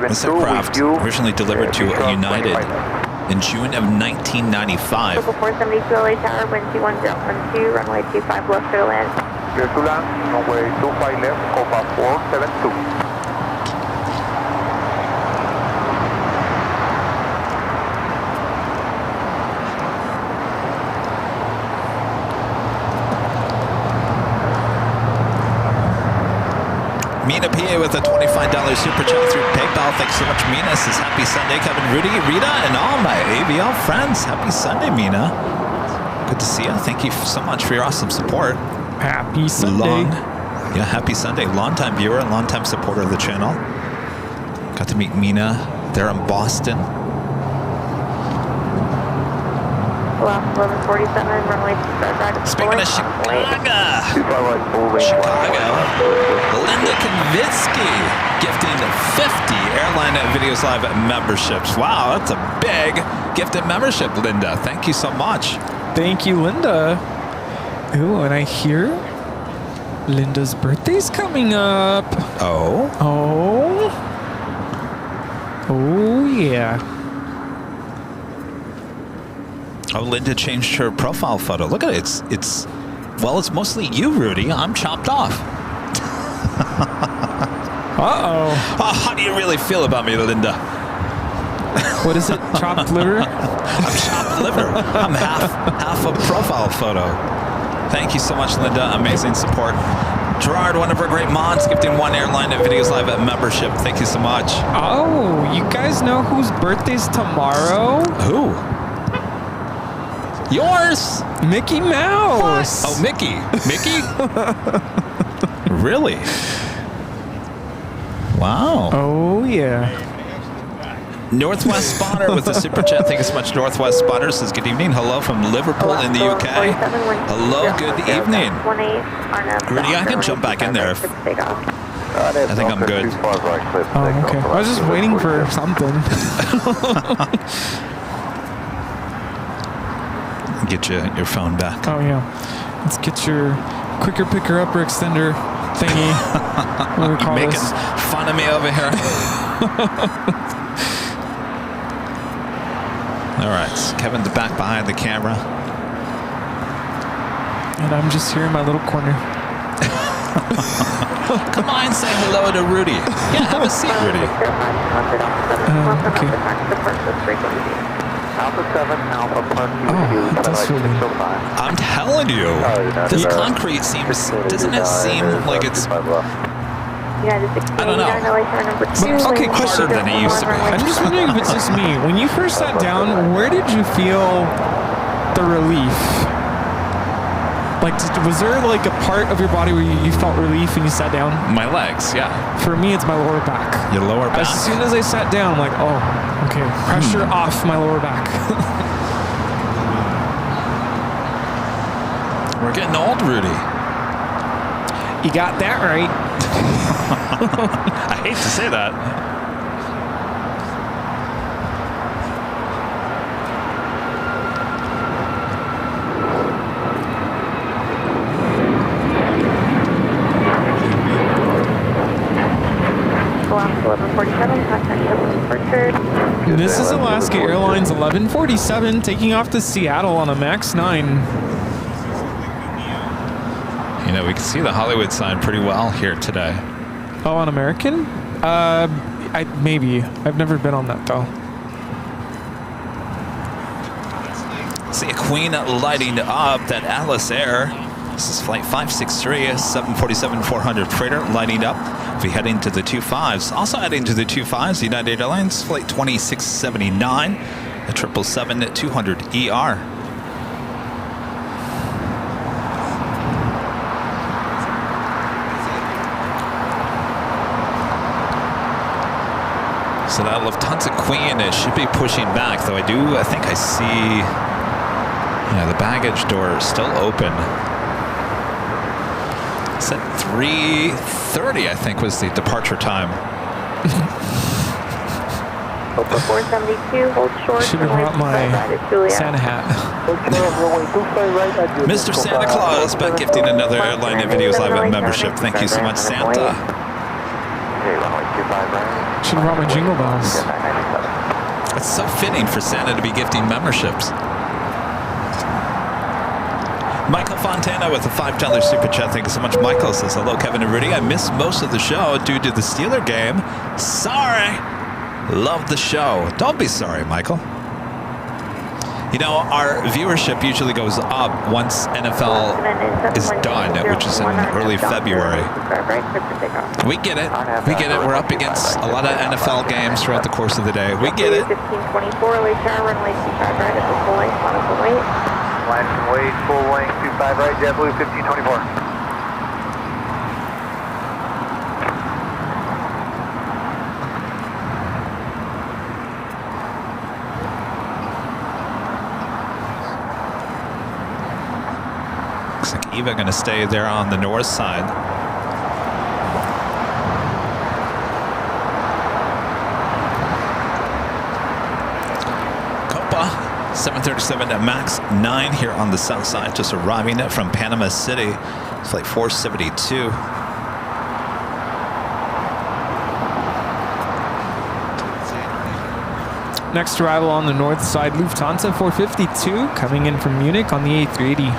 This aircraft originally delivered to United in June of 1995. Local 472 LA Tower, wind 21012, runway 25 left to land. Clear to land, runway 25 left, Copa 472. Mina PA with a $25 super chat through PayPal. Thanks so much, Mina. Says happy Sunday, Kevin, Rudy, Rita, and all my AVL friends. Happy Sunday, Mina. Good to see you. Thank you so much for your awesome support. Happy Sunday. Happy Sunday. Longtime viewer and longtime supporter of the channel. Got to meet Mina there in Boston. Well, 1147, runway 25 right. Speaking of Chicago, Linda Konvitsky gifting 50 Airline Videos Live memberships. Wow, that's a big gifted membership, Linda. Thank you so much. Thank you, Linda. Ooh, and I hear Linda's birthday's coming up. Oh? Oh, yeah. Oh, Linda changed her profile photo. Look at it. It's mostly you, Rudy. I'm chopped off. Uh-oh. Oh, how do you really feel about me, Linda? What is it? Chopped liver? I'm chopped liver. I'm half a profile photo. Thank you so much, Linda. Amazing support. Gerard, one of our great mods, gifting 1 Airline Videos Live membership. Thank you so much. Oh, you guys know whose birthday's tomorrow? Who? Yours? Mickey Mouse. Oh, Mickey. Mickey? Really? Wow. Oh, yeah. Northwest Spotter with the super chat. Thank you so much, Northwest Spotter. Says good evening. Hello from Liverpool in the UK. Hello, good evening. Rudy, I can jump back in there if... I think I'm good. Oh, okay. I was just waiting for something. Get your phone back. Oh, yeah. Let's get your quicker picker upper extender thingy. What do we call making this? fun of me over here. All right, Kevin, the back behind the camera. And I'm just here in my little corner. Come on, say hello to Rudy. Yeah, have a seat, Rudy. Okay. Alpha 7, Alpha Park. That's really... I'm telling you, this concrete doesn't it seem like it's, I don't know, seems okay, harder than it used to be. I'm just wondering if it's just me. When you first sat down, where did you feel the relief? Like, was there like a part of your body where you felt relief when you sat down? My legs, yeah. For me, it's my lower back. Your lower back. As soon as I sat down, I'm like, oh, okay, pressure off my lower back. We're getting old, Rudy. You got that right. I hate to say that. This is Alaska Airlines 11:47, taking off to Seattle on a MAX 9. You know, we can see the Hollywood sign pretty well here today. Oh, on American? Maybe. I've never been on that though. See a Queen lighting up that Atlas Air. This is flight 563, 747-400 freighter lighting up. We'll be heading to the 25s. Also heading to the 25s, United Airlines flight 2679, the 777-200ER. So that Lufthansa Queen should be pushing back, though I think I see, the baggage door is still open. It's at 3:30, I think, was the departure time. Open 472, hold short. Should have brought my Santa hat. Mr. Santa Claus, by gifting another Airline Videos Live membership. Thank you so much, Santa. Should have brought my jingle bells. It's so fitting for Santa to be gifting memberships. Michael Fontana with a $5 super chat. Thank you so much. Michael says, hello, Kevin and Rudy. I missed most of the show due to the Steeler game. Sorry. Love the show. Don't be sorry, Michael. You know, our viewership usually goes up once NFL is done, which is in early February. We get it. We get it. We're up against a lot of NFL games throughout the course of the day. We get it. 1524, LHR, runway 25 right at the full length, on a full weight. Line and wait, full length, 25 right, JetBlue 1524. Looks like Eva going to stay there on the north side. Copa 737 at MAX 9 here on the south side, just arriving from Panama City. Flight 472. Next arrival on the north side, Lufthansa 452, coming in from Munich on the A380.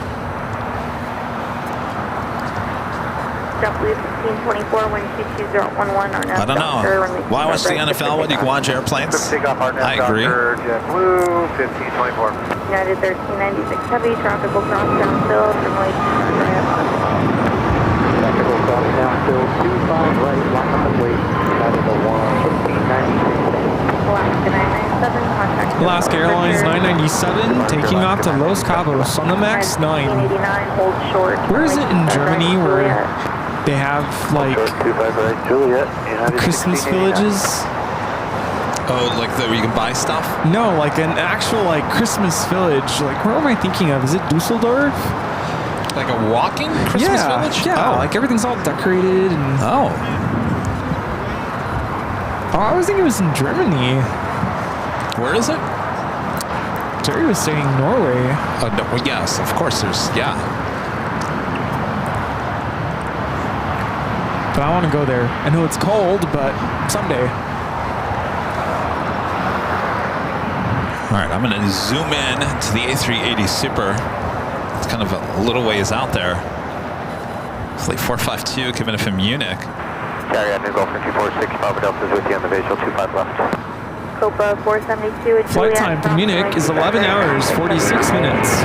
JetBlue 1524, wind 22011 on I don't know. Why watch the NFL when you can watch airplanes? I agree. JetBlue 1524. United 1396 heavy, tropical cross downfield, runway 25 right up on the Tropical cross downfield, 25 right, line up and wait. United 1596. Alaska 997, contact. Alaska Airlines 997, taking off to Los Cabos on the MAX 9. 1589, hold short. Where is it in Germany where they have like Christmas villages? Oh, like where you can buy stuff? No, like an actual like Christmas village. Like where am I thinking of? Is it Dusseldorf? Like a walking Christmas village? Yeah, like everything's all decorated and Oh, I was thinking it was in Germany. where is it? Jerry was saying Norway. Oh, no, well, yes, of course there's, yeah. But I want to go there. I know it's cold, but someday. All right, I'm going to zoom in to the A380 Super. It's kind of a little ways out there. Flight 452 coming in from Munich. Carry out New Gulf 246, Papa Delta is with you on the visual 25 left. Copa 472. Flight time from Munich is 11 hours, 46 minutes.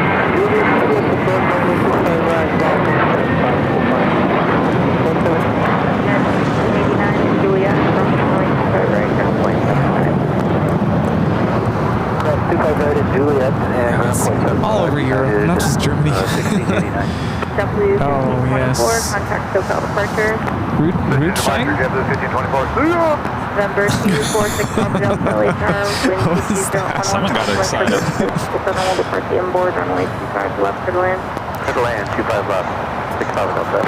All over Europe, not just Germany. W Oh, yes. contact SoCal departure. Route shine? November 246 Papa Delta LHR, wind 22011. Someone got excited. Hold departure inboard, runway 25 left for the land. For the land, 25 left, 6 Papa Delta.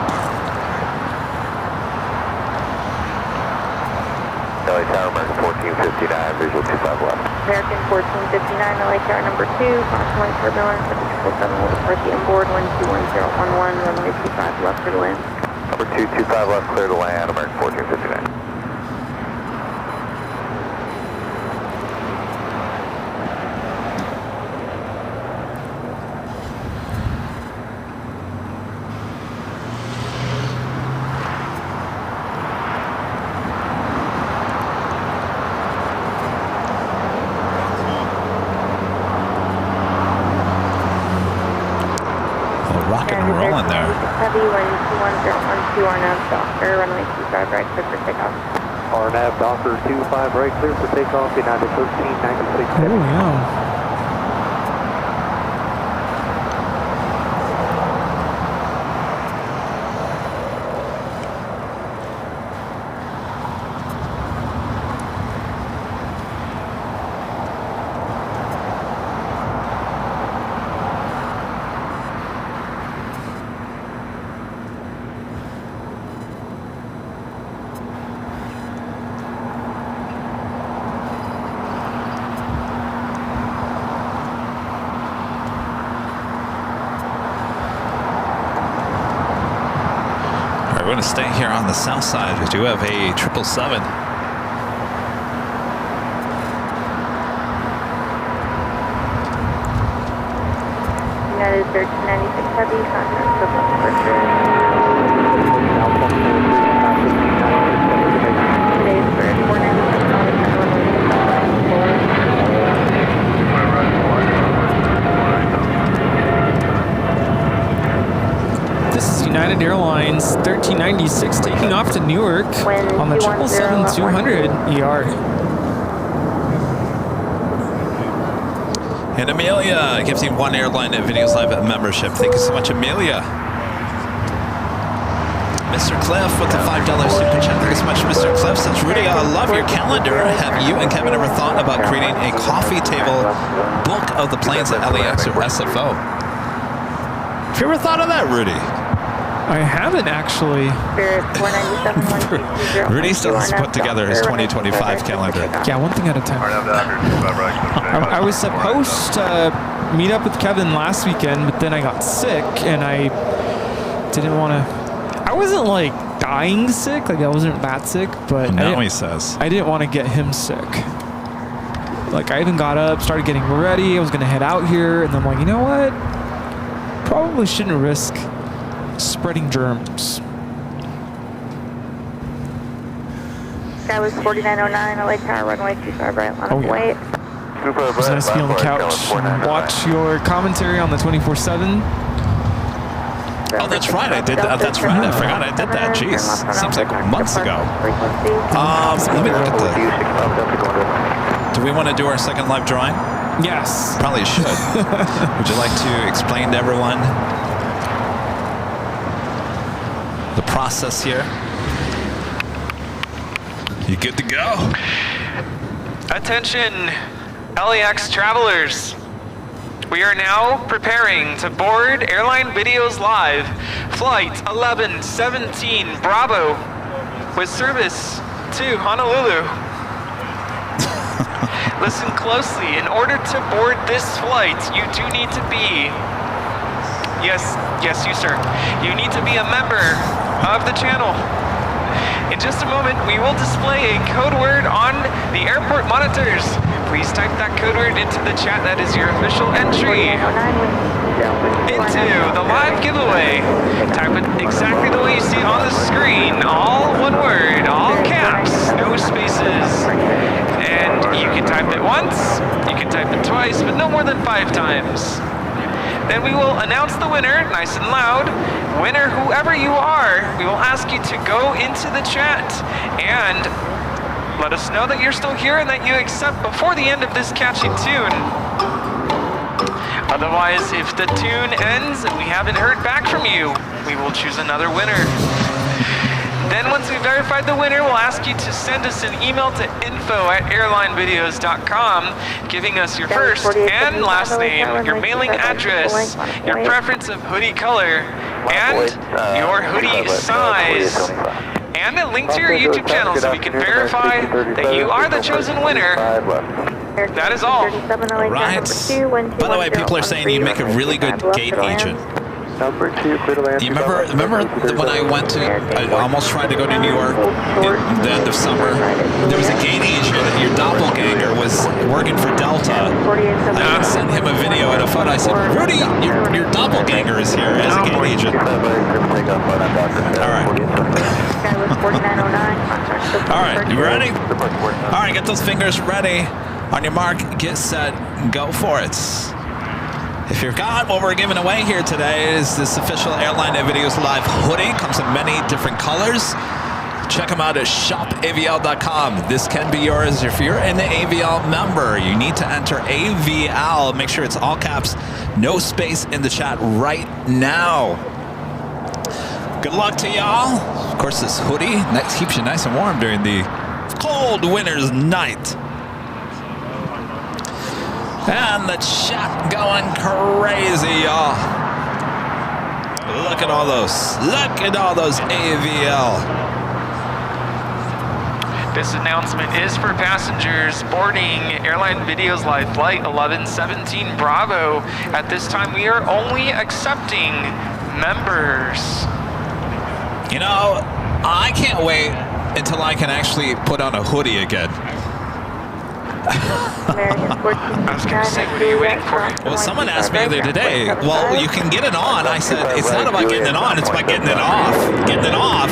LHR, American 1459, visual 25 left. American 1459, LHR number 2, approximately turbulence at the 777 will depart the inboard, wind 21011, runway 25 left for the land. Number 225 left, clear to land, American 1459. wind 21012 RNAV Docker, runway 25 right, clear for takeoff. RNAV Docker 25 right, clear for takeoff, United 1396. Oh, yeah. We're going to stay here on the south side. We do have a 777. United 1396 Heavy, contact Dublin departure. Today's for 496 on the runway 25. This is United Airlines 1396 taking off to Newark on the 777-200 ER. And Amelia gives you 1 Airline Videos Live membership. Thank you so much, Amelia. Mr. Cliff with the $5 super chat. Thank you so much, Mr. Cliff. Says, Rudy, I love your calendar. Have you and Kevin ever thought about creating a coffee table book of the planes at LAX or SFO? Have you ever thought of that, Rudy? I haven't actually. Rudy still has to put together his 2025 calendar. Yeah, one thing at a time. I was supposed to meet up with Kevin last weekend, but then I got sick and I didn't want to. I wasn't like dying sick, like I wasn't that sick, but now he says I didn't want to get him sick. Like I even got up, started getting ready. I was gonna head out here, and I'm like, you know what? Probably shouldn't risk spreading germs. Sky was 4909, LA Tower, runway 25 right, line of weight. It's nice to be on the couch and watch your commentary on the 24/7. Oh, that's right. I did that. That's right. I forgot I did that. Jeez, seems like months ago. Let me look at the. Do we want to do our second live drawing? Yes. Probably should. Would you like to explain to everyone the process here? You good to go? Attention, LAX travelers. We are now preparing to board Airline Videos Live, Flight 1117 Bravo, with service to Honolulu. Listen closely. In order to board this flight, you do need to be, yes, you sir, you need to be a member of the channel. In just a moment, we will display a code word on the airport monitors. Please type that code word into the chat. That is your official entry into the live giveaway. Type it exactly the way you see on the screen. All one word, all caps, no spaces. And you can type it once, you can type it twice, but no more than 5 times. Then we will announce the winner, nice and loud. Winner, whoever you are, we will ask you to go into the chat and let us know that you're still here and that you accept before the end of this catchy tune. Otherwise, if the tune ends and we haven't heard back from you, we will choose another winner. Then once we've verified the winner, we'll ask you to send us an email to info@airlinevideos.com, giving us your first and last name, your mailing address, your preference of hoodie color, and your hoodie size, and a link to your YouTube channel so we can verify that you are the chosen winner. That is all. Right. By the way, people are saying you make a really good gate agent. Number 2, clear to land. You remember when I went to, I almost tried to go to New York in the end of summer. There was a gate agent, your doppelganger was working for Delta. I sent him a video and a photo. I said, Rudy, your doppelganger is here as a gate agent. All right. All right, you ready? All right, get those fingers ready. On your mark, get set, go for it. If you forgot, what we're giving away here today is this official Airline Videos Live hoodie. Comes in many different colors. Check them out at shopavl.com. This can be yours if you're an AVL member. You need to enter AVL. Make sure it's all caps, no space in the chat right now. Good luck to y'all. Of course, this hoodie keeps you nice and warm during the cold winter's night. And the chat going crazy, y'all. Look at all those. Look at all those AVL. This announcement is for passengers boarding Airline Videos Live Flight 1117 Bravo. At this time, we are only accepting members. You know, I can't wait until I can actually put on a hoodie again. I was going to say, what are you waiting for? Well, someone asked me the other day, well, you can get it on. I said, it's not about getting it on, it's about getting it off. Getting it off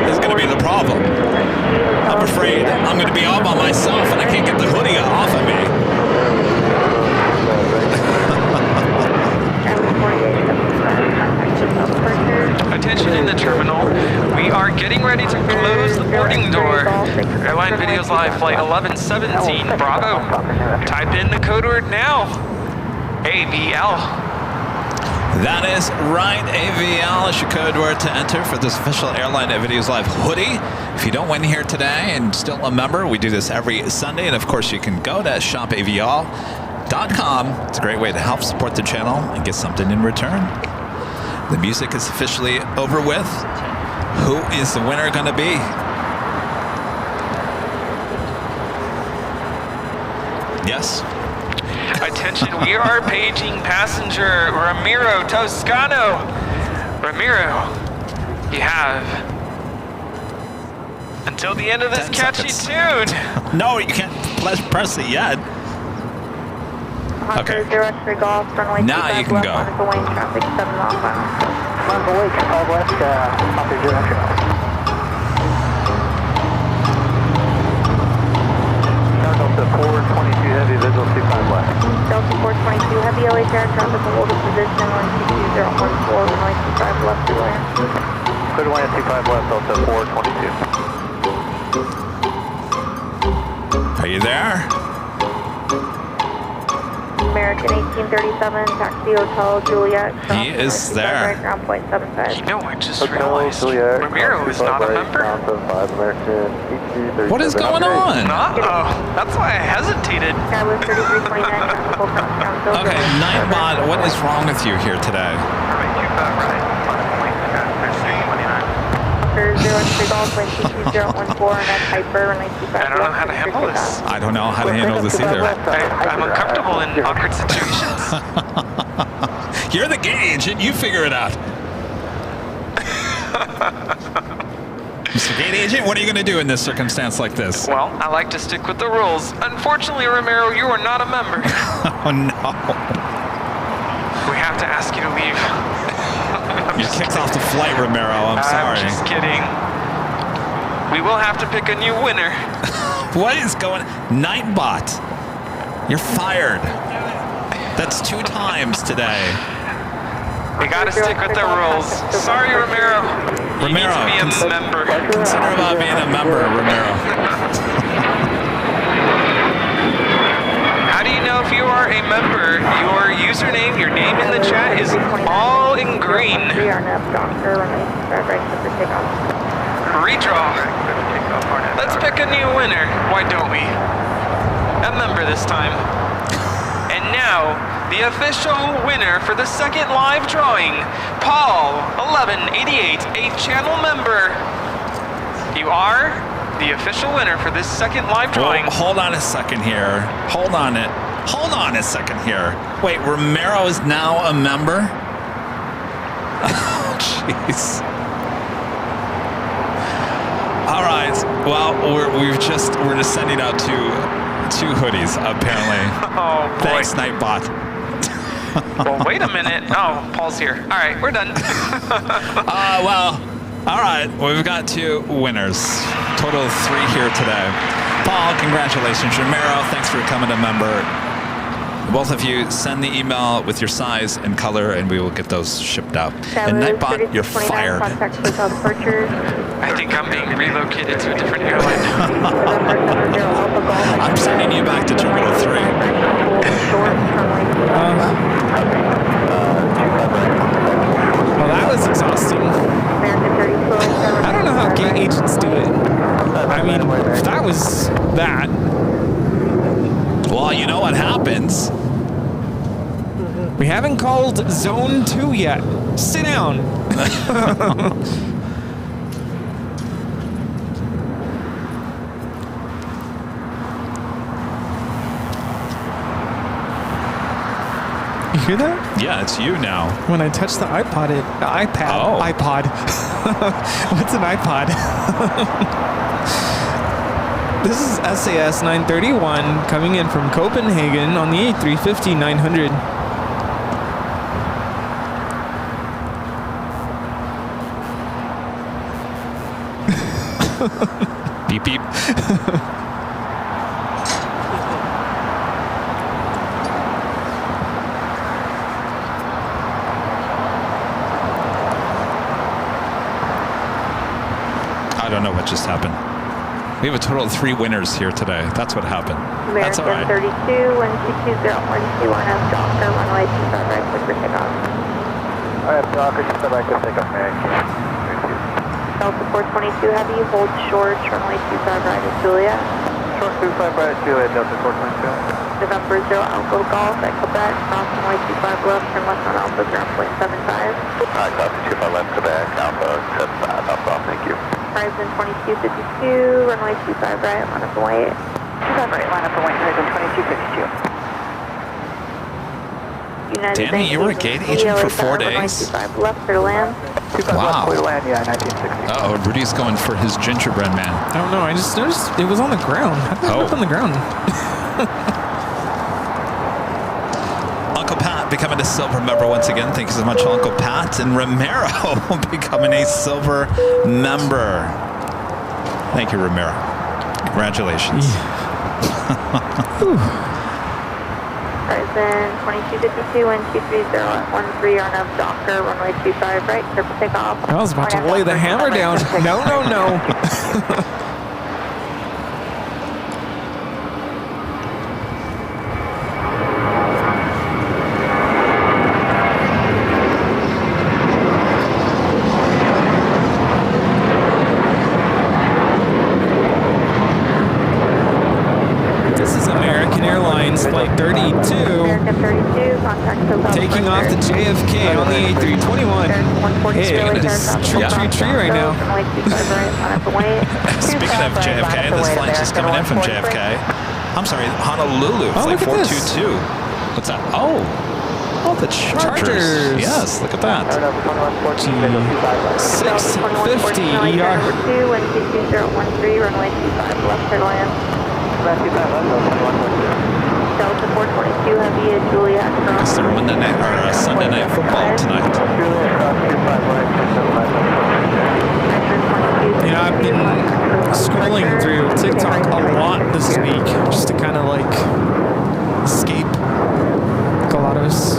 is going to be the problem. I'm afraid I'm going to be all by myself and I can't get the hoodie off of me. Attention in the terminal. We are getting ready to close the boarding door for Airline Videos Live Flight 1117 Bravo. Type in the code word now. AVL. That is right. AVL is your code word to enter for this official Airline Videos Live hoodie. If you don't win here today and still a member, we do this every Sunday. And of course, you can go to shopavl.com. It's a great way to help support the channel and get something in return. The music is officially over with. Who is the winner going to be? Yes. Attention, we are paging passenger Ramiro Toscano. Ramiro, you have until the end of this catchy tune. No, you can't press it yet. Okay. Now you can go. Delta 422 Heavy, visual 25 left. Delta 422 Heavy, LA air traffic, hold a position 122.014, runway 25 left, clear to land. Clear to land 25 left, Delta 422. Are you there? American 1837, taxi Hotel Juliet. He is there. Ground point 75. You know, I just realized Ramiro is not a member. What is going on? Uh-oh. That's why I hesitated. Skyway 3329, tactical cross-ground. Okay, Nightbot, what is wrong with you here today? Zero Golf, wind 22014, and that's Hyper, runway 25 I don't know how to handle this. I don't know how to handle this either. I'm uncomfortable in awkward situations. You're the gauge, and you figure it out. Mr. Gate Agent, what are you going to do in this circumstance like this? Well, I like to stick with the rules. Unfortunately, Ramiro, you are not a member. Oh, no. We have to ask you to leave. You kicked off the flight, Ramiro. I'm sorry. I'm just kidding. We will have to pick a new winner. What is going on? Nightbot, you're fired. That's 2 times today. We gotta stick with the rules. Sorry, Ramiro. You need to be a member. Consider about being a member, Ramiro. How do you know if you are a member? Your username, your name in the chat is all in green. Redraw. Let's pick a new winner. Why don't we? A member this time. And now, the official winner for the second live drawing, Paul 1188, a channel member. You are the official winner for this second live drawing. Well, hold on a second here. Hold on a second here. Wait, Ramiro is now a member? Oh, jeez. All right. Well, we're just sending out two hoodies apparently. Oh boy. Thanks, Nightbot. Well, wait a minute. Oh, Paul's here. All right, we're done. Well, all right. We've got 2 winners. Total of 3 here today. Paul, congratulations. Ramiro, thanks for becoming a member. Both of you send the email with your size and color, and we will get those shipped out. And Nightbot, you're fired. I think I'm being relocated to a different airline now. I'm sending you back to Terminal 3. Well, that was exhausting. I don't know how gate agents do it. I mean, if that was that. Well, you know what happens. We haven't called Zone 2 yet. Sit down. You hear that? Yeah, it's you now. When I touch the iPod. Oh. iPod. What's an iPod? This is SAS 931 coming in from Copenhagen on the A350-900. Beep, beep. I don't know what just happened. We have a total of 3 winners here today. That's what happened. That's all right. American 32, 122.012 on F Docker, runway 25 right, quick for takeoff. Alright, Docker, 25 right, quick takeoff, American. Delta 422 Heavy, hold short, runway 25 right at Julia. Short 25 right at Julia, Delta 422. November 0 Alpha Golf at Quebec, cross runway 25 left, turn left on Alpha, ground point 75. Alright, copy 25 left, Quebec, Alpha 75, Alpha, thank you. Horizon 2252, runway 25 right, line up and wait. 25 right, line up and wait, Horizon 2252. United Danny, Bank you were a gate agent for 4 days? Runway 25 left, clear to land. 25 Wow. left, clear to land, yeah, 1960. Uh-oh, Rudy's going for his gingerbread man. I don't know. I just noticed it was on the ground. How did it look on the ground? Uncle Pat becoming a silver member once again. Thank you so much, Uncle Pat. And Romero becoming a silver member. Thank you, Romero. Congratulations. Horizon 2252, wind 23013 on F Docker, runway 25 right, clear for takeoff. I was about to lay the hammer down. No, no, no. Flight 32, American 32, contact Hotel taking off the JFK on the A321. Hey, it is tree right now. Speaking of JFK, this flight is coming in from JFK. I'm sorry, Honolulu, flight 422. What's that? Oh, the Chargers. Yes, look at that. G650 ER. 22013, runway 25 left to land. Delta 422 Heavy at Juliet. It's their Monday night or Sunday night football tonight. You know, I've been scrolling through TikTok a lot this week just to kind of like escape. Like a lot of us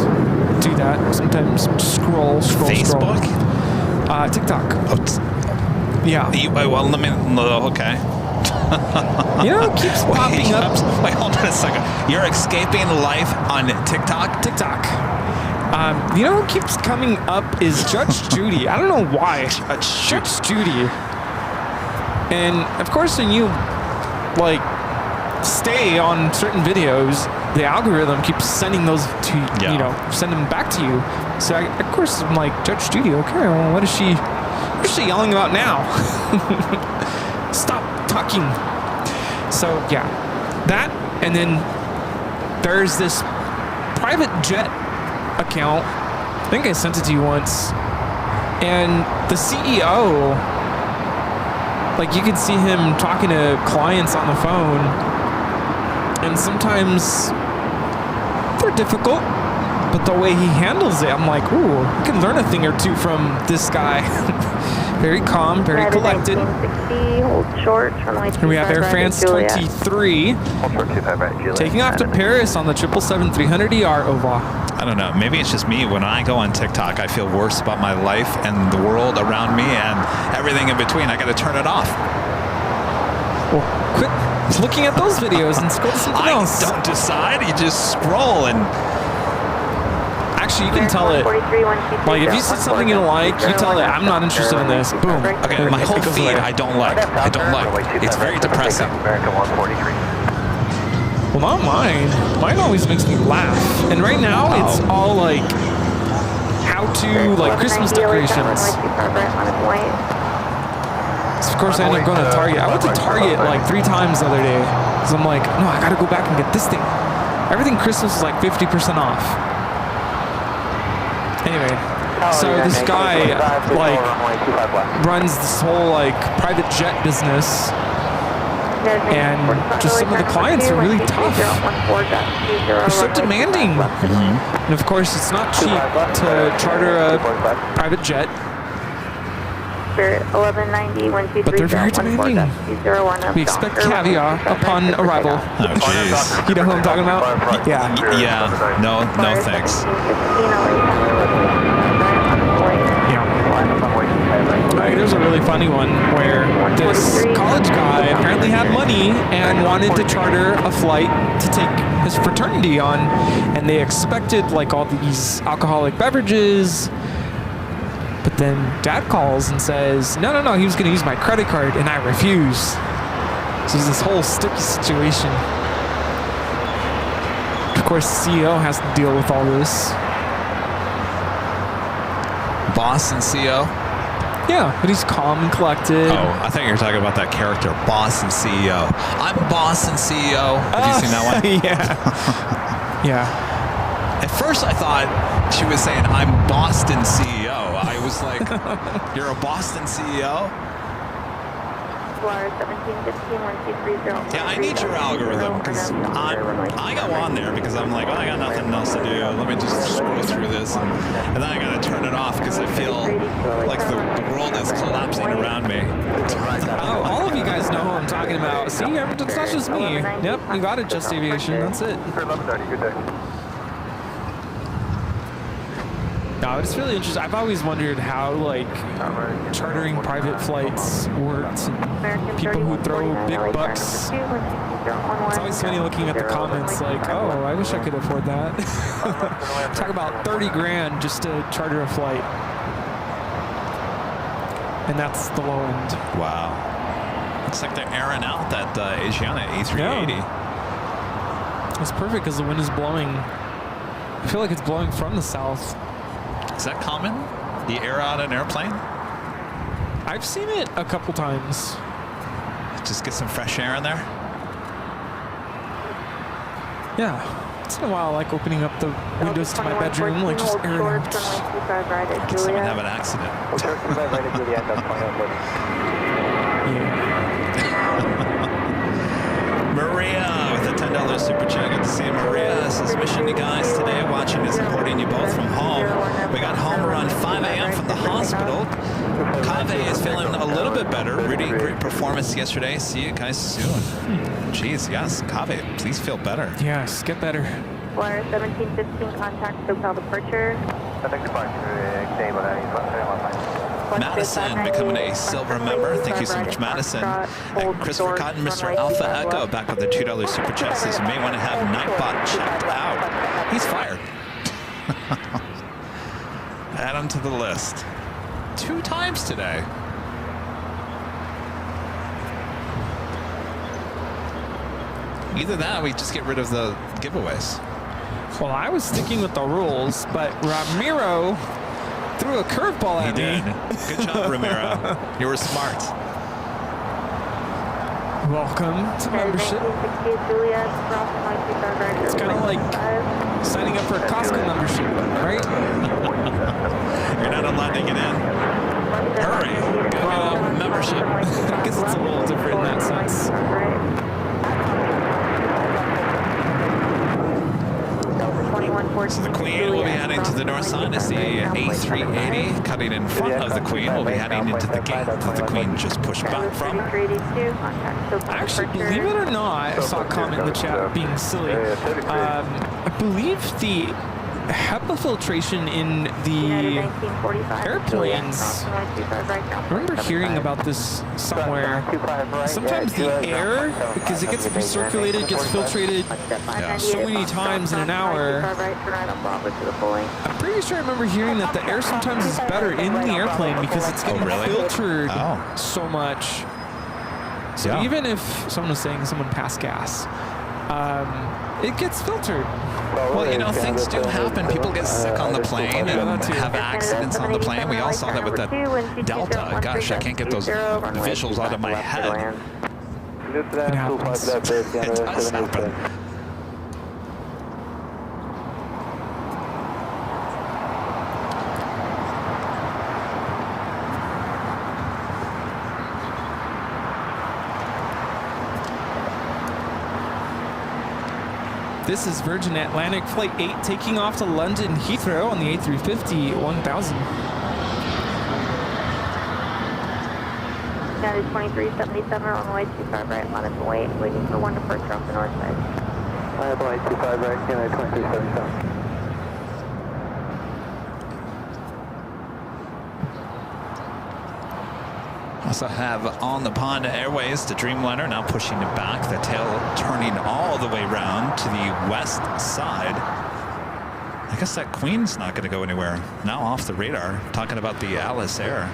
do that sometimes. Scroll. Facebook? TikTok. Yeah. Well, let me. Okay. You know, it keeps popping up. Wait, hold on a second. You're escaping life on TikTok? TikTok. You know what keeps coming up is Judge Judy. I don't know why. Judge Judy. And of course, when you like stay on certain videos, the algorithm keeps sending those to you know, send them back to you. So of course I'm like, Judge Judy. Okay, well, what is she yelling about now? Stop talking. So yeah, that, and then there's this private jet account. I think I sent it to you once, and the CEO, like, you can see him talking to clients on the phone, and sometimes they're difficult, but the way he handles it, I'm like, ooh, I can learn a thing or two from this guy. Very calm, very collected. 1960, hold short, runway Here we have Air France 23 taking off to Paris on the 777-300ER OVA. I don't know. Maybe it's just me. When I go on TikTok, I feel worse about my life and the world around me and everything in between. I got to turn it off. Well, quit looking at those videos and scroll to something else. I don't decide. You just scroll and... Actually, you can tell it. Like, if you see something you don't like, you tell it, I'm not interested in this. Boom. Okay, my whole feed, I don't like. I don't like. It's very depressing. Well, not mine. Mine always makes me laugh. And right now, it's all like how-to, like Christmas decorations. So of course, I ended up going to Target. I went to Target like 3 times the other day. Because I'm like, no, I got to go back and get this thing. Everything Christmas is like 50% off. Anyway, so this guy like runs this whole like private jet business, and just some of the clients are really tough. They're so demanding, and of course it's not cheap to charter a private jet. But they're very demanding. We expect caviar upon arrival. Oh, jeez. You know who I'm talking about? Yeah. Yeah. No thanks. There's a really funny one where this college guy apparently had money and wanted to charter a flight to take his fraternity on, and they expected like all these alcoholic beverages. But then Dad calls and says, no, he was going to use my credit card, and I refuse. So it's this whole sticky situation. Of course, the CEO has to deal with all this. Boss and CEO? Yeah, but he's calm and collected. Oh, I thought you were talking about that character, Boss and CEO. I'm Boss and CEO. Have you seen that one? Yeah. At first, I thought she was saying, I'm Boston CEO. I was like, you're a Boston CEO? Yeah, I need your algorithm, because I go on there because I'm like, oh, I got nothing else to do. Let me just scroll through this, and then I got to turn it off because I feel like the world is collapsing around me. Oh, all of you guys know who I'm talking about. See, it's not just me. Yep, you got it, Just Aviation. That's it. No, it's really interesting. I've always wondered how, like, chartering private flights worked. People who throw big bucks. It's always funny looking at the comments like, oh, I wish I could afford that. Talk about 30 grand just to charter a flight. And that's the low end. Wow. Looks like they're airing out that Asiana A380. Yeah. It's perfect because the wind is blowing. I feel like it's blowing from the south. Is that common? You air out an airplane? I've seen it a couple times. Just get some fresh air in there? Yeah. Once in a while I like opening up the windows to my bedroom, like just air it out. I guess someone have an accident. Maria with a $10 super chat. Good to see you, Maria. This is mission you guys today. Watching and supporting you both from home. We got home around 5 a.m. from the hospital. Kave is feeling a little bit better. Really great performance yesterday. See you guys soon. Jeez, yes, Kave, please feel better. Yes, get better. Flyer 1715, contact SoCal departure. Madison becoming a silver member. Thank you so much, Madison. And Christopher Cotton, Mr. Alpha Echo, back with the $2 super chat. Says you may want to have Nightbot checked out. He's fired. Add him to the list. 2 times today. Either that, or we just get rid of the giveaways. Well, I was sticking with the rules, but Ramiro threw a curveball at me. He did. Good job, Ramiro. You were smart. Welcome to membership. It's kind of like signing up for a Costco membership, right? You're not allowed to get in. Hurry. Membership. I guess it's a little different in that sense. So the Queen will be heading to the north side as the A380 cutting in front of the Queen. Queen. We'll be heading into the gate that the Queen just pushed back from. I actually, believe it or not, I saw a comment in the chat being silly. I believe the HEPA filtration in the airplanes, I remember hearing about this somewhere. Sometimes the air, because it gets recirculated, gets filtrated so many times in an hour. I'm pretty sure I remember hearing that the air sometimes is better in the airplane because it's getting filtered so much. So even if someone was saying someone passed gas, it gets filtered. Well, you know, things do happen. People get sick on the plane and have accidents on the plane. We all saw that with that Delta. Gosh, I can't get those visuals out of my head. It happens. It does happen. This is Virgin Atlantic Flight 8 taking off to London Heathrow on the A350 1000. That is 2377 on the way 25 right, line up waiting for one departure off the north side. Line up 25 right, United 2377. Also have On the Pond Airways, the Dreamliner, now pushing it back, the tail turning all the way around to the west side. I guess that Queen's not going to go anywhere. Now off the radar, talking about the Alice Air.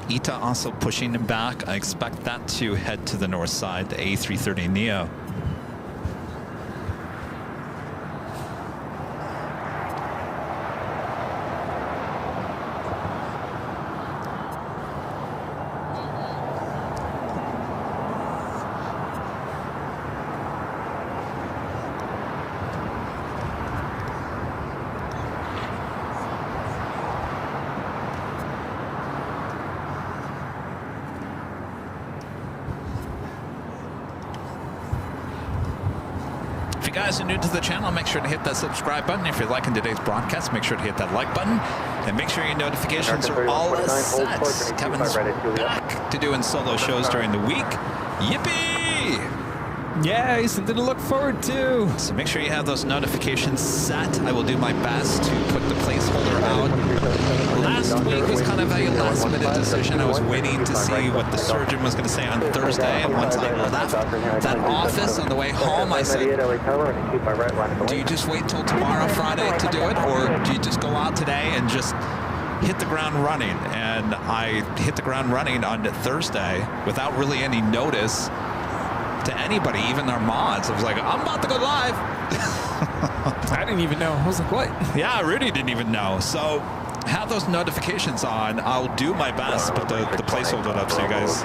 ITA also pushing him back. I expect that to head to the north side, the A330neo. If you guys are new to the channel, make sure to hit that subscribe button. If you're liking today's broadcast, make sure to hit that like button. And make sure your notifications are all set. Kevin's back to doing solo shows during the week. Yippee! Yay, something to look forward to. So make sure you have those notifications set. I will do my best to put the placeholder out. Last week was kind of a last-minute decision. I was waiting to see what the surgeon was going to say on Thursday, and once I left that office on the way home, I said, do you just wait till tomorrow, Friday, to do it, or do you just go out today and just hit the ground running? And I hit the ground running on Thursday without really any notice to anybody, even our mods. I was like, I'm about to go live. I didn't even know. I was like, what? Yeah, Rudy didn't even know. So have those notifications on. I'll do my best to put the placeholder up so you guys,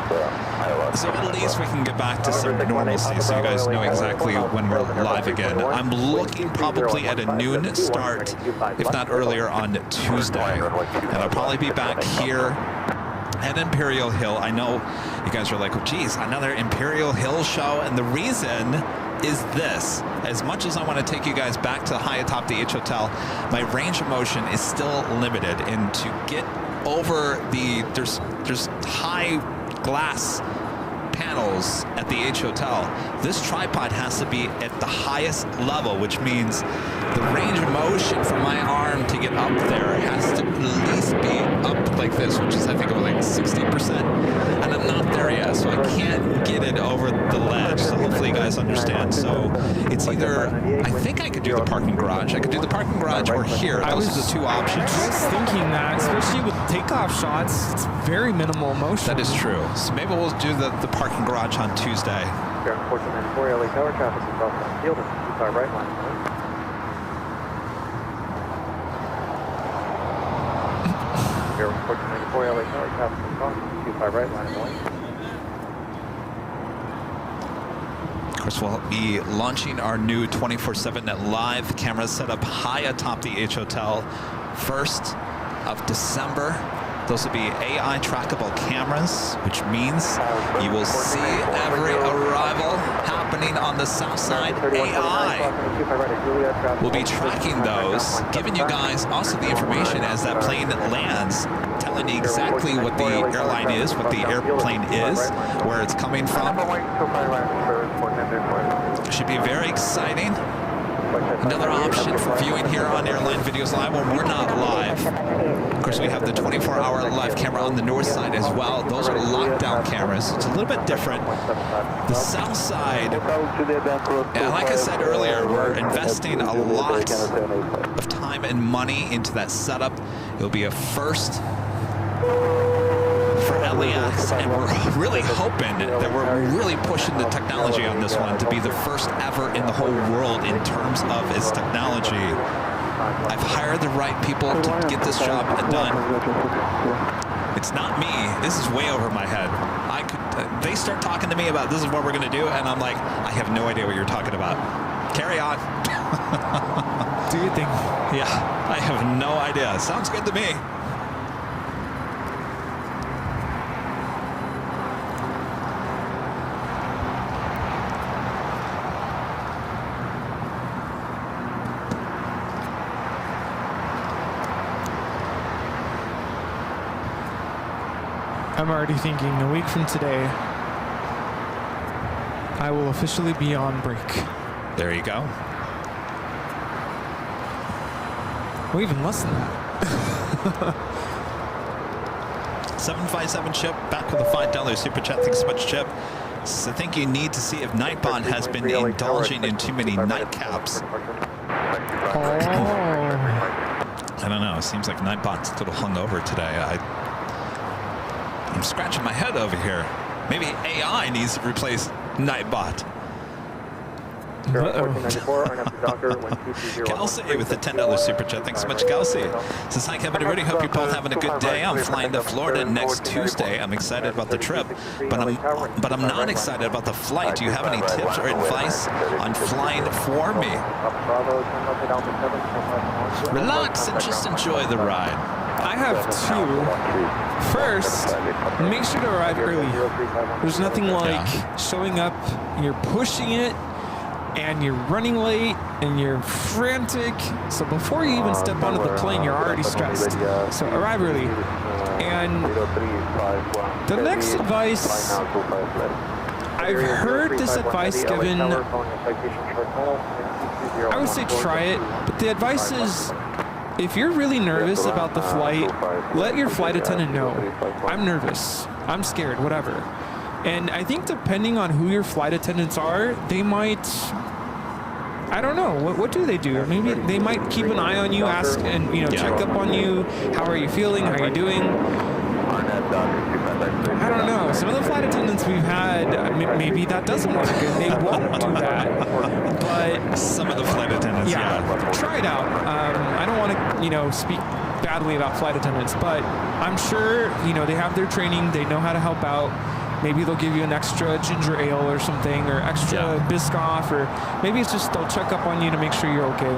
so at least we can get back to some normalcy so you guys know exactly when we're live again. I'm looking probably at a noon start, if not earlier, on Tuesday. And I'll probably be back here at Imperial Hill. I know you guys are like, oh geez, another Imperial Hill show, and the reason is this: as much as I want to take you guys back to high atop the H Hotel, my range of motion is still limited, and to get over there's high glass panels at the H Hotel. This tripod has to be at the highest level, which means the range of motion for my arm to get up there has to at least be up like this, which is I think like 60%, and I'm not there yet, so I can't get it over the ledge. So hopefully you guys understand. So it's either, I think I could do the parking garage. I could do the parking garage or here. Those are the two options. I was thinking that, especially with takeoff shots, it's very minimal motion. That is true. So maybe we'll do the parking garage on Tuesday. Airline 4 LA Tower traffic is off the field and keep our right line. Airline 4 LA Tower traffic is off, keep our right line going. Of course, we'll be launching our new 24/7 live cameras set up high atop the H Hotel 1st of December. Those will be AI trackable cameras, which means you will see every arrival happening on the south side. AI will be tracking those, giving you guys also the information as that plane lands, telling you exactly what the airline is, what the airplane is, where it's coming from. Should be very exciting. Another option for viewing here on Airline Videos Live when we're not live. Of course, we have the 24-hour live camera on the north side as well. Those are lockdown cameras. It's a little bit different. The south side, and like I said earlier, we're investing a lot of time and money into that setup. It'll be a first for LAX, and we're really hoping that we're really pushing the technology on this one to be the first ever in the whole world in terms of its technology. I've hired the right people to get this job done. It's not me. This is way over my head. They start talking to me about this is what we're going to do, and I'm like, I have no idea what you're talking about. Carry on. Do your thing. Yeah, I have no idea. Sounds good to me. I'm already thinking a week from today, I will officially be on break. There you go. Well, even less than that. 757 Chip, back with a $5 super chat. Thanks so much, Chip. So I think you need to see if Nightbot has been indulging in too many nightcaps. I don't know. It seems like Nightbot's a little hungover today. I'm scratching my head over here. Maybe AI needs to replace Nightbot. Kelsey with the $10 super chat. Thanks so much, Kelsey. Says, hi, Kevin. Everybody, hope you're both having a good day. I'm flying to Florida next Tuesday. I'm excited about the trip, but I'm not excited about the flight. Do you have any tips or advice on flying for me? Relax and just enjoy the ride. I have two. First, make sure to arrive early. There's nothing like showing up, you're pushing it, and you're running late, and you're frantic. So before you even step onto the plane, you're already stressed. So arrive early. And the next advice, I've heard this advice given, I would say try it, but the advice is, if you're really nervous about the flight, let your flight attendant know. I'm nervous, I'm scared, whatever. And I think depending on who your flight attendants are, they might, I don't know, what do they do? Maybe they might keep an eye on you, ask and check up on you. How are you feeling? How are you doing? I don't know. Some of the flight attendants we've had, maybe that doesn't work and they won't do that. But some of the flight attendants, try it out. I don't want to, speak badly about flight attendants, but I'm sure, they have their training. They know how to help out. Maybe they'll give you an extra ginger ale or something, or extra Biscoff, or maybe it's just they'll check up on you to make sure you're okay.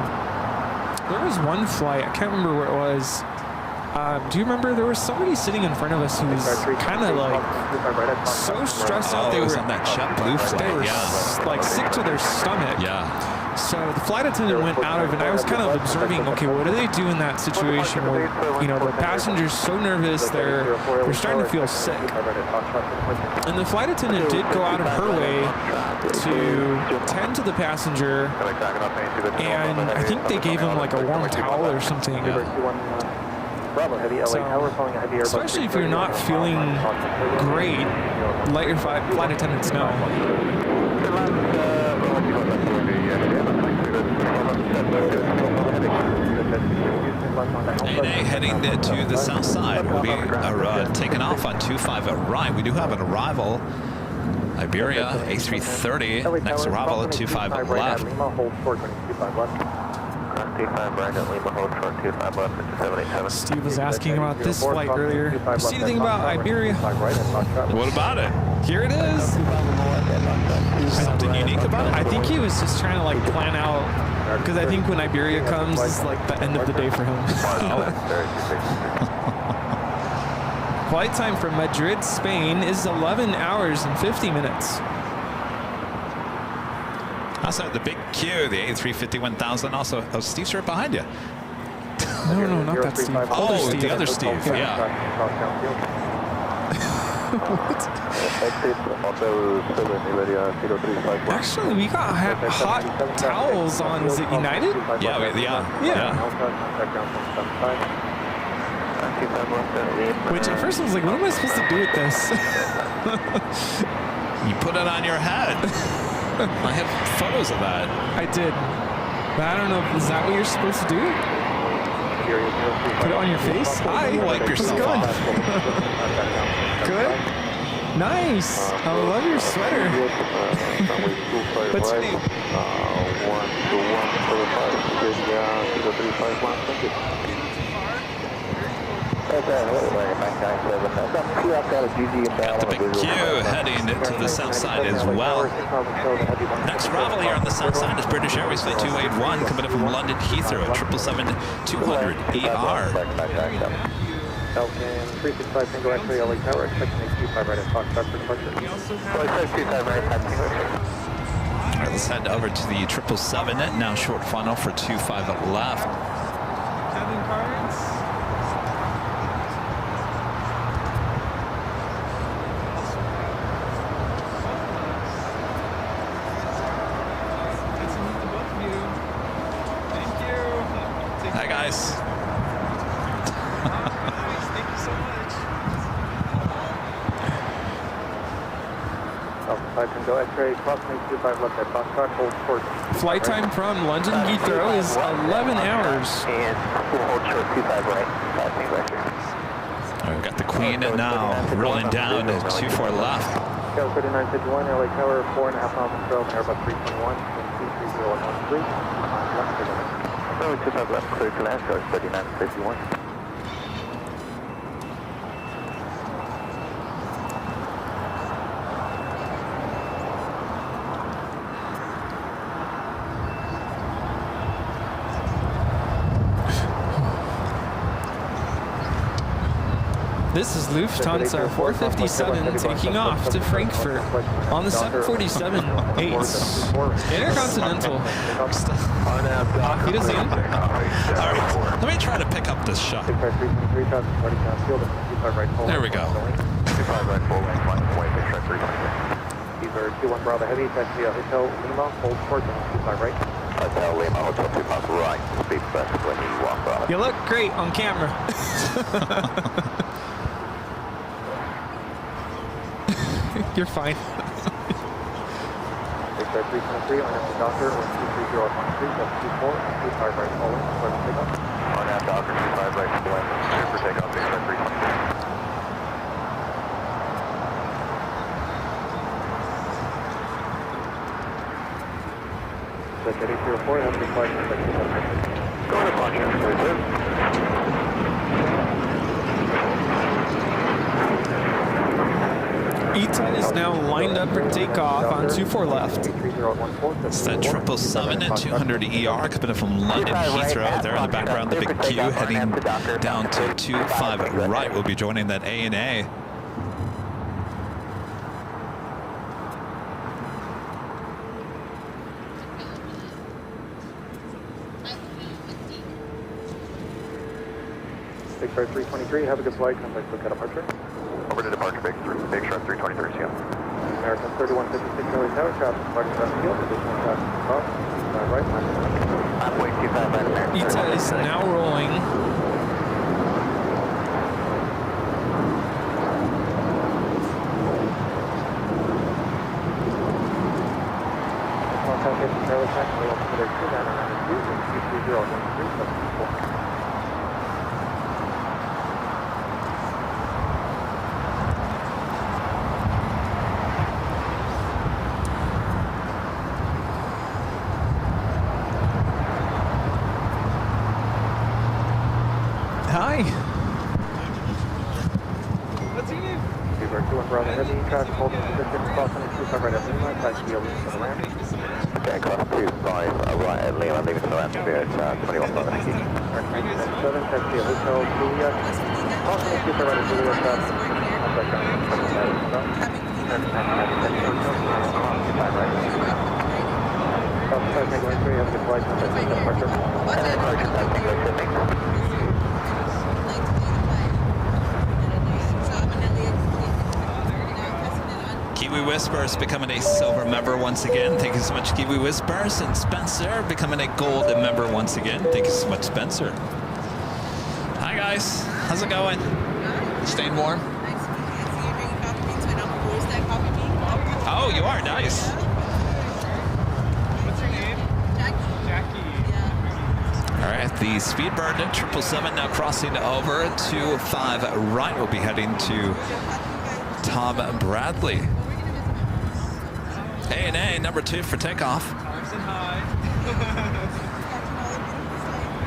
There was one flight, I can't remember where it was. Do you remember there was somebody sitting in front of us who was kind of like so stressed out? They were on that JetBlue flight. They were like sick to their stomach. Yeah. So the flight attendant went out of it, and I was kind of observing, okay, what do they do in that situation where, the passenger's so nervous, they're starting to feel sick. And the flight attendant did go out of her way to tend to the passenger, and I think they gave him like a warm towel or something. So, especially if you're not feeling great, let your flight attendants know. ANA heading to the south side. We'll be taking off on 25 at right. We do have an arrival. Iberia, A330, next arrival at 25 at left. Steve was asking about this flight earlier. Did you see anything about Iberia? What about it? Here it is. Something unique about it? I think he was just trying to like plan out, because I think when Iberia comes, it's like the end of the day for him. Flight time from Madrid, Spain is 11 hours and 50 minutes. Also, the big Q, the A350-1000. Also, oh, Steve's right behind you. No, not that Steve. Oh, the other Steve, yeah. Actually, we got hot towels on. Is it United? Yeah. Which at first I was like, what am I supposed to do with this? You put it on your head. I have photos of that. I did. But I don't know, is that what you're supposed to do? Put it on your face? Hi. Wipe yourself off. Good? Nice. I love your sweater. What's your name? Got the big Q heading to the south side as well. Next arrival here on the south side is British Airways Flight 281 coming in from London Heathrow at 777-200 ER. Falcon 365 single X-ray LA Tower, expecting a 25 right at Foxtrot for departure. All right, let's head over to the 777, now short funnel for 25 left. Cabin cards. Hi, guys. Thank you so much. Go X-ray, crossing 25 left at Foxtrot, hold short. Flight time from London Heathrow is 11 hours. And hold short 25 right. We've got the Queen now rolling down to 24 left. Scale 3951, LA Tower, 4.5 miles from trail, Airbus 321, and 23013. 25 left, clear to land, Scale 3951. This is Lufthansa 457 taking off to Frankfurt on the 747-8. Intercontinental. Auf Wiedersehen. All right, let me try to pick up this shot. There we go. 25 right, 4 lane, 1 way, big truck 323. These are 21 Bravo Heavy, taxi Hotel Lima, hold short, and 25 right. Hotel Lima, Hotel 25 right, speed west when you walk Bravo. You look great on camera. You're fine. 323 on the Docker, 123013, that's 24, 25 right, falling, start to take off. On that Docker, 25 right, clear for takeoff, big truck 323. That's at 804, that's required for section 1. Go to Foxtrot, please. ETA is now lined up for takeoff on 24 left. It's that 777 at 200 ER coming in from London Heathrow. There in the background, the big Q heading down to 25 right. We'll be joining that ANA. Big Shark 323, have a good flight, contact look at departure. Over to departure, big Shark 323, see ya. American 3156 Millie Tower, traffic departure left field, additional traffic across, 25 right, Halfway 25 right, American. ETA is now rolling. Contact is Charlie Taxi, we will consider 2992 and 23013, Hi. What's your name? Beaver 21 Bravo Heavy, traffic holding position, crossing 25 right at Lima, taxi over to the land. Okay, cross 25 right at Lima, leaving to the land, spirit 21 Bravo Heavy. 7, taxi Hotel Juliet, Kiwi Whispers becoming a silver member once again. Thank you so much, Kiwi Whispers. And Spencer becoming a gold member once again. Thank you so much, Spencer. Hi, guys. How's it going? Staying warm? Oh, you are? Nice. What's your name? Jackie. All right, the Speedbird 777 now crossing over to 5 right. We'll be heading to Tom Bradley. A&A number 2 for takeoff. Arms and high.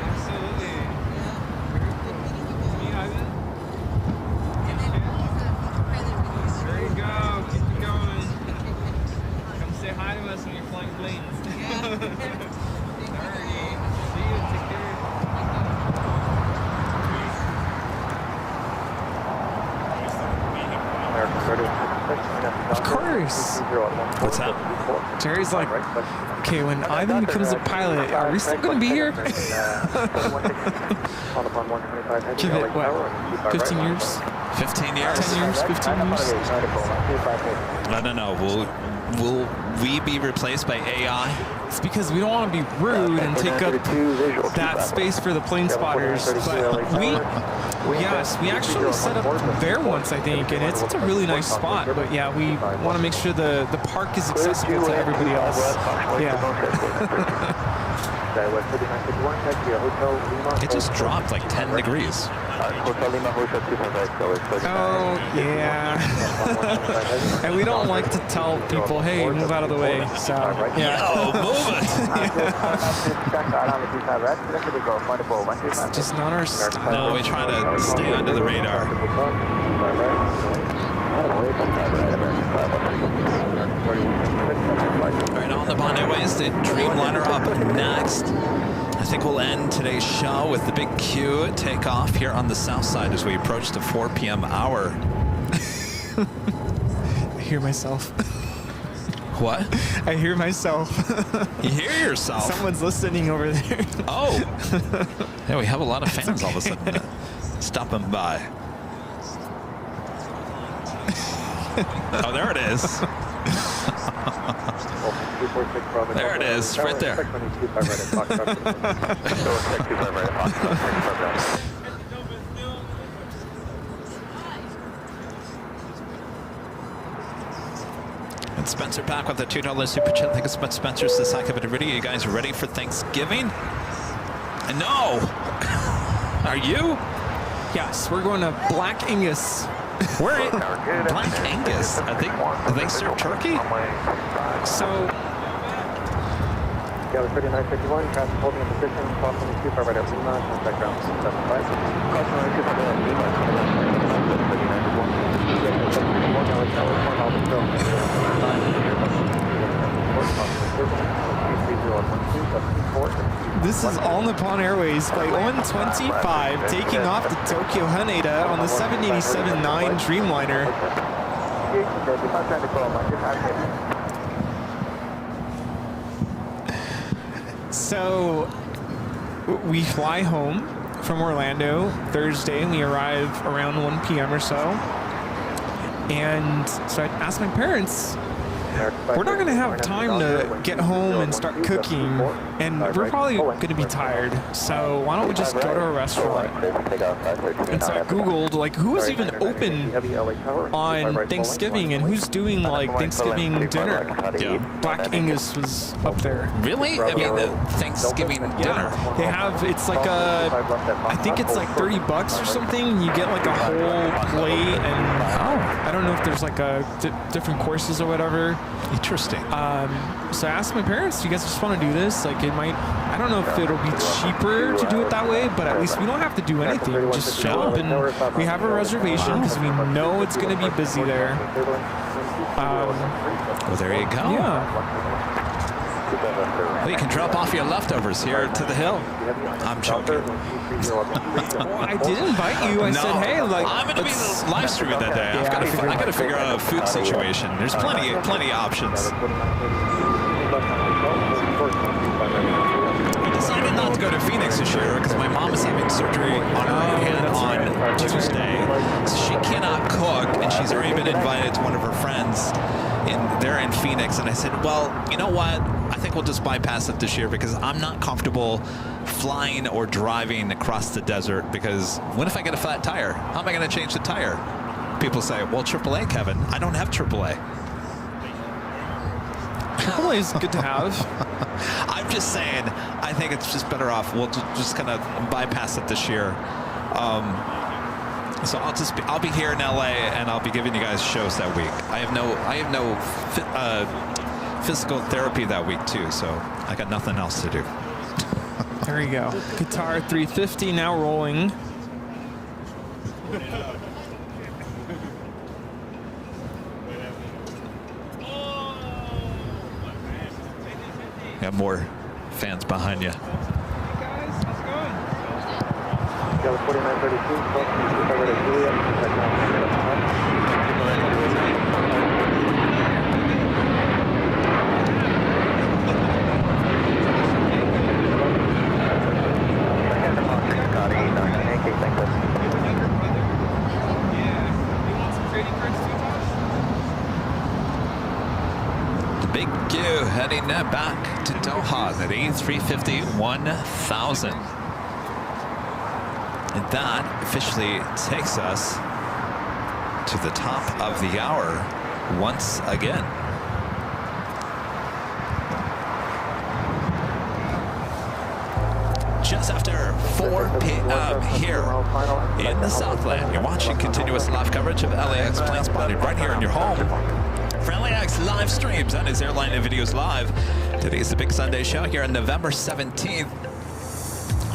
Absolutely. Me, Ivan. There you go. Keep it going. Come say hi to us when you're flying planes. Alrighty. See you. Take care. Of course. What's up? Jerry's like, okay, when Ivan becomes a pilot, are we still going to be here? Give it, what, 15 years? 15 years? 10 years, 15 years? I don't know. Will we be replaced by AI? It's because we don't want to be rude and take up that space for the plane spotters. But we actually set up there once, I think, and it's a really nice spot. But yeah, we want to make sure the park is accessible to everybody else. Yeah. It just dropped like 10 degrees. Oh, yeah. And we don't like to tell people, hey, move out of the way. So, yeah. Oh, move it. It's just not our style. No, we try to stay under the radar. Right on the Bond Airways, the Dreamliner up next. I think we'll end today's show with the big Q takeoff here on the south side as we approach the 4 p.m. hour. I hear myself. What? I hear myself. You hear yourself? Someone's listening over there. Oh. Yeah, we have a lot of fans all of a sudden stopping by. Oh, there it is. There it is, right there. And Spencer back with a $2 super chat. Thank you so much, Spencer. Says hi, Are you guys ready for Thanksgiving? No. Are you? Yes, we're going to Black Angus. We're in Black Angus. Do they serve turkey? So, Yeah, 3951, traffic holding in position, call 22, far right at Lima, contact ground 75. Call 22, far right at Lima, this is All Nippon Airways Flight 125 taking off to Tokyo Haneda on the 787-9 Dreamliner. So we fly home from Orlando Thursday and we arrive around 1 p.m. or so. And so I asked my parents, we're not going to have time to get home and start cooking, and we're probably going to be tired. So why don't we just go to a restaurant? And so I Googled, like, who is even open on Thanksgiving and who's doing, like, Thanksgiving dinner? Yeah. Black Angus was up there. Really? I mean, the Thanksgiving dinner. They have, it's like I think it's like $30 or something. You get like a whole plate, and I don't know if there's like different courses or whatever. Interesting. So I asked my parents, do you guys just want to do this? Like, it might, I don't know if it'll be cheaper to do it that way, but at least we don't have to do anything. We just show up and we have a reservation because we know it's going to be busy there. Well, there you go. Yeah. Well, you can drop off your leftovers here to the hill. I'm joking. I did invite you. I said, hey, like, I'm going to be live streaming that day. Yeah, I got to figure out a food situation. There's plenty of options. I decided not to go to Phoenix this year because my mom is having surgery on her right hand on Tuesday. So she cannot cook, and she's already been invited to one of her friends. They're in Phoenix, and I said, well, you know what? I think we'll just bypass it this year because I'm not comfortable flying or driving across the desert because what if I get a flat tire? How am I going to change the tire? People say, well, AAA, Kevin. I don't have AAA. AAA is good to have. I'm just saying, I think it's just better off. We'll just kind of bypass it this year. So I'll be here in LA and I'll be giving you guys shows that week. I have no physical therapy that week too, so I got nothing else to do. There you go. Guitar 350 now rolling. Got more fans behind you. Gala 4932, cover to Juliet, The Big Q heading back to Doha at A350 1000. And that officially takes us to the top of the hour once again. Just after 4 p.m. here in the Southland, you're watching continuous live coverage of LAX Plane Spotted right here in your home. For LAX live streams, that is Airline Videos Live. Today is the Big Sunday show here on November 17th.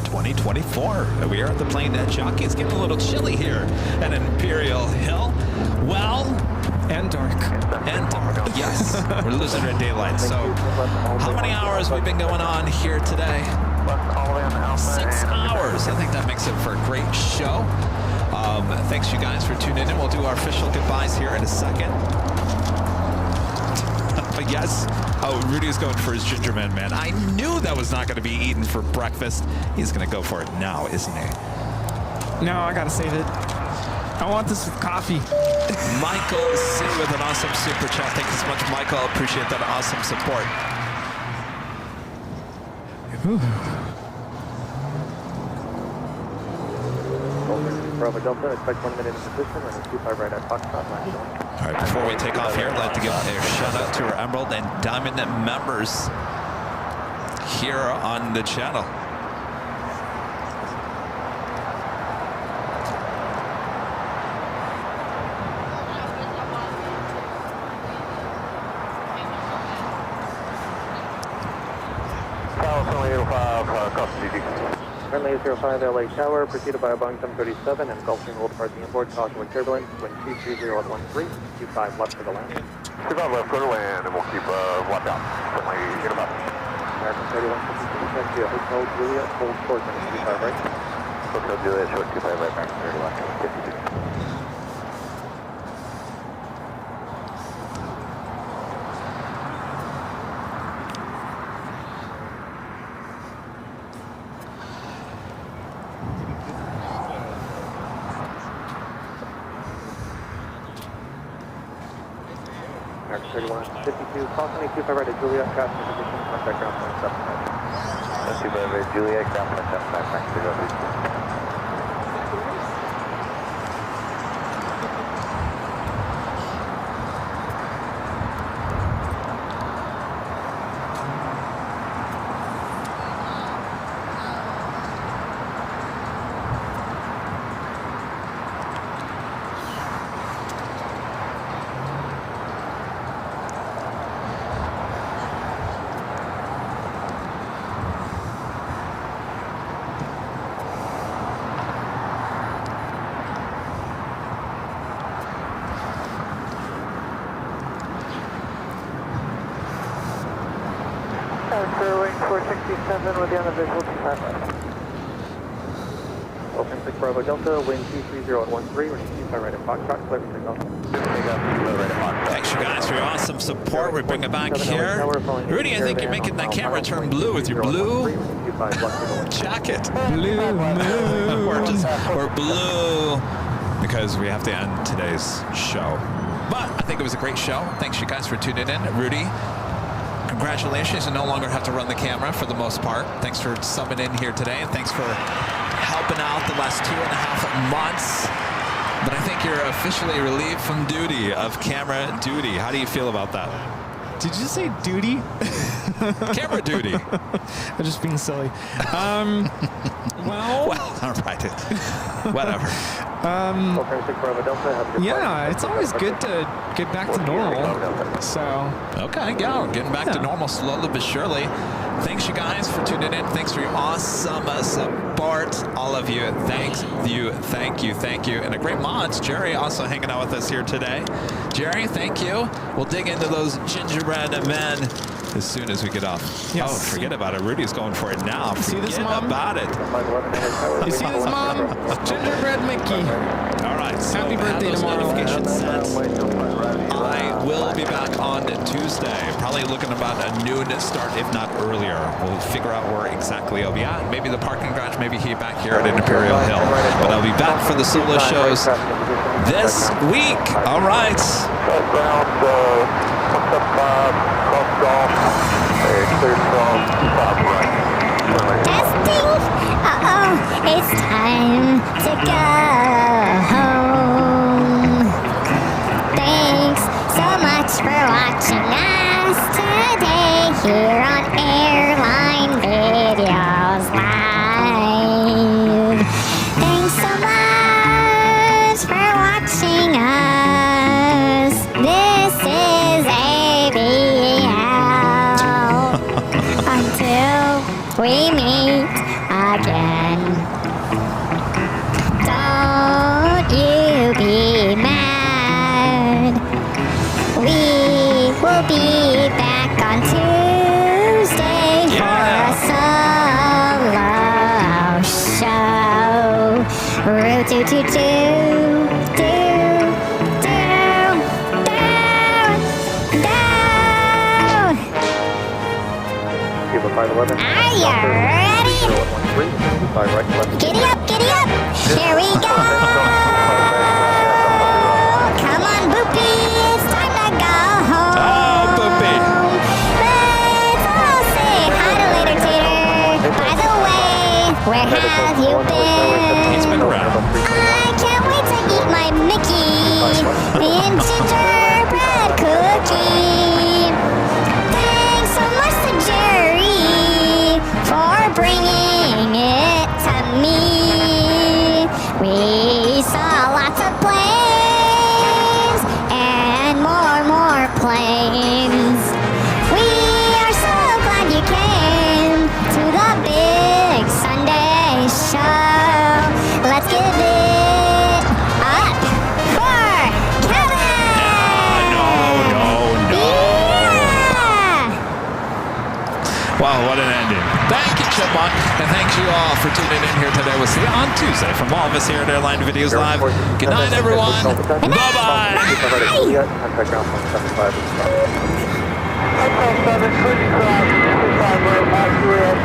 2024. We are at the plane at Jockeys. It's getting a little chilly here at Imperial Hill. Well, and dark. And dark. Yes, we're losing our daylight. So, how many hours we've been going on here today? 6 hours. I think that makes it for a great show. Thanks you guys for tuning in. We'll do our official goodbyes here in a second. But yes, Rudy's going for his ginger man. I knew that was not going to be eaten for breakfast. He's going to go for it now, isn't he? No, I got to save it. I want this with coffee. Michael C. with an awesome super chat. Thank you so much, Michael. Appreciate that awesome support. Bravo Delta, expect 1 minute in position, running 25 right at Foxtrot, All right, before we take off here, I'd like to give a shout out to our Emerald and Diamond members here on the channel. Friendly 05 LA Tower, preceded by a Boeing 737 and Gulfstream will depart the inboard, caution with turbulence, wind 23013, 25 left for the land. 25 left for the land, and we'll keep watch out. Friendly about. American 3152, check to Hotel Juliet, hold short, and 25 right. Hotel Juliet, short 25 right, American 3152. American 3152, caution 25 right at Juliet, passing position, contact ground point 75. 25 right, Juliet, ground point 75, Mexico. 467 with you on the visual 25 right. Open 6 Bravo Delta, wind 230 at 13, running 25 right at Foxtrot, clear for takeoff. Thanks, you guys, for your awesome support. We bring it back here. Rudy, I think you're making that camera turn blue with your blue jacket. Blue moon. We're blue because we have to end today's show. But I think it was a great show. Thanks, you guys, for tuning in. Rudy, congratulations. You no longer have to run the camera for the most part. Thanks for subbing in here today, and thanks for helping out the last 2.5 months. But I think you're officially relieved from duty of camera duty. How do you feel about that? Did you say duty? Camera duty. I'm just being silly. Well, all right. Whatever. Yeah, it's always good to get back to normal. So. Okay, yeah, getting back to normal slowly but surely. Thanks, you guys, for tuning in. Thanks for your awesome support. All of you, thank you. And a great mod, Jerry, also hanging out with us here today. Jerry, thank you. We'll dig into those gingerbread men as soon as we get off. Yes. Oh, forget about it. Rudy's going for it now. See this, Mom? About it. You see this, Mom? Gingerbread Mickey. All right. So happy birthday tomorrow. I will be back on Tuesday. Probably looking about a noon start, if not earlier. We'll figure out where exactly I'll be at. Maybe the parking garage, maybe back here at Imperial Hill. But I'll be back for the solo shows this week. All right. Testing. It's time to go home. Thanks so much for watching us today here on Airline Videos Live. Thanks so much for watching us. This is Aviation. Until we meet again. Don't you be mad. We will be back on Tuesday for a solo show. Root do do do Are you ready? Giddy up, giddy up. Here we go. Come on, Boopy. It's time to go home. Oh, Boopy. Let's all say hi to Later Tater. By the way, where have you been? He's been around. I can't wait to eat my Mickey and gingerbread cookie. Thanks so much to Jerry for bringing it to me. We saw lots of planes and more planes. We are so glad you came to the big Sunday show. Let's give it up for Kevin! No. Yeah! Wow, what an ending. Thank you, Chipmunk, and thank you all for tuning in here today. We'll see you on Tuesday from all of us here at Airline Videos Live. Good night, everyone. Bye-bye. Bye.